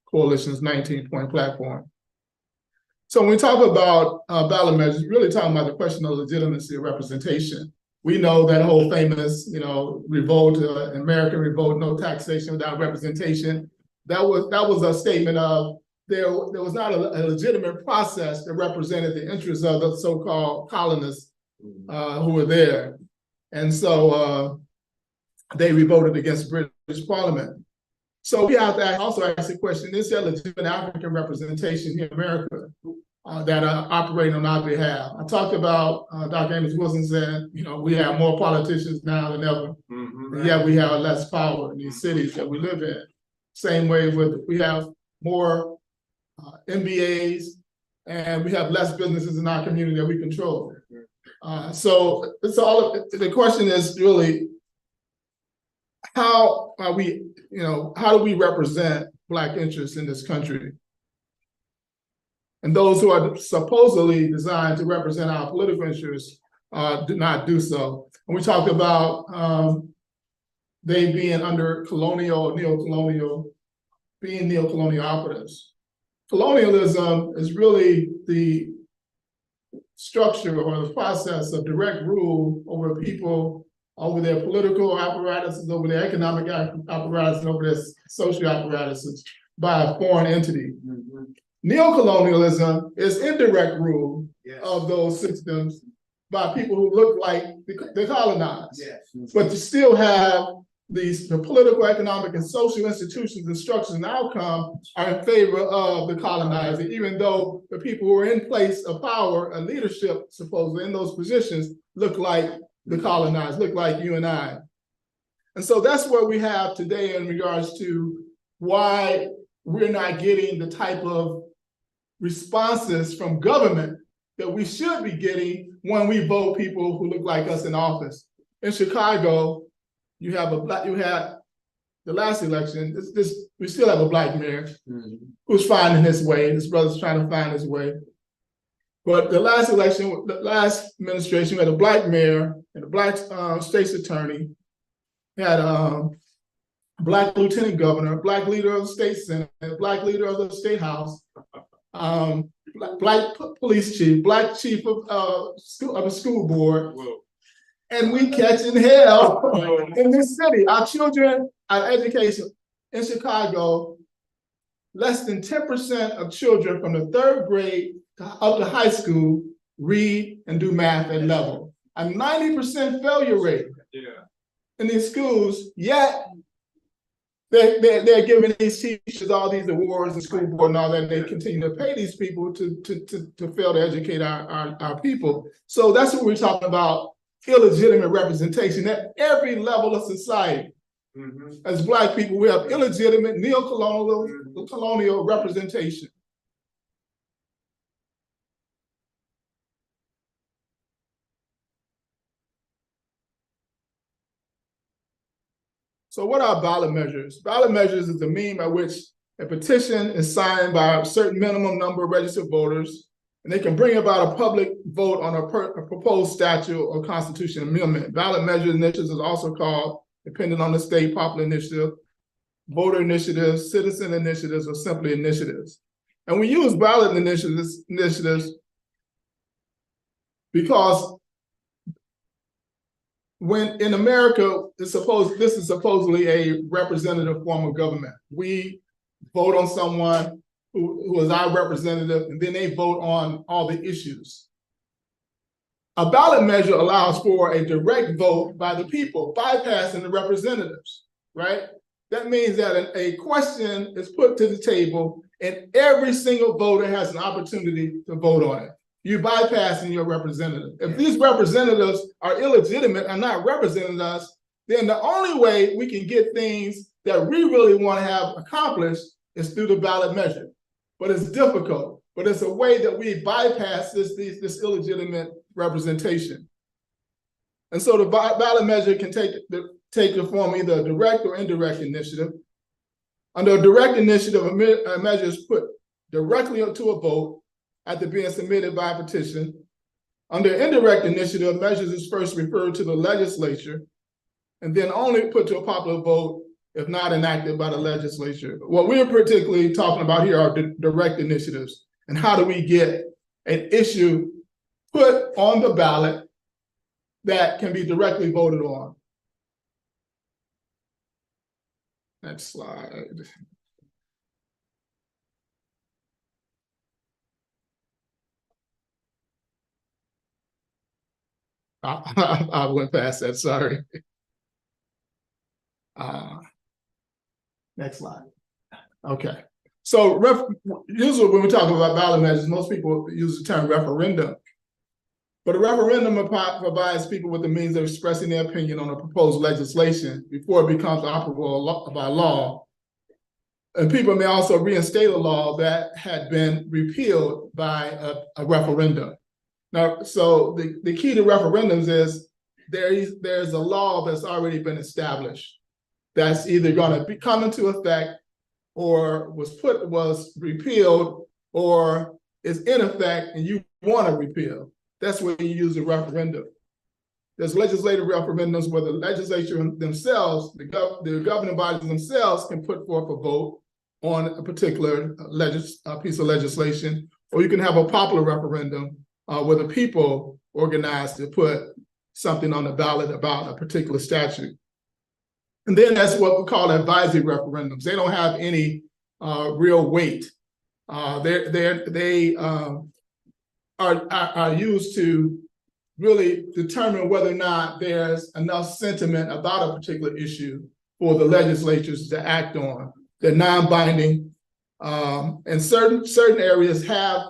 Coalition's 19-point platform. So when we talk about ballot measures, really talking about the question of legitimacy of representation. We know that whole famous, revolt, American revolt, no taxation without representation. That was a statement of there was not a legitimate process that represented the interests of the so-called colonists who were there. And so they revolted against British Parliament. So we have to also ask the question, is there legitimate African representation here in America that are operating on our behalf? I talked about, Dr. Amos Wilson said, we have more politicians now than ever, and yet we have less power in these cities that we live in. Same way we have more MBAs, and we have less businesses in our community that we control. So it's the question is really, how are we, how do we represent Black interests in this country? And those who are supposedly designed to represent our political interests do not do so. And we talked about they being under colonial or neo-colonial, being neo-colonial operatives. Colonialism is really the structure or the process of direct rule over people, over their political apparatuses, over their economic apparatus, and over their social apparatuses by a foreign entity. Neocolonialism is indirect rule of those systems by people who look like the colonized, but you still have the political, economic, and social institutions and structures and outcomes are in favor of the colonizer, even though the people who are in place of power and leadership, supposedly in those positions, look like the colonized, look like you and I. And so that's what we have today in regards to why we're not getting the type of responses from government that we should be getting when we vote people who look like us in office. In Chicago, you had the last election, we still have a Black mayor who's finding his way. His brother's trying to find his way. But the last election, the last administration, we had a Black mayor and a Black state's attorney. We had a Black lieutenant governor, Black leader of the state senate, Black leader of the state house, Black police chief, Black chief of the school board. Whoa. And we catching hell in this city. Our children, our education in Chicago, less than 10% of children from the 3rd grade up to high school read and do math at level. A 90% failure rate in these schools, yet they're giving these teachers all these awards and school board and all that, and they continue to pay these people to fail to educate our people. So that's what we're talking about, illegitimate representation at every level of society. As Black people, we have illegitimate neo-colonial representation. So what are ballot measures? Ballot measures is the mean by which a petition is signed by a certain minimum number of registered voters, and they can bring about a public vote on a proposed statute or constitutional amendment. Ballot measure initiatives is also called, depending on the state, popular initiative, voter initiatives, citizen initiatives, or simply initiatives. And we use ballot initiatives because when in America, this is supposedly a representative form of government. We vote on someone who is our representative, and then they vote on all the issues. A ballot measure allows for a direct vote by the people, bypassing the representatives, right? That means that a question is put to the table and every single voter has an opportunity to vote on it. You're bypassing your representative. If these representatives are illegitimate and not representing us, then the only way we can get things that we really want to have accomplished is through the ballot measure. But it's difficult, but it's a way that we bypass this illegitimate representation. And so the ballot measure can take the form of either a direct or indirect initiative. Under a direct initiative, a measure is put directly to a vote after being submitted by a petition. Under indirect initiative, measures is first referred to the legislature and then only put to a popular vote if not enacted by the legislature. What we're particularly talking about here are direct initiatives and how do we get an issue put on the ballot that can be directly voted on. Next slide. I went past that, sorry. Next slide. Okay. So usually when we talk about ballot measures, most people use the term referendum. But a referendum provides people with the means of expressing their opinion on a proposed legislation before it becomes operable by law. And people may also reinstate a law that had been repealed by a referendum. Now, so the key to referendums is there's a law that's already been established that's either going to come into effect or was repealed or is in effect and you want to repeal. That's where you use a referendum. There's legislative referendums where the legislature themselves, the governing bodies themselves can put forth a vote on a particular piece of legislation, or you can have a popular referendum where the people organize to put something on the ballot about a particular statute. And then that's what we call advisory referendums. They don't have any real weight. They are used to really determine whether or not there's enough sentiment about a particular issue for the legislatures to act on. They're non-binding, and certain areas have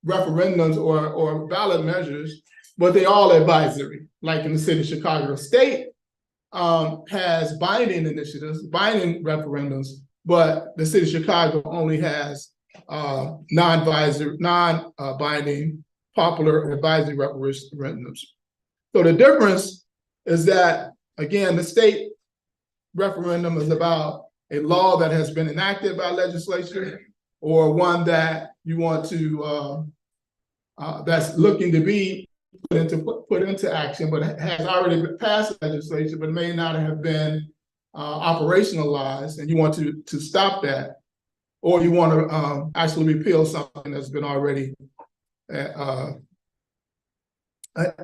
referendums or ballot measures, but they're all advisory. Like in the city of Chicago, state has binding initiatives, binding referendums, but the city of Chicago only has non-binding popular advisory referendums. So the difference is that, again, the state referendum is about a law that has been enacted by legislature or one that you want to, that's looking to be put into action, but has already passed legislation, but may not have been operationalized, and you want to stop that, or you want to actually repeal something that's been already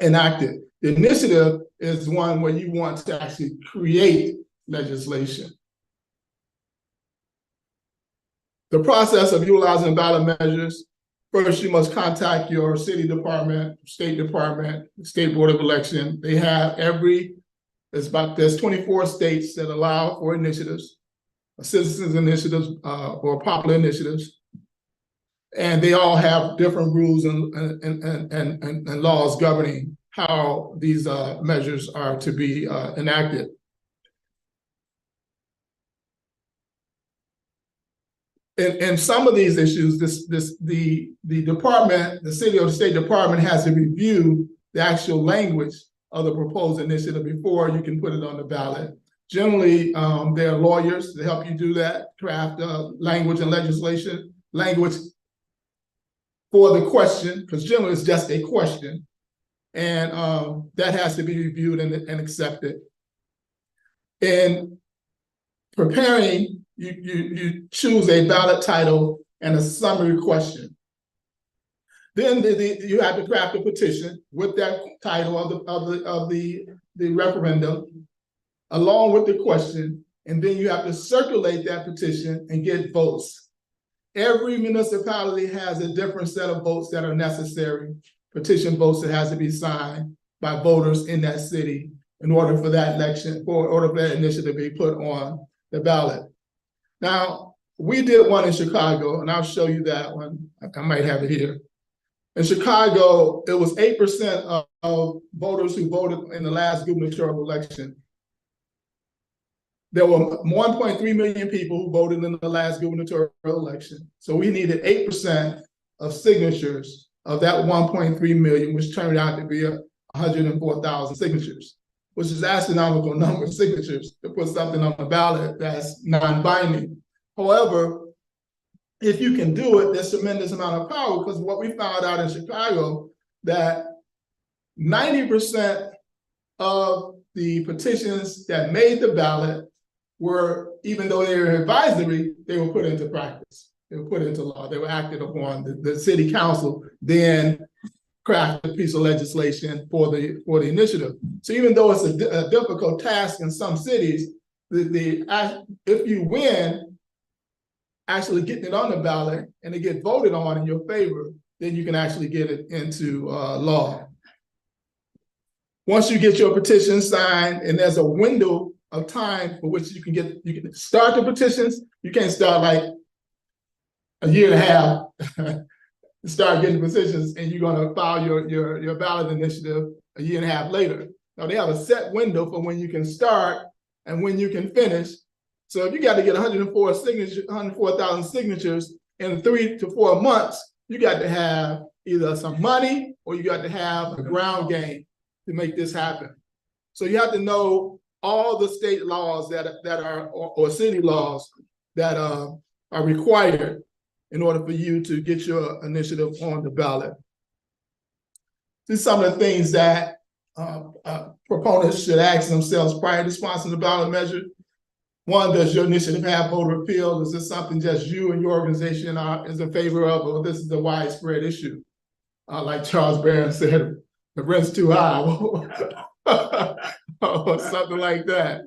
enacted. The initiative is one where you want to actually create legislation. The process of utilizing ballot measures: first, you must contact your city department, state board of election. They have there's 24 states that allow for initiatives, citizens initiatives, or popular initiatives. And they all have different rules and laws governing how these measures are to be enacted. In some of these issues, the department, the city or the state department has to review the actual language of the proposed initiative before you can put it on the ballot. Generally, there are lawyers to help you do that, craft language and language for the question, because generally it's just a question, and that has to be reviewed and accepted. In preparing, you choose a ballot title and a summary question. Then you have to craft a petition with that title of the referendum, along with the question, and then you have to circulate that petition and get votes. Every municipality has a different set of votes that are necessary, petition votes that has to be signed by voters in that city in order for that initiative to be put on the ballot. Now, we did one in Chicago, and I'll show you that one. I might have it here. In Chicago, it was 8% of voters who voted in the last gubernatorial election. There were 1.3 million people who voted in the last gubernatorial election. So we needed 8% of signatures of that 1.3 million, which turned out to be 104,000 signatures, which is astronomical number of signatures to put something on the ballot that's non-binding. However, if you can do it, there's tremendous amount of power, because what we found out in Chicago, that 90% of the petitions that made the ballot were, even though they were advisory, they were put into practice. They were put into law. They were acted upon. The city council then crafted a piece of legislation for the initiative. So even though it's a difficult task in some cities, if you win, actually getting it on the ballot and it get voted on in your favor, then you can actually get it into law. Once you get your petition signed, and there's a window of time for which you can start the petitions. You can't start like a year and a half start getting petitions, and you're going to file your ballot initiative a year and a half later. Now, they have a set window for when you can start and when you can finish. So if you got to get 104,000 signatures in 3 to 4 months, you got to have either some money or you got to have a ground game to make this happen. So you have to know all the state laws that are, or city laws that are required in order for you to get your initiative on the ballot. These are some of the things that proponents should ask themselves prior to sponsoring the ballot measure. One, does your initiative have voter appeal? Is this something just you and your organization is in favor of, or this is a widespread issue? Like Charles Barron said, the rent's too high, or something like that.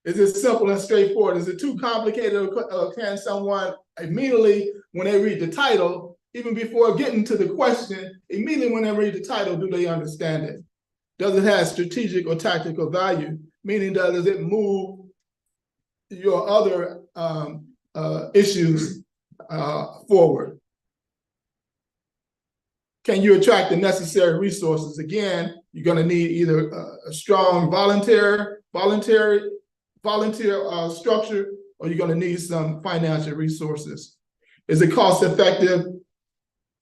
Is it simple and straightforward? Is it too complicated, or can someone immediately, when they read the title, even before getting to the question, immediately when they read the title, do they understand it? Does it have strategic or tactical value? Meaning, does it move your other issues forward? Can you attract the necessary resources? Again, you're going to need either a strong volunteer structure, or you're going to need some financial resources. Is it cost effective?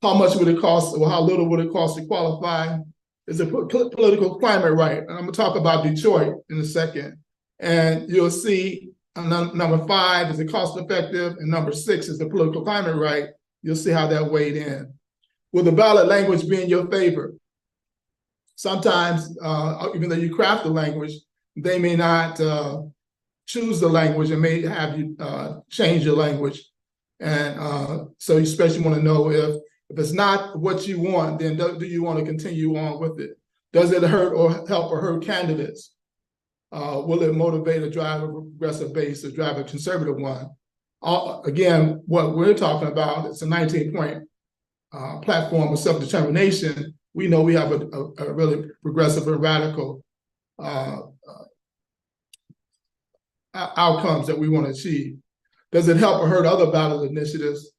how much would it cost or how little would it cost to qualify? Is a political climate right? And I'm gonna talk about Detroit in a second. And you'll see number 5 is it cost effective, and number 6 is the political climate right. You'll see how that weighed in. Will the ballot language be in your favor? Sometimes, even though you craft the language, they may not choose the language and may have you change your language. And so you especially want to know if it's not what you want, then do you want to continue on with it? Does it hurt or help or hurt candidates? Will it motivate or drive a progressive base or drive a conservative one? Again, what we're talking about is a 19-point platform of self-determination. We know we have a really progressive and radical outcomes that we want to achieve. Does it help or hurt other ballot initiatives?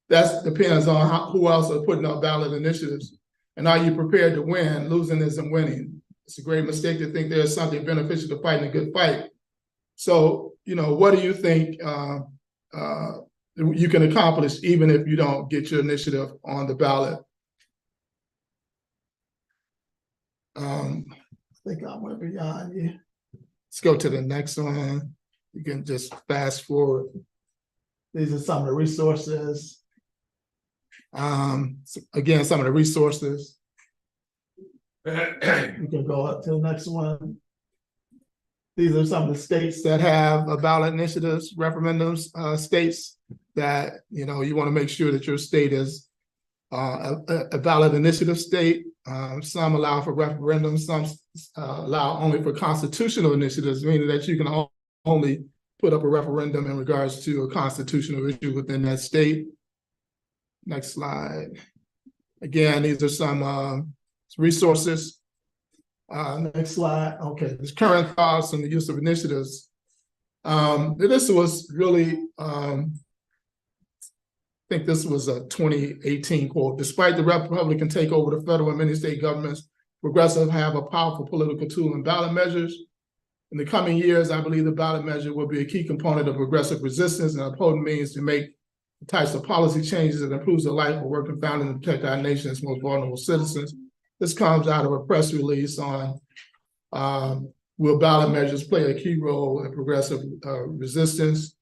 That depends on who else are putting up ballot initiatives. And are you prepared to win? Losing isn't winning. It's a great mistake to think there's something beneficial to fighting a good fight. So, what do you think you can accomplish even if you don't get your initiative on the ballot? I think I went beyond you. Let's go to the next one. You can just fast forward. These are some of the resources. Again, some of the resources. You can go up to the next one. These are some of the states that have ballot initiatives, referendums, states that, you want to make sure that your state is a ballot initiative state. Some allow for referendums, some allow only for constitutional initiatives, meaning that you can only put up a referendum in regards to a constitutional issue within that state. Next slide. Again, these are some resources. Next slide. Okay, this current thoughts on the use of initiatives. This was really, I think this was a 2018 quote. Despite the Republican takeover of the federal and many state governments, progressives have a powerful political tool in ballot measures. In the coming years, I believe the ballot measure will be a key component of progressive resistance and a potent means to make the types of policy changes that improves the life of working families and protect our nation's most vulnerable citizens. This comes out of a press release on will ballot measures play a key role in progressive resistance.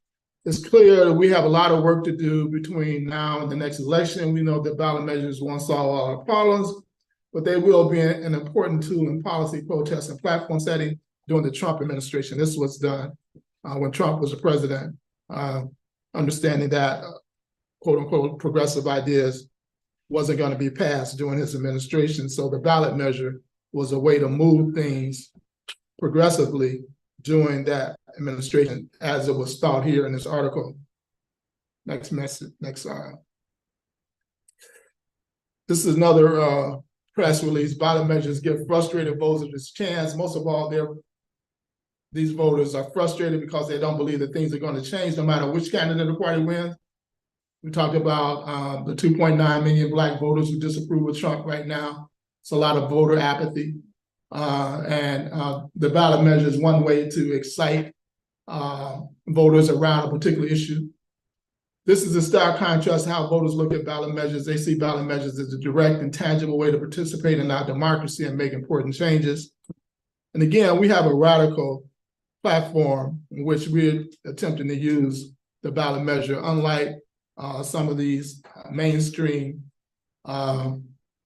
It's clear that we have a lot of work to do between now and the next election. We know that ballot measures won't solve all our problems, but they will be an important tool in policy, protest, and platform setting during the Trump administration. This was done when Trump was the president, understanding that quote unquote progressive ideas wasn't going to be passed during his administration. So the ballot measure was a way to move things progressively during that administration, as it was thought here in this article. Next message, next slide. This is another press release. Ballot measures give frustrated voters this chance. Most of all, these voters are frustrated because they don't believe that things are going to change no matter which candidate the party wins. We talked about the 2.9 million Black voters who disapprove of Trump right now. It's a lot of voter apathy. And the ballot measure is one way to excite voters around a particular issue. This is a stark contrast to how voters look at ballot measures. They see ballot measures as a direct and tangible way to participate in our democracy and make important changes. And again, we have a radical platform in which we're attempting to use the ballot measure, unlike some of these mainstream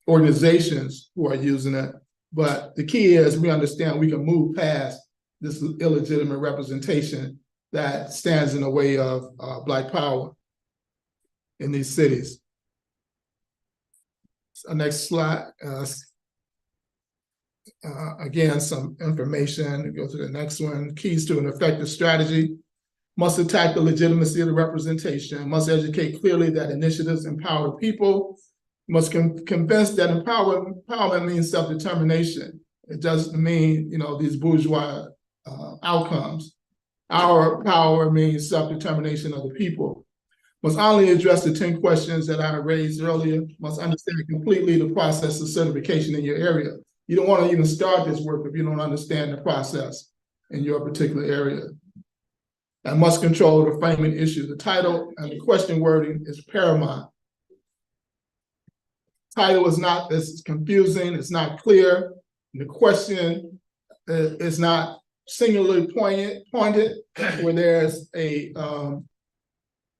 organizations who are using it. But the key is we understand we can move past this illegitimate representation that stands in the way of Black power in these cities. So next slide. Again, some information. Go to the next one. Keys to an effective strategy. Must attack the legitimacy of the representation. Must educate clearly that initiatives empower people. Must convince that empowerment means self-determination. It doesn't mean, these bourgeois outcomes. Our power means self-determination of the people. Must only address the 10 questions that I raised earlier. Must understand completely the process of certification in your area. You don't want to even start this work if you don't understand the process in your particular area. And must control the framing issue. The title and the question wording is paramount. title is not, it's confusing, it's not clear. The question is not singularly pointed, where there's a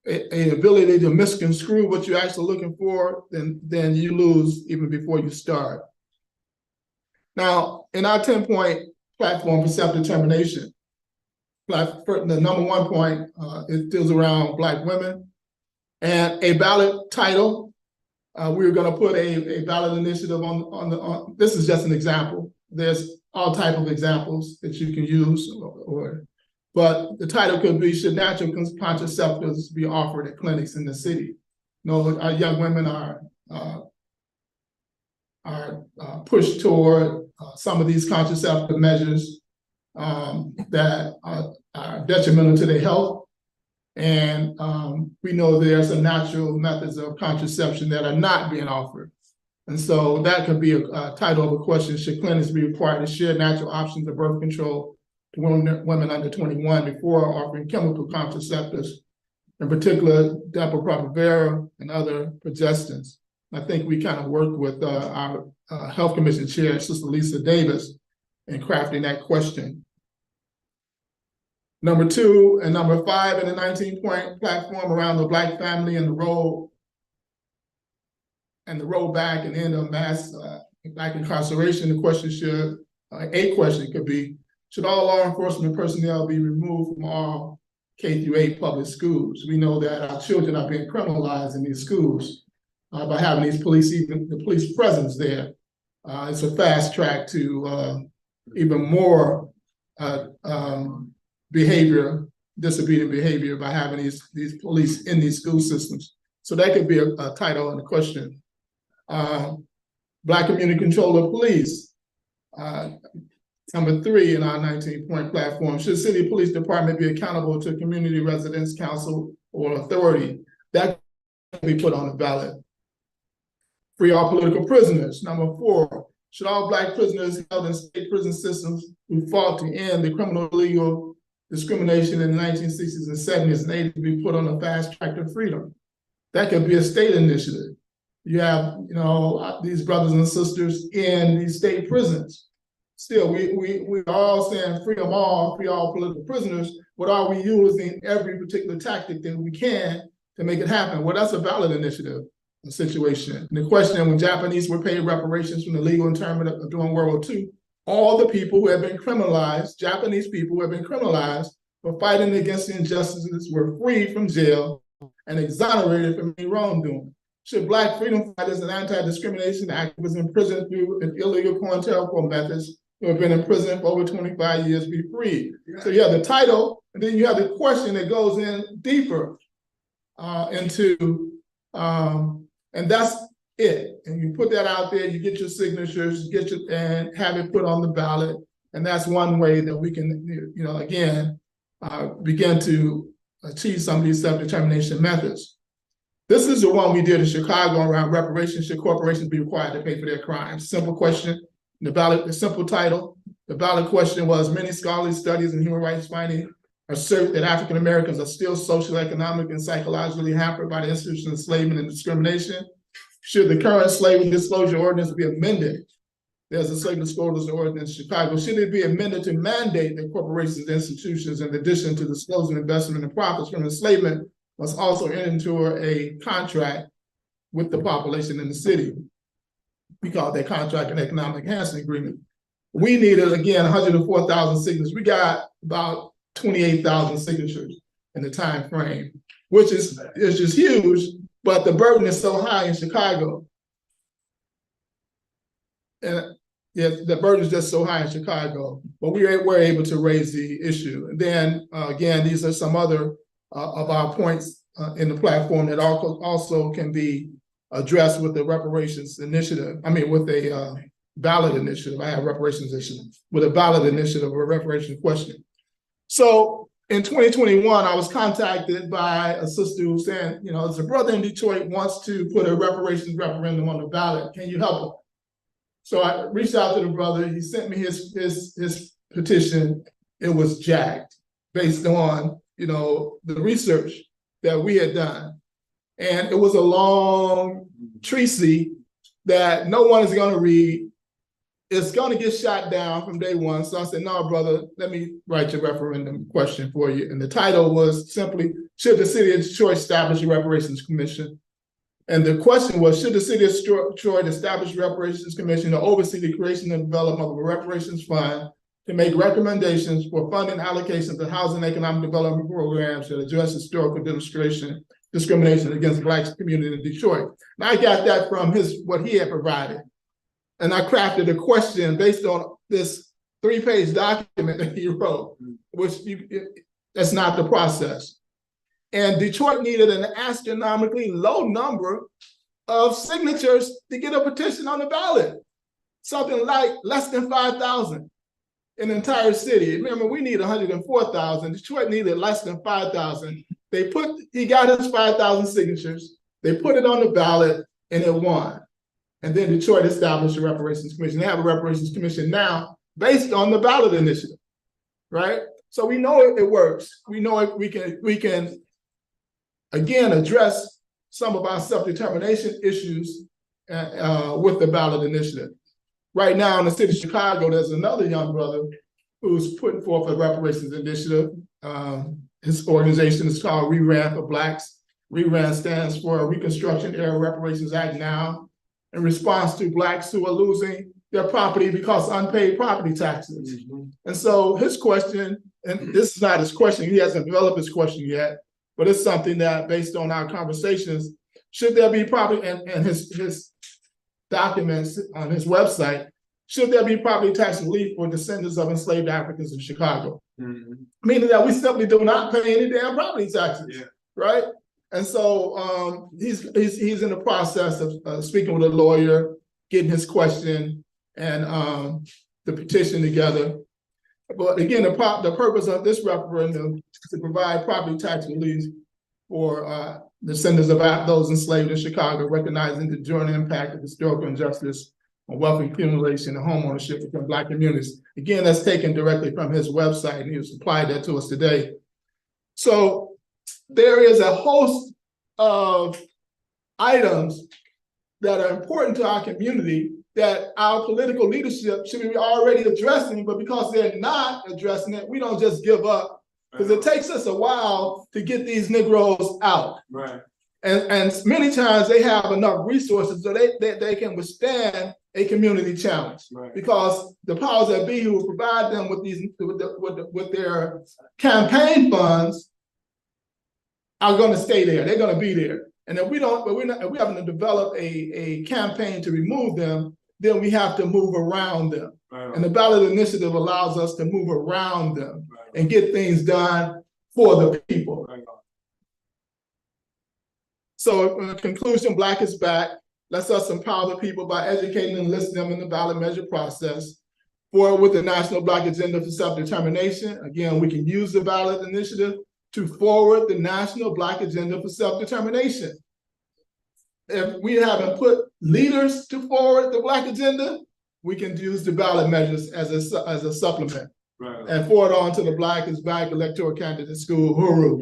ability to misconstrue what you're actually looking for, then you lose even before you start. Now, in our 10-point platform for self-determination, the number 1 point, it deals around Black women, and a ballot title. We're going to put a ballot initiative on this is just an example. There's all type of examples that you can use, but the title could be, should natural contraceptives be offered at clinics in the city? You know, our young women are pushed toward some of these contraceptive measures that are detrimental to their health. And we know there are some natural methods of contraception that are not being offered. And so that could be a title of a question: should clinics be required to share natural options of birth control to women under 21 before offering chemical contraceptives, in particular Depo-Provera and other progestins? I think we kind of worked with our Health Commission Chair, Sister Lisa Davis, in crafting that question. Number 2 and number 5 in the 19-point platform around the Black family and the road back and end of mass Black incarceration. The question should, a question could be, should all law enforcement personnel be removed from all K-8 public schools? We know that our children are being criminalized in these schools by having these the police presence there. It's a fast track to even more disobedient behavior by having these police in these school systems. So that could be a title and a question. Black community control of police. Number 3 in our 19-point platform: should city police department be accountable to community residents, council, or authority? That can be put on the ballot. Free all political prisoners. Number 4, should all Black prisoners held in state prison systems who fought to end the criminal legal discrimination in the 1960s and 70s and 80s be put on a fast track to freedom? That could be a state initiative. You have, you know, these brothers and sisters in these state prisons. Still, we're all saying free them all, free all political prisoners, but are we using every particular tactic that we can to make it happen? Well, that's a ballot initiative situation. And the question: when Japanese were paid reparations from the legal internment of during World War II, all the people who have been criminalized, Japanese people who have been criminalized for fighting against the injustices, were freed from jail and exonerated from any wrongdoing. Should Black freedom fighters and anti-discrimination activists imprisoned through illegal COINTELPRO methods who have been in prison for over 25 years be freed? So you have the title, and then you have the question that goes in deeper into, and that's it. And you put that out there, you get your signatures, and have it put on the ballot. And that's one way that we can, you know, again, begin to achieve some of these self-determination methods. This is the one we did in Chicago around reparations. Should corporations be required to pay for their crimes? Simple question. The ballot, the simple title. The ballot question was: many scholarly studies and human rights findings assert that African Americans are still socially, economically, and psychologically hampered by the institution of enslavement and discrimination. Should the current slavery disclosure ordinance be amended? There's a slavery disclosure ordinance in Chicago. Should it be amended to mandate that corporations and institutions, in addition to disclosing investment and profits from enslavement, must also enter into a contract with the population in the city? We call that contract and economic enhancement agreement. We needed, again, 104,000 signatures. We got about 28,000 signatures in the time frame, which is just huge, but the burden is so high in Chicago. And yeah, the burden is just so high in Chicago, but we were able to raise the issue. And then again, these are some other of our points in the platform that also can be addressed with the reparations initiative. I mean, with a ballot initiative. I have reparations initiative with a ballot initiative or a reparations question. So in 2021, I was contacted by a sister who said, you know, there's a brother in Detroit wants to put a reparations referendum on the ballot. Can you help him? So I reached out to the brother. He sent me his petition. It was jacked based on, you know, the research that we had done. And it was a long treatise that no one is going to read. It's going to get shot down from day one. So I said, no, brother, let me write your referendum question for you. And the title was simply, should the city of Detroit establish a reparations commission? And the question was, should the city of Detroit establish a reparations commission to oversee the creation and development of a reparations fund to make recommendations for funding allocations to housing and economic development programs that address historical discrimination against the Black community in Detroit? And I got that from what he had provided. And I crafted a question based on this 3-page document that he wrote, which that's not the process. And Detroit needed an astronomically low number of signatures to get a petition on the ballot. Something like less than 5,000 in the entire city. Remember, we need 104,000. Detroit needed less than 5,000. He got his 5,000 signatures. They put it on the ballot and it won. And then Detroit established a reparations commission. They have a reparations commission now based on the ballot initiative, right? So we know it works. We know we can again address some of our self-determination issues with the ballot initiative. Right now in the city of Chicago, there's another young brother who's putting forth a reparations initiative. His organization is called ReRAN for Blacks. ReRAN stands for Reconstruction Era Reparations Act Now, in response to Blacks who are losing their property because of unpaid property taxes. And so his question, and this is not his question, he hasn't developed his question yet, but it's something that based on our conversations, should there be property, and his documents on his website, should there be property tax relief for descendants of enslaved Africans in Chicago? Meaning that we simply do not pay any damn property taxes, right? And so he's in the process of speaking with a lawyer, getting his question and the petition together. But again, the purpose of this referendum is to provide property tax relief for descendants of those enslaved in Chicago, recognizing the enduring impact of historical injustice on wealth accumulation and home ownership within Black communities. Again, that's taken directly from his website, and he supplied that to us today. So there is a host of items that are important to our community that our political leadership should be already addressing, but because they're not addressing it, we don't just give up, because it takes us a while to get these Negroes out. Right. And many times they have enough resources so they can withstand a community challenge, because the powers that be who provide them with these with their campaign funds are going to stay there. They're going to be there. And if we haven't developed a campaign to remove them, then we have to move around them. And the ballot initiative allows us to move around them and get things done for the people. So in conclusion, Black is Back lets us empower the people by educating and listing them in the ballot measure process. Forward with the National Black Agenda for Self-Determination. Again, we can use the ballot initiative to forward the National Black Agenda for Self-Determination. If we haven't put leaders to forward the Black agenda, we can use the ballot measures as a supplement. And forward on to the Black is Back Electoral Candidate School. Hooroo.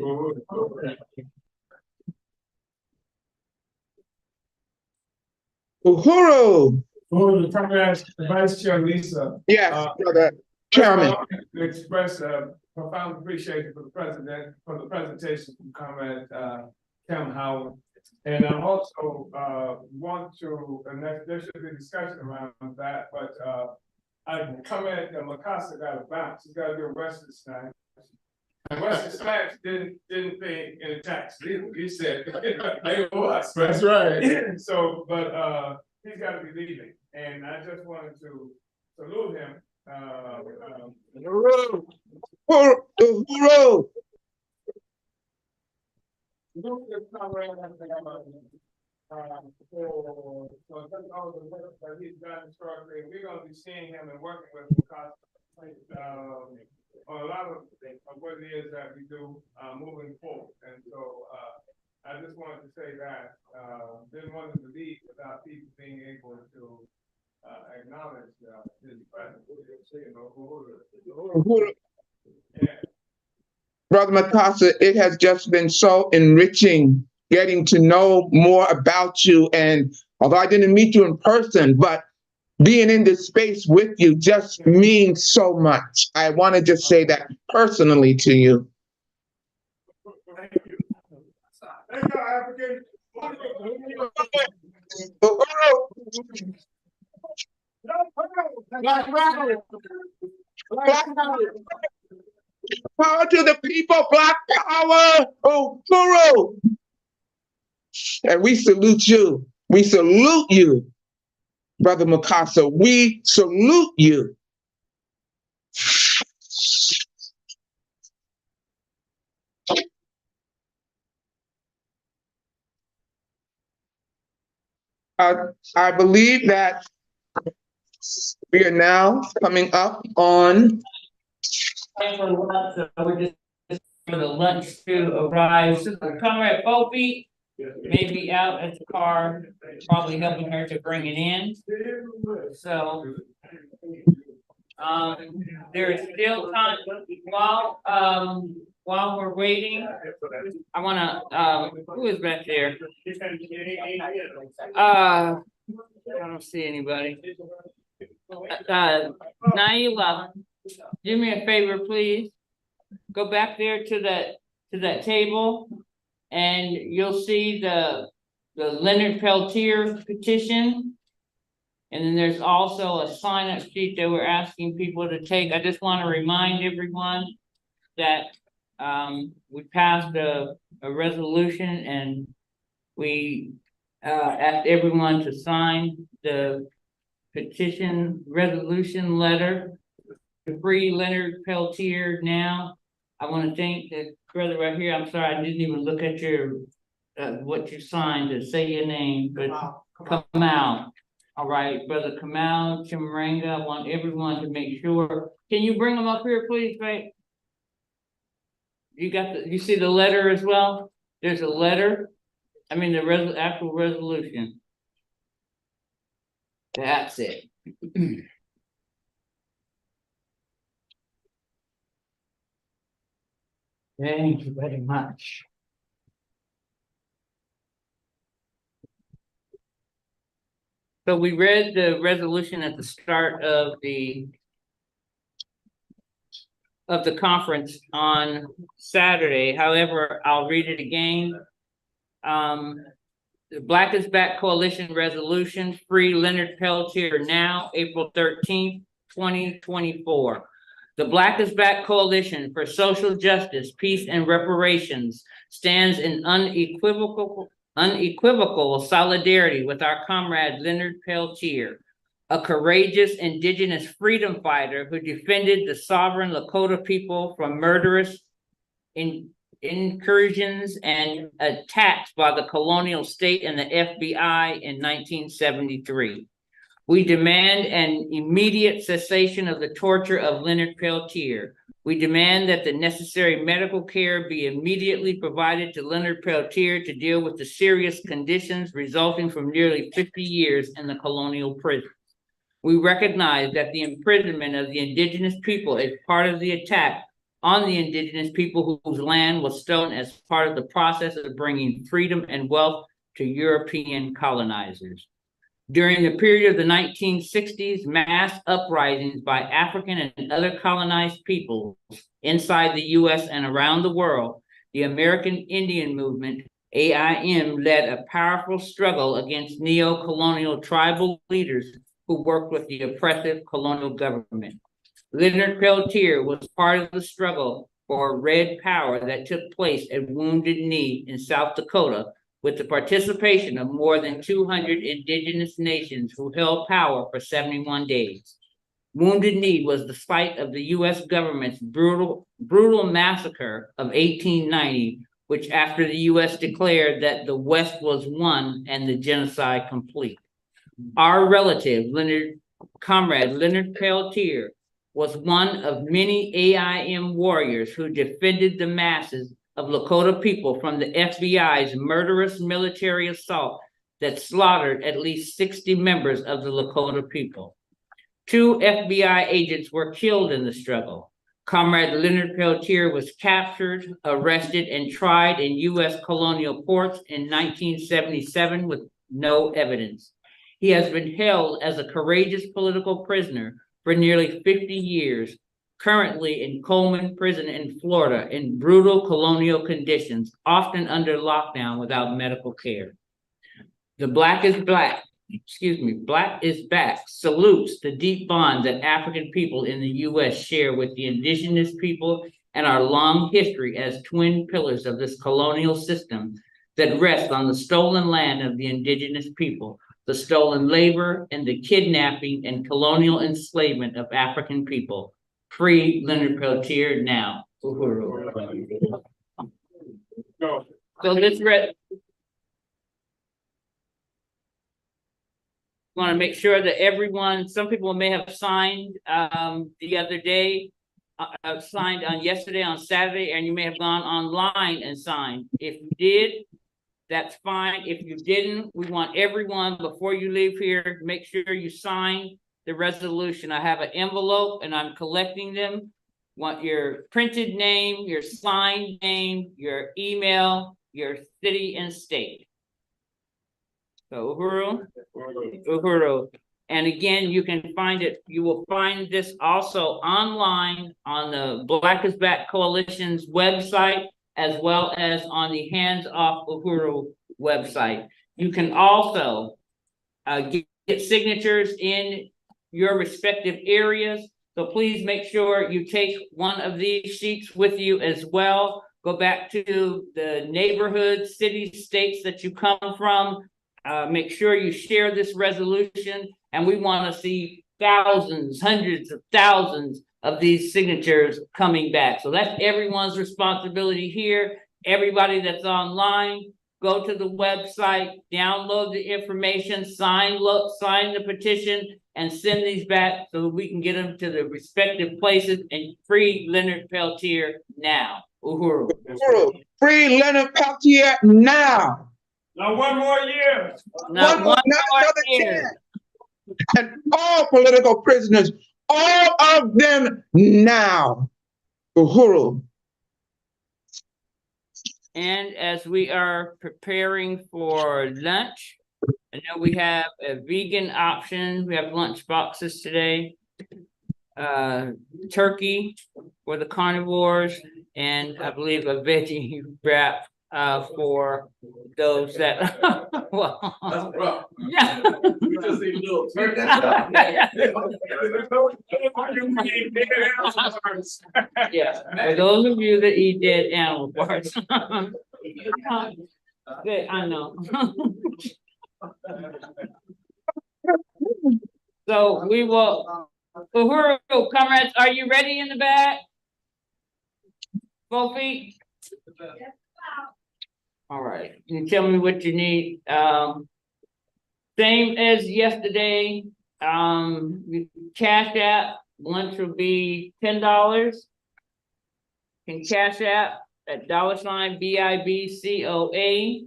Uhuru. Vice Chair Lisa. Yes, brother. Chairman. I want to express a profound appreciation for the president, for the presentation from Comrade Kim Howard. And I also want to, and there should be discussion around that, but Comrade Makasa got a bounce. He's got to do Western Snipes. And Western Snipes didn't pay any tax. He said they owe us. That's right. So, but he's got to be leaving. And I just wanted to salute him. Uhuru. Uhuru. He's done historically, and we're going to be seeing him and working with him on a lot of what it is that we do moving forward. And so I just wanted to say that didn't want to leave without people being able to acknowledge his presence. Yeah. Brother Makasa, it has just been so enriching getting to know more about you and Although I didn't meet you in person, but being in this space with you just means so much. I want to just say that personally to you. Power to the people, Black power, Uhuru. And we salute you. We salute you, Brother Mikasa. We salute you. I believe that we are now coming up on. So we're just for the lunch to arrive. Comrade Opie may be out at the car, probably helping her to bring it in. So there is still time while we're waiting. I wanna who is back there? I don't see anybody. Naila, do me a favor, please. Go back there to that table, and you'll see the Leonard Peltier petition. And then there's also a sign-up sheet that we're asking people to take. I just want to remind everyone that we passed a resolution, and we asked everyone to sign the petition resolution letter to free Leonard Peltier now. I want to thank the brother right here. I'm sorry, I didn't even look at your what you signed to say your name, but Kamal. All right, Brother Kamal Chimaranga. I want everyone to make sure. Can you bring them up here, please, right? You see the letter as well? There's a letter. I mean, the actual resolution. That's it. Thank you very much. So we read the resolution at the start of the conference on Saturday. However, I'll read it again. The Black is Back Coalition resolution, free Leonard Peltier now, April 13th, 2024. The Black is Back Coalition for Social Justice, Peace, and Reparations stands in unequivocal solidarity with our comrade Leonard Peltier, a courageous indigenous freedom fighter who defended the sovereign Lakota people from murderous incursions and attacks by the colonial state and the FBI in 1973. We demand an immediate cessation of the torture of Leonard Peltier. We demand that the necessary medical care be immediately provided to Leonard Peltier to deal with the serious conditions resulting from nearly 50 years in the colonial prison. We recognize that the imprisonment of the indigenous people is part of the attack on the indigenous people whose land was stolen as part of the process of bringing freedom and wealth to European colonizers. During the period of the 1960s, mass uprisings by African and other colonized peoples inside the US and around the world, the American Indian Movement, AIM, led a powerful struggle against neo-colonial tribal leaders who worked with the oppressive colonial government. Leonard Peltier was part of the struggle for red power that took place at Wounded Knee in South Dakota, with the participation of more than 200 indigenous nations who held power for 71 days. Wounded Knee was the site of the US government's brutal massacre of 1890, which after the US declared that the West was won and the genocide complete. Our relative, Comrade Leonard Peltier, was one of many AIM warriors who defended the masses of Lakota people from the FBI's murderous military assault that slaughtered at least 60 members of the Lakota people. 2 FBI agents were killed in the struggle. Comrade Leonard Peltier was captured, arrested, and tried in US colonial courts in 1977 no evidence. He has been held as a courageous political prisoner for nearly 50 years, currently in Coleman Prison in Florida in brutal colonial conditions, often under lockdown without medical care. The Black is Black salutes the deep bond that African people in the U.S. share with the indigenous people and our long history as twin pillars of this colonial system that rests on the stolen land of the indigenous people, the stolen labor, and the kidnapping and colonial enslavement of African people. Free Leonard Peltier now. Uhuru. So this want to make sure that everyone, some people may have signed the other day, signed on yesterday, on Saturday, and you may have gone online and signed. If you did, that's fine. If you didn't, we want everyone, before you leave here, make sure you sign the resolution. I have an envelope and I'm collecting them. Want your printed name, your signed name, your email, your city and state. So Uhuru. And again, you can find it. You will find this also online on the Black is Back Coalition's website, as well as on the Hands Off Uhuru website. You can also get signatures in your respective areas. So please make sure you take one of these sheets with you as well. Go back to the neighborhoods, cities, states that you come from. Make sure you share this resolution, and we want to see thousands, hundreds of thousands of these signatures coming back. So that's everyone's responsibility here. Everybody that's online, go to the website, download the information, sign the petition, and send these back so we can get them to the respective places and free Leonard Peltier now. Uhuru. Free Leonard Peltier now. Now one more year. Not one more year. Chance. And all political prisoners, all of them now. Uhuru. And as we are preparing for lunch, I know we have a vegan option. We have lunch boxes today. Turkey for the carnivores, and I believe a veggie wrap for those that well, That's rough. yeah. We just need a little turkey. Yeah, for those of you that eat dead animal parts. Good, I know. So we will, Uhuru, comrades, are you ready in the back? Both feet? All right, you tell me what you need. Same as yesterday, Cash App, lunch will be $10. Can Cash App at $ BIBCOA,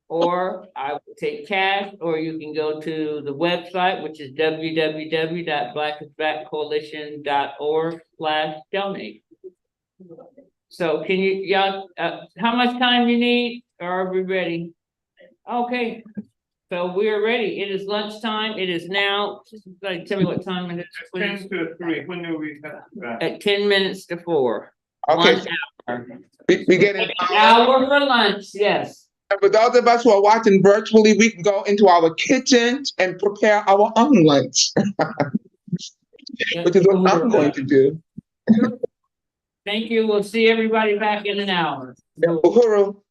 or I would take cash, or you can go to the website, which is www.blackisbackcoalition.org/donate. So can you, y'all, how much time you need, or are we ready? Okay, so we're ready. It is lunchtime. It is now, like, tell me what time it is, please. 10 to 3. When do we have that? At 10 minutes to 4. Okay. 1 hour. We get an hour for lunch, yes. And for those of us who are watching virtually, we can go into our kitchens and prepare our own lunch, which is what I'm going to do. Thank you. We'll see everybody back in an hour. Uhuru.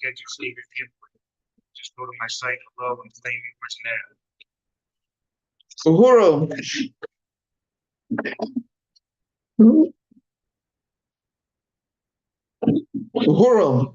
legislative input. Just go to my site, love and claim your personality. Uhuru. Uhuru.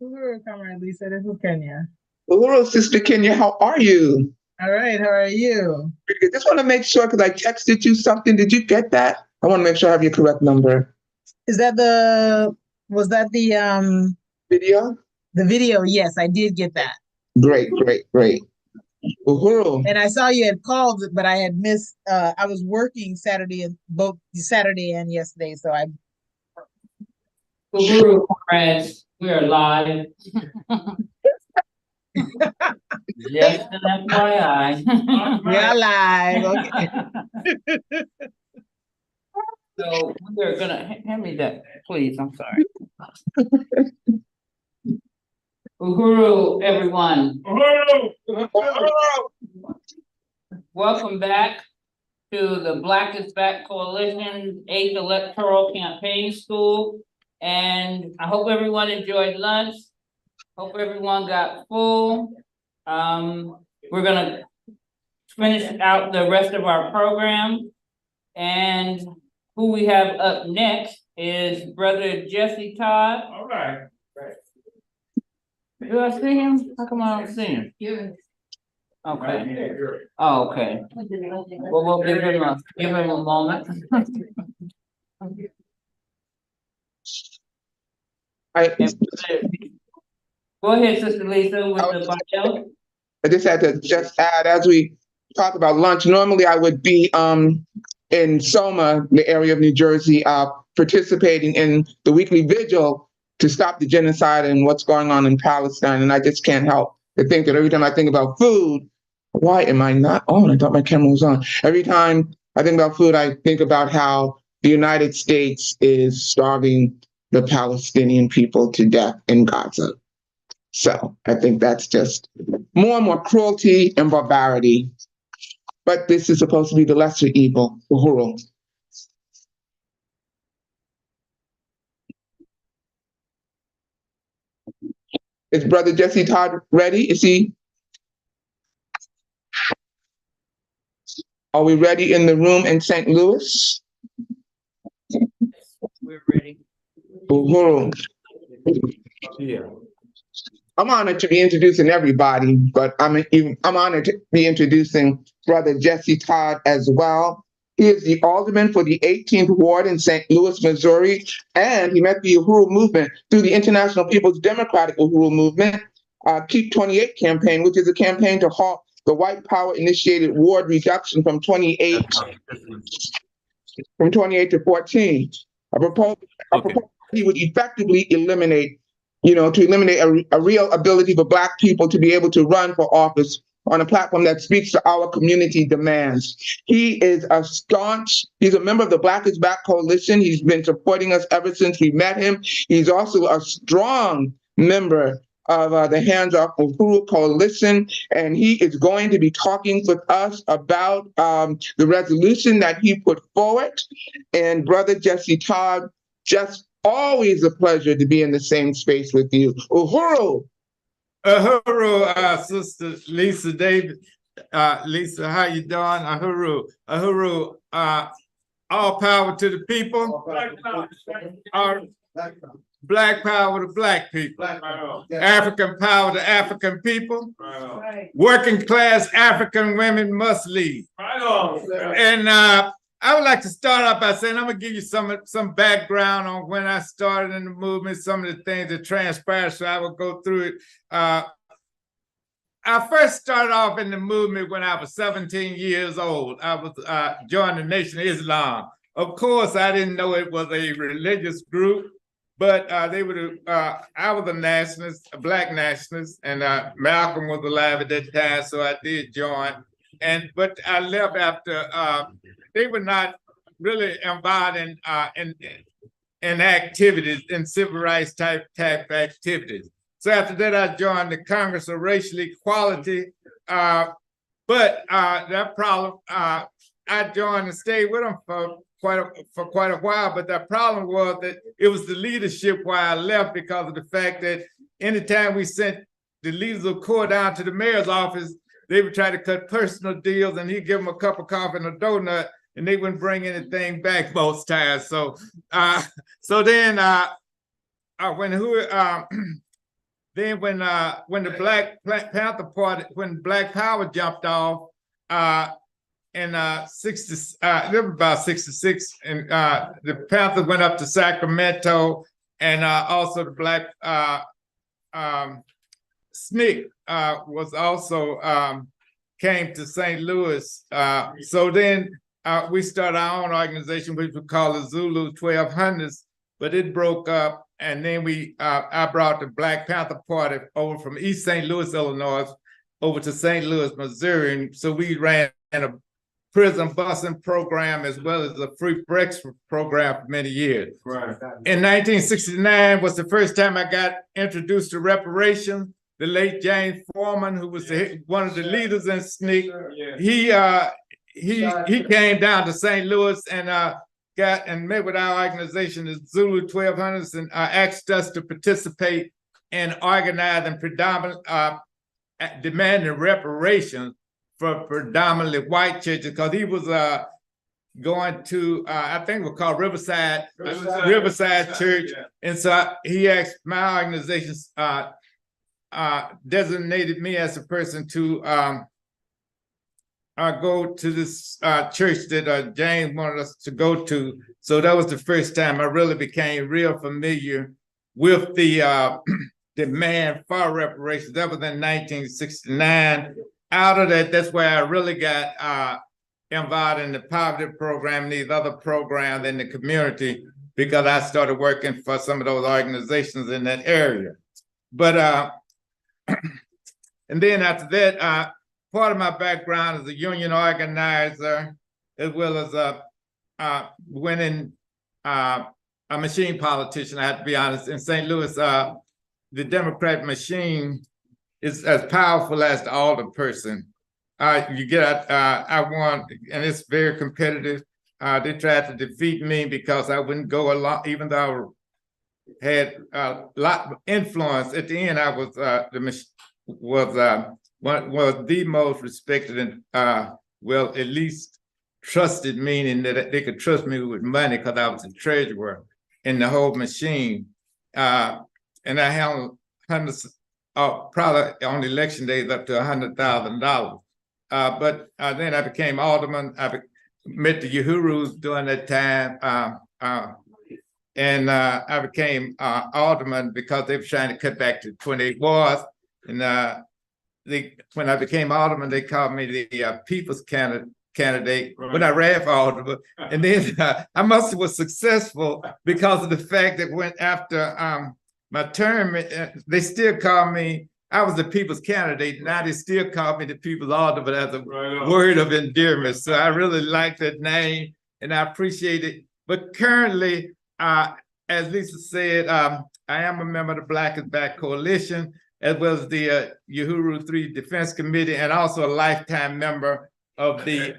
Uhuru, Comrade Lisa, this is Kenya. Uhuru, Sister Kenya, how are you? All right, how are you? I just want to make sure because I texted you something. Did you get that? I want to make sure I have your correct number. Was that the video? The video, yes, I did get that. Great. Uhuru. And I saw you had called, but I had missed, I was working both Saturday and yesterday, so I. Uhuru, friends, we are live. Just an FYI. We are live, okay. So we're gonna, hand me that, please, I'm sorry. Uhuru, everyone. Welcome back to the Black is Back Coalition 8th Electoral Campaign School. And I hope everyone enjoyed lunch. Hope everyone got full. We're gonna finish out the rest of our program. And who we have up next is Brother Jesse Todd. All right. Do I see him? How come I don't see him? Okay. Oh, okay. Well, we'll give him a moment. Go ahead, Sister Lisa, with the bio. I just had to add, as we talk about lunch, normally I would be in Soma, the area of New Jersey, participating in the weekly vigil to stop the genocide and what's going on in Palestine. And I just can't help to think that every time I think about food, why am I not on? I thought my camera was on. Every time I think about food, I think about how the United States is starving the Palestinian people to death in Gaza. So I think that's just more and more cruelty and barbarity. But this is supposed to be the lesser evil, Uhuru. Is Brother Jesse Todd ready? Is he? Are we ready in the room in St. Louis? We're ready. Uhuru. Yeah. I'm honored to be introducing everybody, but I'm honored to be introducing Brother Jesse Todd as well. He is the alderman for the 18th Ward in St. Louis, Missouri, and he met the Uhuru movement through the International People's Democratic Uhuru Movement, Keep 28 campaign, which is a campaign to halt the white power-initiated ward reduction from 28 to 14. A proposal he would effectively eliminate, to eliminate a real ability for Black people to be able to run for office on a platform that speaks to our community demands. He's a member of the Black is Back Coalition. He's been supporting us ever since we met him. He's also a strong member of the Hands Off Uhuru Coalition, and he is going to be talking with us about the resolution that he put forward. And Brother Jesse Todd, just always a pleasure to be in the same space with you. Uhuru. Uhuru, Sister Lisa David. Lisa, how you doing? Uhuru, all power to the people. Black power to Black people. African power to African people. Working class African women must lead. And I would like to start off by saying, I'm gonna give you some background on when I started in the movement, some of the things that transpired, so I will go through it. I first started off in the movement when I was 17 years old. I was joined the Nation of Islam Of course, I didn't know it was a religious group, but they were. I was a nationalist, a black nationalist, and Malcolm was alive at that time, so I did join. But I left after they were not really involved in activities, in civil rights type activities. So after that, I joined the Congress of Racial Equality. But that problem, I joined and stayed with them for quite a while. But the problem was that it was the leadership why I left, because of the fact that anytime we sent the leaders of court down to the mayor's office, they would try to cut personal deals, and he'd give them a cup of coffee and a donut, and they wouldn't bring anything back most times. So, then when the Black Panther Party, when Black Power jumped off in about 66, and the Panthers went up to Sacramento, and also the Black SNCC was also came to St. Louis. So then we started our own organization, which we call the Zulu 1200s, but it broke up. And then I brought the Black Panther Party over from East St. Louis, Illinois, over to St. Louis, Missouri. And so we ran a prison busing program as well as a free breakfast program for many years. Right. In 1969 was the first time I got introduced to reparations. The late James Foreman, who was one of the leaders in SNCC, he came down to St. Louis and met with our organization, the Zulu 1200s, and asked us to participate in organizing demanding reparations for predominantly white churches, because he was going to, I think it was called Riverside Church. Yeah. And so he asked my organization, designated me as a person to go to this church that James wanted us to go to. So that was the first time I really became real familiar with the demand for reparations. That was in 1969. Out of that, that's where I really got involved in the poverty program and these other programs in the community, because I started working for some of those organizations in that area. But and then after that, part of my background as a union organizer, as well as winning a machine politician. I have to be honest. In St. Louis, the Democratic machine is as powerful as the alderperson. I won, and it's very competitive. They tried to defeat me because I wouldn't go along, even though I had a lot of influence. At the end, I was the most respected and well, at least trusted, meaning that they could trust me with money because I was the treasurer in the whole machine. And I held hundreds, probably on election days up to $100,000. But then I became alderman. I met the Uhurus during that time. And I became alderman because they were trying to cut back to 28 wards. And when I became alderman, they called me the people's candidate when I ran for alderman. And then I must have was successful because of the fact that when after my term, they still call me, I was the people's candidate. Now they still call me the people's alderman as a word of endearment. So I really like that name and I appreciate it. But currently, as Lisa said, I am a member of the Black is Back Coalition, as well as the Uhuru 3 Defense Committee, and also a lifetime member of the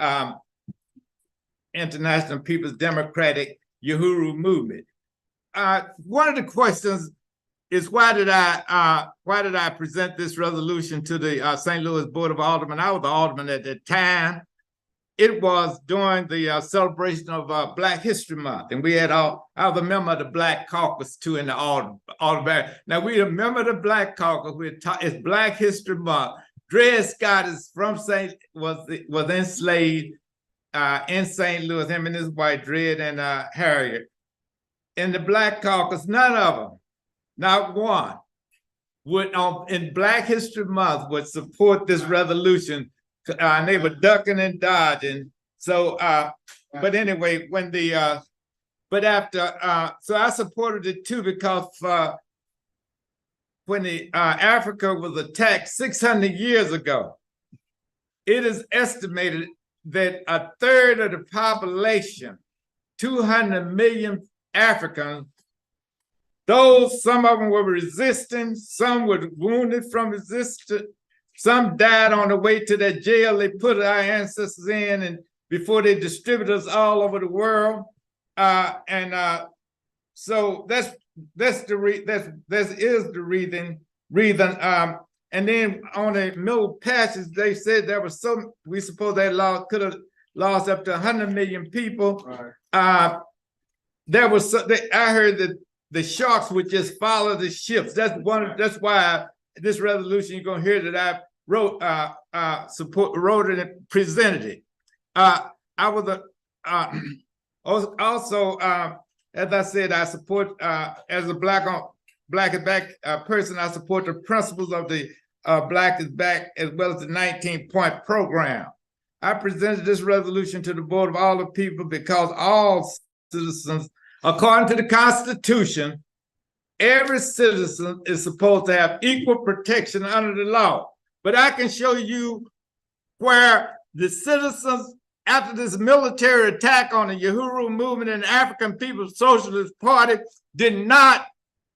International People's Democratic Uhuru Movement. One of the questions is why did I present this resolution to the St. Louis Board of Aldermen? I was the alderman at that time. It was during the celebration of Black History Month, and we had I was a member of the Black Caucus too in the Alderman. Now we a member of the Black Caucus. It's Black History Month. Dred Scott is from was enslaved in St. Louis. Him and his wife Dred and Harriet. In the Black Caucus, none of them, not one, would in Black History Month would support this resolution. And they were ducking and dodging. So but anyway, when the but after so I supported it too because when the Africa was attacked 600 years ago, it is estimated that a third of the population, 200 million Africans, some of them were resisting, some were wounded from resistance, some died on the way to that jail they put our ancestors in, and before they distributed us all over the world. So that's the reason. And then on the middle passage, they said there was some, we suppose they could have lost up to 100 million people. Right. There was I heard that the sharks would just follow the ships. That's why this resolution you're gonna hear that I wrote wrote and presented it. I was also as I said, I support as a Black is Back person, I support the principles of the Black is Back as well as the 19-point program. I presented this resolution to the Board of all the people because all citizens, according to the Constitution, every citizen is supposed to have equal protection under the law. But I can show you where the citizens, after this military attack on the Uhuru movement and the African People's Socialist Party, did not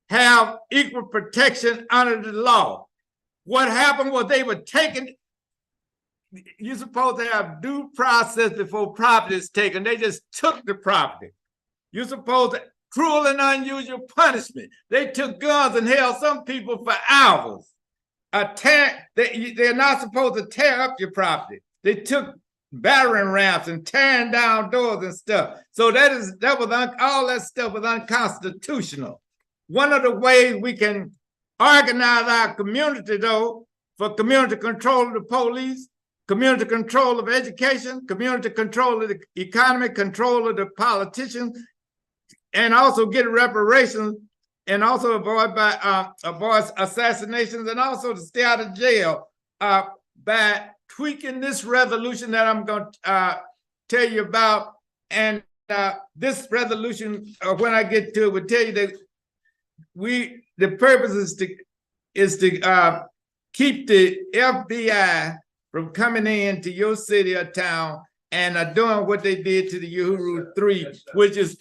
have equal protection under the law. What happened was they were taken. You're supposed to have due process before property is taken. They just took the property. You're supposed to cruel and unusual punishment. They took guns and held some people for hours. They're not supposed to tear up your property. They took battering rams and tearing down doors and stuff. So all that stuff was unconstitutional. One of the ways we can organize our community, though, for community control of the police, community control of education, community control of the economy, control of the politicians, and also get reparations, and also avoid assassinations, and also to stay out of jail by tweaking this resolution that I'm going to tell you about. And this resolution, when I get to it, will tell you that the purpose is to keep the FBI from coming into your city or town and doing what they did to the Uhuru 3, which is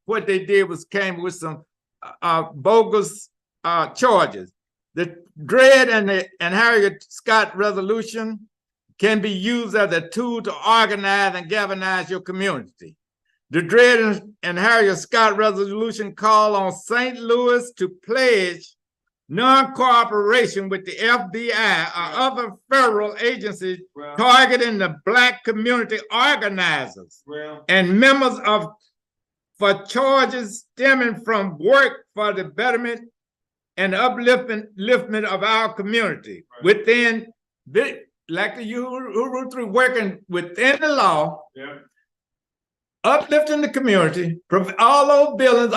what they did was came with some bogus charges. The Dred and Harriet Scott resolution can be used as a tool to organize and galvanize your community. The Dred and Harriet Scott resolution call on St. Louis to pledge non-cooperation with the FBI or other federal agencies targeting the Black community organizers and members for charges stemming from work for the betterment and upliftment of our community within, like the Uhuru 3, working within the law, uplifting the community, all those buildings,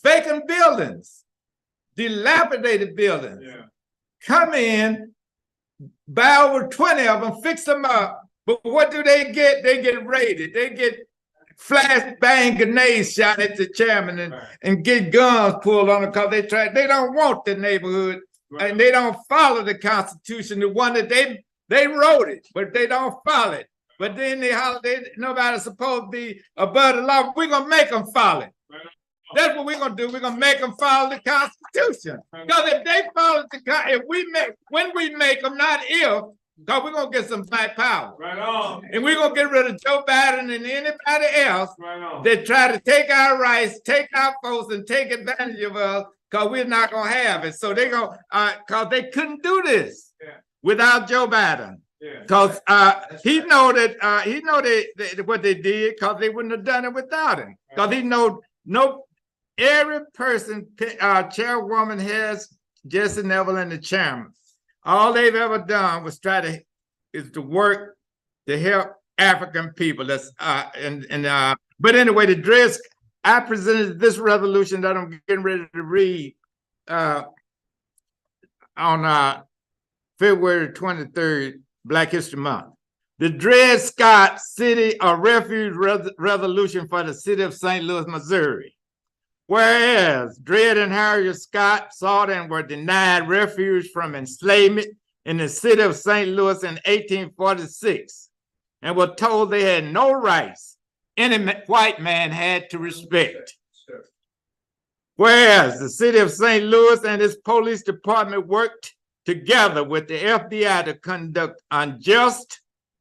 vacant buildings, dilapidated buildings, come in, buy over 20 of them, fix them up, but what do they get? They get raided. They get flashbang grenades shot at the chairman and get guns pulled on them because they don't want the neighborhood and they don't follow the Constitution, the one that they wrote it, but they don't follow it. But then nobody's supposed to be above the law. We're gonna make them follow it. That's what we're gonna do. We're gonna make them follow the Constitution. Because if they follow when we make them, not if, because we're gonna get some Black power. Right on. And we're gonna get rid of Joe Biden and anybody else that try to take our rights, take our folks, and take advantage of us, because we're not gonna have it. So they're gonna because they couldn't do this without Joe Biden. Because he know what they did, because they wouldn't have done it without him. Because he know every person, chairwoman has Jesse Neville and the chairman. All they've ever done was is to work to help African people. But anyway, the Dres, I presented this resolution that I'm getting ready to read on February 23rd, Black History Month. The Dred Scott City of Refuge Resolution for the City of St. Louis, Missouri. Whereas Dred and Harriet Scott sought and were denied refuge from enslavement in the city of St. Louis in 1846 and were told they had no rights any white man had to respect. Whereas the city of St. Louis and its police department worked together with the FBI to conduct unjust,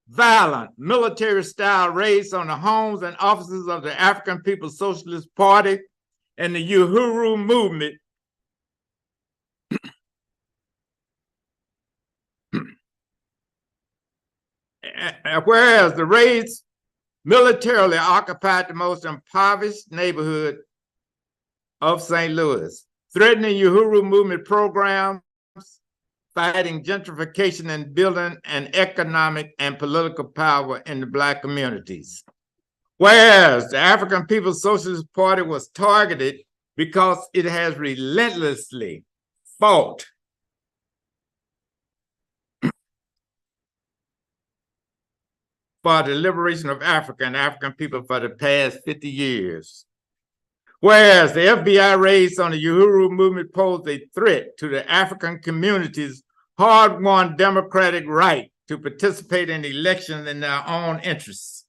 violent, military-style raids on the homes and offices of the African People's Socialist Party and the Uhuru movement whereas the raids militarily occupied the most impoverished neighborhood of St. Louis, threatening Uhuru movement programs, fighting gentrification and building an economic and political power in the Black communities. Whereas the African People's Socialist Party was targeted because it has relentlessly fought for the liberation of Africa and African people for the past 50 years. Whereas the FBI raids on the Uhuru movement posed a threat to the African community's hard-won democratic right to participate in elections in their own interests.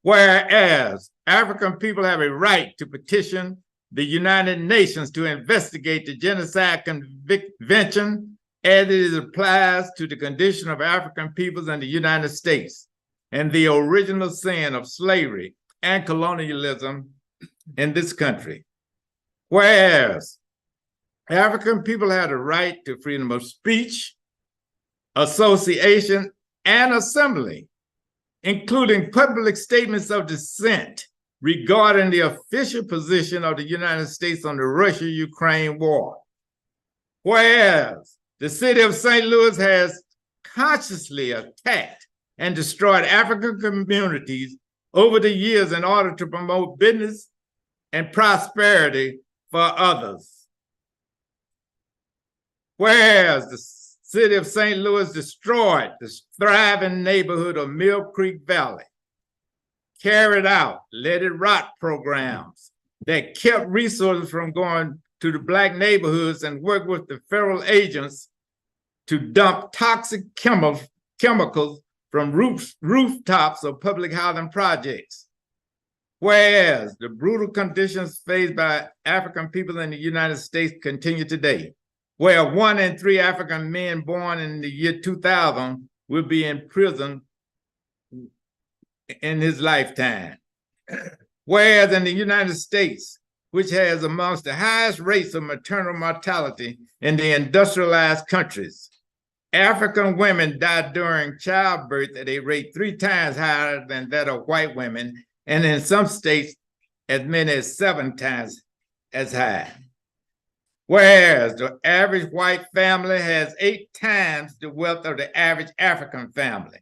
Whereas African people have a right to petition the United Nations to investigate the Genocide Convention as it applies to the condition of African peoples in the United States and the original sin of slavery and colonialism in this country. Whereas African people have the right to freedom of speech, association, and assembly, including public statements of dissent regarding the official position of the United States on the Russia-Ukraine war. Whereas the city of St. Louis has consciously attacked and destroyed African communities over the years in order to promote business and prosperity for others. Whereas the city of St. Louis destroyed the thriving neighborhood of Mill Creek Valley, carried out Let It Rot programs that kept resources from going to the Black neighborhoods and worked with the federal agents to dump toxic chemicals from rooftops of public housing projects. Whereas the brutal conditions faced by African people in the United States continue today, where 1 in 3 African men born in the year 2000 will be in prison in his lifetime. Whereas in the United States, which has amongst the highest rates of maternal mortality in the industrialized countries, African women die during childbirth at a rate 3 times higher than that of white women, and in some states, as many as 7 times as high. Whereas the average white family has 8 times the wealth of the average African family.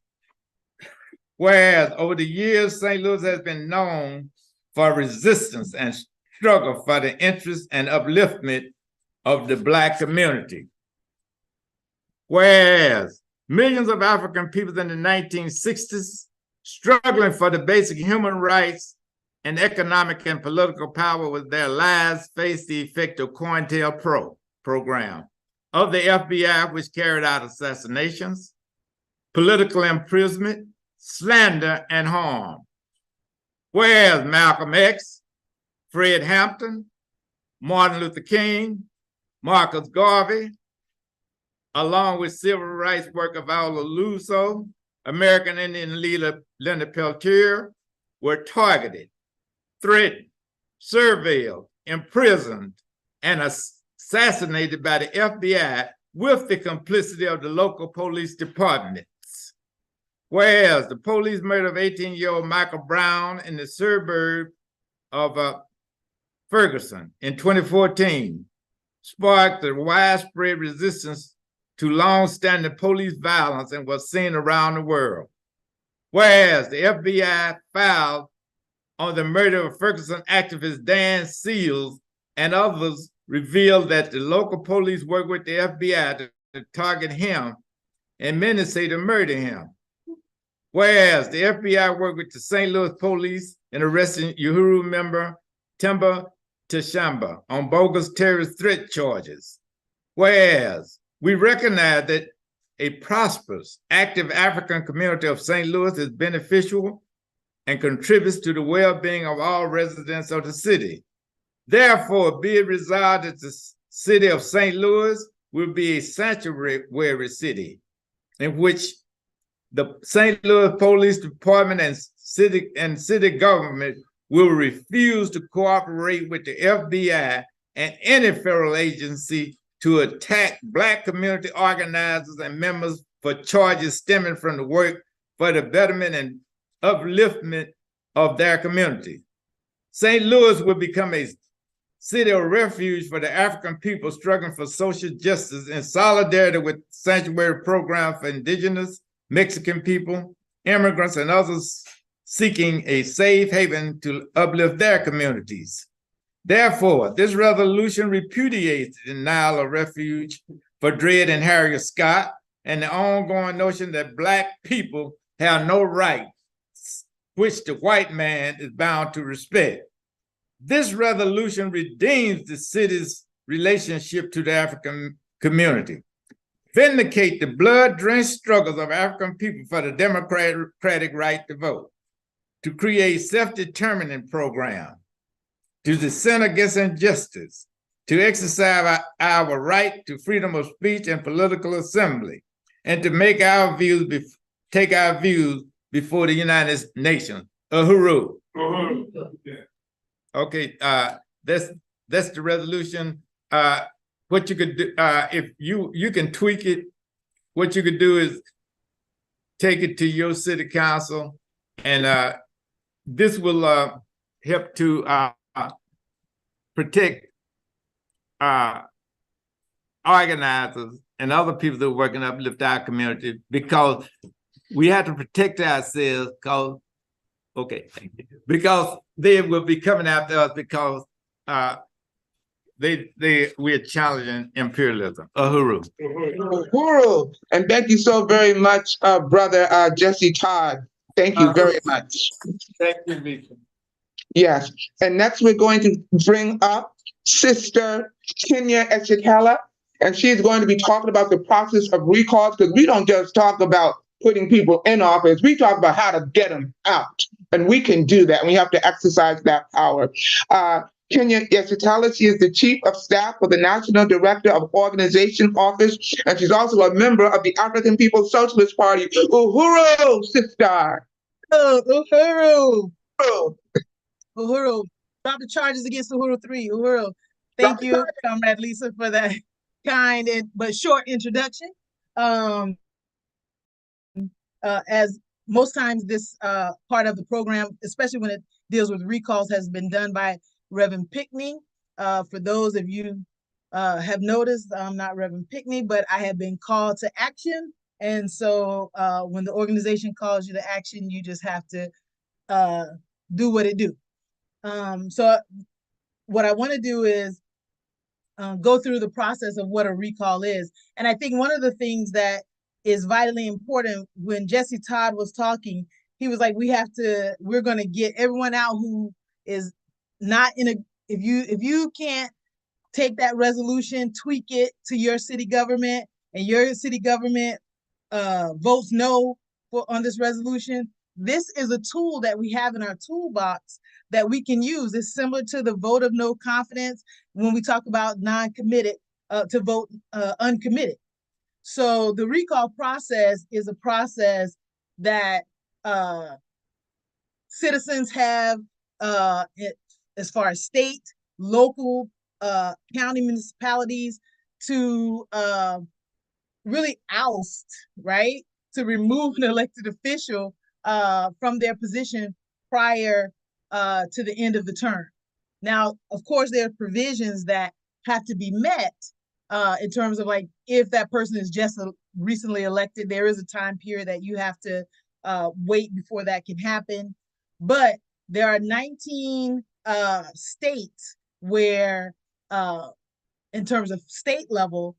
Whereas over the years, St. Louis has been known for resistance and struggle for the interest and upliftment of the Black community. Whereas millions of African people in the 1960s struggling for the basic human rights and economic and political power with their lives faced the effect of COINTELPRO program of the FBI, which carried out assassinations, political imprisonment, slander, and harm. Whereas Malcolm X, Fred Hampton, Martin Luther King, Marcus Garvey, along with civil rights worker Viola Luso, American Indian leader Linda Peltier, were targeted, threatened, surveilled, imprisoned, and assassinated by the FBI with the complicity of the local police departments. Whereas the police murder of 18-year-old Michael Brown in the suburb of Ferguson in 2014 sparked a widespread resistance to long-standing police violence and was seen around the world. Whereas the FBI filed on the murder of Ferguson activist Dan Seals and others revealed that the local police worked with the FBI to target him and many say to murder him. Whereas the FBI worked with the St. Louis police in arresting Uhuru member Timba Tashamba on bogus terrorist threat charges. Whereas we recognize that a prosperous, active African community of St. Louis is beneficial and contributes to the well-being of all residents of the city. Therefore, be it resolved that the city of St. Louis will be a sanctuary city in which the St. Louis Police Department and city government will refuse to cooperate with the FBI and any federal agency to attack Black community organizers and members for charges stemming from the work for the betterment and upliftment of their community. St. Louis will become a city of refuge for the African people struggling for social justice in solidarity with sanctuary programs for indigenous, Mexican people, immigrants, and others seeking a safe haven to uplift their communities. Therefore, this resolution repudiates the denial of refuge for Dred and Harriet Scott and the ongoing notion that Black people have no rights, which the white man is bound to respect. This resolution redeems the city's relationship to the African community, vindicate the blood-drenched struggles of African people for the democratic right to vote, to create self-determining program, to dissent against injustice, to exercise our right to freedom of speech and political assembly, and to make our views take our views before the United Nations. Uhuru. Okay, that's the resolution. What you could do, if you can tweak it, what you could do is take it to your city council, and this will help to protect organizers and other people that are working to uplift our community, because we have to protect ourselves because they will be coming after us because we're challenging imperialism. Uhuru. Uhuru. And thank you so very much, brother Jesse Todd. Thank you very much. Thank you, Lisa. Yes. And next we're going to bring up Sister Kenya Echekela, and she's going to be talking about the process of recalls, because we don't just talk about putting people in office, we talk about how to get them out. And we can do that. We have to exercise that power. Kenya Echekela, she is the Chief of Staff for the National Director of Organization Office, and she's also a member of the African People's Socialist Party. Uhuru, sister. Uhuru. Uhuru. Drop the charges against Uhuru 3. Uhuru. Thank you, Comrade Lisa, for that kind but short introduction. As most times this part of the program, especially when it deals with recalls, has been done by Reverend Pickney. For those of you have noticed, I'm not Reverend Pickney, but I have been called to action. And so when the organization calls you to action, you just have to do what it do. So what I want to do is go through the process of what a recall is. And I think one of the things that is vitally important, when Jesse Todd was talking, he was like, we're going to get everyone out who is not in if you can't take that resolution, tweak it to your city government, and your city government votes no on this resolution, this is a tool that we have in our toolbox that we can use. It's similar to the vote of no confidence when we talk about non-committed to vote uncommitted. So the recall process is a process that citizens have as far as state, local, county municipalities to really oust, right? To remove an elected official from their position prior to the end of the term. Now, of course, there are provisions that have to be met in terms of like, if that person is just recently elected, there is a time period that you have to wait before that can happen. But there are 19 states where, in terms of state level,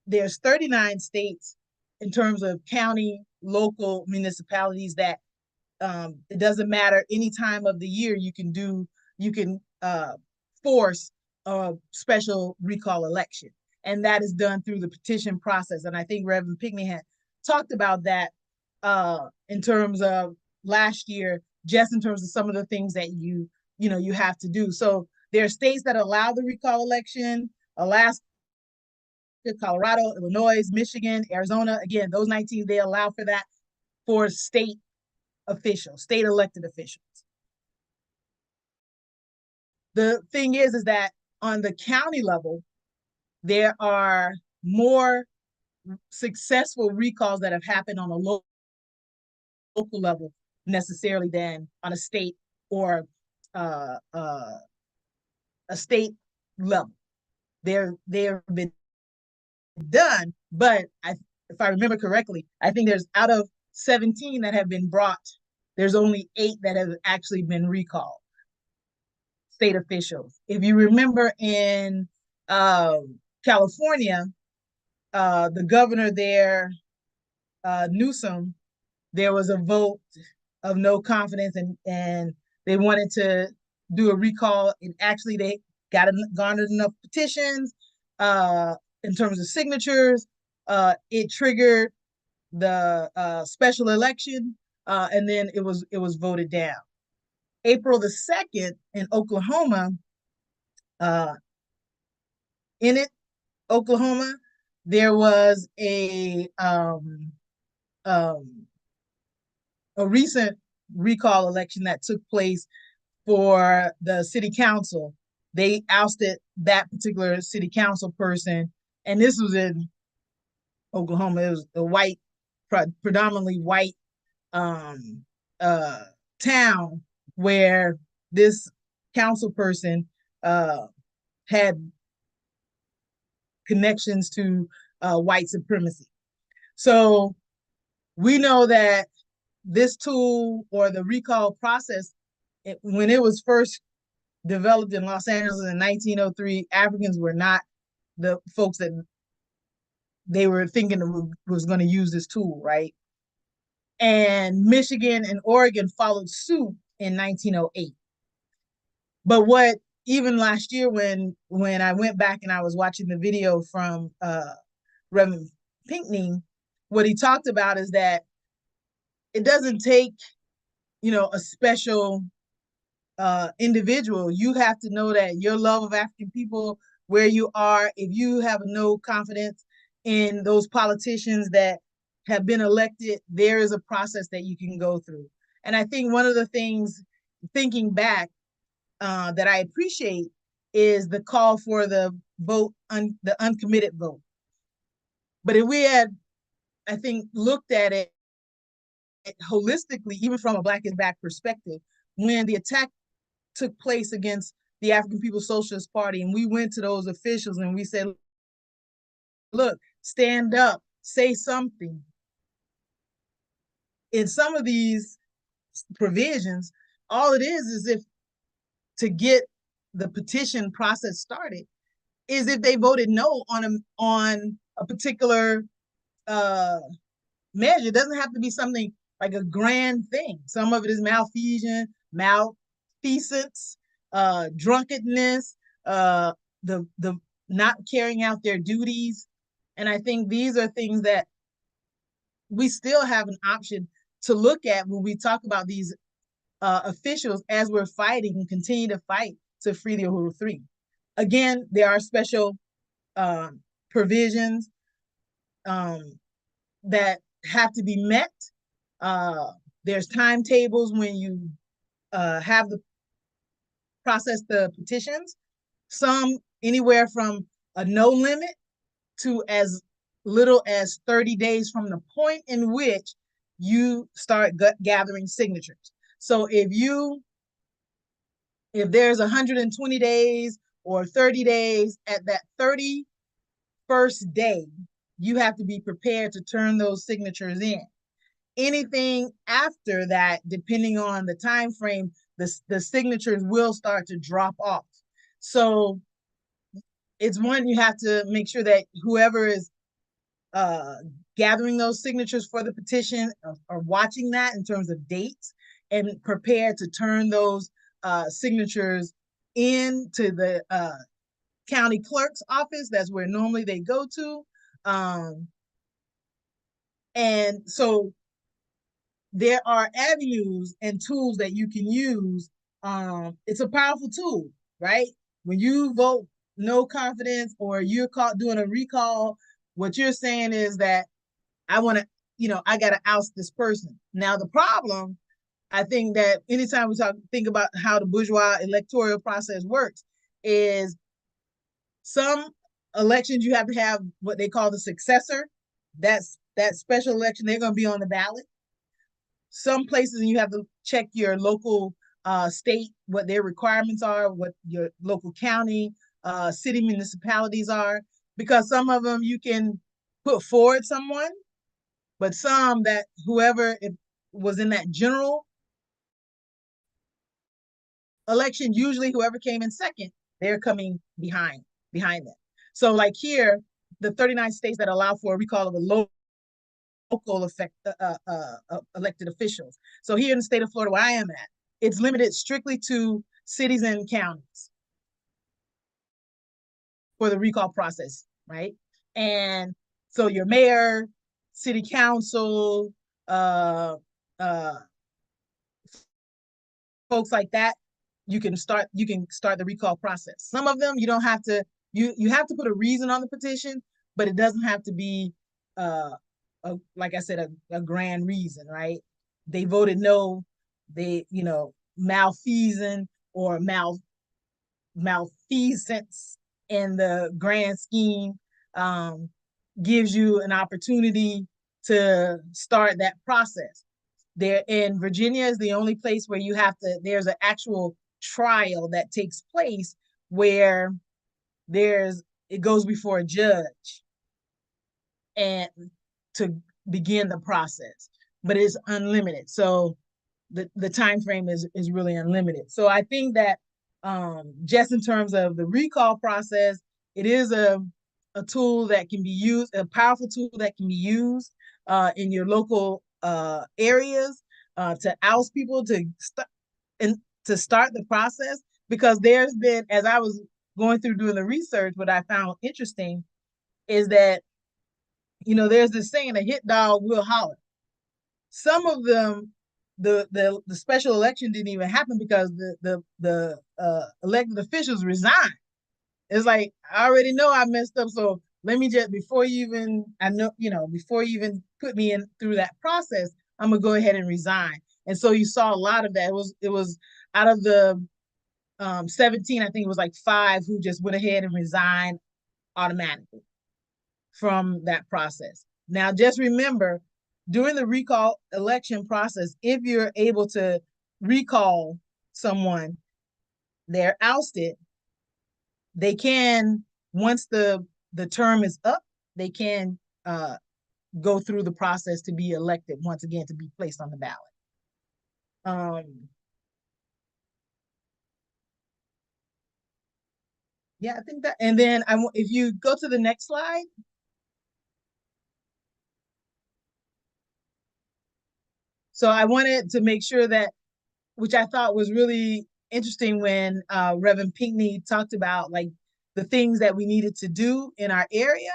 there's 39 states in terms of county local municipalities that it doesn't matter any time of the year you can force a special recall election. And that is done through the petition process. And I think Reverend Pinkney had talked about that in terms of last year, just in terms of some of the things that you have to do. So there are states that allow the recall election: Alaska, Colorado, Illinois, Michigan, Arizona. Again, those 19, they allow for that for state officials, state elected officials. The thing is that on the county level, there are more successful recalls that have happened on a local level necessarily than on a state or a state level. They've been done, but if I remember correctly, I think there's out of 17 that have been brought, there's only 8 that have actually been recalled, state officials. If you remember in California, the governor there, Newsom, there was a vote of no confidence, and they wanted to do a recall. And actually, they garnered enough petitions in terms of signatures. It triggered the special election, and then it was voted down. April the 2nd in Oklahoma, Oklahoma, there was a recent recall election that took place for the city council. They ousted that particular city council person, and this was in Oklahoma. It was a white, predominantly white town where this council person had connections to white supremacy. So we know that this tool or the recall process, when it was first developed in Los Angeles in 1903, Africans were not the folks that they were thinking was going to use this tool, right? And Michigan and Oregon followed suit in 1908. But what, even last year when I went back and I was watching the video from Reverend Pinkney, what he talked about is that it doesn't take, a special individual. You have to know that your love of African people, where you are, if you have no confidence in those politicians that have been elected, there is a process that you can go through. And I think one of the things, thinking back, that I appreciate is the call for the vote, the uncommitted vote. But if we had, I think, looked at it holistically, even from a Black is Back perspective, when the attack took place against the African People's Socialist Party, and we went to those officials and we said, look, stand up, say something. In some of these provisions, all it is if to get the petition process started, is if they voted no on a particular measure. It doesn't have to be something like a grand thing. Some of it is malfeasance, drunkenness, the not carrying out their duties. And I think these are things that we still have an option to look at when we talk about these officials as we're fighting and continue to fight to free the Uhuru Three. Again, there are special provisions that have to be met. There's timetables when you have the process the petitions, some anywhere from a no limit to as little as 30 days from the point in which you start gathering signatures. So if there's 120 days or 30 days, at that 31st day, you have to be prepared to turn those signatures in. Anything after that, depending on the time frame, the signatures will start to drop off. So it's one, you have to make sure that whoever is gathering those signatures for the petition or watching that in terms of dates and prepared to turn those signatures into the county clerk's office. That's where normally they go to. And so there are avenues and tools that you can use. It's a powerful tool, right? When you vote no confidence or you're caught doing a recall, what you're saying is that I want to, I got to oust this person. Now, the problem, I think that anytime we think about how the bourgeois electoral process works, is some elections you have to have what they call the successor. That's that special election, they're going to be on the ballot. Some places you have to check your local state, what their requirements are, what your local county, city municipalities are, because some of them you can put forward someone, but some that whoever was in that general election, usually whoever came in second, they're coming behind them. So like here, the 39 states that allow for a recall of a local elected officials. So here in the state of Florida, where I am at, it's limited strictly to cities and counties for the recall process, right? And so your mayor, city council, folks like that, you can start the recall process. Some of them you don't have to, you have to put a reason on the petition, but it doesn't have to be like I said, a grand reason, right? They voted no, they, malfeasance or malfeasance in the grand scheme gives you an opportunity to start that process. There in Virginia is the only place where you have to, there's an actual trial that takes place where it goes before a judge and to begin the process, but it's unlimited. So the time frame is really unlimited. So I think that just in terms of the recall process, it is a tool that can be used, a powerful tool that can be used in your local areas to oust people to start the process. Because there's been, as I was going through doing the research, what I found interesting is that there's this saying, a hit dog will holler. Some of them, the special election didn't even happen because the elected officials resigned. It's like, I already know I messed up, so let me just, before you even put me in through that process, I'm gonna go ahead and resign. And so you saw a lot of that. It was out of the 17, I think it was like 5 who just went ahead and resigned automatically from that process. Now, just remember, during the recall election process, if you're able to recall someone, they're ousted. They can, once the term is up, they can go through the process to be elected once again, to be placed on the ballot. Yeah, I think that, and then if you go to the next slide. So I wanted to make sure that, which I thought was really interesting when Reverend Pinckney talked about like the things that we needed to do in our area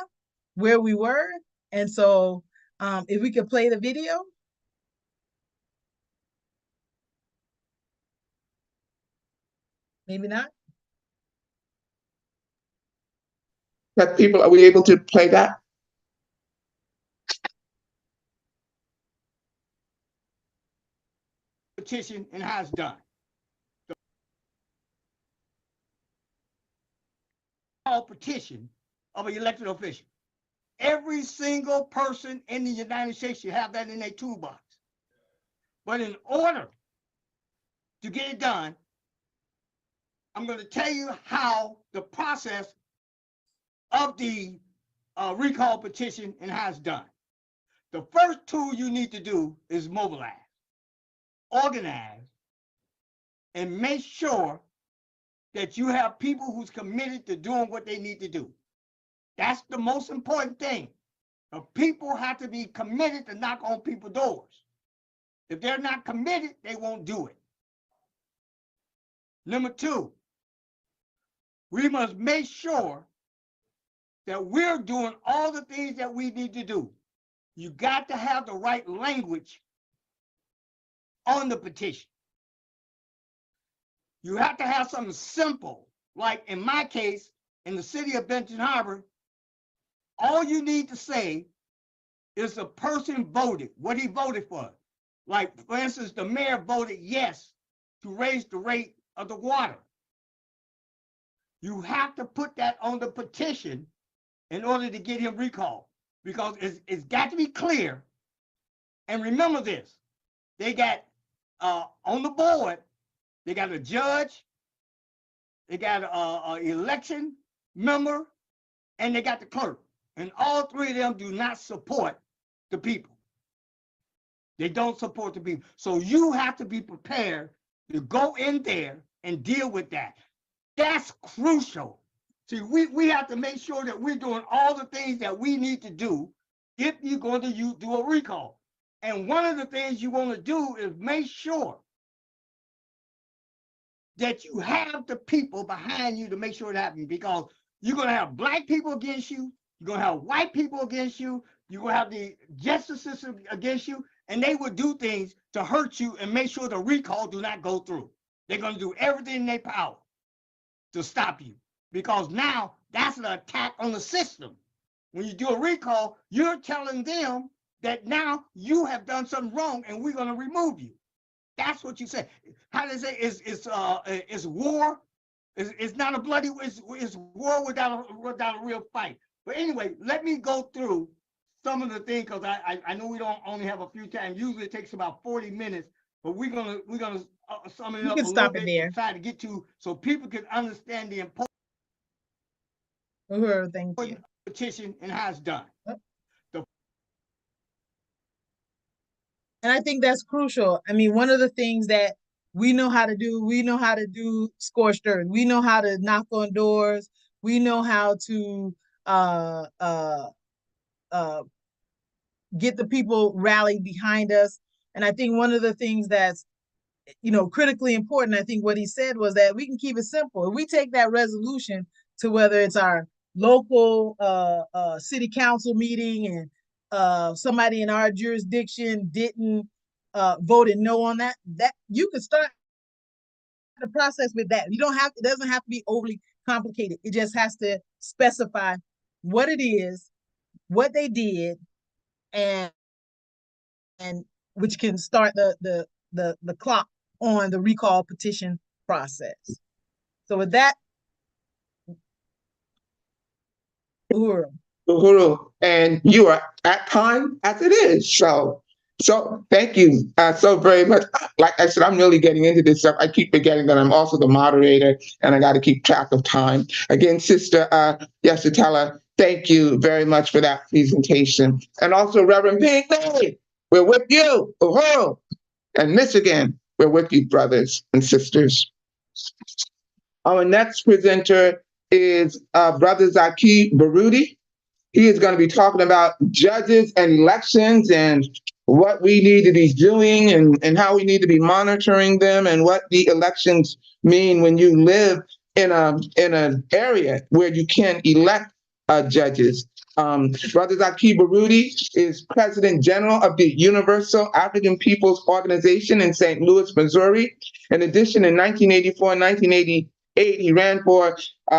where we were. And so if we could play the video. Maybe not. That people, are we able to play that? Petition and how it's done. The petition of an elected official. Every single person in the United States should have that in their toolbox. But in order to get it done, I'm going to tell you how the process of the recall petition and how it's done. The first tool you need to do is mobilize, organize, and make sure that you have people who's committed to doing what they need to do. That's the most important thing. The people have to be committed to knock on people's doors. If they're not committed, they won't do it. Number two, we must make sure that we're doing all the things that we need to do. You got to have the right language on the petition. You have to have something simple. Like in my case, in the city of Benton Harbor, all you need to say is the person voted, what he voted for. Like, for instance, the mayor voted yes to raise the rate of the water. You have to put that on the petition in order to get him recalled, because it's got to be clear. And remember this, they got on the board, they got a judge, they got a election member, and they got the clerk. And all three of them do not support the people. They don't support the people. So you have to be prepared to go in there and deal with that. That's crucial. See, we have to make sure that we're doing all the things that we need to do if you're going to do a recall. And one of the things you want to do is make sure that you have the people behind you to make sure it happens, because you're going to have black people against you, you're going to have white people against you, you're going to have the justice system against you, and they will do things to hurt you and make sure the recall do not go through. They're going to do everything in their power to stop you, because now that's an attack on the system. When you do a recall, you're telling them that now you have done something wrong and we're going to remove you. That's what you say. How do they say it's war? It's not a bloody, it's war without a real fight. But anyway, let me go through some of the things, because I know we don't only have a few times. Usually it takes about 40 minutes, but we're gonna sum it up a little bit and try to get to, so people can understand the importance Thank you. petition and how it's done. And I think that's crucial. I mean, one of the things that we know how to do scorched earth. We know how to knock on doors. We know how to get the people rallied behind us. And I think one of the things that's, critically important, I think what he said was that we can keep it simple. If we take that resolution to whether it's our local city council meeting and somebody in our jurisdiction didn't voted no on that you could start the process with that. It doesn't have to be overly complicated. It just has to specify what it is, what they did, and which can start the clock on the recall petition process. So with that, Uhuru, and you are at time as it is. So thank you so very much. Like I said, I'm really getting into this stuff. I keep forgetting that I'm also the moderator and I got to keep track of time. Again, Sister Yesitella, thank you very much for that presentation. And also Reverend Pinkley, we're with you. Uhuru. And Michigan, we're with you, brothers and sisters. Our next presenter is Brother Zaki Baruti. He is going to be talking about judges and elections and what we need to be doing and how we need to be monitoring them and what the elections mean when you live in an area where you can elect judges. Brother Zaki Baruti is President General of the Universal African Peoples Organization in St. Louis, Missouri. In addition, in 1984 and 1988, he ran for he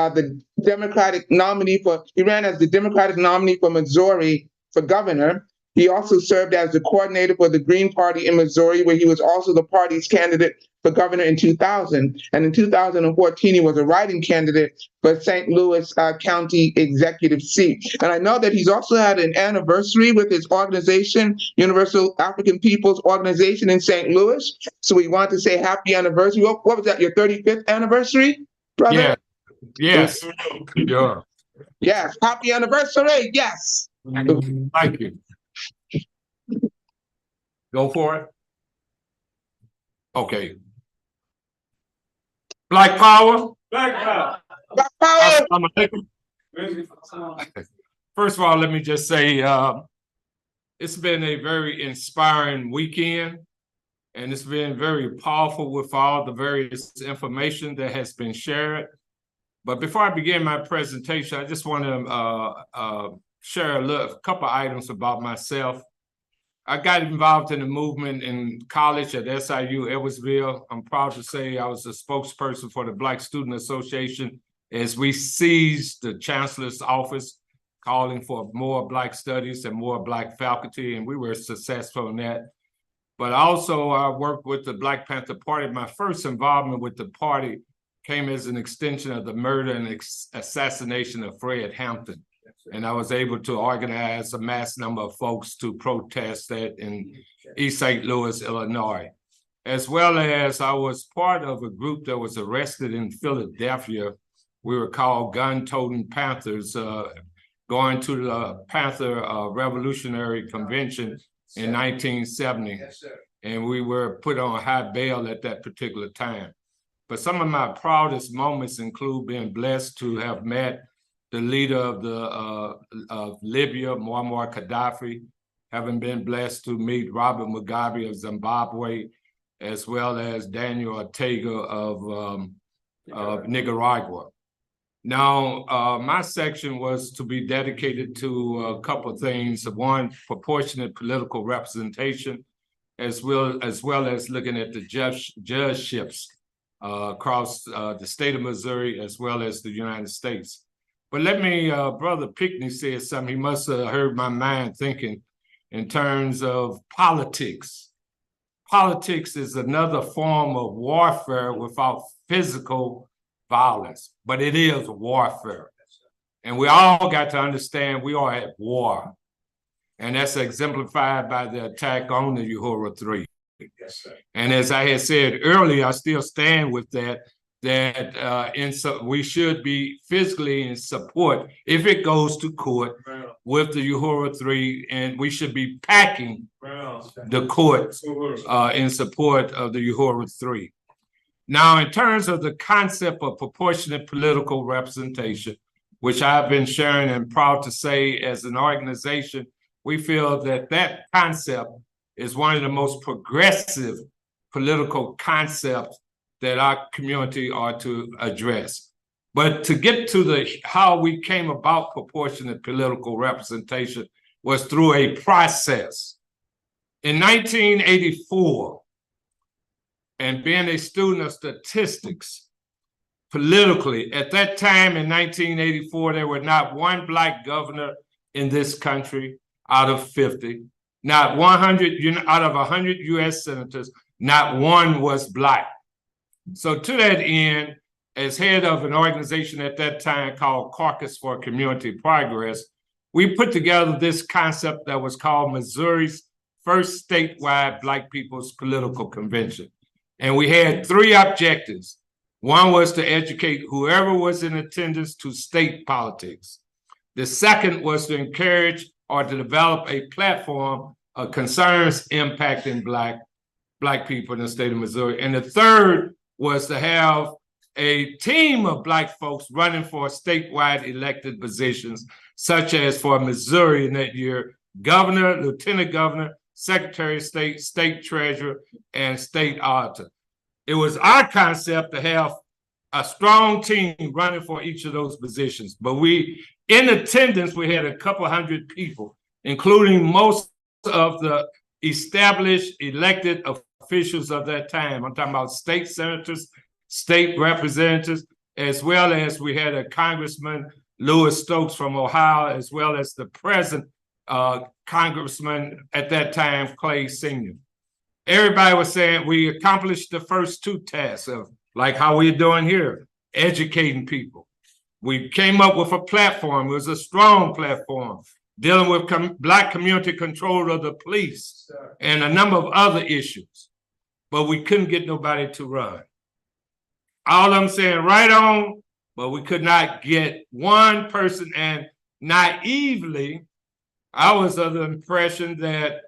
ran as the Democratic nominee for Missouri for governor. He also served as the coordinator for the Green Party in Missouri, where he was also the party's candidate for governor in 2000. And in 2014, he was a write-in candidate for St. Louis County executive seat. And I know that he's also had an anniversary with his organization, Universal African Peoples Organization in St. Louis. So we want to say happy anniversary. What was that, your 35th anniversary, brother? Yeah. Yes. Yeah. Yes. Happy anniversary. Yes. Thank you. Go for it. Okay. Black power. Black power. Black power. I'm gonna take them. First of all, let me just say, it's been a very inspiring weekend, and it's been very powerful with all the various information that has been shared. But before I begin my presentation, I just want to share a couple items about myself. I got involved in the movement in college at SIU Edwardsville. I'm proud to say I was the spokesperson for the Black Student Association as we seized the chancellor's office, calling for more Black studies and more Black faculty, and we were successful in that. But also I worked with the Black Panther Party. My first involvement with the party came as an extension of the murder and assassination of Fred Hampton. And I was able to organize a mass number of folks to protest that in East St. Louis, Illinois. As well as I was part of a group that was arrested in Philadelphia. We were called Gun-Toting Panthers, going to the Panther Revolutionary Convention in 1970. And we were put on high bail at that particular time. But some of my proudest moments include being blessed to have met the leader of Libya, Muammar Gaddafi, having been blessed to meet Robert Mugabe of Zimbabwe, as well as Daniel Ortega of Nicaragua. Now, my section was to be dedicated to a couple of things. One, proportionate political representation, as well as looking at the judgeships across the state of Missouri, as well as the United States. But let me, Brother Pickney said something. He must have heard my mind thinking in terms of politics. Politics is another form of warfare without physical violence, but it is warfare. And we all got to understand we are at war. And that's exemplified by the attack on the Uhuru 3. And as I had said earlier, I still stand with that we should be physically in support if it goes to court with the Uhuru 3, and we should be packing the court in support of the Uhuru 3. Now, in terms of the concept of proportionate political representation, which I've been sharing and proud to say as an organization, we feel that that concept is one of the most progressive political concepts that our community ought to address. But to get to how we came about proportionate political representation was through a process. In 1984, and being a student of statistics, politically, at that time in 1984, there were not one Black governor in this country out of 50, not 100 out of 100 US senators, not one was Black. So to that end, as head of an organization at that time called Caucus for Community Progress, we put together this concept that was called Missouri's first statewide Black People's Political Convention. And we had three objectives. One was to educate whoever was in attendance to state politics. The second was to encourage or to develop a platform of concerns impacting Black people in the state of Missouri. And the third was to have a team of Black folks running for statewide elected positions, such as for Missouri in that year, governor, lieutenant governor, secretary of state, state treasurer, and state auditor. It was our concept to have a strong team running for each of those positions. But in attendance, we had a couple hundred people, including most of the established elected officials of that time. I'm talking about state senators, state representatives, as well as we had a Congressman, Louis Stokes from Ohio, as well as the present Congressman at that time, Clay Sr. Everybody was saying we accomplished the first two tasks of like how we're doing here, educating people. We came up with a platform. It was a strong platform dealing with Black community control of the police and a number of other issues. But we couldn't get nobody to run. All I'm saying, right on, but we could not get one person. And naively, I was of the impression that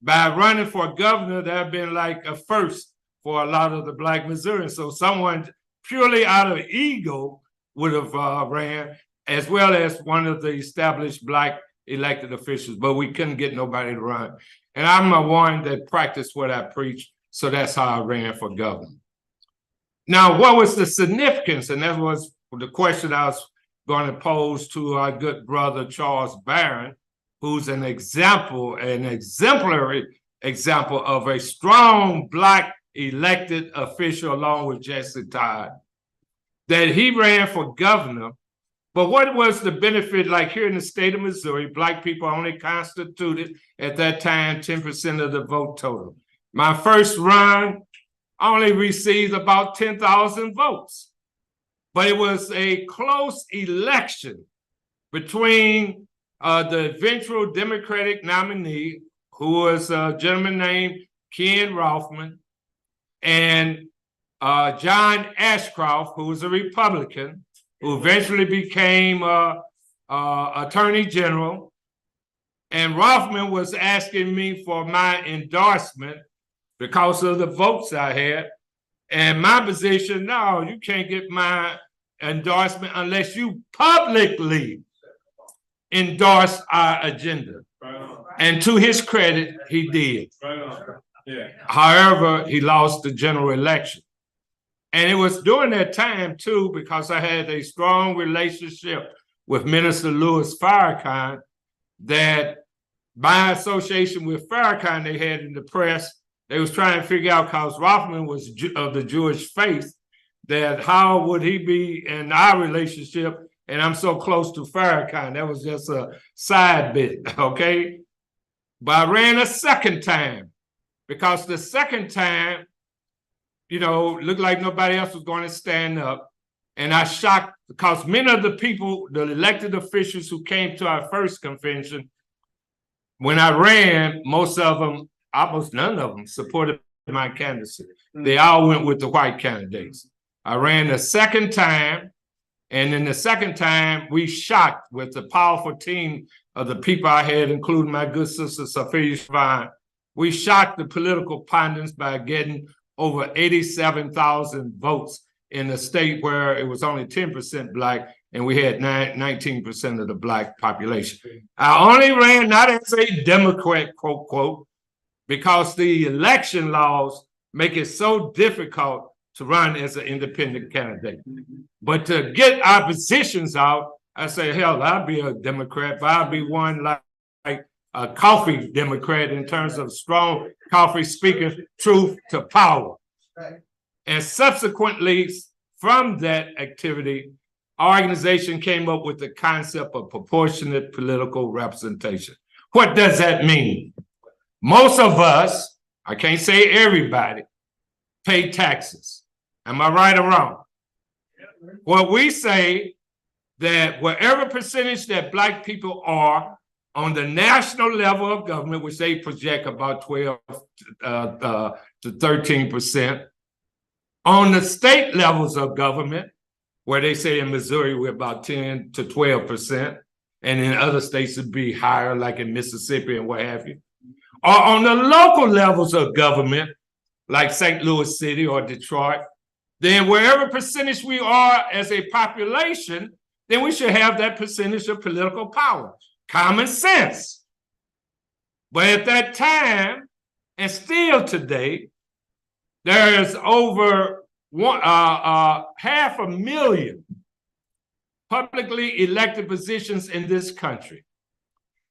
by running for governor, that had been like a first for a lot of the Black Missourians. So someone purely out of ego would have ran. as well as one of the established Black elected officials, but we couldn't get nobody to run. And I'm a one that practiced what I preach, so that's how I ran for governor. Now, what was the significance? And that was the question I was going to pose to our good brother, Charles Barron, who's an example, an exemplary example of a strong Black elected official along with Jesse Todd, that he ran for governor. But what was the benefit? Like here in the state of Missouri, Black people only constituted at that time 10% of the vote total. My first run only received about 10,000 votes, but it was a close election between the eventual Democratic nominee, who was a gentleman named Ken Rothman, and John Ashcroft, who was a Republican, who eventually became Attorney General. And Rothman was asking me for my endorsement because of the votes I had. And my position, no, you can't get my endorsement unless you publicly endorse our agenda. And to his credit, he did. However, he lost the general election. And it was during that time, too, because I had a strong relationship with Minister Louis Farrakhan, that by association with Farrakhan they had in the press, they was trying to figure out, because Rothman was of the Jewish faith, that how would he be in our relationship, and I'm so close to Farrakhan. That was just a side bit, okay? But I ran a second time, because the second time, you know, looked like nobody else was going to stand up. And I shocked, because many of the people, the elected officials who came to our first convention, when I ran, most of them, almost none of them, supported my candidacy. They all went with the white candidates. I ran the second time, and in the second time, we shocked with the powerful team of the people I had, including my good sister, Sophia Shavine. We shocked the political pundits by getting over 87,000 votes in a state where it was only 10% Black, and we had 19% of the Black population. I only ran not as a Democrat, quote, quote, because the election laws make it so difficult to run as an independent candidate. But to get our positions out, I say, hell, I'll be a Democrat, but I'll be one like a coffee Democrat in terms of strong coffee speaking truth to power. And subsequently, from that activity, our organization came up with the concept of proportionate political representation. What does that mean? Most of us, I can't say everybody, pay taxes. Am I right or wrong? Well, we say that whatever percentage that Black people are on the national level of government, which they project about 12 to 13%, on the state levels of government, where they say in Missouri we're about 10 to 12%, and in other states it'd be higher, like in Mississippi and what have you, or on the local levels of government, like St. Louis City or Detroit, then wherever percentage we are as a population, then we should have that percentage of political power. Common sense. But at that time, and still today, there is over 500,000 publicly elected positions in this country.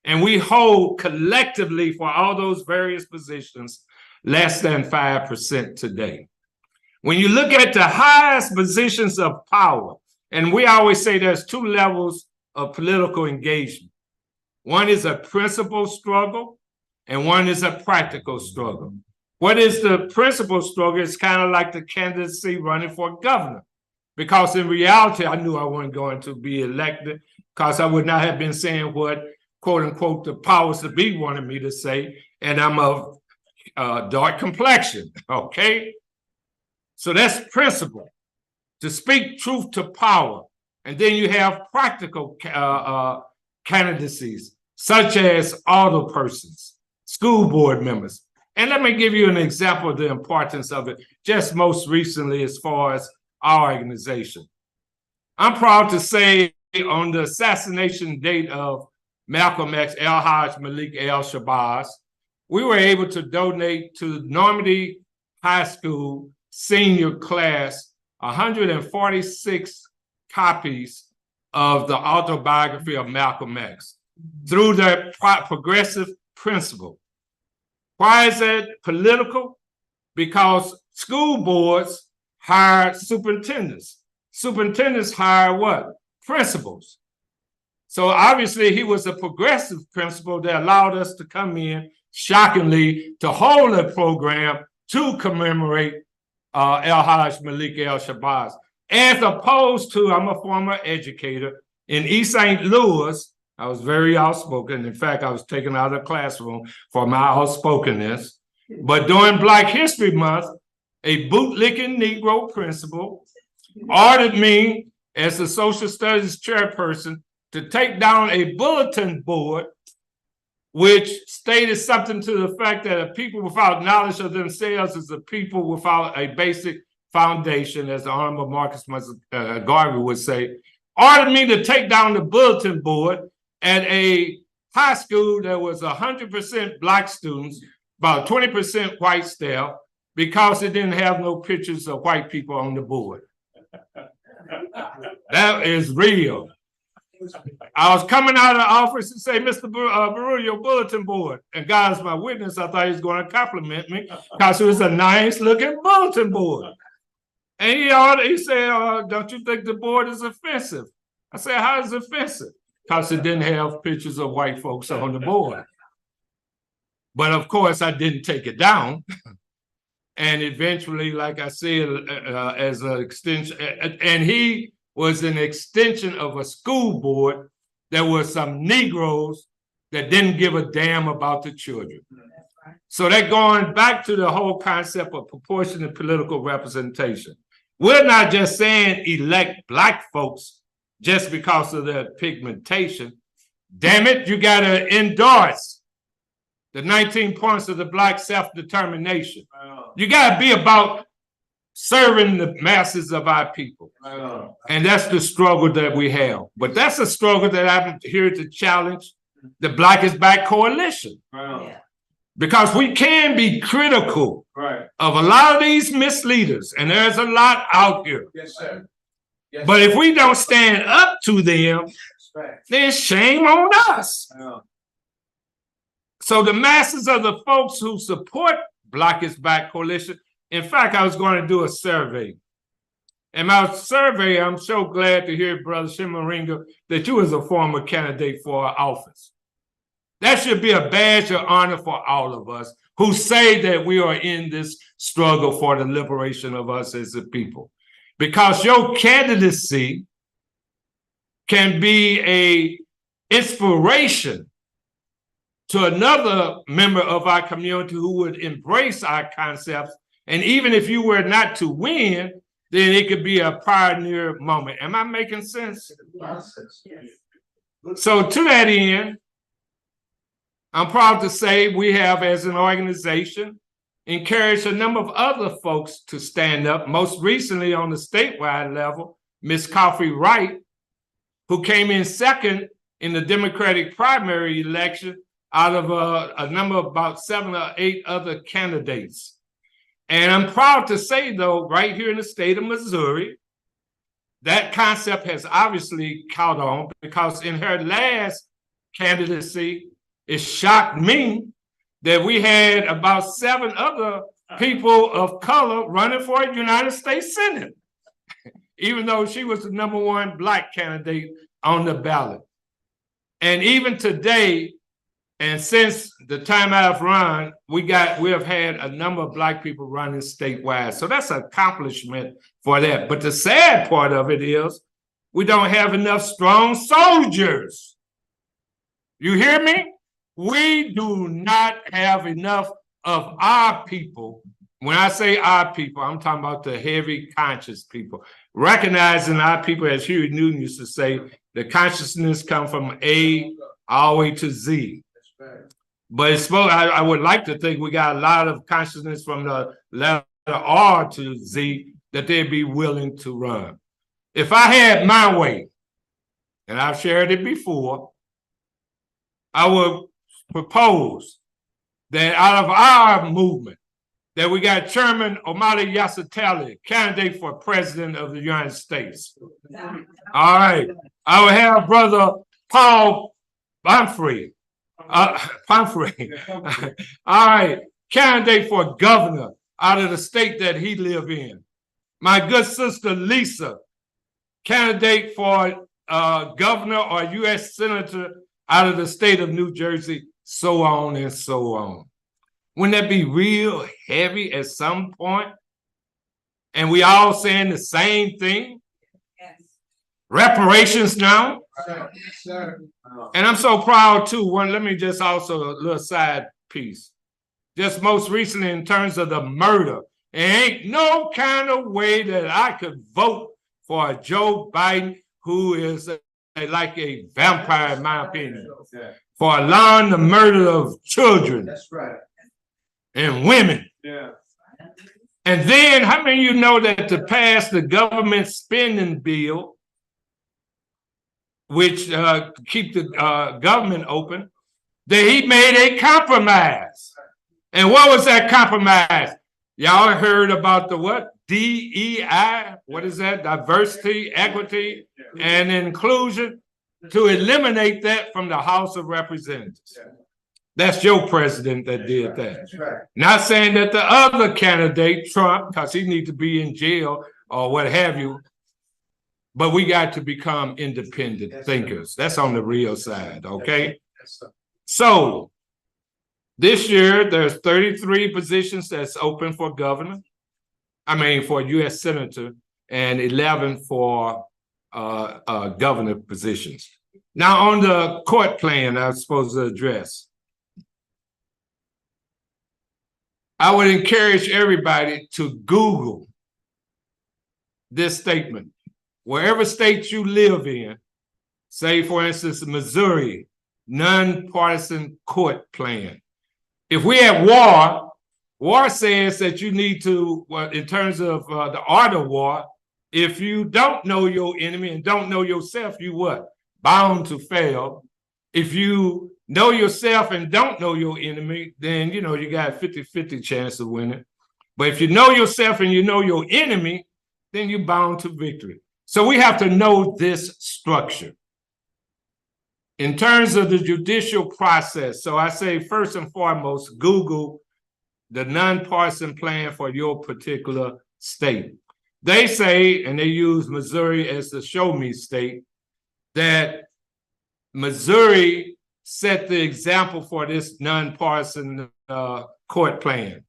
And we hold collectively for all those various positions less than 5% today. When you look at the highest positions of power, and we always say there's two levels of political engagement. One is a principle struggle, and one is a practical struggle. What is the principle struggle? It's kind of like the candidacy running for governor, because in reality, I knew I wasn't going to be elected, because I would not have been saying what, quote unquote, the powers that be wanted me to say, and I'm of dark complexion, okay? So that's principle, to speak truth to power. And then you have practical candidacies, such as alderpersons, school board members. And let me give you an example of the importance of it, just most recently as far as our organization. I'm proud to say on the assassination date of Malcolm X, El-Haj Malik El-Shabazz, we were able to donate to Normandy High School senior class 146 copies of the autobiography of Malcolm X through their progressive principle. Why is that political? Because school boards hire superintendents. Superintendents hire what? Principals. So obviously he was a progressive principal that allowed us to come in, shockingly, to hold a program to commemorate El-Haj Malik El-Shabazz. As opposed to, I'm a former educator in East St. Louis. I was very outspoken. In fact, I was taken out of the classroom for my outspokenness. But during Black History Month, a bootlicking Negro principal ordered me as a social studies chairperson to take down a bulletin board which stated something to the fact that a people without knowledge of themselves is a people without a basic foundation, as the Honorable Marcus Garvey would say, ordered me to take down the bulletin board at a high school that was 100% Black students, about 20% white staff, because it didn't have no pictures of white people on the board. That is real. I was coming out of the office and say, Mr. Baru, your bulletin board. And God is my witness, I thought he was going to compliment me because it was a nice looking bulletin board. And he said, don't you think the board is offensive? I said, how is it offensive? Because it didn't have pictures of white folks on the board. But of course, I didn't take it down. And eventually, like I said, as an extension, and he was an extension of a school board. There were some Negroes that didn't give a damn about the children. So that going back to the whole concept of proportionate political representation. We're not just saying elect Black folks just because of their pigmentation. Damn it, you gotta endorse the 19 points of the Black self-determination. You gotta be about serving the masses of our people. And that's the struggle that we have. But that's a struggle that I'm here to challenge the Black is Back Coalition. Because we can be critical of a lot of these misleaders, and there's a lot out here. Yes, sir. Yes, But if we don't stand up to them, then shame on us. So the masses of the folks who support Black is Back Coalition, in fact, I was going to do a survey. And my survey, I'm so glad to hear, Brother Shimaringa, that you was a former candidate for office. That should be a badge of honor for all of us who say that we are in this struggle for the liberation of us as a people. Because your candidacy can be an inspiration to another member of our community who would embrace our concepts. And even if you were not to win, then it could be a pioneer moment. Am I making sense? So to that end, I'm proud to say we have, as an organization, encouraged a number of other folks to stand up. Most recently on the statewide level, Ms. Coffee Wright, who came in second in the Democratic primary election out of a number of about 7 or 8 other candidates. And I'm proud to say, though, right here in the state of Missouri, that concept has obviously caught on, because in her last candidacy, it shocked me that we had about 7 other people of color running for a United States Senate, even though she was the #1 Black candidate on the ballot. And even today, and since the time I've run, we have had a number of Black people running statewide. So that's an accomplishment for that. But the sad part of it is we don't have enough strong soldiers. You hear me? We do not have enough of our people. When I say our people, I'm talking about the heavy conscious people. Recognizing our people, as Huey Newton used to say, the consciousness comes from A all the way to Z. But it's I would like to think we got a lot of consciousness from the letter R to Z that they'd be willing to run. If I had my way, and I've shared it before, I would propose that out of our movement, that we got Chairman Omali Yasatali, candidate for President of the United States. All right. I will have Brother Paul Pumphrey. All right. Candidate for governor out of the state that he live in. My good sister Lisa, candidate for governor or U.S. senator out of the state of New Jersey, so on and so on. Wouldn't that be real heavy at some point? And we all saying the same thing? Yes. Reparations now? Yes, sir. And I'm so proud too. Let me just also a little side piece. Just most recently in terms of the murder, there ain't no kind of way that I could vote for a Joe Biden who is like a vampire, in my opinion, for allowing the murder of children. That's right. And women. Yeah. And then how many of you know that to pass the government spending bill, which keep the government open, that he made a compromise. And what was that compromise? Y'all heard about the what? DEI, what is that? Diversity, equity, and inclusion, to eliminate that from the House of Representatives. That's your president that did that. Right. Not saying that the other candidate, Trump, because he needs to be in jail or what have you, but we got to become independent thinkers. That's on the real side, okay? So this year, there's 33 positions that's open for governor. For U.S. senator, and 11 for governor positions. Now on the court plan I was supposed to address, I would encourage everybody to Google this statement. Wherever state you live in, say for instance, Missouri, nonpartisan court plan. If we have war says that you need to, in terms of the art of war, if you don't know your enemy and don't know yourself, you what? Bound to fail. If you know yourself and don't know your enemy, then you got a 50-50 chance of winning. But if you know yourself and you know your enemy, then you're bound to victory. So we have to know this structure. In terms of the judicial process, so I say first and foremost, Google the nonpartisan plan for your particular state. They say, and they use Missouri as the show me state, that Missouri set the example for this nonpartisan court plan.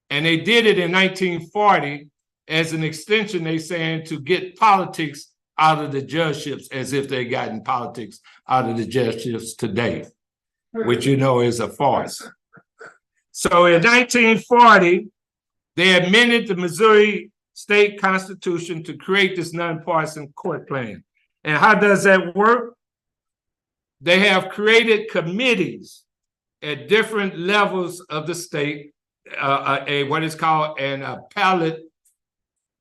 And they did it in 1940 as an extension, they saying, to get politics out of the judgeships, as if they gotten politics out of the judgeships today, which is a farce. So in 1940, they amended the Missouri state constitution to create this nonpartisan court plan. And how does that work? They have created committees at different levels of the state, what is called an appellate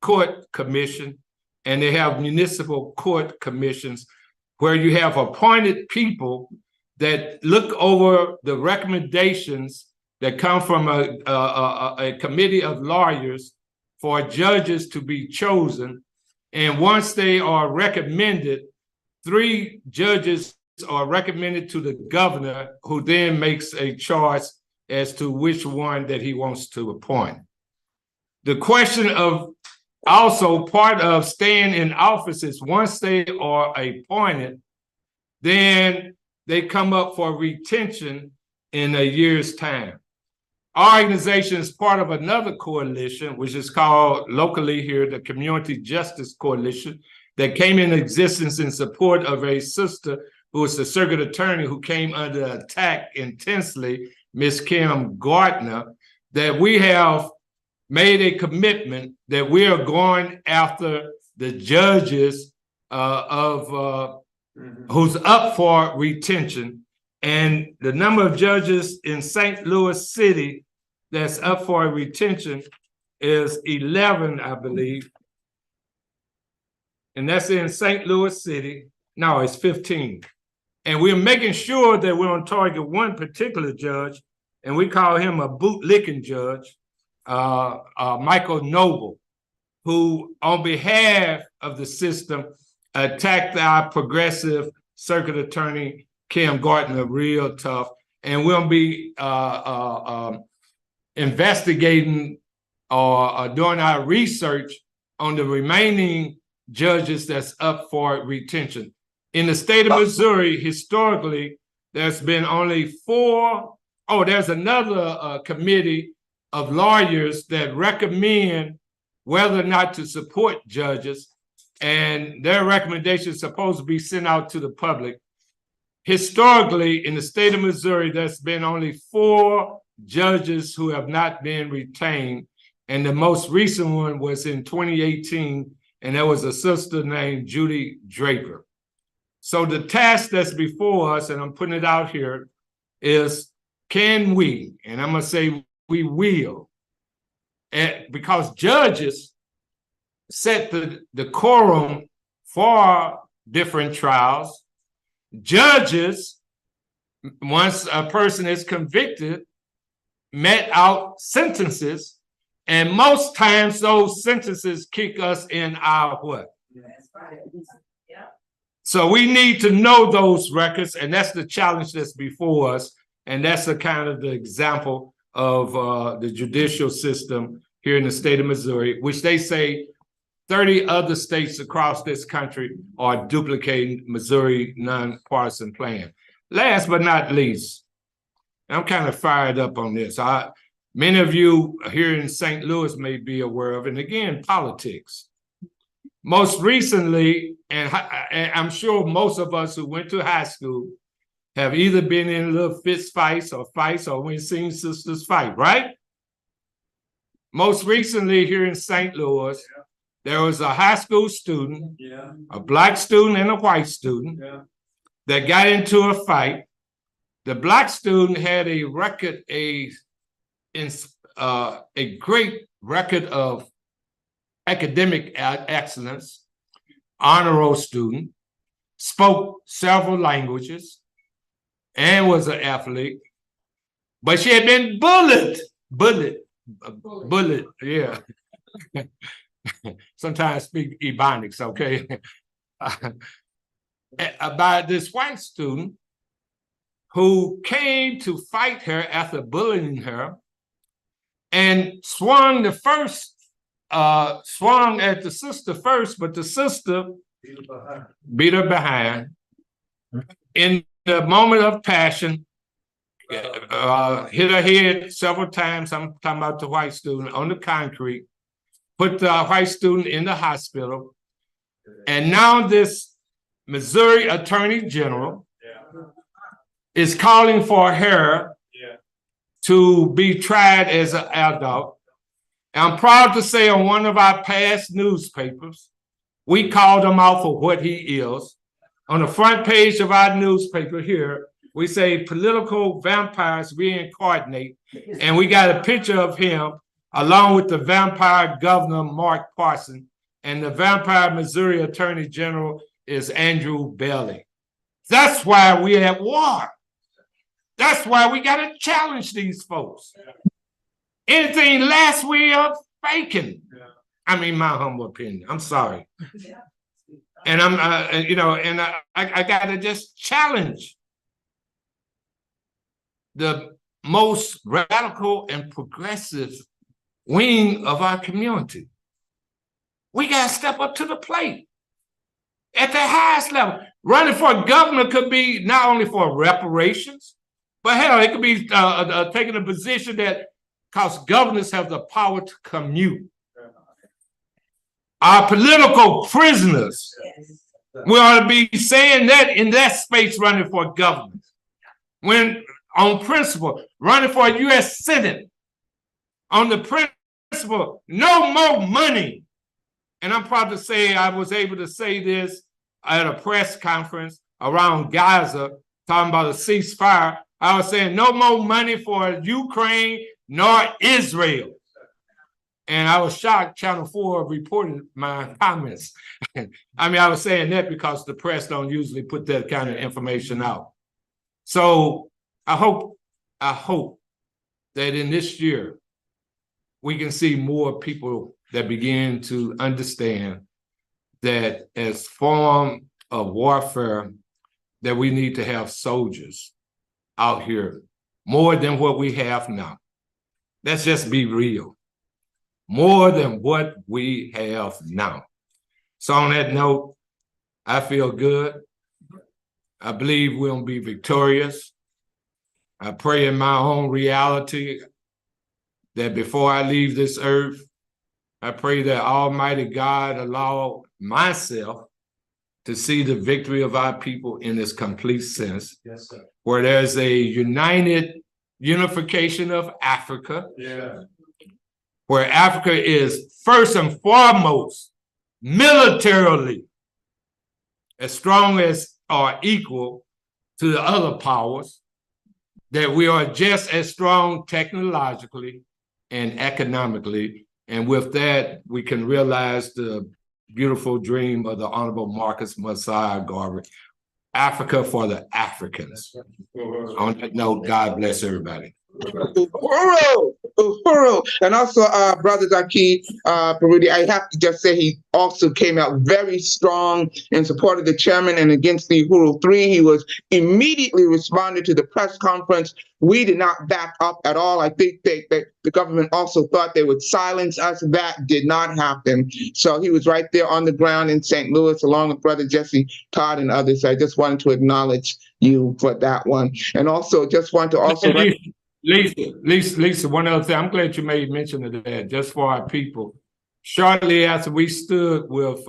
court commission, and they have municipal court commissions where you have appointed people that look over the recommendations that come from a committee of lawyers for judges to be chosen. And once they are recommended, 3 judges are recommended to the governor, who then makes a choice as to which one that he wants to appoint. The question of also part of staying in office is once they are appointed, then they come up for retention in a year's time. Our organization is part of another coalition, which is called locally here, the Community Justice Coalition, that came into existence in support of a sister who was the circuit attorney who came under attack intensely, Ms. Kim Gardner, that we have made a commitment that we are going after the judges who's up for retention. And the number of judges in St. Louis City that's up for retention is 11, I believe. And that's in St. Louis City. No, it's 15. And we're making sure that we're on target one particular judge, and we call him a bootlicking judge, Michael Noble, who on behalf of the system attacked our progressive circuit attorney, Kim Gardner, real tough. And we'll be investigating or doing our research on the remaining judges that's up for retention. In the state of Missouri, historically, there's been only 4. Oh, there's another committee of lawyers that recommend whether or not to support judges, and their recommendations are supposed to be sent out to the public. Historically, in the state of Missouri, there's been only 4 judges who have not been retained, and the most recent one was in 2018, and there was a sister named Judy Draper. So the task that's before us, and I'm putting it out here, is can we, and I'm gonna say we will, because judges set the quorum for different trials. Judges, once a person is convicted, met out sentences, and most times those sentences kick us in our what? So we need to know those records, and that's the challenge that's before us, and that's a kind of the example of the judicial system here in the state of Missouri, which they say 30 other states across this country are duplicating Missouri nonpartisan plan. Last but not least, I'm kind of fired up on this. Many of you here in St. Louis may be aware of, and again, politics. Most recently, and I'm sure most of us who went to high school have either been in little fist fights, or we've seen sisters fight, right? Most recently here in St. Louis, there was a high school student, a Black student and a white student, that got into a fight. The Black student had a record, a great record of academic excellence, honor roll student, spoke several languages, and was an athlete, but she had been bullied, yeah. Sometimes I speak Ebonics, okay? By this white student who came to fight her after bullying her and swung at the sister first, but the sister beat her behind. In the moment of passion, hit her head several times, I'm talking about the white student, on the concrete, put the white student in the hospital. And now this Missouri Attorney General is calling for her to be tried as an adult. And I'm proud to say on one of our past newspapers, we called him out for what he is. On the front page of our newspaper here, we say political vampires reincarnate, and we got a picture of him along with the vampire governor, Mark Parson, and the vampire Missouri Attorney General is Andrew Bailey. That's why we're at war. That's why we got to challenge these folks. Anything less, we are faking. I mean, my humble opinion. I'm sorry. And I'm, I got to just challenge the most radical and progressive wing of our community. We got to step up to the plate at the highest level. Running for governor could be not only for reparations, but hell, it could be taking a position that, because governors have the power to commute. Our political prisoners, we ought to be saying that in that space, running for governor. When on principle, running for a U.S. Senate, on the principle, no more money. And I'm proud to say I was able to say this at a press conference around Gaza, talking about a ceasefire. I was saying no more money for Ukraine nor Israel. And I was shocked Channel 4 reported my comments. I mean, I was saying that because the press don't usually put that kind of information out. So I hope that in this year, we can see more people that begin to understand that as form of warfare, that we need to have soldiers out here more than what we have now. Let's just be real. More than what we have now. So on that note, I feel good. I believe we'll be victorious. I pray in my own reality that before I leave this earth, I pray that Almighty God allow myself to see the victory of our people in this complete sense. Yes, sir. Where there's a unification of Africa. Yeah. Where Africa is first and foremost militarily as strong as or equal to the other powers, that we are just as strong technologically and economically. And with that, we can realize the beautiful dream of the Honorable Marcus Messiah Garvey, Africa for the Africans. On that note, God bless everybody. Uhuru, Uhuru. And also, Brother Zaki Barudi, I have to just say he also came out very strong in support of the chairman and against the Uhuru 3. He was immediately responded to the press conference. We did not back up at all. I think that the government also thought they would silence us. That did not happen. So he was right there on the ground in St. Louis, along with Brother Jesse Todd and others. I just wanted to acknowledge you for that one. And also just want to also... Lisa, one other thing. I'm glad you made mention of that, just for our people. Shortly after we stood with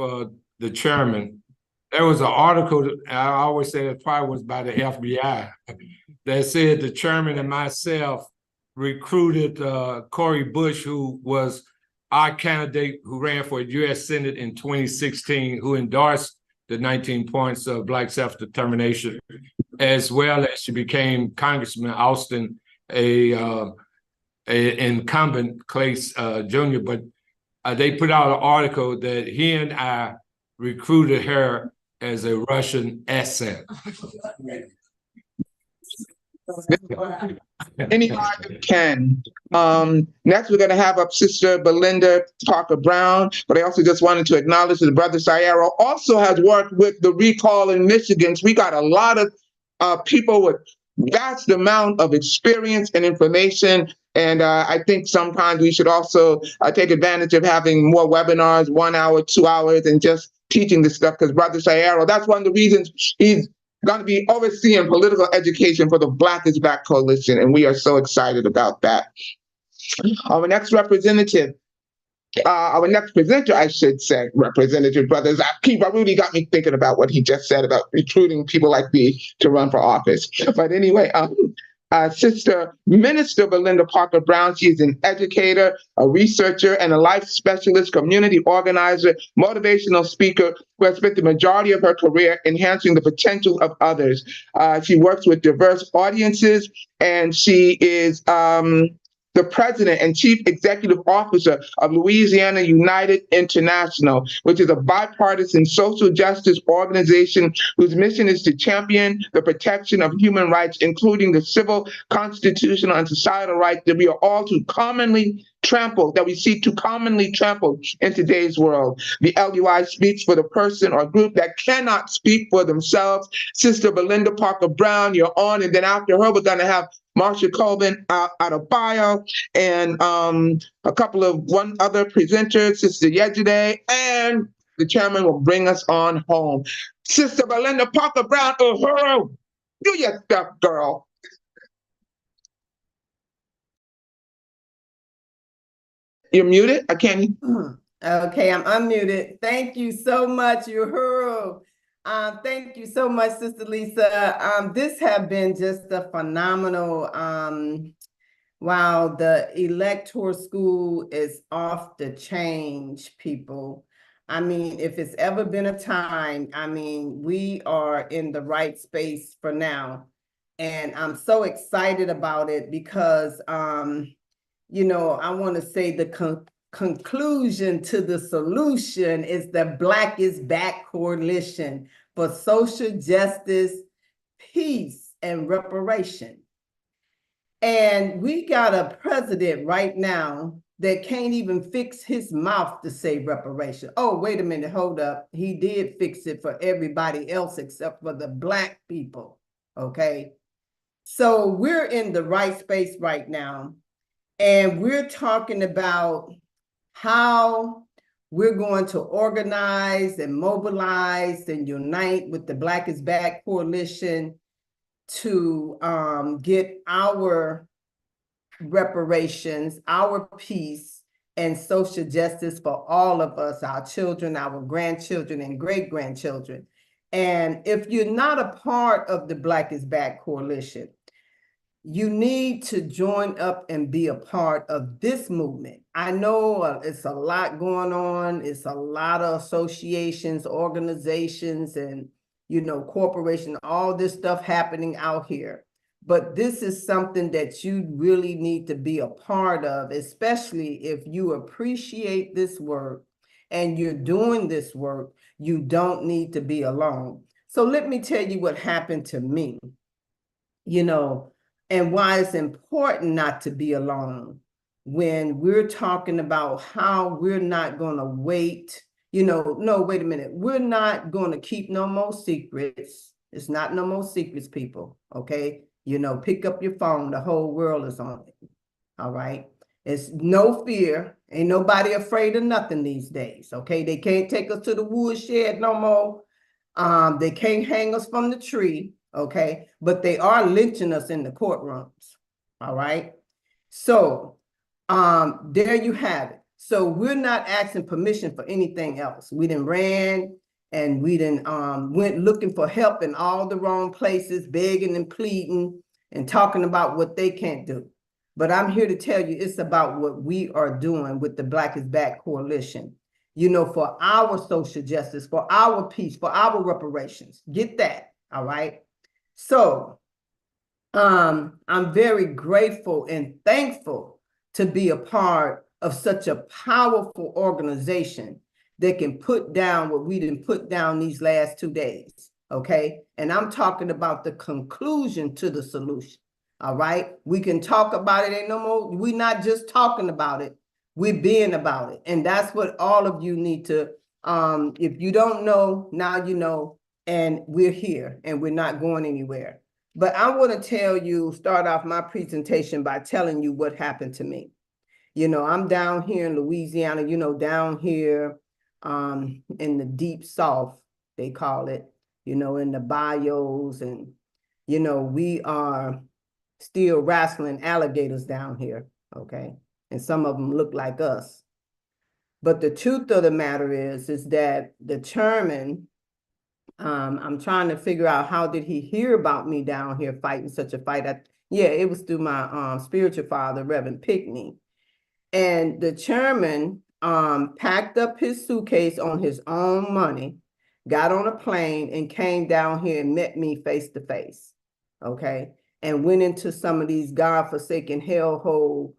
the chairman, there was an article, I always say it probably was by the FBI, that said the chairman and myself recruited Cori Bush, who was our candidate who ran for U.S. Senate in 2016, who endorsed the 19 points of Black self-determination, as well as she became Congressman Austin, a incumbent Clay Jr., but they put out an article that he and I recruited her as a Russian asset. Anybody can. Next, we're going to have up Sister Belinda Parker Brown, but I also just wanted to acknowledge that Brother Sayero also has worked with the recall in Michigan. So we got a lot of people with vast amount of experience and information. And I think sometimes we should also take advantage of having more webinars, 1 hour, 2 hours, and just teaching this stuff, because Brother Sayero, that's one of the reasons he's going to be overseeing political education for the Black is Back Coalition, and we are so excited about that. Our next presenter, I should say, Representative Brother Zaki Barudi, got me thinking about what he just said about recruiting people like me to run for office. But anyway, Sister Minister Belinda Parker Brown, she is an educator, a researcher, and a life specialist, community organizer, motivational speaker who has spent the majority of her career enhancing the potential of others. She works with diverse audiences, and she is the president and chief executive officer of Louisiana United International, which is a bipartisan social justice organization whose mission is to champion the protection of human rights, including the civil, constitutional, and societal rights that we are all too commonly trampled, that we see too commonly trampled in today's world. The LUI speaks for the person or group that cannot speak for themselves. Sister Belinda Parker Brown, you're on, and then after her, we're going to have Marsha Colvin out of bio, and a couple of one other presenters, Sister Yejide, and the chairman will bring us on home. Sister Belinda Parker Brown, do your stuff, girl. You're muted. I can't. Okay, I'm unmuted. Thank you so much, Uhuru. Thank you so much, Sister Lisa. This has been just a phenomenal, wow, the Electoral School is off the change, people. I mean, if it's ever been a time, I mean, we are in the right space for now. And I'm so excited about it because, you know, I want to say the conclusion to the solution is the Black is Back Coalition for Social Justice, Peace, and Reparation. And we got a president right now that can't even fix his mouth to say reparation. Oh, wait a minute, hold up. He did fix it for everybody else except for the Black people, okay? So we're in the right space right now, and we're talking about how we're going to organize and mobilize and unite with the Black is Back Coalition to get our reparations, our peace, and social justice for all of us, our children, our grandchildren, and great-grandchildren. And if you're not a part of the Black is Back Coalition, you need to join up and be a part of this movement. I know it's a lot going on. It's a lot of associations, organizations, and, you know, corporations, all this stuff happening out here. But this is something that you really need to be a part of, especially if you appreciate this work and you're doing this work. You don't need to be alone. So let me tell you what happened to me, you know, and why it's important not to be alone when we're talking about how we're not going to wait. You know, no, wait a minute. We're not going to keep no more secrets. It's not no more secrets, people. Okay. You know, pick up your phone. The whole world is on it. All right. It's no fear. Ain't nobody afraid of nothing these days. Okay. They can't take us to the woodshed no more. They can't hang us from the tree. Okay. But they are lynching us in the courtrooms. All right. So there you have it. So we're not asking permission for anything else. We done ran and we done went looking for help in all the wrong places, begging and pleading and talking about what they can't do. But I'm here to tell you it's about what we are doing with the Black is Back Coalition, you know, for our social justice, for our peace, for our reparations. Get that, all right? So I'm very grateful and thankful to be a part of such a powerful organization that can put down what we didn't put down these last 2 days, okay? And I'm talking about the conclusion to the solution, all right? We can talk about it, ain't no more, we're not just talking about it, we're being about it. And that's what all of you need to, if you don't know, now you know, and we're here and we're not going anywhere. But I want to tell you, start off my presentation by telling you what happened to me. You know, I'm down here in Louisiana, you know, down here in the deep south, they call it, you know, in the bayous. And, you know, we are still wrestling alligators down here, okay? And some of them look like us. But the truth of the matter is that the chairman, I'm trying to figure out how did he hear about me down here fighting such a fight. Yeah, it was through my spiritual father, Reverend Pickney. And the chairman packed up his suitcase on his own money, got on a plane and came down here and met me face to face, okay? And went into some of these godforsaken hellhole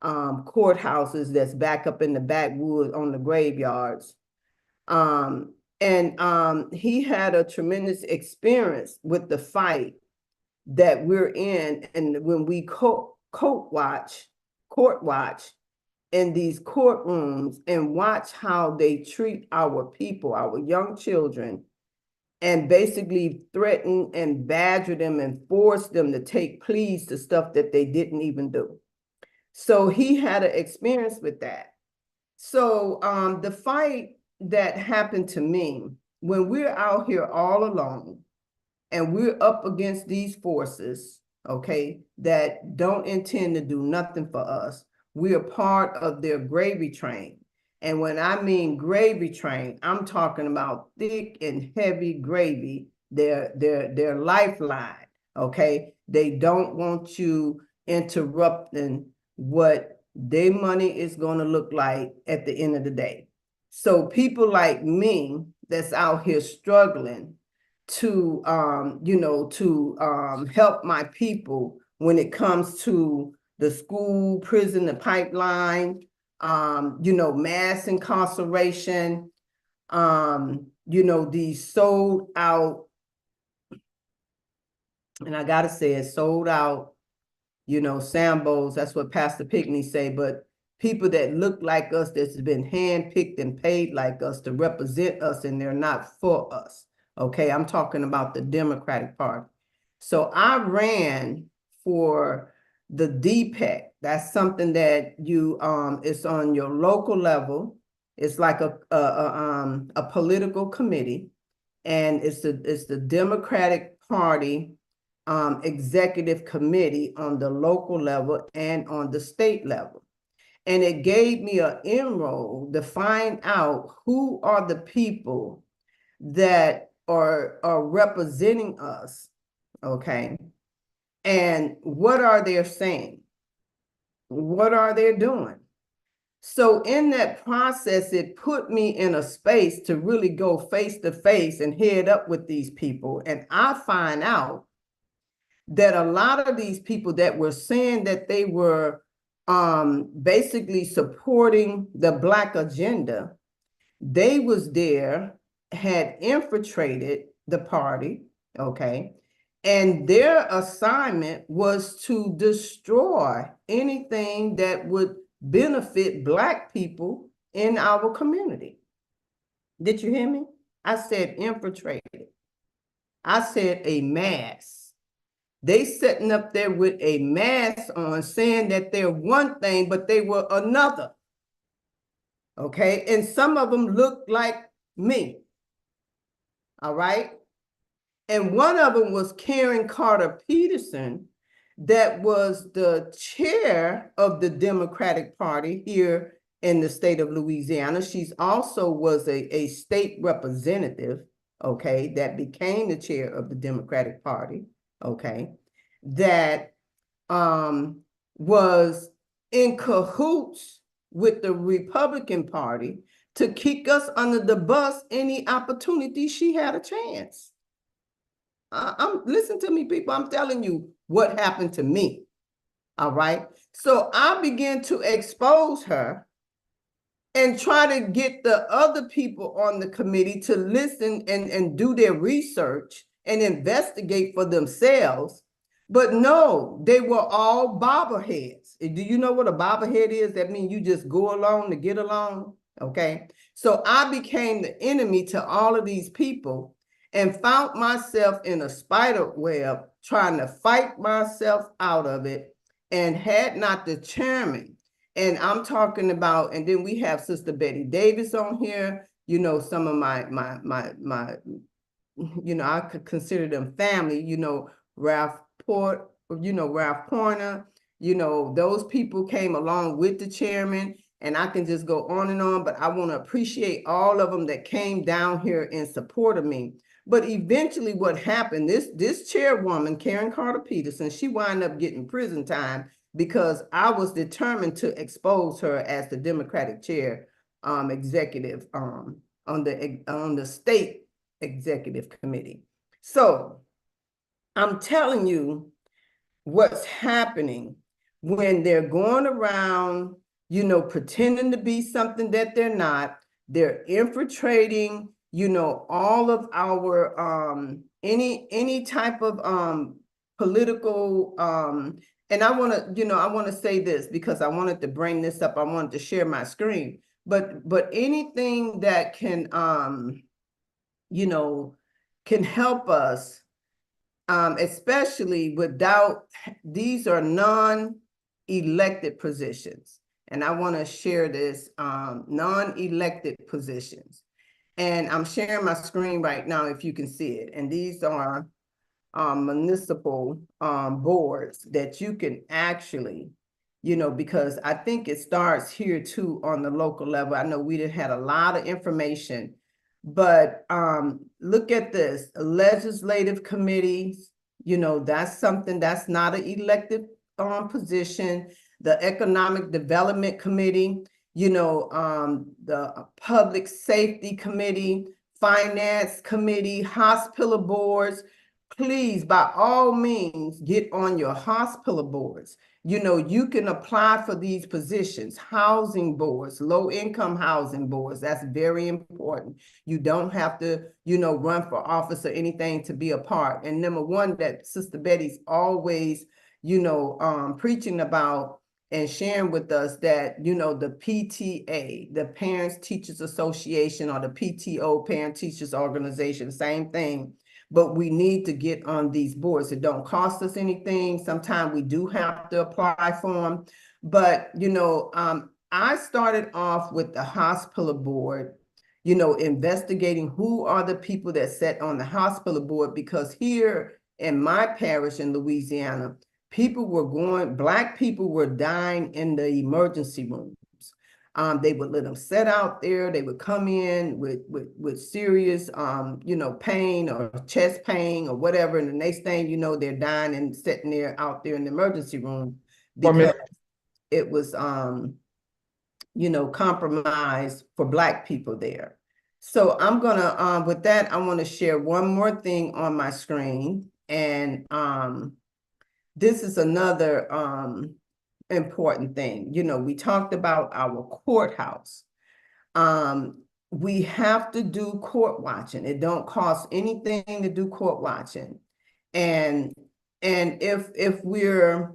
courthouses that's back up in the backwoods on the graveyards. And he had a tremendous experience with the fight that we're in. And when we court watch in these courtrooms and watch how they treat our people, our young children, and basically threaten and badger them and force them to take pleas to stuff that they didn't even do. So he had an experience with that. So the fight that happened to me, when we're out here all alone and we're up against these forces, okay, that don't intend to do nothing for us, we are part of their gravy train. And when I mean gravy train, I'm talking about thick and heavy gravy, their lifeline, okay? They don't want you interrupting what their money is going to look like at the end of the day. So people like me that's out here struggling to, you know, to help my people when it comes to the school, prison, the pipeline, mass incarceration, these sold out, and I gotta say it, sold out, Sambos, that's what Pastor Pickney say, but people that look like us, that's been handpicked and paid like us to represent us, and they're not for us. Okay, I'm talking about the Democratic Party. So I ran for the DPEC. That's something that you it's on your local level. It's like a political committee, and it's the Democratic Party executive committee on the local level and on the state level. And it gave me an enroll to find out who are the people that are representing us, okay? And what are they saying? What are they doing? So in that process, it put me in a space to really go face to face and head up with these people. And I find out that a lot of these people that were saying that they were basically supporting the Black agenda, they was there, had infiltrated the party, okay? And their assignment was to destroy anything that would benefit Black people in our community. Did you hear me? I said infiltrated. I said a mass. They sitting up there with a mask on saying that they're one thing, but they were another. Okay, and some of them looked like me. All right. And one of them was Karen Carter Peterson, that was the chair of the Democratic Party here in the state of Louisiana. She's also was a state representative, okay, that became the chair of the Democratic Party, okay, that was in cahoots with the Republican Party to kick us under the bus any opportunity she had a chance. Listen to me, people. I'm telling you what happened to me. All right. So I began to expose her and try to get the other people on the committee to listen and do their research and investigate for themselves. But no, they were all bobbleheads. Do you know what a bobblehead is? That means you just go along to get along. Okay. So I became the enemy to all of these people and found myself in a spider web trying to fight myself out of it, and had not the chairman. And I'm talking about, and then we have Sister Betty Davis on here, some of my I could consider them family, Ralph Pointer, those people came along with the chairman, and I can just go on and on, but I want to appreciate all of them that came down here in support of me. But eventually what happened, this chairwoman, Karen Carter Peterson, she wound up getting prison time because I was determined to expose her as the Democratic chair executive on the state executive committee. So I'm telling you what's happening when they're going around, pretending to be something that they're not. They're infiltrating, all of our any type of political and I want to say this because I wanted to bring this up. I wanted to share my screen, but anything that can can help us, especially without, these are non-elected positions. And I want to share this, non-elected positions. And I'm sharing my screen right now if you can see it. And these are municipal boards that you can actually, because I think it starts here too on the local level. I know we didn't had a lot of information, but look at this, legislative committees, that's something that's not an elected position. The Economic Development Committee, the Public Safety Committee, Finance Committee, hospital boards. Please, by all means, get on your hospital boards. you can apply for these positions, housing boards, low-income housing boards. That's very important. You don't have to, run for office or anything to be a part. And number one, that Sister Betty's always, preaching about and sharing with us that, the PTA, the Parents Teachers Association, or the PTO, Parent Teachers Organization, same thing. But we need to get on these boards. It don't cost us anything. Sometimes we do have to apply for them. But, I started off with the hospital board, investigating who are the people that sit on the hospital board, because here in my parish in Louisiana, Black people were dying in the emergency rooms. They would let them sit out there. They would come in with serious, pain or chest pain or whatever. And the next thing you know, they're dying and sitting there out there in the emergency room because it was, compromised for Black people there. So I'm gonna, with that, I want to share one more thing on my screen. And this is another important thing. We talked about our courthouse. We have to do court watching. It don't cost anything to do court watching. And if we're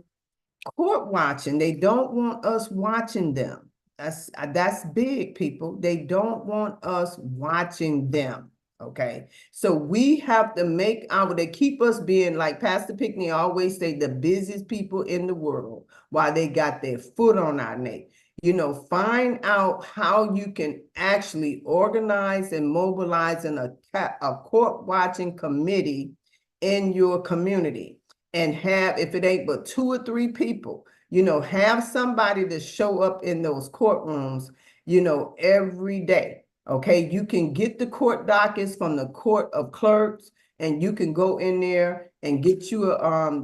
court watching, they don't want us watching them. That's big, people. They don't want us watching them. Okay, so we have to make they keep us being, like Pastor Pickney always say, the busiest people in the world while they got their foot on our neck. Find out how you can actually organize and mobilize a court watching committee in your community, and have, if it ain't but 2 or 3 people, have somebody to show up in those courtrooms, every day. Okay, you can get the court dockets from the Court of Clerks, and you can go in there and get you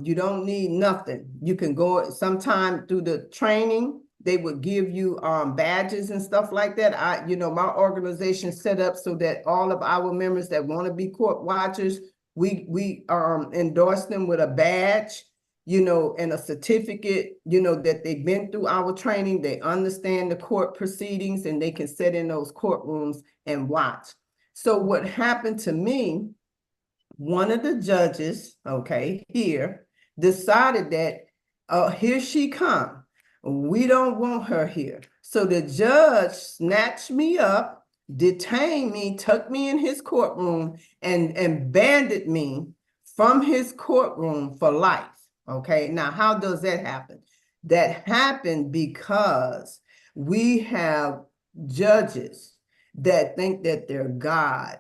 you don't need nothing. You can go sometime through the training. They would give you badges and stuff like that. My organization set up so that all of our members that want to be court watchers, we endorse them with a badge, and a certificate, that they've been through our training, they understand the court proceedings, and they can sit in those courtrooms and watch. So what happened to me, one of the judges, here, decided that here she come. We don't want her here. So the judge snatched me up, detained me, took me in his courtroom, and banned me from his courtroom for life. Okay, now how does that happen? That happened because we have judges that think that they're God,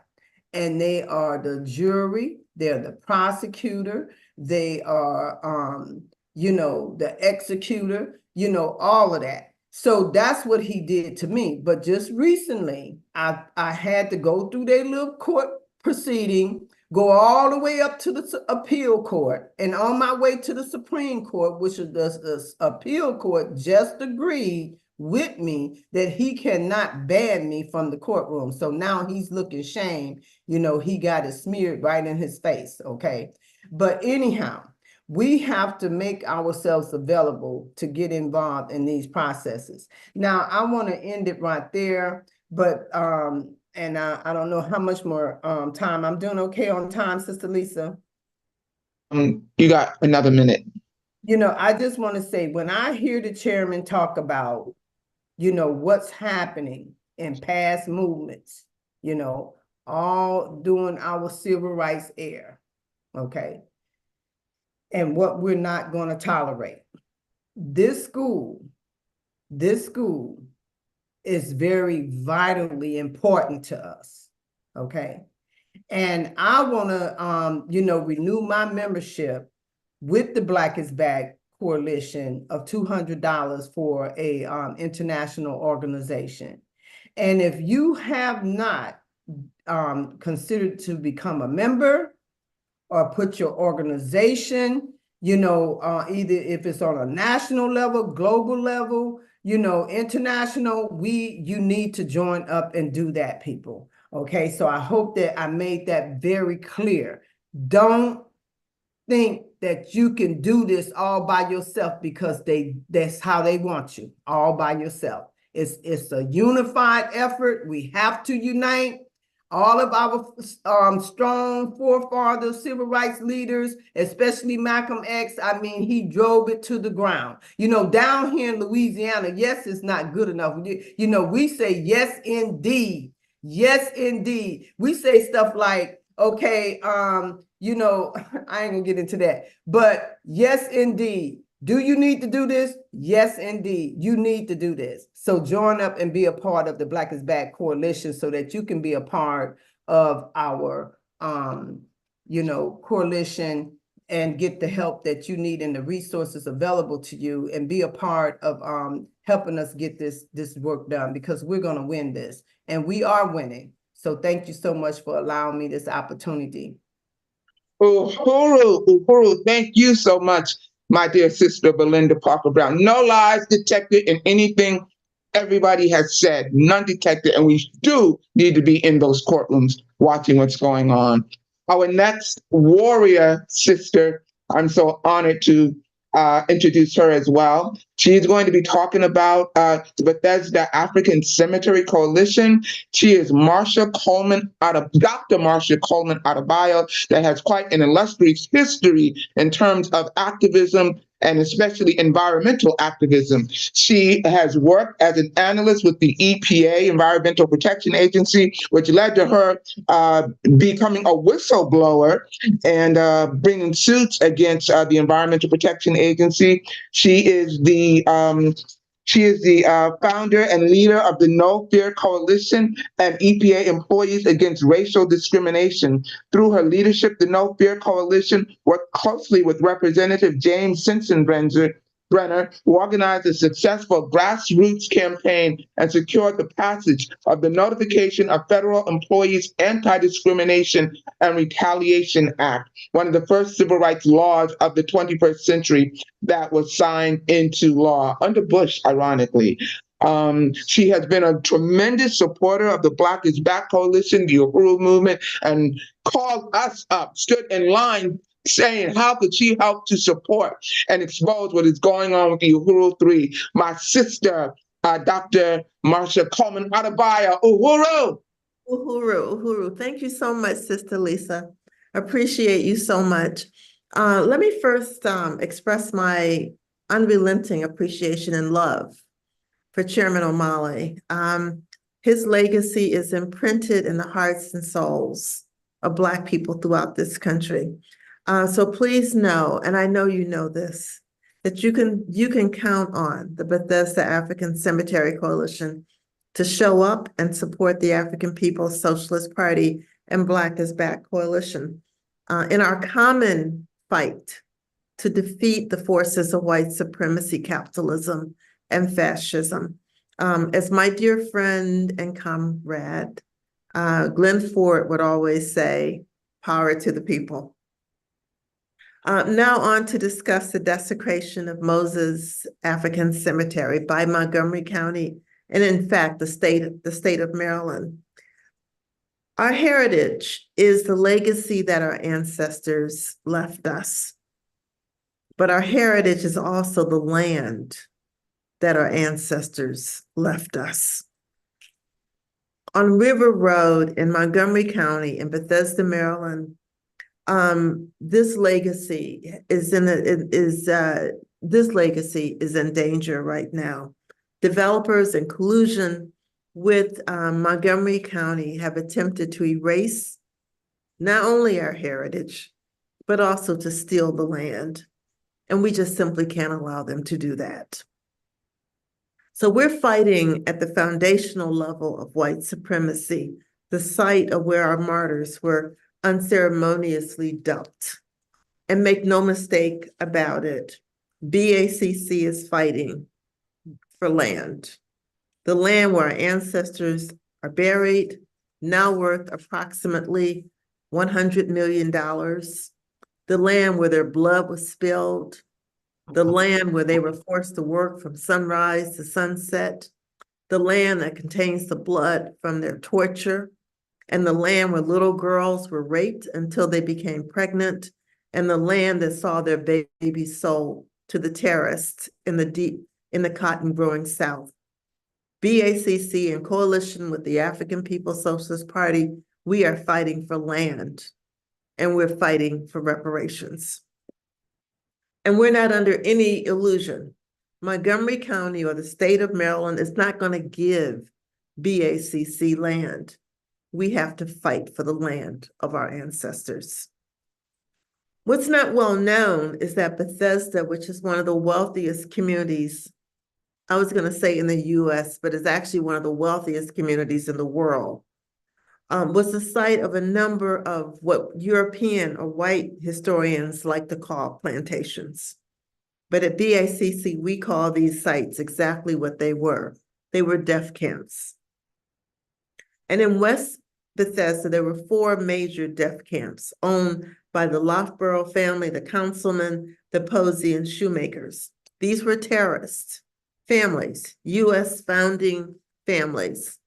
and they are the jury, they're the prosecutor, they are, the executor, all of that. So that's what he did to me. But just recently, I had to go through their little court proceeding, go all the way up to the appeal court, and on my way to the Supreme Court, which is the appeal court, just agreed with me that he cannot ban me from the courtroom. So now he's looking shame. He got it smeared right in his face. Okay, but anyhow, we have to make ourselves available to get involved in these processes. Now, I want to end it right there, but and I don't know how much more time. I'm doing okay on time, Sister Lisa? You got another minute. I just want to say, when I hear the chairman talk about, what's happening in past movements, all doing our civil rights era, okay, and what we're not going to tolerate. This school is very vitally important to us, okay? And I want to, renew my membership with the Black is Back Coalition of $200 for a international organization. And if you have not considered to become a member or put your organization, either if it's on a national level, global level, international, you need to join up and do that, people. Okay, so I hope that I made that very clear. Don't think that you can do this all by yourself because that's how they want you, all by yourself. It's a unified effort. We have to unite. All of our strong forefathers, civil rights leaders, especially Malcolm X, I mean, he drove it to the ground. You know, down here in Louisiana, yes, it's not good enough. You know, we say yes, indeed. Yes, indeed. We say stuff like, okay, you know, I ain't gonna get into that, but yes, indeed. Do you need to do this? Yes, indeed. You need to do this. So join up and be a part of the Black is Back Coalition so that you can be a part of our, you know, coalition and get the help that you need and the resources available to you and be a part of helping us get this work done because we're going to win this and we are winning. So thank you so much for allowing me this opportunity. Uhuru, thank you so much, my dear sister Belinda Parker Brown. No lies detected in anything everybody has said, none detected, and we do need to be in those courtrooms watching what's going on. Our next warrior sister, I'm so honored to introduce her as well. She's going to be talking about the Bethesda African Cemetery Coalition. She is Dr. Marsha Coleman Adebayo, that has quite an illustrious history in terms of activism and especially environmental activism. She has worked as an analyst with the EPA, Environmental Protection Agency, which led to her becoming a whistleblower and bringing suits against the Environmental Protection Agency. She is the founder and leader of the No Fear Coalition and EPA Employees Against Racial Discrimination. Through her leadership, the No Fear Coalition worked closely with Representative James Sensenbrenner, who organized a successful grassroots campaign and secured the passage of the Notification of Federal Employees Anti-Discrimination and Retaliation Act, one of the first civil rights laws of the 21st century that was signed into law under Bush, ironically. She has been a tremendous supporter of the Black is Back Coalition, the Uhuru movement, and called us up, stood in line saying, how could she help to support and expose what is going on with the Uhuru 3? My sister, Dr. Marsha Coleman Adebayo, Uhuru! Uhuru. Thank you so much, Sister Lisa. Appreciate you so much. Let me first express my unrelenting appreciation and love for Chairman O'Malley. His legacy is imprinted in the hearts and souls of Black people throughout this country. So please know, and I know you know this, that you can count on the Bethesda African Cemetery Coalition to show up and support the African People's Socialist Party and Black is Back Coalition in our common fight to defeat the forces of white supremacy, capitalism, and fascism. As my dear friend and comrade, Glenn Ford would always say, power to the people. Now on to discuss the desecration of Moses African Cemetery by Montgomery County, and in fact, the state of Maryland. Our heritage is the legacy that our ancestors left us. But our heritage is also the land that our ancestors left us. On River Road in Montgomery County in Bethesda, Maryland, this legacy is in danger right now. Developers in collusion with Montgomery County have attempted to erase not only our heritage, but also to steal the land. And we just simply can't allow them to do that. So we're fighting at the foundational level of white supremacy, the site of where our martyrs were unceremoniously dumped. And make no mistake about it, BACC is fighting for land. The land where our ancestors are buried, now worth approximately $100 million. The land where their blood was spilled, the land where they were forced to work from sunrise to sunset, the land that contains the blood from their torture, and the land where little girls were raped until they became pregnant, and the land that saw their babies sold to the terrorists in the cotton growing South. BACC, in coalition with the African People's Socialist Party, we are fighting for land, and we're fighting for reparations. And we're not under any illusion. Montgomery County or the state of Maryland is not going to give BACC land. We have to fight for the land of our ancestors. What's not well known is that Bethesda, which is one of the wealthiest communities, I was going to say in the US, but it's actually one of the wealthiest communities in the world, was the site of a number of what European or white historians like to call plantations. But at BACC, we call these sites exactly what they were. They were death camps. And in West Bethesda, there were 4 major death camps owned by the Loughborough family, the councilmen, the Posey, and Shoemakers. These were terrorist families, US founding families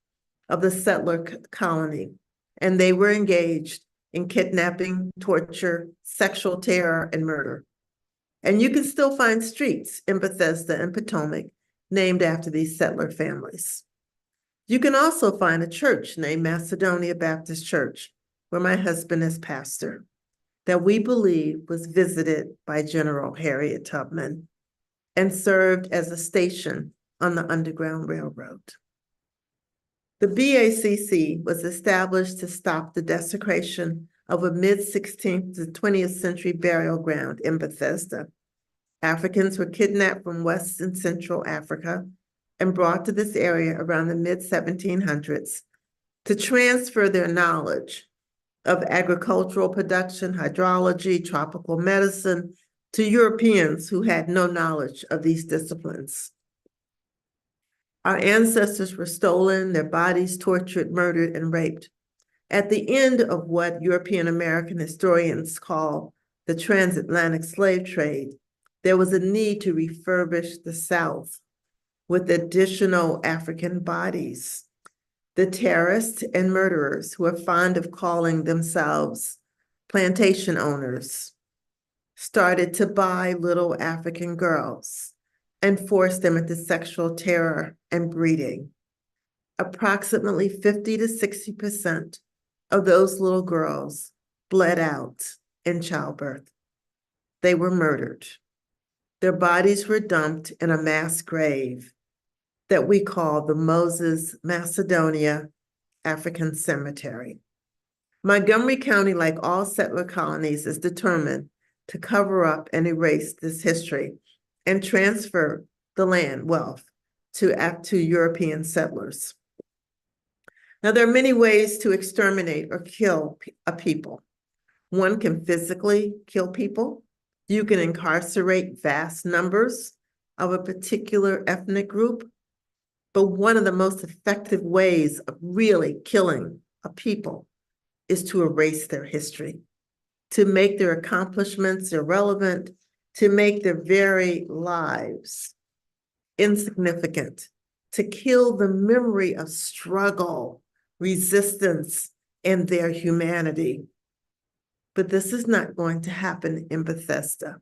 of the settler colony. And they were engaged in kidnapping, torture, sexual terror, and murder. And you can still find streets in Bethesda and Potomac named after these settler families. You can also find a church named Macedonia Baptist Church, where my husband is pastor, that we believe was visited by General Harriet Tubman and served as a station on the Underground Railroad. The BACC was established to stop the desecration of a mid-16th to 20th century burial ground in Bethesda. Africans were kidnapped from West and Central Africa and brought to this area around the mid-1700s to transfer their knowledge of agricultural production, hydrology, tropical medicine to Europeans who had no knowledge of these disciplines. Our ancestors were stolen, their bodies tortured, murdered, and raped. At the end of what European American historians call the transatlantic slave trade, there was a need to refurbish the South with additional African bodies. The terrorists and murderers, who are fond of calling themselves plantation owners, started to buy little African girls and force them into sexual terror and breeding. Approximately 50 to 60% of those little girls bled out in childbirth. They were murdered. Their bodies were dumped in a mass grave that we call the Moses Macedonia African Cemetery. Montgomery County, like all settler colonies, is determined to cover up and erase this history and transfer the land wealth to European settlers. Now, there are many ways to exterminate or kill a people. One can physically kill people. You can incarcerate vast numbers of a particular ethnic group. But one of the most effective ways of really killing a people is to erase their history, to make their accomplishments irrelevant, to make their very lives insignificant, to kill the memory of struggle, resistance, and their humanity. But this is not going to happen in Bethesda.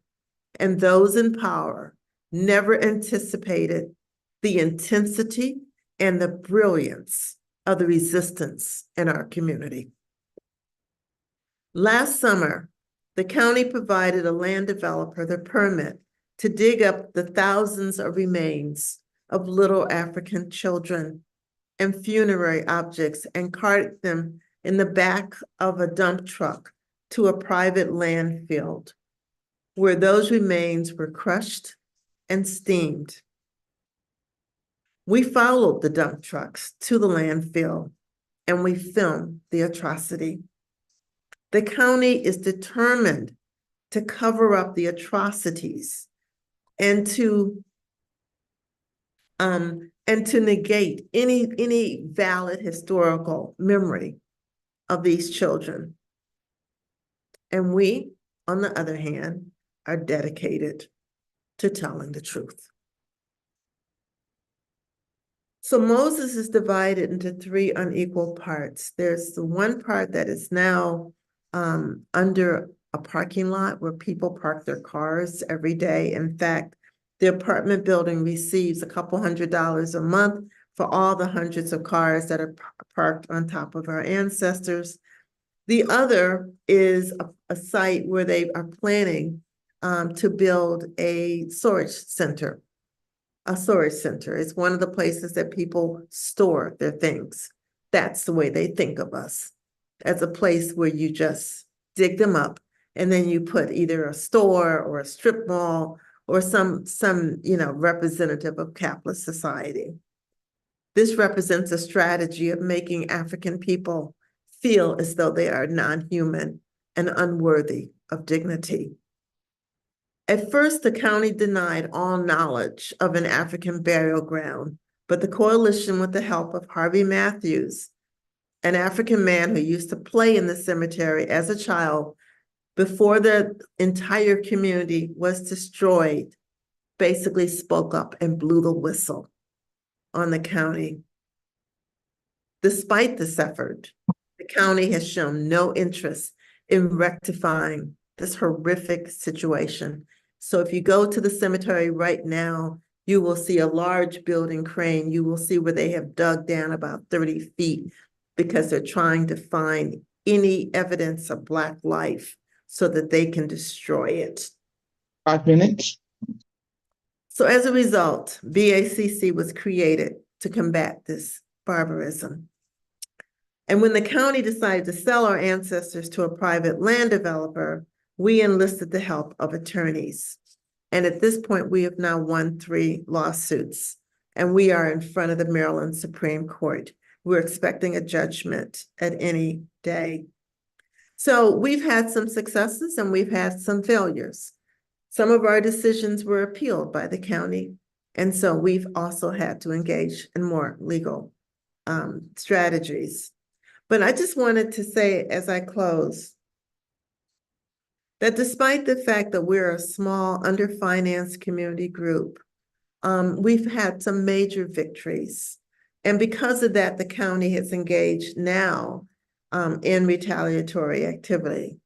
And those in power never anticipated the intensity and the brilliance of the resistance in our community. Last summer, the county provided a land developer the permit to dig up the thousands of remains of little African children and funerary objects and cart them in the back of a dump truck to a private landfill, where those remains were crushed and steamed. We followed the dump trucks to the landfill and we filmed the atrocity. The county is determined to cover up the atrocities and to negate any valid historical memory of these children. And we, on the other hand, are dedicated to telling the truth. So Moses is divided into 3 unequal parts. There's the one part that is now under a parking lot where people park their cars every day. In fact, the apartment building receives a couple $100s a month for all the hundreds of cars that are parked on top of our ancestors. The other is a site where they are planning to build a storage center. A storage center is one of the places that people store their things. That's the way they think of us, as a place where you just dig them up and then you put either a store or a strip mall or some representative of capitalist society. This represents a strategy of making African people feel as though they are non-human and unworthy of dignity. At first, the county denied all knowledge of an African burial ground, but the coalition, with the help of Harvey Matthews, an African man who used to play in the cemetery as a child before the entire community was destroyed, basically spoke up and blew the whistle on the county. Despite this effort, the county has shown no interest in rectifying this horrific situation. So if you go to the cemetery right now, you will see a large building crane. You will see where they have dug down about 30 feet because they're trying to find any evidence of Black life so that they can destroy it. 5 minutes. So as a result, BACC was created to combat this barbarism. And when the county decided to sell our ancestors to a private land developer, we enlisted the help of attorneys. And at this point, we have now won 3 lawsuits, and we are in front of the Maryland Supreme Court. We're expecting a judgment at any day. So we've had some successes and we've had some failures. Some of our decisions were appealed by the county. And so we've also had to engage in more legal strategies. But I just wanted to say as I close, that despite the fact that we're a small, underfinanced community group, we've had some major victories. And because of that, the county has engaged now in retaliatory activity.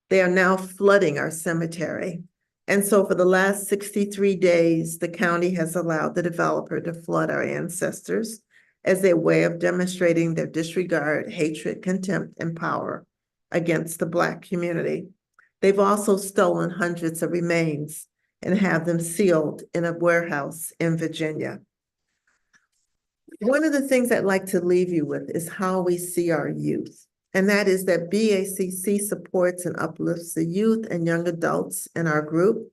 They are now flooding our cemetery. And so for the last 63 days, the county has allowed the developer to flood our ancestors as a way of demonstrating their disregard, hatred, contempt, and power against the Black community. They've also stolen hundreds of remains and have them sealed in a warehouse in Virginia. One of the things I'd like to leave you with is how we see our youth. And that is that BACC supports and uplifts the youth and young adults in our group.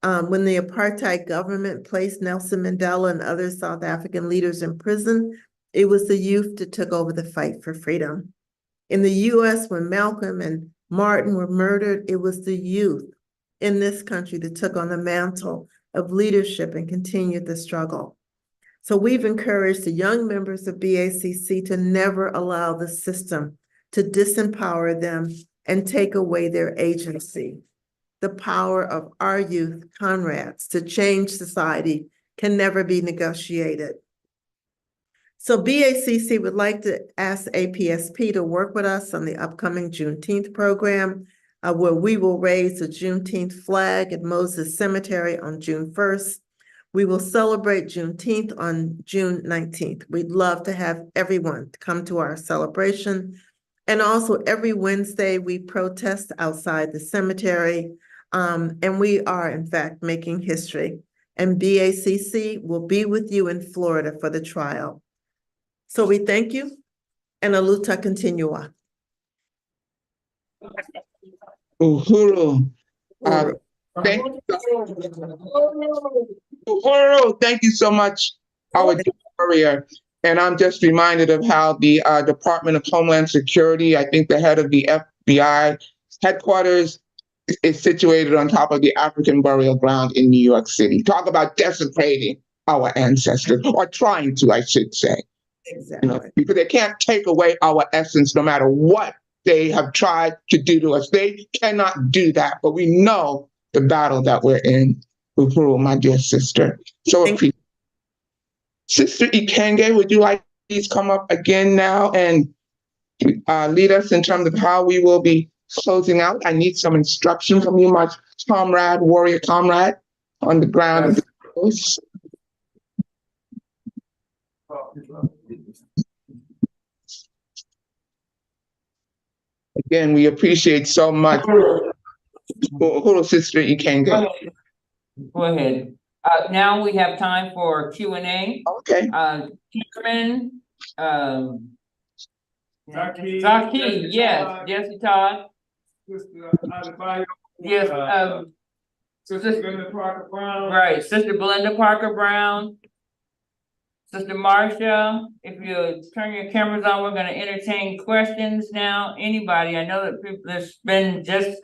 When the apartheid government placed Nelson Mandela and other South African leaders in prison, it was the youth that took over the fight for freedom. In the US, when Malcolm and Martin were murdered, it was the youth in this country that took on the mantle of leadership and continued the struggle. So we've encouraged the young members of BACC to never allow the system to disempower them and take away their agency. The power of our youth comrades to change society can never be negotiated. So BACC would like to ask APSP to work with us on the upcoming Juneteenth program, where we will raise the Juneteenth flag at Moses Cemetery on June 1st. We will celebrate Juneteenth on June 19th. We'd love to have everyone come to our celebration. And also every Wednesday, we protest outside the cemetery. And we are, in fact, making history. And BACC will be with you in Florida for the trial. So we thank you, and a luta continua. Uhuru. Thank Uhuru, thank you so much, our warrior. And I'm just reminded of how the Department of Homeland Security, I think the head of the FBI headquarters, is situated on top of the African burial ground in New York City. Talk about desecrating our ancestors, or trying to, I should say. Exactly. Because they can't take away our essence no matter what they have tried to do to us. They cannot do that, but we know the battle that we're in. Uhuru, my dear sister. So appreciate. Sister Ikenge, would you like to please come up again now and lead us in terms of how we will be closing out, I need some instruction from you, my comrade, warrior comrade, on the ground of the coast. Again, we appreciate so much. Hold on, sister, you can't go. Go ahead. Now we have time for Q&A. Okay. Chairman, Zaki, yes, Jesse Todd. Yes, Sister Belinda Parker Brown. right, Sister Belinda Parker Brown. Sister Marcia, if you turn your cameras on, we're gonna entertain questions now. Anybody, I know that people, there's been just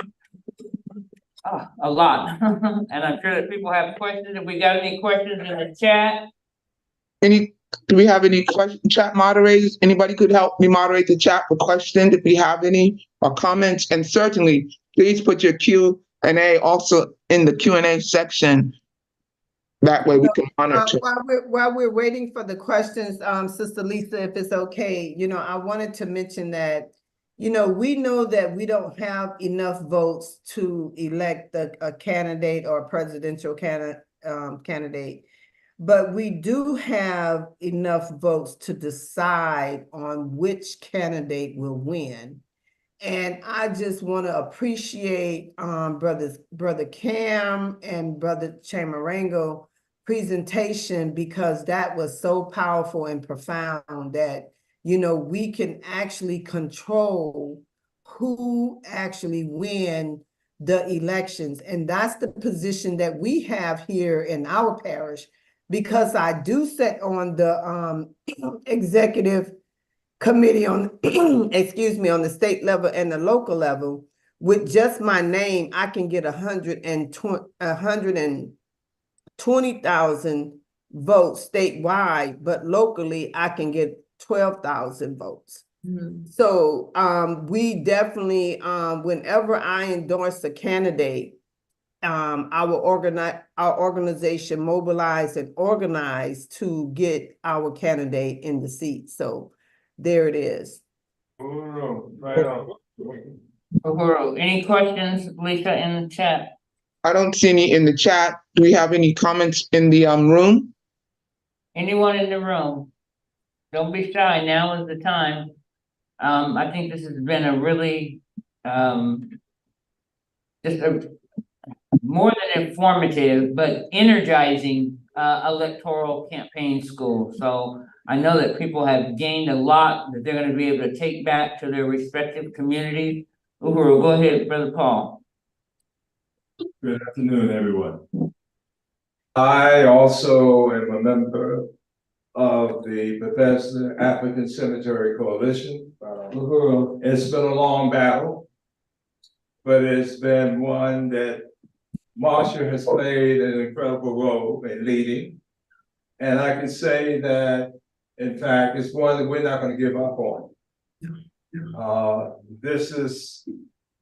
a lot. And I'm sure that people have questions. If we got any questions in the chat. Do we have any chat moderators? Anybody could help me moderate the chat for questions if we have any, or comments. And certainly, please put your Q&A also in the Q&A section. That way we can monitor. While we're waiting for the questions, Sister Lisa, if it's okay, I wanted to mention that, we know that we don't have enough votes to elect a candidate or a presidential candidate, but we do have enough votes to decide on which candidate will win. And I just want to appreciate Brother Cam and Brother Chamarango presentation, because that was so powerful and profound that, we can actually control who actually win the elections. And that's the position that we have here in our parish, because I do sit on the executive committee on, excuse me, on the state level and the local level. With just my name, I can get 120,000 votes statewide, but locally I can get 12,000 votes. So we definitely, whenever I endorse a candidate, our organization mobilized and organized to get our candidate in the seat. So there it is. Right on. Any questions, Lisa, in the chat? I don't see any in the chat. Do we have any comments in the room? Anyone in the room? Don't be shy. Now is the time. I think this has been a really just a more than informative, but energizing electoral campaign school. So I know that people have gained a lot that they're going to be able to take back to their respective communities. Uhuru, go ahead, Brother Paul. Good afternoon, everyone. I also am a member of the Bethesda African Cemetery Coalition. It's been a long battle, but it's been one that Marcia has played an incredible role in leading. And I can say that, in fact, it's one that we're not going to give up on. This is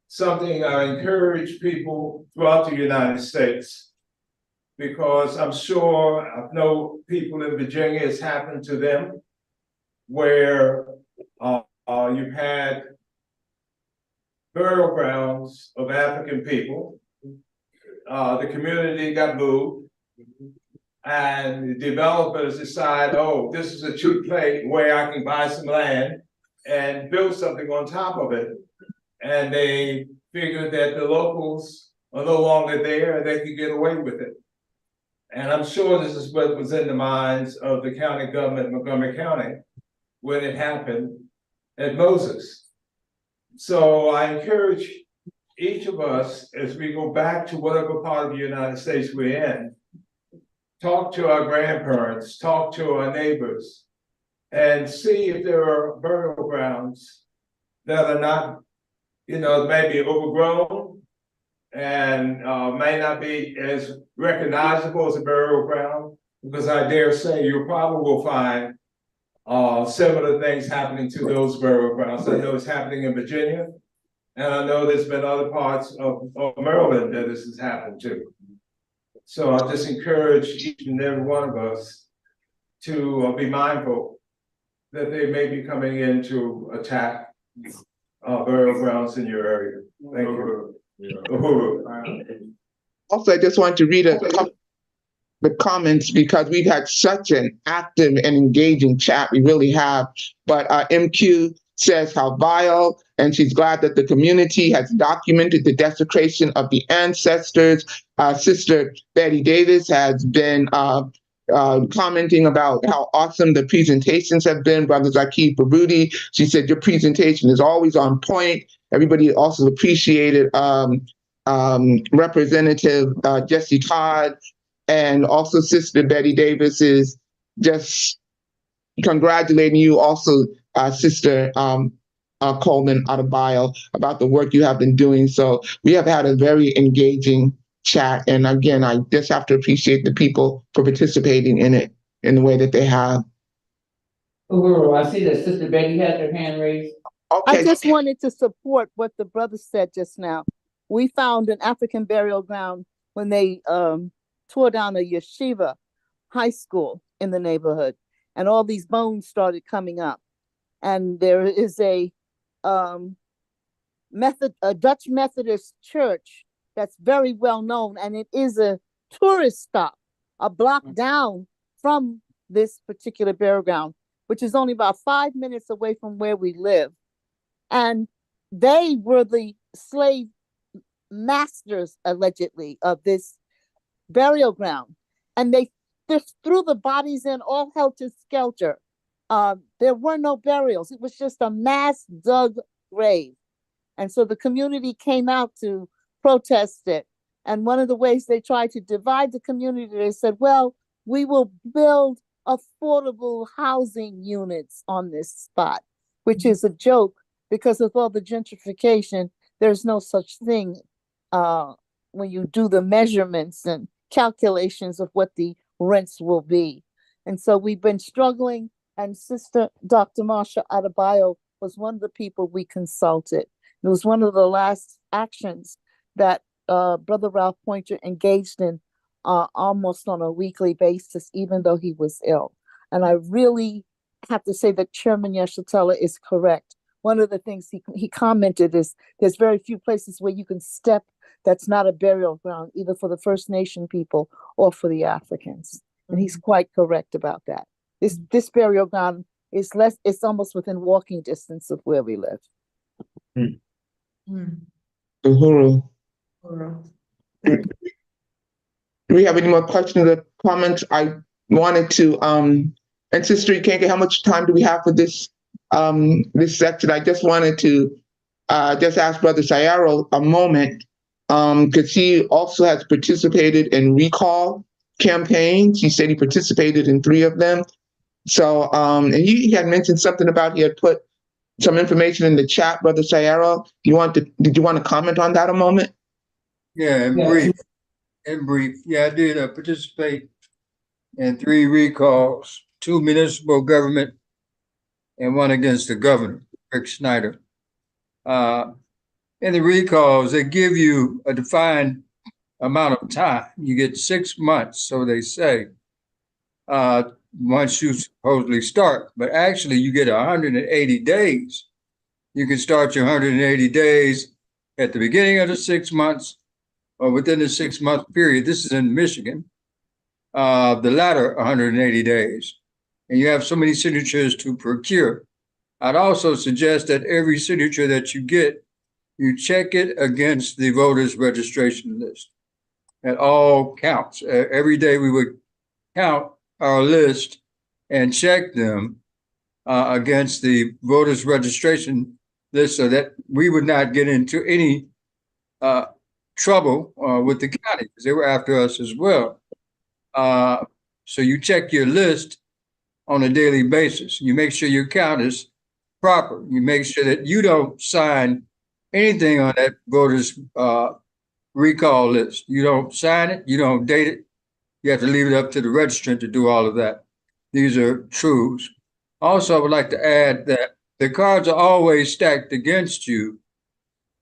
something I encourage people throughout the United States, because I'm sure I know people in Virginia, it's happened to them, where you've had burial grounds of African people. The community got moved, and the developers decide, oh, this is a cheap place where I can buy some land and build something on top of it. And they figured that the locals are no longer there and they could get away with it. And I'm sure this is what was in the minds of the county government, Montgomery County, when it happened at Moses. So I encourage each of us, as we go back to whatever part of the United States we're in, talk to our grandparents, talk to our neighbors, and see if there are burial grounds that are not, maybe overgrown and may not be as recognizable as a burial ground, because I dare say you probably will find similar things happening to those burial grounds. I know it's happening in Virginia, and I know there's been other parts of Maryland that this has happened to. So I just encourage each and every one of us to be mindful that they may be coming in to attack burial grounds in your area. Thank you. Also, I just want to read the comments because we've had such an active and engaging chat. We really have. But MQ says how vile, and she's glad that the community has documented the desecration of the ancestors. Sister Betty Davis has been commenting about how awesome the presentations have been. Brother Zakir Baruti, she said your presentation is always on point. Everybody also appreciated Representative Jesse Todd, and also Sister Betty Davis is just congratulating you. Also, Sister Coleman Adebayo, about the work you have been doing. So we have had a very engaging chat. And again, I just have to appreciate the people for participating in it in the way that they have. Uhuru, I see that Sister Betty has her hand raised. I just wanted to support what the brother said just now. We found an African burial ground when they tore down a yeshiva high school in the neighborhood, and all these bones started coming up. And there is a Dutch Methodist church that's very well known, and it is a tourist stop a block down from this particular burial ground, which is only about 5 minutes away from where we live. And they were the slave masters, allegedly, of this burial ground. And they just threw the bodies in all helter-skelter. There were no burials. It was just a mass dug grave. And so the community came out to protest it. And one of the ways they tried to divide the community, they said, well, we will build affordable housing units on this spot, which is a joke because of all the gentrification. There's no such thing when you do the measurements and calculations of what the rents will be. And so we've been struggling, and Sister Dr. Marsha Adebayo was one of the people we consulted. It was one of the last actions that Brother Ralph Pointer engaged in almost on a weekly basis, even though he was ill. And I really have to say that Chairman Yeshitela is correct. One of the things he commented is there's very few places where you can step that's not a burial ground, either for the First Nation people or for the Africans. And he's quite correct about that. This burial ground is it's almost within walking distance of where we live. Uhuru. Do we have any more questions or comments? I wanted to, and Sister Ikenke, how much time do we have for this this section? I just wanted to just ask Brother Sayaro a moment, because he also has participated in recall campaigns. He said he participated in 3 of them. So, and he had mentioned something about he had put some information in the chat, Brother Sayaro. Did you want to comment on that a moment? Yeah, in brief. Yeah, I did participate in 3 recalls, 2 municipal government and 1 against the governor, Rick Snyder. In the recalls, they give you a defined amount of time. You get 6 months, so they say, once you supposedly start, but actually you get 180 days. You can start your 180 days at the beginning of the 6 months or within the 6 month period. This is in Michigan, the latter 180 days. And you have so many signatures to procure. I'd also suggest that every signature that you get, you check it against the voters registration list at all counts. Every day we would count our list and check them against the voters registration list so that we would not get into any trouble with the county, because they were after us as well. So you check your list on a daily basis. You make sure your count is proper. You make sure that you don't sign anything on that voters recall list. You don't sign it, you don't date it. You have to leave it up to the registrant to do all of that. These are truths. Also, I would like to add that the cards are always stacked against you,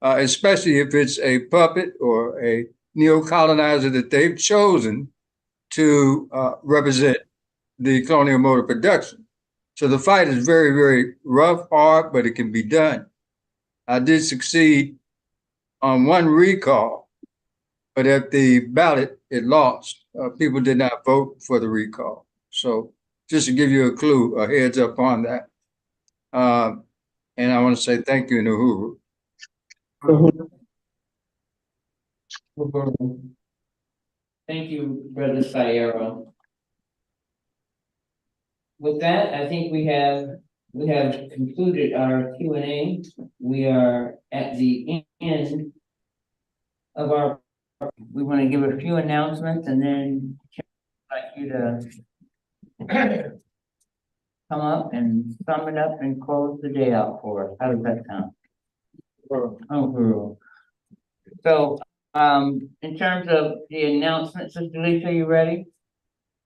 especially if it's a puppet or a neo-colonizer that they've chosen to represent the colonial mode of production. So the fight is very, very rough, hard, but it can be done. I did succeed on one recall, but at the ballot, it lost. People did not vote for the recall. So just to give you a clue, a heads up on that. And I want to say thank you, Uhuru. Thank you, Brother Sayero. With that, I think we have concluded our Q&A. We are at the end of our. We want to give a few announcements and then I'd like you to come up and sum it up and close the day out for us. How does that sound? Oh, so, in terms of the announcements, Sister Lisa, you ready?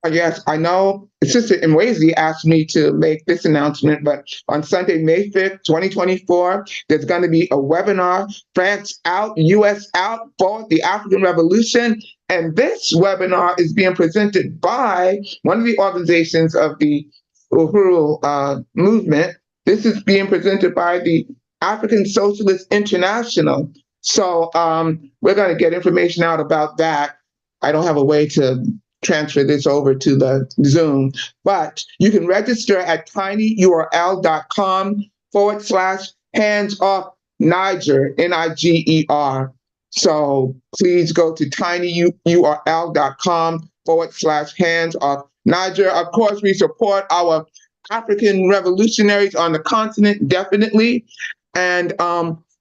Yes, I know Sister Imwezi asked me to make this announcement, but on Sunday, May 5th, 2024, there's going to be a webinar, France Out, US Out for the African Revolution. And this webinar is being presented by one of the organizations of the Uhuru movement. This is being presented by the African Socialist International. So we're going to get information out about that. I don't have a way to transfer this over to the Zoom, but you can register at tinyurl.com/hands-off-Niger, Niger. So please go to tinyurl.com/hands-off-Niger. Of course, we support our African revolutionaries on the continent, definitely. And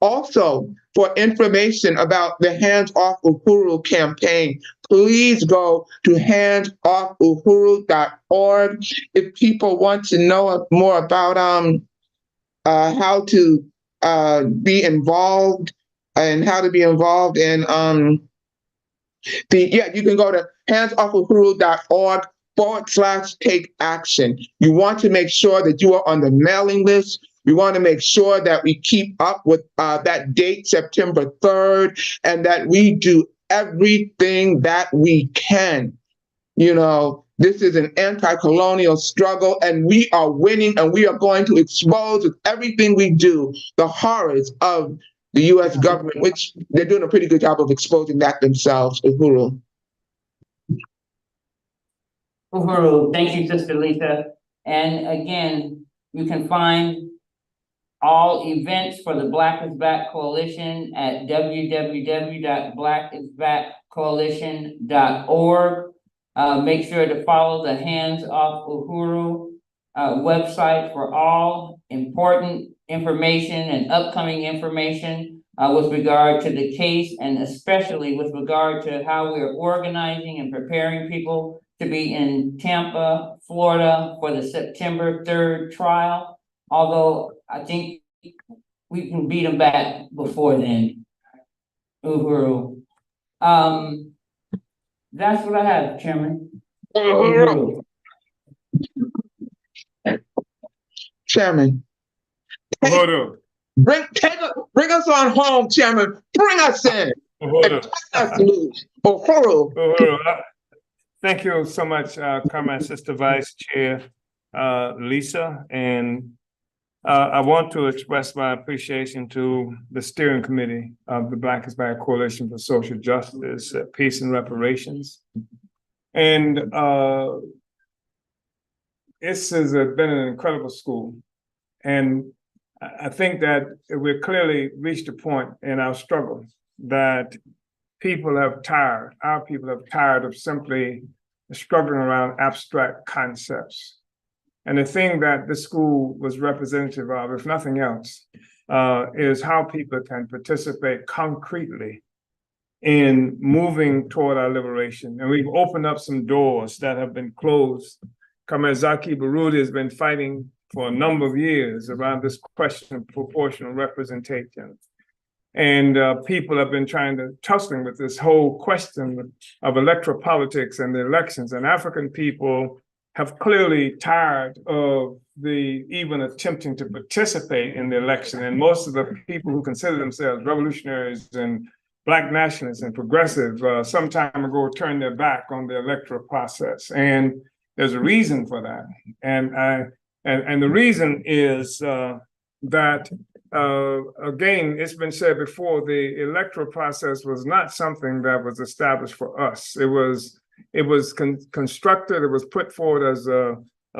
also, for information about the Hands Off Uhuru campaign, please go to handsoffuhuru.org. If people want to know more about how to be involved and how to be involved in you can go to handsoffухuru.org/take action. You want to make sure that you are on the mailing list. We want to make sure that we keep up with that date, September 3rd, and that we do everything that we can. You know, this is an anti-colonial struggle, and we are winning, and we are going to expose with everything we do the horrors of the U.S. government, which they're doing a pretty good job of exposing that themselves. Uhuru. Uhuru, thank you, Sister Lisa. And again, you can find all events for the Black is Back Coalition at www.blackisbackcoalition.org. Make sure to follow the Hands Off Uhuru website for all important information and upcoming information with regard to the case, and especially with regard to how we're organizing and preparing people to be in Tampa, Florida for the September 3rd trial. Although I think we can beat them back before then. Uhuru. That's what I have, Chairman. Uhuru. Chairman. Bring us on home, Chairman. Bring us in. Uhuru. Thank you so much, Comrade Sister Vice Chair Lisa, and I want to express my appreciation to the steering committee of the Black is Back Coalition for Social Justice, Peace and Reparations. And this has been an incredible school. And I think that we've clearly reached a point in our struggle that our people have tired of simply struggling around abstract concepts. And the thing that this school was representative of, if nothing else, is how people can participate concretely in moving toward our liberation. And we've opened up some doors that have been closed. Comrade Zaki Baroudi has been fighting for a number of years around this question of proportional representation. And people have been tussling with this whole question of electoral politics and the elections. And African people have clearly tired of even attempting to participate in the election. And most of the people who consider themselves revolutionaries and Black nationalists and progressive some time ago turned their back on the electoral process. And there's a reason for that. And the reason is that again, it's been said before, the electoral process was not something that was established for us. It was constructed, it was put forward as a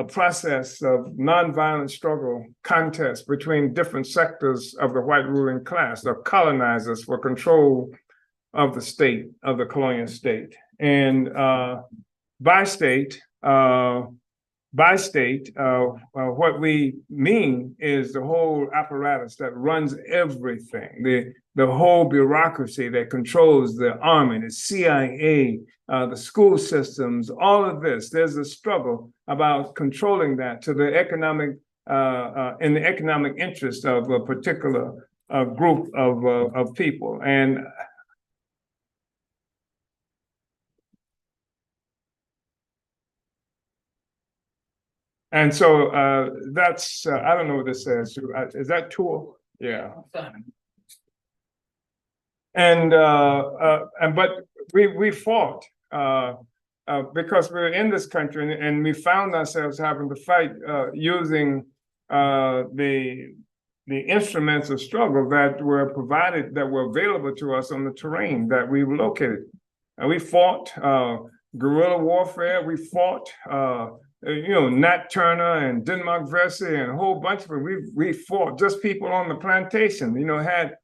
process of nonviolent struggle contest between different sectors of the white ruling class, of colonizers for control of the state, of the colonial state. And by state, what we mean is the whole apparatus that runs everything, the whole bureaucracy that controls the army, the CIA, the school systems, all of this. There's a struggle about controlling that to the economic, in the economic interest of a particular group of people. And so that's, I don't know what this says. Is that tool? Yeah. But we fought because we were in this country and we found ourselves having to fight using the instruments of struggle that were provided, that were available to us on the terrain that we were located. And we fought guerrilla warfare. We fought Nat Turner and Denmark Vesey and a whole bunch of it. We fought just people on the plantation, had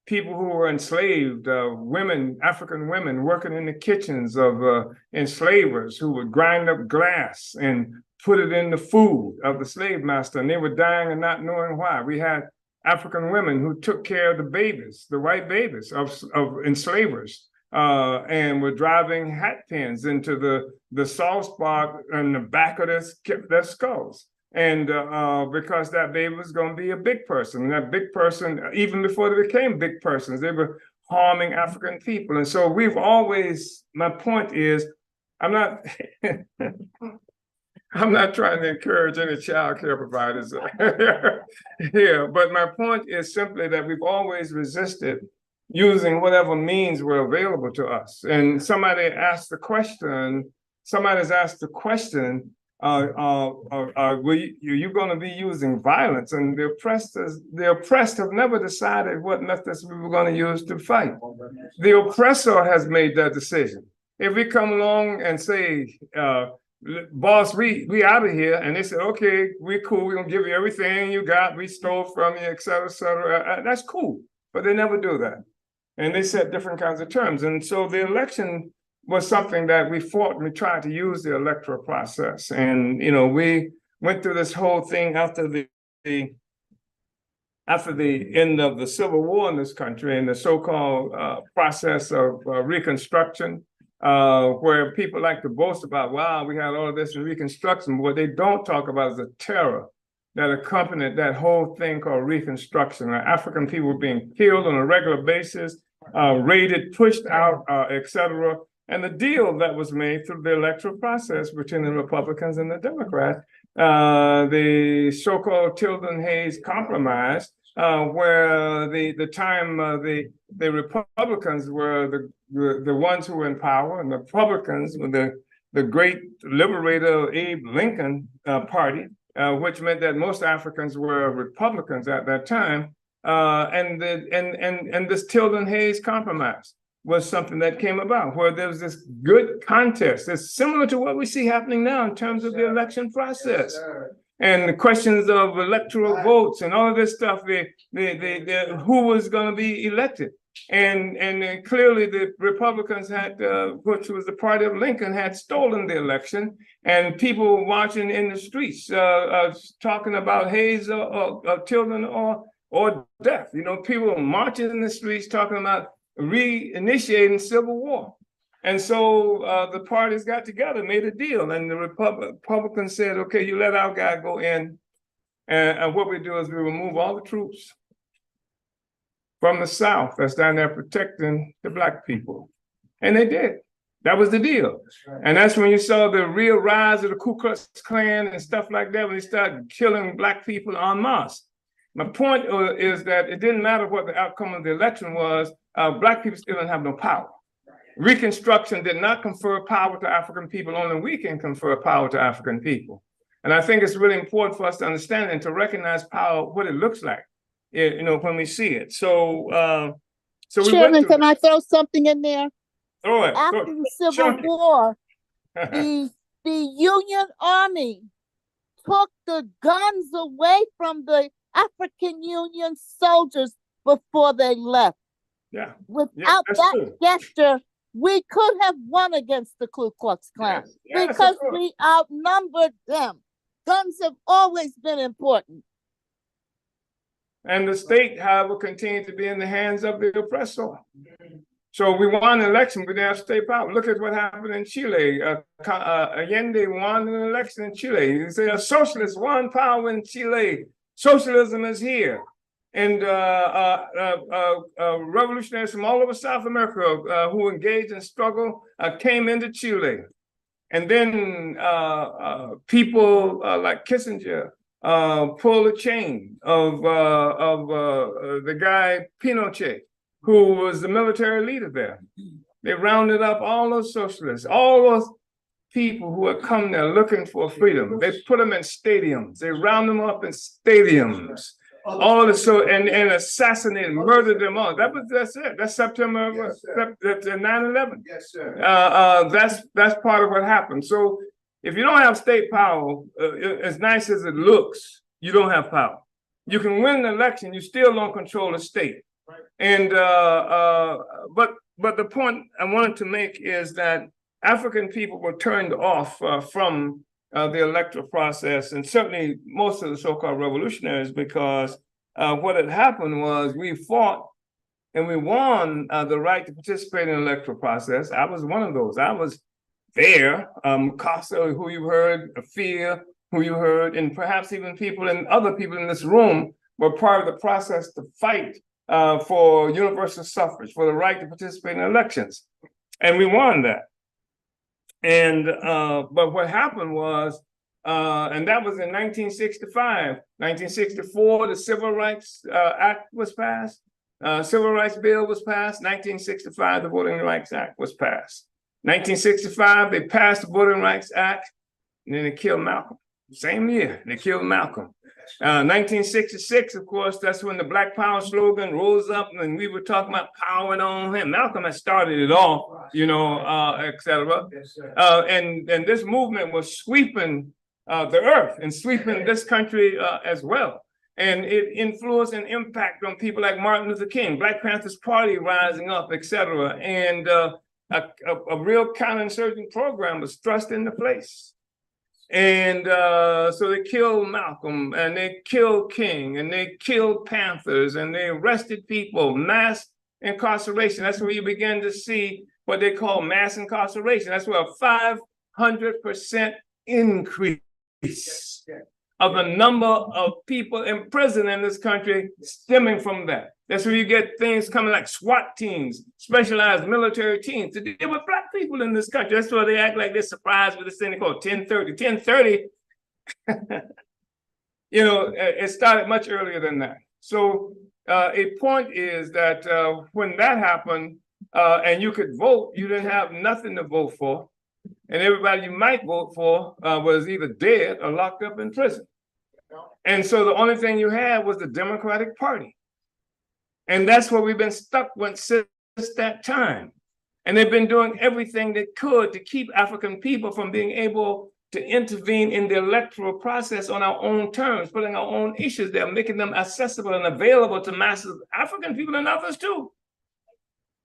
people who were enslaved, women, African women working in the kitchens of enslavers who would grind up glass and put it in the food of the slave master, and they were dying and not knowing why. We had African women who took care of the babies, the white babies of enslavers, and were driving hat pins into the soft spot in the back of their skulls. And because that baby was going to be a big person, and that big person, even before they became big persons, they were harming African people. And so we've always, my point is, I'm not trying to encourage any child care providers here, but my point is simply that we've always resisted using whatever means were available to us. And somebody's asked the question, are you going to be using violence? And the oppressed have never decided what methods we were going to use to fight. The oppressor has made that decision. If we come along and say, boss, we out of here, and they said, okay, we're cool, we're going to give you everything you got, we stole from you, et cetera, that's cool. But they never do that. And they set different kinds of terms. And so the election was something that we fought, and we tried to use the electoral process. And, we went through this whole thing after the end of the Civil War in this country, and the so-called process of Reconstruction, where people like to boast about, wow, we had all of this in Reconstruction, but what they don't talk about is the terror that accompanied that whole thing called Reconstruction. African people were being killed on a regular basis, raided, pushed out, et cetera. And the deal that was made through the electoral process between the Republicans and the Democrats, the so-called Tilden-Hayes Compromise, where the Republicans were the ones who were in power, and the Republicans were the great liberator Abe Lincoln party, which meant that most Africans were Republicans at that time, and this Tilden-Hayes Compromise was something that came about, where there was this good contest. It's similar to what we see happening now in terms of the election process. And the questions of electoral votes and all of this stuff, who was going to be elected. And clearly the Republicans had, which was the party of Lincoln, had stolen the election, and people were marching in the streets talking about Hayes or Tilden or death. People were marching in the streets talking about reinitiating civil war. And so the parties got together, made a deal, and the Republicans said, okay, you let our guy go in, and what we do is we remove all the troops from the South that's down there protecting the Black people. And they did. That was the deal. And that's when you saw the real rise of the Ku Klux Klan and stuff like that, when they started killing Black people en masse. My point is that it didn't matter what the outcome of the election was, Black people still didn't have no power. Reconstruction did not confer power to African people, only we can confer power to African people. And I think it's really important for us to understand and to recognize power, what it looks like. you know, when we see it. So, so we went Chairman, through can I throw something in there? throw it. After the Civil Sure. War, the Union Army took the guns away from the African Union soldiers before they left. Yeah. Without that's that true. gesture, we could have won against the Ku Klux Klan Yes, because of course. we outnumbered them. Guns have always been important. And the state, however, continued to be in the hands of the oppressor. So we won an election, but they have state power. Look at what happened in Chile. Allende won an election in Chile. You say a socialist won power in Chile. Socialism is here. And revolutionaries from all over South America who engaged in struggle came into Chile. And then people like Kissinger pulled a chain of the guy Pinochet, who was the military leader there. They rounded up all those socialists, all those people who had come there looking for freedom. They put them in stadiums. They round them up in stadiums. All the and assassinated, murdered them all. That's it. That's September. That's 9/11. Yes, sir. That's part of what happened. So if you don't have state power, as nice as it looks, you don't have power. You can win an election, you still don't control the state. And but the point I wanted to make is that African people were turned off from the electoral process, and certainly most of the so-called revolutionaries, because what had happened was we fought and we won the right to participate in the electoral process. I was one of those. I was there. Casa, who you heard, Afia, who you heard, and perhaps even other people in this room were part of the process to fight for universal suffrage, for the right to participate in elections. And we won that. And but what happened was, and that was in 1965. 1964, the Civil Rights Act was passed. Civil Rights Bill was passed. 1965, the Voting Rights Act was passed. 1965, they passed the Voting Rights Act, and then they killed Malcolm. Same year, they killed Malcolm. 1966, of course, that's when the Black Power slogan rose up, and we were talking about powering on him. Malcolm had started it all, you know, et cetera. And this movement was sweeping the earth and sweeping this country as well. And it influenced and impact on people like Martin Luther King, Black Panthers Party rising up, et cetera. And a real counterinsurgent program was thrust into place. And so they killed Malcolm, and they killed King, and they killed Panthers, and they arrested people, mass incarceration. That's where you begin to see what they call mass incarceration. That's where a 500% increase of the number of people in prison in this country stemming from that. That's where you get things coming like SWAT teams, specialized military teams to deal with Black people in this country. That's why they act like they're surprised with this thing called 1030. 1030, you know, it started much earlier than that. So a point is that when that happened and you could vote, you didn't have nothing to vote for. And everybody you might vote for was either dead or locked up in prison. And so the only thing you had was the Democratic Party. And that's where we've been stuck with since that time. And they've been doing everything they could to keep African people from being able to intervene in the electoral process on our own terms, putting our own issues there, making them accessible and available to masses, African people and others too,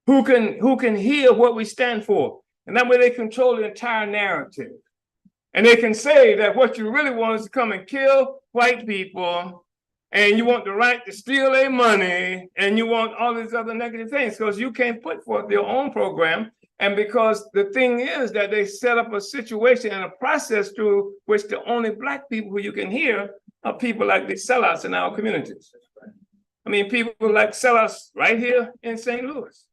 who can hear what we stand for. And that way they control the entire narrative. And they can say that what you really want is to come and kill white people, and you want the right to steal their money, and you want all these other negative things, because you can't put forth your own program. And because the thing is that they set up a situation and a process through which the only Black people who you can hear are people like the sellouts in our communities. I mean, people like sellouts right here in St. Louis,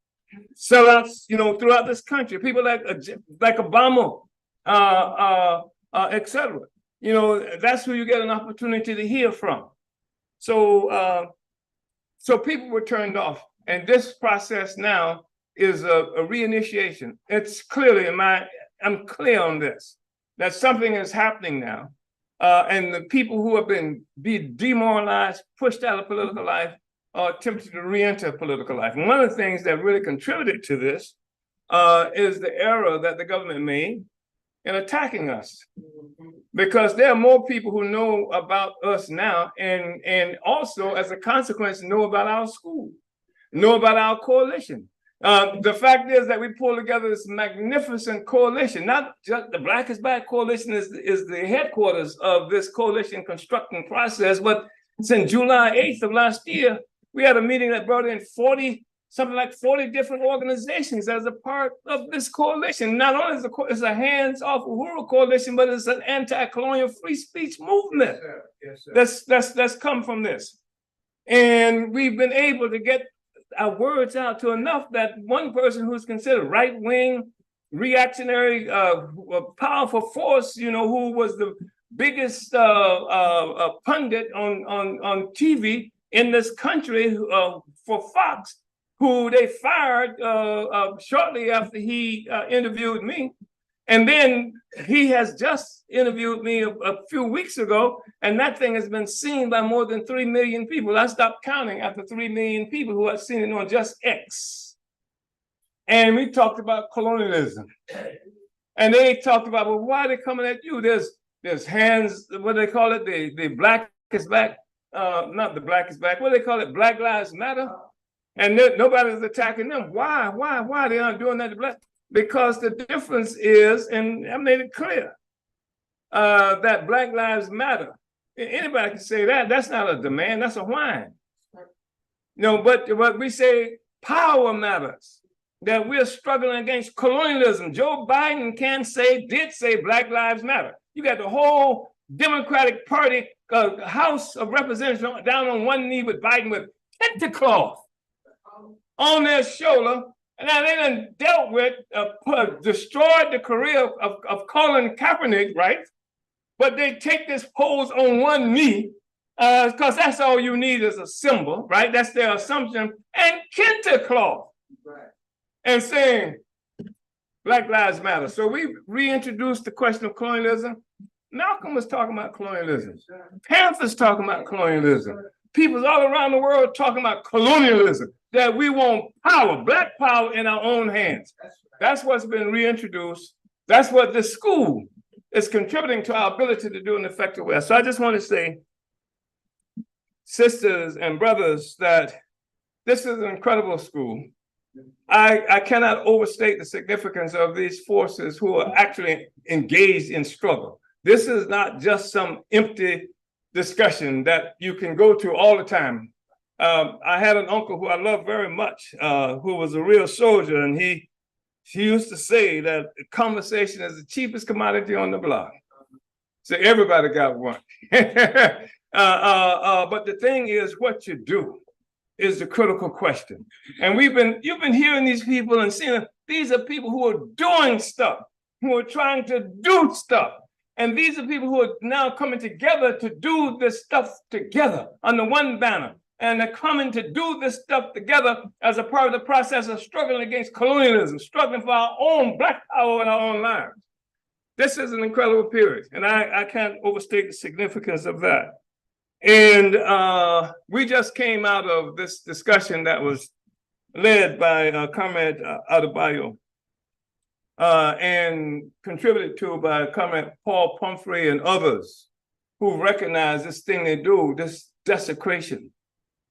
sellouts, you know, throughout this country, people like Obama, et cetera. You know, that's who you get an opportunity to hear from. So, so people were turned off, and this process now is a reinitiation. It's clearly I'm clear on this, that something is happening now. And the people who have been demoralized, pushed out of political life, attempted to re-enter political life. And one of the things that really contributed to this is the error that the government made in attacking us. Because there are more people who know about us now, and also as a consequence know about our school, know about our coalition. The fact is that we pulled together this magnificent coalition. Not just the Black is Back coalition is the headquarters of this coalition constructing process, but since July 8th of last year, we had a meeting that brought in something like 40 different organizations as a part of this coalition. Not only is it's a hands-off Uhuru coalition, but it's an anti-colonial free speech movement. Yes, sir. That's come from this. And we've been able to get our words out to enough that one person who's considered right-wing, reactionary, powerful force, who was the biggest pundit on TV in this country for Fox, who they fired shortly after he interviewed me. And then he has just interviewed me a few weeks ago, and that thing has been seen by more than 3 million people. I stopped counting after 3 million people who have seen it on just X. And we talked about colonialism. And they talked about, well, why are they coming at you? There's hands, what do they call it? The Black is Back, not the Black is Back, what do they call it? Black Lives Matter. And nobody's attacking them. Why they aren't doing that to Black? Because the difference is, and I made it clear, that Black Lives Matter. Anybody can say that. That's not a demand, that's a whine. But we say power matters, that we're struggling against colonialism. Joe Biden did say Black Lives Matter. You got the whole Democratic Party House of Representatives down on one knee with Biden with pentacloth on their shoulder. And now they done dealt with, destroyed the career of Colin Kaepernick, right? But they take this pose on one knee, because that's all you need is a symbol, right? That's their assumption. And kente cloth. Right. And saying, Black Lives Matter. So we reintroduced the question of colonialism. Malcolm was talking about colonialism. Panthers talking about colonialism. People all around the world talking about colonialism, that we want power, Black power in our own hands. That's what's been reintroduced. That's what this school is contributing to our ability to do an effective way. So I just want to say, sisters and brothers, that this is an incredible school. I cannot overstate the significance of these forces who are actually engaged in struggle. This is not just some empty discussion that you can go to all the time. I had an uncle who I love very much, who was a real soldier, and he used to say that conversation is the cheapest commodity on the block. So everybody got one. But the thing is, what you do is the critical question. And you've been hearing these people and seeing them. These are people who are doing stuff, who are trying to do stuff. And these are people who are now coming together to do this stuff together under one banner. And they're coming to do this stuff together as a part of the process of struggling against colonialism, struggling for our own Black power in our own lives. This is an incredible period, and I can't overstate the significance of that. And we just came out of this discussion that was led by Comrade Adebayo, and contributed to by Comrade Paul Pumphrey and others who recognize this thing they do, this desecration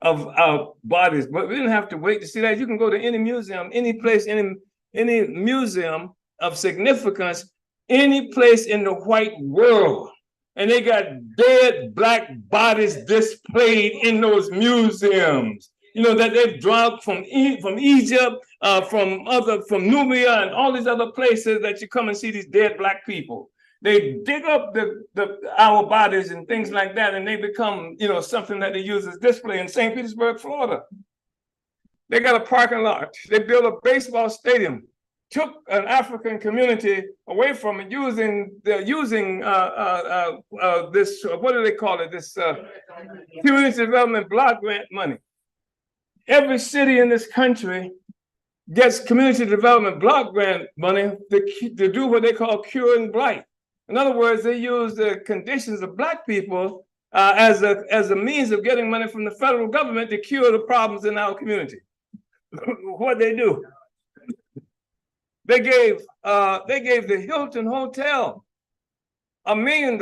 of our bodies. But we didn't have to wait to see that. You can go to any museum, any place, any museum of significance, any place in the white world, and they got dead Black bodies displayed in those museums. That they've dragged from Egypt, from Nubia, and all these other places that you come and see these dead Black people. They dig up our bodies and things like that, and they become, something that they use as display in St. Petersburg, Florida. They got a parking lot. They built a baseball stadium, took an African community away from it using this, what do they call it? This community development block grant money. Every city in this country gets community development block grant money to do what they call curing blight. In other words, they use the conditions of Black people as a means of getting money from the federal government to cure the problems in our community. What they do? They gave the Hilton Hotel $1 million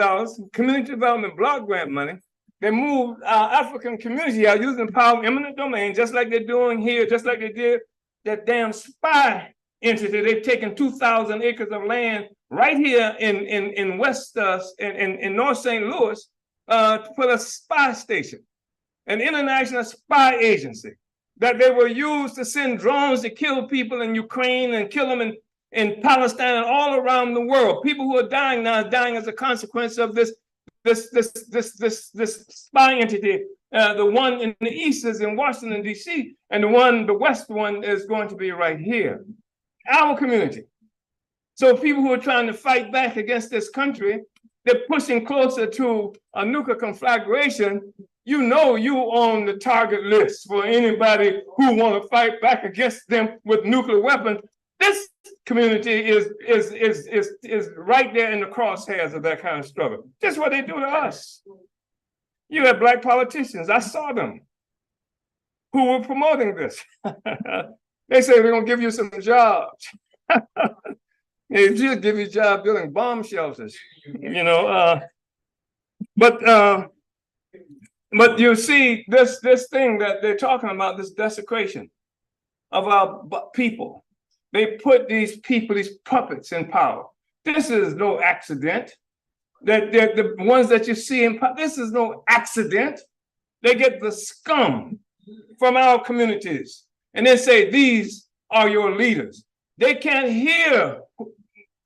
community development block grant money. They moved our African community out using the power of eminent domain, just like they're doing here, just like they did that damn spy entity. They've taken 2,000 acres of land right here in West in North St. Louis to put a spy station, an international spy agency that they will use to send drones to kill people in Ukraine and kill them in Palestine and all around the world. People who are dying now are dying as a consequence of this spy entity. The one in the east is in Washington, D.C., and the west one is going to be right here, our community. So people who are trying to fight back against this country, they're pushing closer to a nuclear conflagration. You know you on the target list for anybody who want to fight back against them with nuclear weapons. This community is right there in the crosshairs of that kind of struggle. Just what they do to us. You had Black politicians, I saw them, who were promoting this. They say we're gonna give you some jobs. They just give you a job building bomb shelters, you know. But you see this thing that they're talking about, this desecration of our people. They put these people, these puppets in power. This is no accident. That the ones that you see in power, this is no accident. They get the scum from our communities and they say, these are your leaders. They can't hear.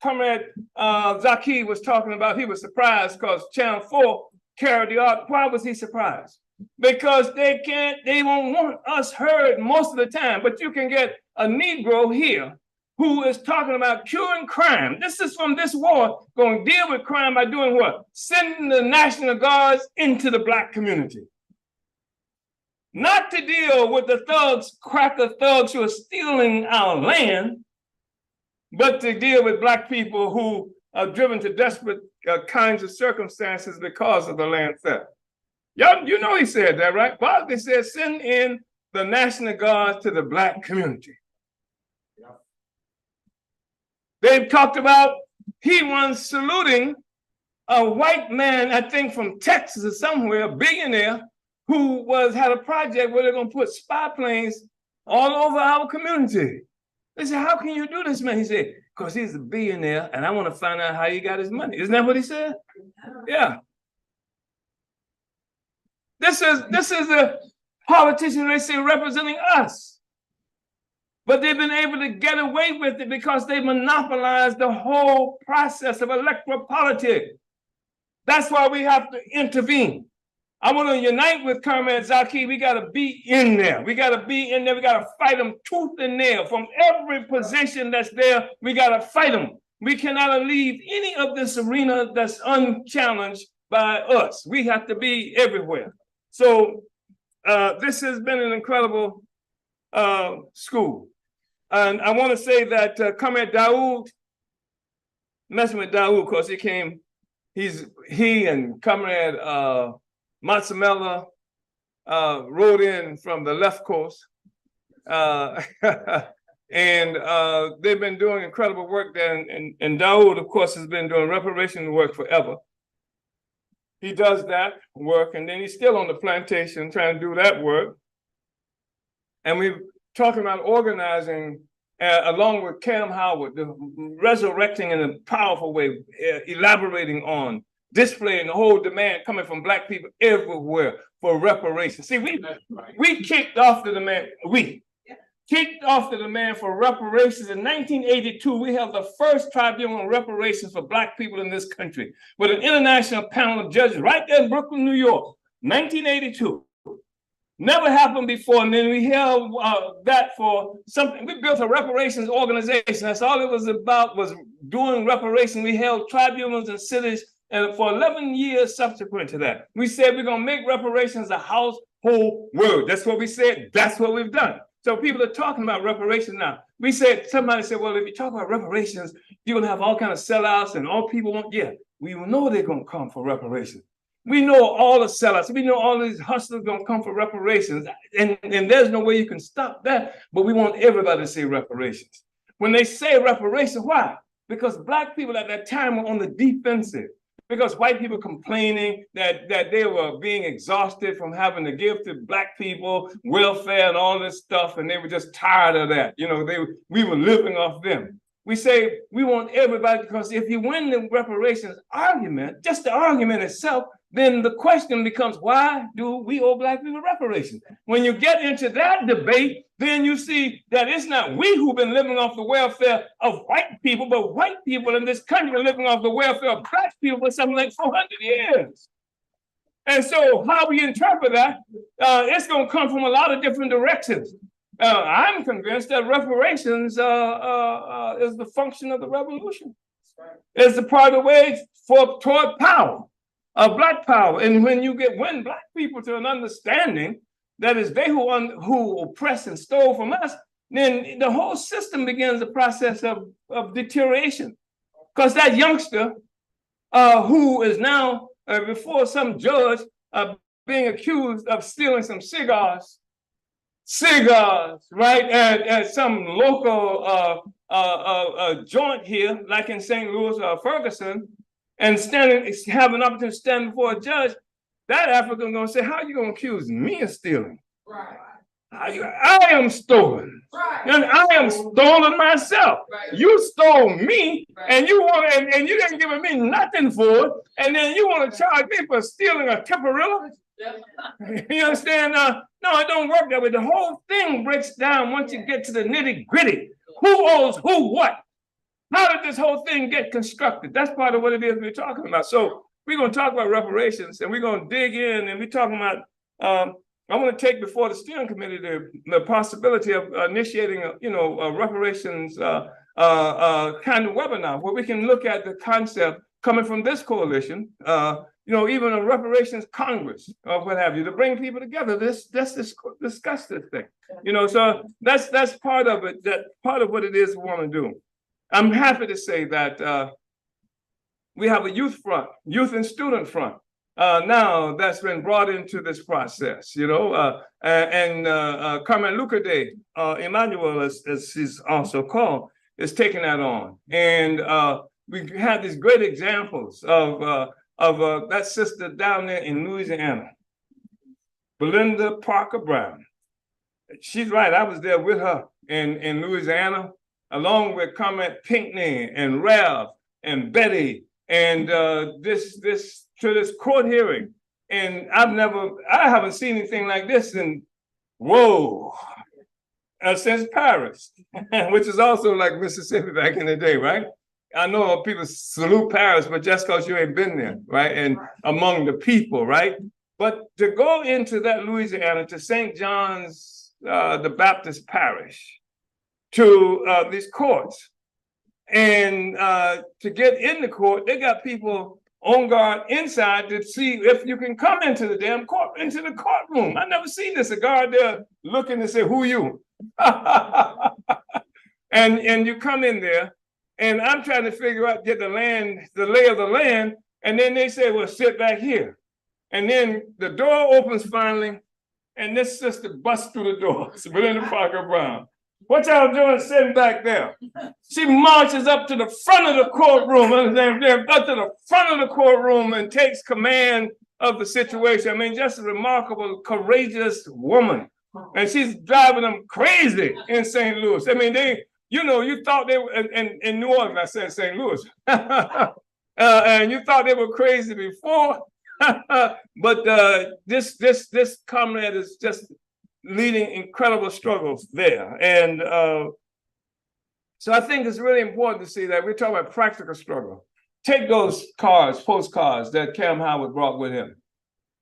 Comrade Zaki was talking about, he was surprised because Channel 4 carried the art. Why was he surprised? Because they won't want us heard most of the time, but you can get a Negro here who is talking about curing crime. This is from this war, going to deal with crime by doing what? Sending the National Guards into the Black community. Not to deal with the thugs, cracker thugs who are stealing our land, but to deal with Black people who are driven to desperate kinds of circumstances because of the land theft. Y'all, you know he said that, right? Bosby said, send in the National Guard to the Black community. They've talked about, he once saluting a white man, I think from Texas or somewhere, a billionaire, who had a project where they're gonna put spy planes all over our community. They said, how can you do this, man? He said, because he's a billionaire and I want to find out how he got his money. Isn't that what he said? Yeah. This is a politician, they say, representing us. But they've been able to get away with it because they monopolized the whole process of electoral politics. That's why we have to intervene. I want to unite with Comrade Zaki. We got to be in there. We got to be in there. We got to fight them tooth and nail. From every position that's there, we got to fight them. We cannot leave any of this arena that's unchallenged by us. We have to be everywhere. So this has been an incredible school. And I want to say that Comrade Daoud, messing with Daoud, because he and Comrade Matsamela rode in from the left coast. And they've been doing incredible work there. And Daoud, of course, has been doing reparation work forever. He does that work, and then he's still on the plantation trying to do that work. And we're talking about organizing, along with Cam Howard, resurrecting in a powerful way, elaborating on, displaying the whole demand coming from Black people everywhere for reparations. See, we kicked off the demand, for reparations in 1982. We held the first tribunal on reparations for Black people in this country with an international panel of judges right there in Brooklyn, New York, 1982. Never happened before, and then we held that for something. We built a reparations organization. That's all it was about, was doing reparations. We held tribunals in cities, and for 11 years subsequent to that, we said we're gonna make reparations a household word. That's what we said, that's what we've done. So people are talking about reparations now. We said, somebody said, well, if you talk about reparations, you're gonna have all kinds of sellouts and all people want, yeah, we know they're gonna come for reparations. We know all the sellouts. We know all these hustlers gonna come for reparations, and there's no way you can stop that. But we want everybody to say reparations. When they say reparations, why? Because Black people at that time were on the defensive. Because white people complaining that they were being exhausted from having to give to Black people welfare and all this stuff, and they were just tired of that. You know, we were living off them. We say we want everybody, because if you win the reparations argument, just the argument itself, then the question becomes, why do we owe Black people reparations? When you get into that debate, then you see that it's not we who've been living off the welfare of white people, but white people in this country are living off the welfare of Black people for something like 400 years. And so how we interpret that, it's going to come from a lot of different directions. I'm convinced that reparations is the function of the revolution. It's the part of the way toward power, Black power. And when you win Black people to an understanding that is they who oppress and stole from us, then the whole system begins the process of deterioration. Because that youngster who is now before some judge being accused of stealing some cigars, right, at some local joint here, like in St. Louis or Ferguson, and have an opportunity to stand before a judge, that African gonna say, how are you gonna accuse me of stealing? Right. I am stolen. Right. And I am stolen myself. Right. You stole me, right, and you didn't give me nothing for it, and then you want to charge me for stealing a Caparilla? You understand? No, it don't work that way. The whole thing breaks down once you get to the nitty-gritty. Who owes who what? How did this whole thing get constructed? That's part of what it is we're talking about. So we're going to talk about reparations, and we're going to dig in, and we're talking about, I want to take before the steering committee the possibility of initiating a reparations kind of webinar where we can look at the concept coming from this coalition, even a reparations Congress or what have you, to bring people together. Let's discuss this thing. So that's part of it. That part of what it is we want to do. I'm happy to say that we have a youth and student front now that's been brought into this process. And Carmen Lucade, Emmanuel, as he's also called, is taking that on, and we have these great examples of that sister down there in Louisiana, Belinda Parker Brown. She's right. I was there with her in Louisiana, along with Carmen Pinckney and Rev and Betty, and this court hearing. And I haven't seen anything like this since Paris, which is also like Mississippi back in the day, right? I know people salute Paris, but just because you ain't been there, right? And among the people, right? But to go into that Louisiana, to St. John's, the Baptist parish, to these courts, and to get in the court, they got people on guard inside to see if you can come into the damn court, into the courtroom. I never seen this, a guard there looking to say, who you? and you come in there, and I'm trying to figure out, get the lay of the land, and then they say, well, sit back here. And then the door opens finally, and this sister busts through the door, Belinda Parker Brown. What y'all doing sitting back there? She marches up to the front of the courtroom, up to the front of the courtroom, and takes command of the situation. I mean, just a remarkable, courageous woman. And she's driving them crazy in St. Louis. I mean, you thought they were in New Orleans, I said St. Louis. And you thought they were crazy before. But this comrade is just leading incredible struggles there. And so I think it's really important to see that we're talking about practical struggle. Take those postcards that Cam Howard brought with him.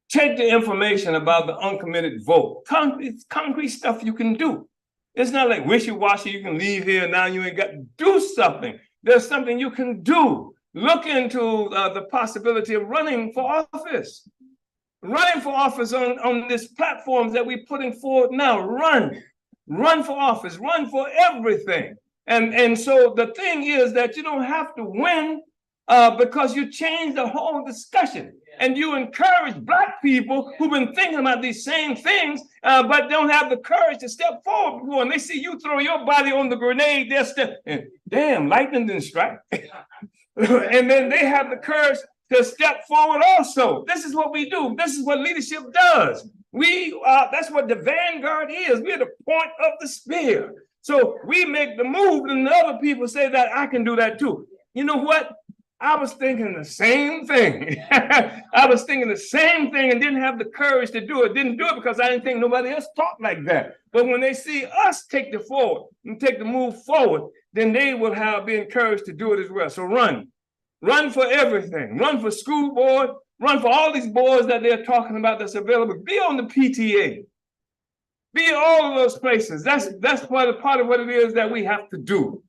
Take the information about the uncommitted vote. Concrete stuff you can do. It's not like wishy-washy, you can leave here, now you ain't got to do something. There's something you can do. Look into the possibility of running for office. Running for office on these platforms that we're putting forward now. Run for office, run for everything. And so the thing is that you don't have to win because you change the whole discussion. And you encourage Black people who've been thinking about these same things, but don't have the courage to step forward before. And they see you throw your body on the grenade, they're still, and damn, lightning didn't strike. And then they have the courage to step forward also. This is what we do. This is what leadership does. That's what the vanguard is. We're the point of the spear. So we make the move, and the other people say that I can do that too. You know what? I was thinking the same thing. I was thinking the same thing and didn't have the courage to do it. Didn't do it because I didn't think nobody else thought like that. But when they see us take the forward and take the move forward, then they will be encouraged to do it as well. So run. Run for everything. Run for school board. Run for all these boards that they're talking about that's available. Be on the PTA. Be all of those places. That's part of what it is that we have to do.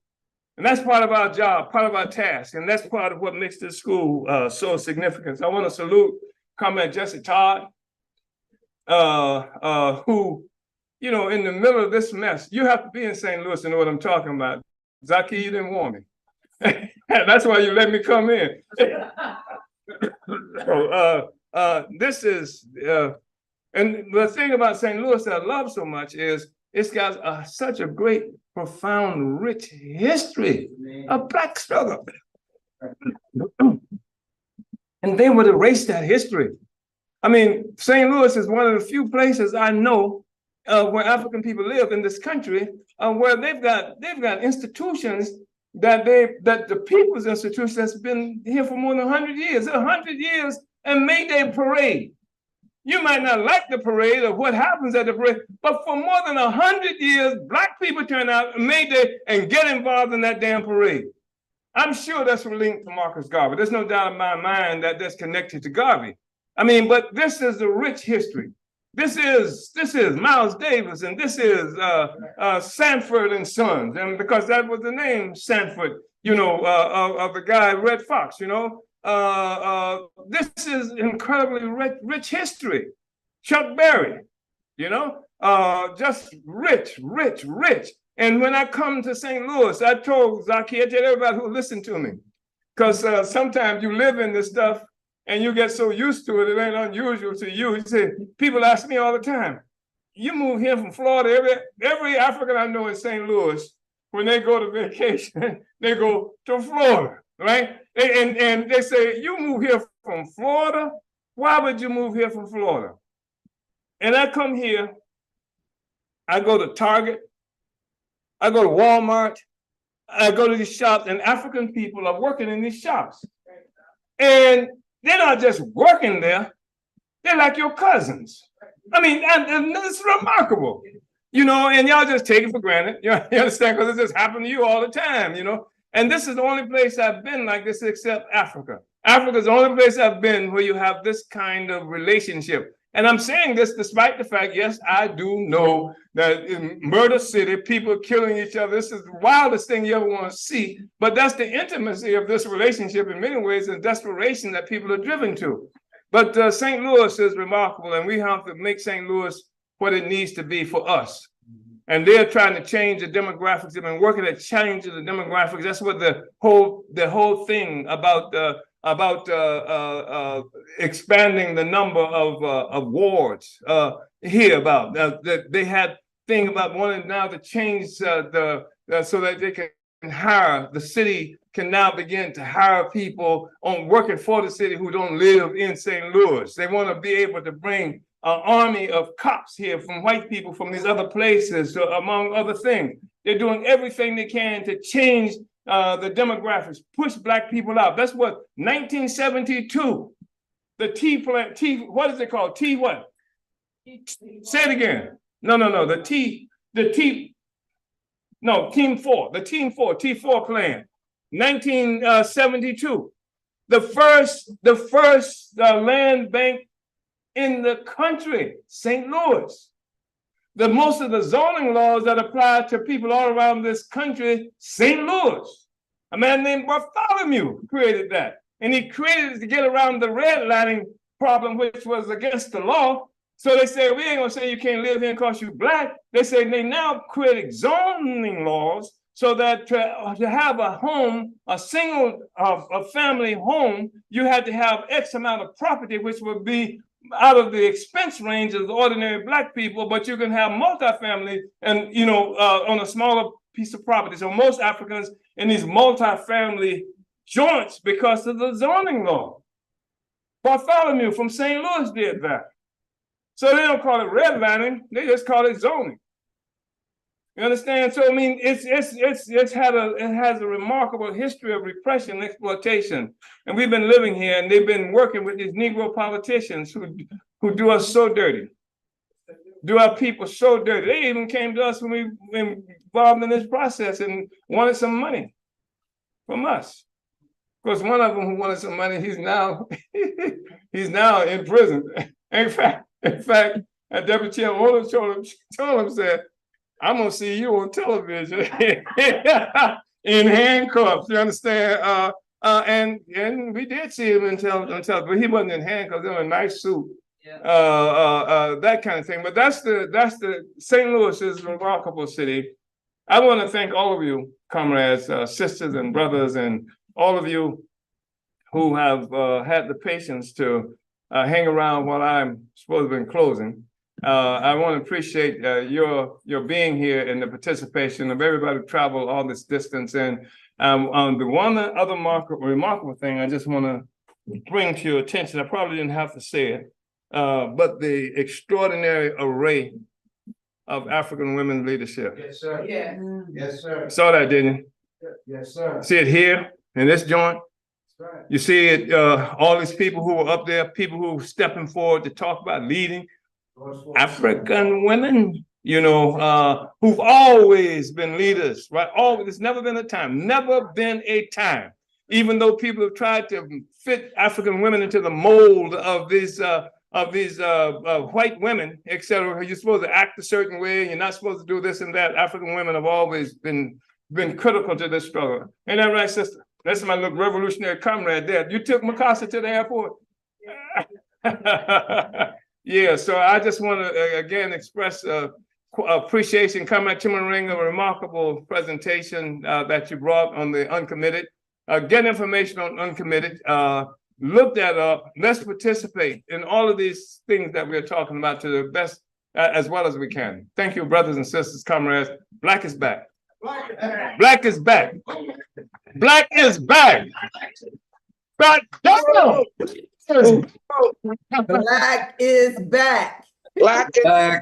And that's part of our job, part of our task. And that's part of what makes this school so significant. So I want to salute Comrade Jesse Todd, who, you know, in the middle of this mess, you have to be in St. Louis to know what I'm talking about. Zaki, you didn't warn me. That's why you let me come in. This is, and the thing about St. Louis that I love so much is it's got such a great, profound, rich history of Black struggle. And they would erase that history. I mean, St. Louis is one of the few places I know where African people live in this country, where they've got institutions that the people's institution that's been here for more than 100 years. 100 years and May Day parade. You might not like the parade or what happens at the parade, but for more than 100 years, Black people turn out on May Day and get involved in that damn parade. I'm sure that's linked to Marcus Garvey. There's no doubt in my mind that that's connected to Garvey. I mean, but this is a rich history. This is Miles Davis, and this is Sanford and Sons, and because that was the name Sanford, you know, of the guy Red Fox, you know. This is incredibly rich history. Chuck Berry, you know, just rich. And when I come to St. Louis, I told Zaki, I tell everybody who listened to me, because sometimes you live in this stuff and you get so used to it, it ain't unusual to you. He said, people ask me all the time, you move here from Florida, every African I know in St. Louis, when they go to vacation, they go to Florida, right? And they say, you move here from Florida? Why would you move here from Florida? And I come here, I go to Target, I go to Walmart, I go to these shops, and African people are working in these shops. And they're not just working there, they're like your cousins. I mean, and it's remarkable, you know, and y'all just take it for granted. You understand? Because it just happened to you all the time, you know. And this is the only place I've been like this except Africa. Africa is the only place I've been where you have this kind of relationship. And I'm saying this despite the fact, yes, I do know that in Murder City, people are killing each other. This is the wildest thing you ever want to see. But that's the intimacy of this relationship in many ways, and desperation that people are driven to. But St. Louis is remarkable, and we have to make St. Louis what it needs to be for us. And they're trying to change the demographics. They've been working at changing the demographics. That's what the whole thing about expanding the number of wards here about. They had thing about wanting now to change so that they can hire, the city can now begin to hire people on working for the city who don't live in St. Louis. They want to be able to bring an army of cops here from white people from these other places, among other things. They're doing everything they can to change the demographics, push Black people out. That's what 1972, the what is it called? T what? Say it again. No, Team 4, the Team 4, T4 plan, 1972. The first land bank in the country, St. Louis. Most of the zoning laws that apply to people all around this country, St. Louis. A man named Bartholomew created that. And he created it to get around the redlining problem, which was against the law. So they say, we ain't gonna say you can't live here because you're Black. They say they now create zoning laws So that to have a home, a single a family home, you had to have X amount of property, which would be out of the expense range of the ordinary Black people, but you can have multifamily and, you know, on a smaller piece of property. So most Africans in these multifamily joints because of the zoning law. Bartholomew from St. Louis did that. So they don't call it redlining, they just call it zoning. You understand? So I mean, it has a remarkable history of repression and exploitation, and we've been living here, and they've been working with these Negro politicians who do us so dirty, do our people so dirty. They even came to us when we were involved in this process and wanted some money from us. Of course, one of them who wanted some money, he's now he's now in prison. In fact, Deputy Chair Ola told him, said, I'm gonna see you on television in handcuffs. You understand? And we did see him in television, but he wasn't in handcuffs. He was in a nice suit. That kind of thing. But that's the St. Louis is a remarkable city. I want to thank all of you, comrades, sisters, and brothers, and all of you who have had the patience to hang around while I'm supposed to be closing. I want to appreciate your being here and the participation of everybody who traveled all this distance. And the one other remarkable thing I just want to bring to your attention, I probably didn't have to say it, but the extraordinary array of African women leadership. Yes, sir. Yeah. Yes, sir. Saw that, didn't you? Yes, sir. See it here in this joint? That's right. You see it, all these people who are up there, people who are stepping forward to talk about leading. African women, you know, who've always been leaders, right? Always, there's never been a time, even though people have tried to fit African women into the mold of these white women, etc. You're supposed to act a certain way. You're not supposed to do this and that. African women have always been critical to this struggle. Ain't that right, sister? That's my little revolutionary comrade there. You took Mikasa to the airport. Yeah, so I just want to again express appreciation. Comrade Chimaring, a remarkable presentation that you brought on the uncommitted. Get information on uncommitted. Look that up. Let's participate in all of these things that we're talking about to the best as well as we can. Thank you, brothers and sisters, comrades. Black is back. Black is back. Black is back. But Black is back. Black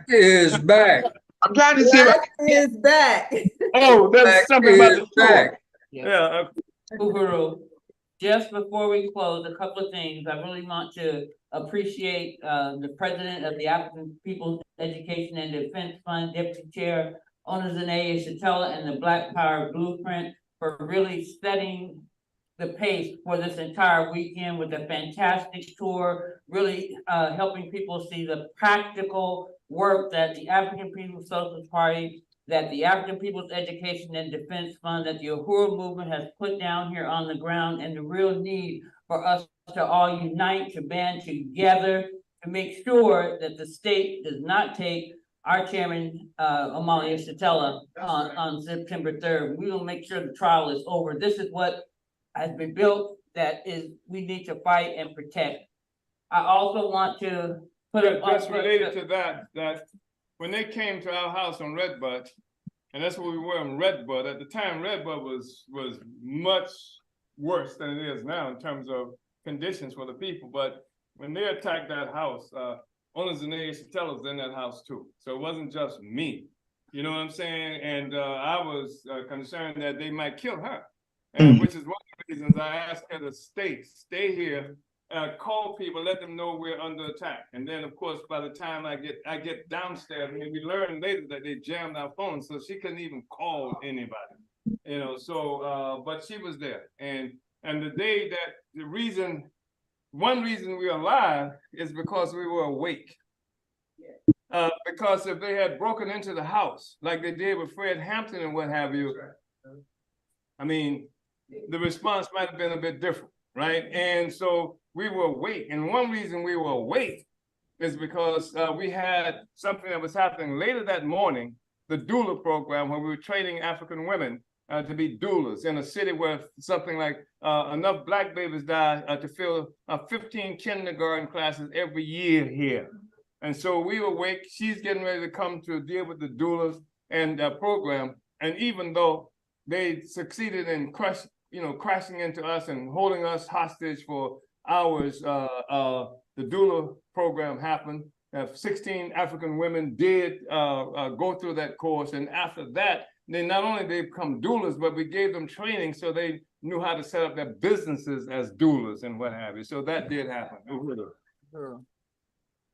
is back. I'm trying to see. Black is back. Oh, there's something about the back. Yeah. Uhuru, just before we close, a couple of things. I really want to appreciate the president of the African People's Education and Defense Fund, Deputy Chair Onozene Shatella, and the Black Power Blueprint for really setting the pace for this entire weekend with a fantastic tour, really helping people see the practical work that the African People's Socialist Party, that the African People's Education and Defense Fund, that the Uhuru movement has put down here on the ground, and the real need for us to all unite, to band together, to make sure that the state does not take our chairman, Amalia Shatella, on September 3rd. We will make sure the trial is over. This is what has been built that is we need to fight and protect. I also want to put it just related to that when they came to our house on Redbud, and that's where we were on Redbud. At the time, Redbud was much worse than it is now in terms of conditions for the people. But when they attacked that house, Onozene Shatella was in that house too. So it wasn't just me. You know what I'm saying? And I was concerned that they might kill her. And which is one of the reasons I asked her to stay here, call people, let them know we're under attack. And then, of course, by the time I get downstairs, I mean, we learned later that they jammed our phones, so she couldn't even call anybody. You know, so but she was there, and the day that one reason we're alive is because we were awake. Because if they had broken into the house like they did with Fred Hampton and what have you, I mean, the response might have been a bit different, right? And so we were awake. And one reason we were awake is because we had something that was happening later that morning, the doula program, where we were training African women to be doulas in a city where something like enough black babies die to fill 15 kindergarten classes every year here. And so we awake, she's getting ready to come to deal with the doulas and program. And even though they succeeded in crashing into us and holding us hostage for hours, the doula program happened. 16 African women did go through that course. And after that, they not only they become doulas, but we gave them training so they knew how to set up their businesses as doulas and what have you. So that did happen.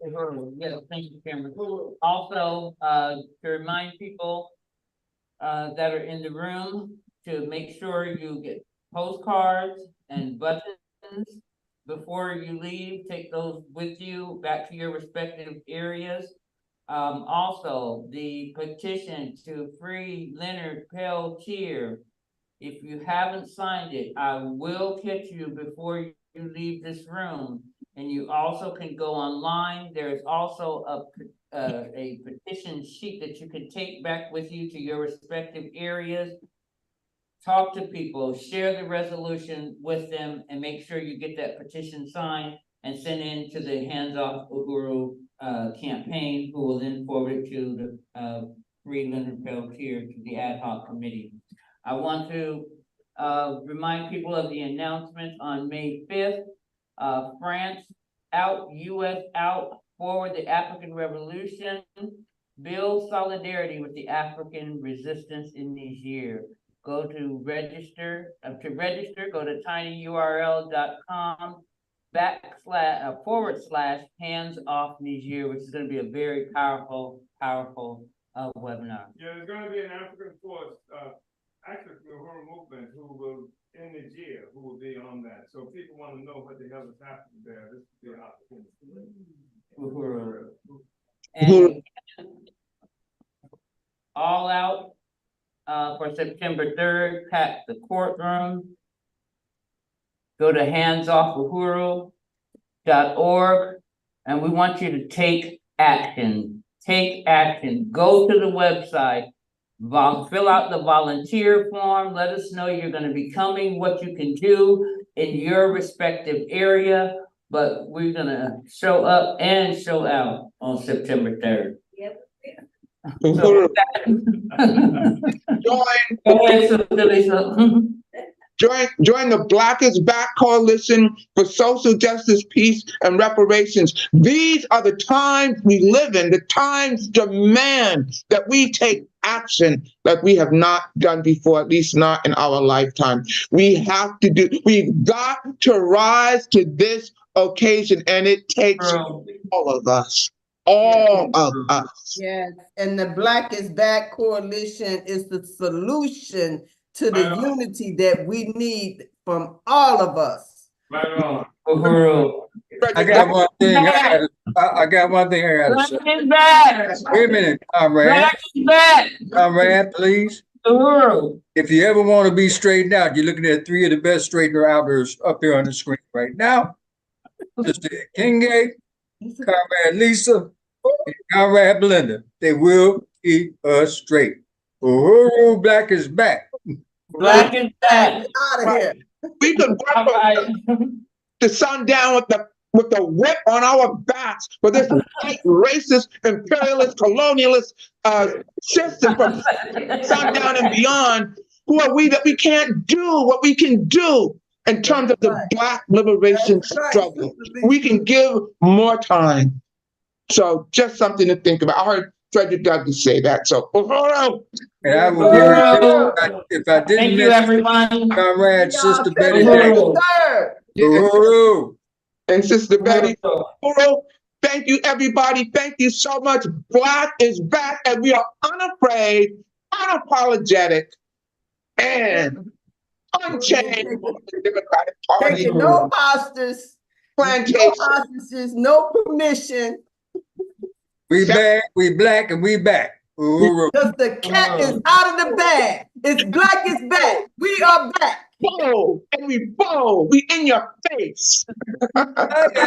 Yes, thank you, Cameron. Also, to remind people that are in the room to make sure you get postcards and buttons before you leave. Take those with you back to your respective areas. Also, the petition to free Leonard Peltier. If you haven't signed it, I will catch you before you leave this room. And you also can go online. There's also a petition sheet that you can take back with you to your respective areas. Talk to people, share the resolution with them, and make sure you get that petition signed and sent in to the Hands Off Uhuru campaign, who will then forward it to the Free Leonard Peltier to the ad hoc committee. I want to remind people of the announcement on May 5th. France out, US out, forward the African Revolution, build solidarity with the African resistance in Niger. Go to register, go to tinyurl.com / hands off Niger, which is going to be a very powerful webinar. Yeah, there's going to be an African force, actually the Uhuru movement, who will in Niger, who will be on that. So if people want to know what the hell is happening there, this is the opportunity. And all out for September 3rd, pack the courtroom. Go to handsoffuhuru.org, and we want you to take action. Take action. Go to the website. Fill out the volunteer form. Let us know you're going to be coming, what you can do in your respective area. But we're going to show up and show out on September 3rd. Yep. So Join the Black is Back Coalition for Social Justice, Peace, and Reparations. These are the times we live in. The times demand that we take action like we have not done before, at least not in our lifetime. We've got to rise to this occasion, and it takes all of us. All of us. Yes, and the Black is Back Coalition is the solution to the unity that we need from all of us. Right on. I got one thing I gotta say. Wait a minute, Comrade. Comrade, please. If you ever want to be straightened out, you're looking at 3 of the best straightener outers up here on the screen right now. Sister Kingate, Comrade Lisa, and Comrade Belinda. They will keep us straight. Uhuru, Black is back. Black is back. Out of here. We could work the sun down with the whip on our backs for this white, racist, imperialist, colonialist system from sundown and beyond. Who are we that we can't do what we can do in terms of the Black liberation struggle? We can give more time. So just something to think about. I heard Frederick Douglass say that. So, and I will if I didn't mention Comrade Sister Betty. Uhuru. And Sister Betty. Uhuru. Thank you, everybody. Thank you so much. Black is back, and we are unafraid, unapologetic, and unchained from the Democratic Party. Taking no hostages, no permission. We back, we black, and we back. Because the cat is out of the bag. It's Black is back. We are back. Bold, and we bold. We in your face.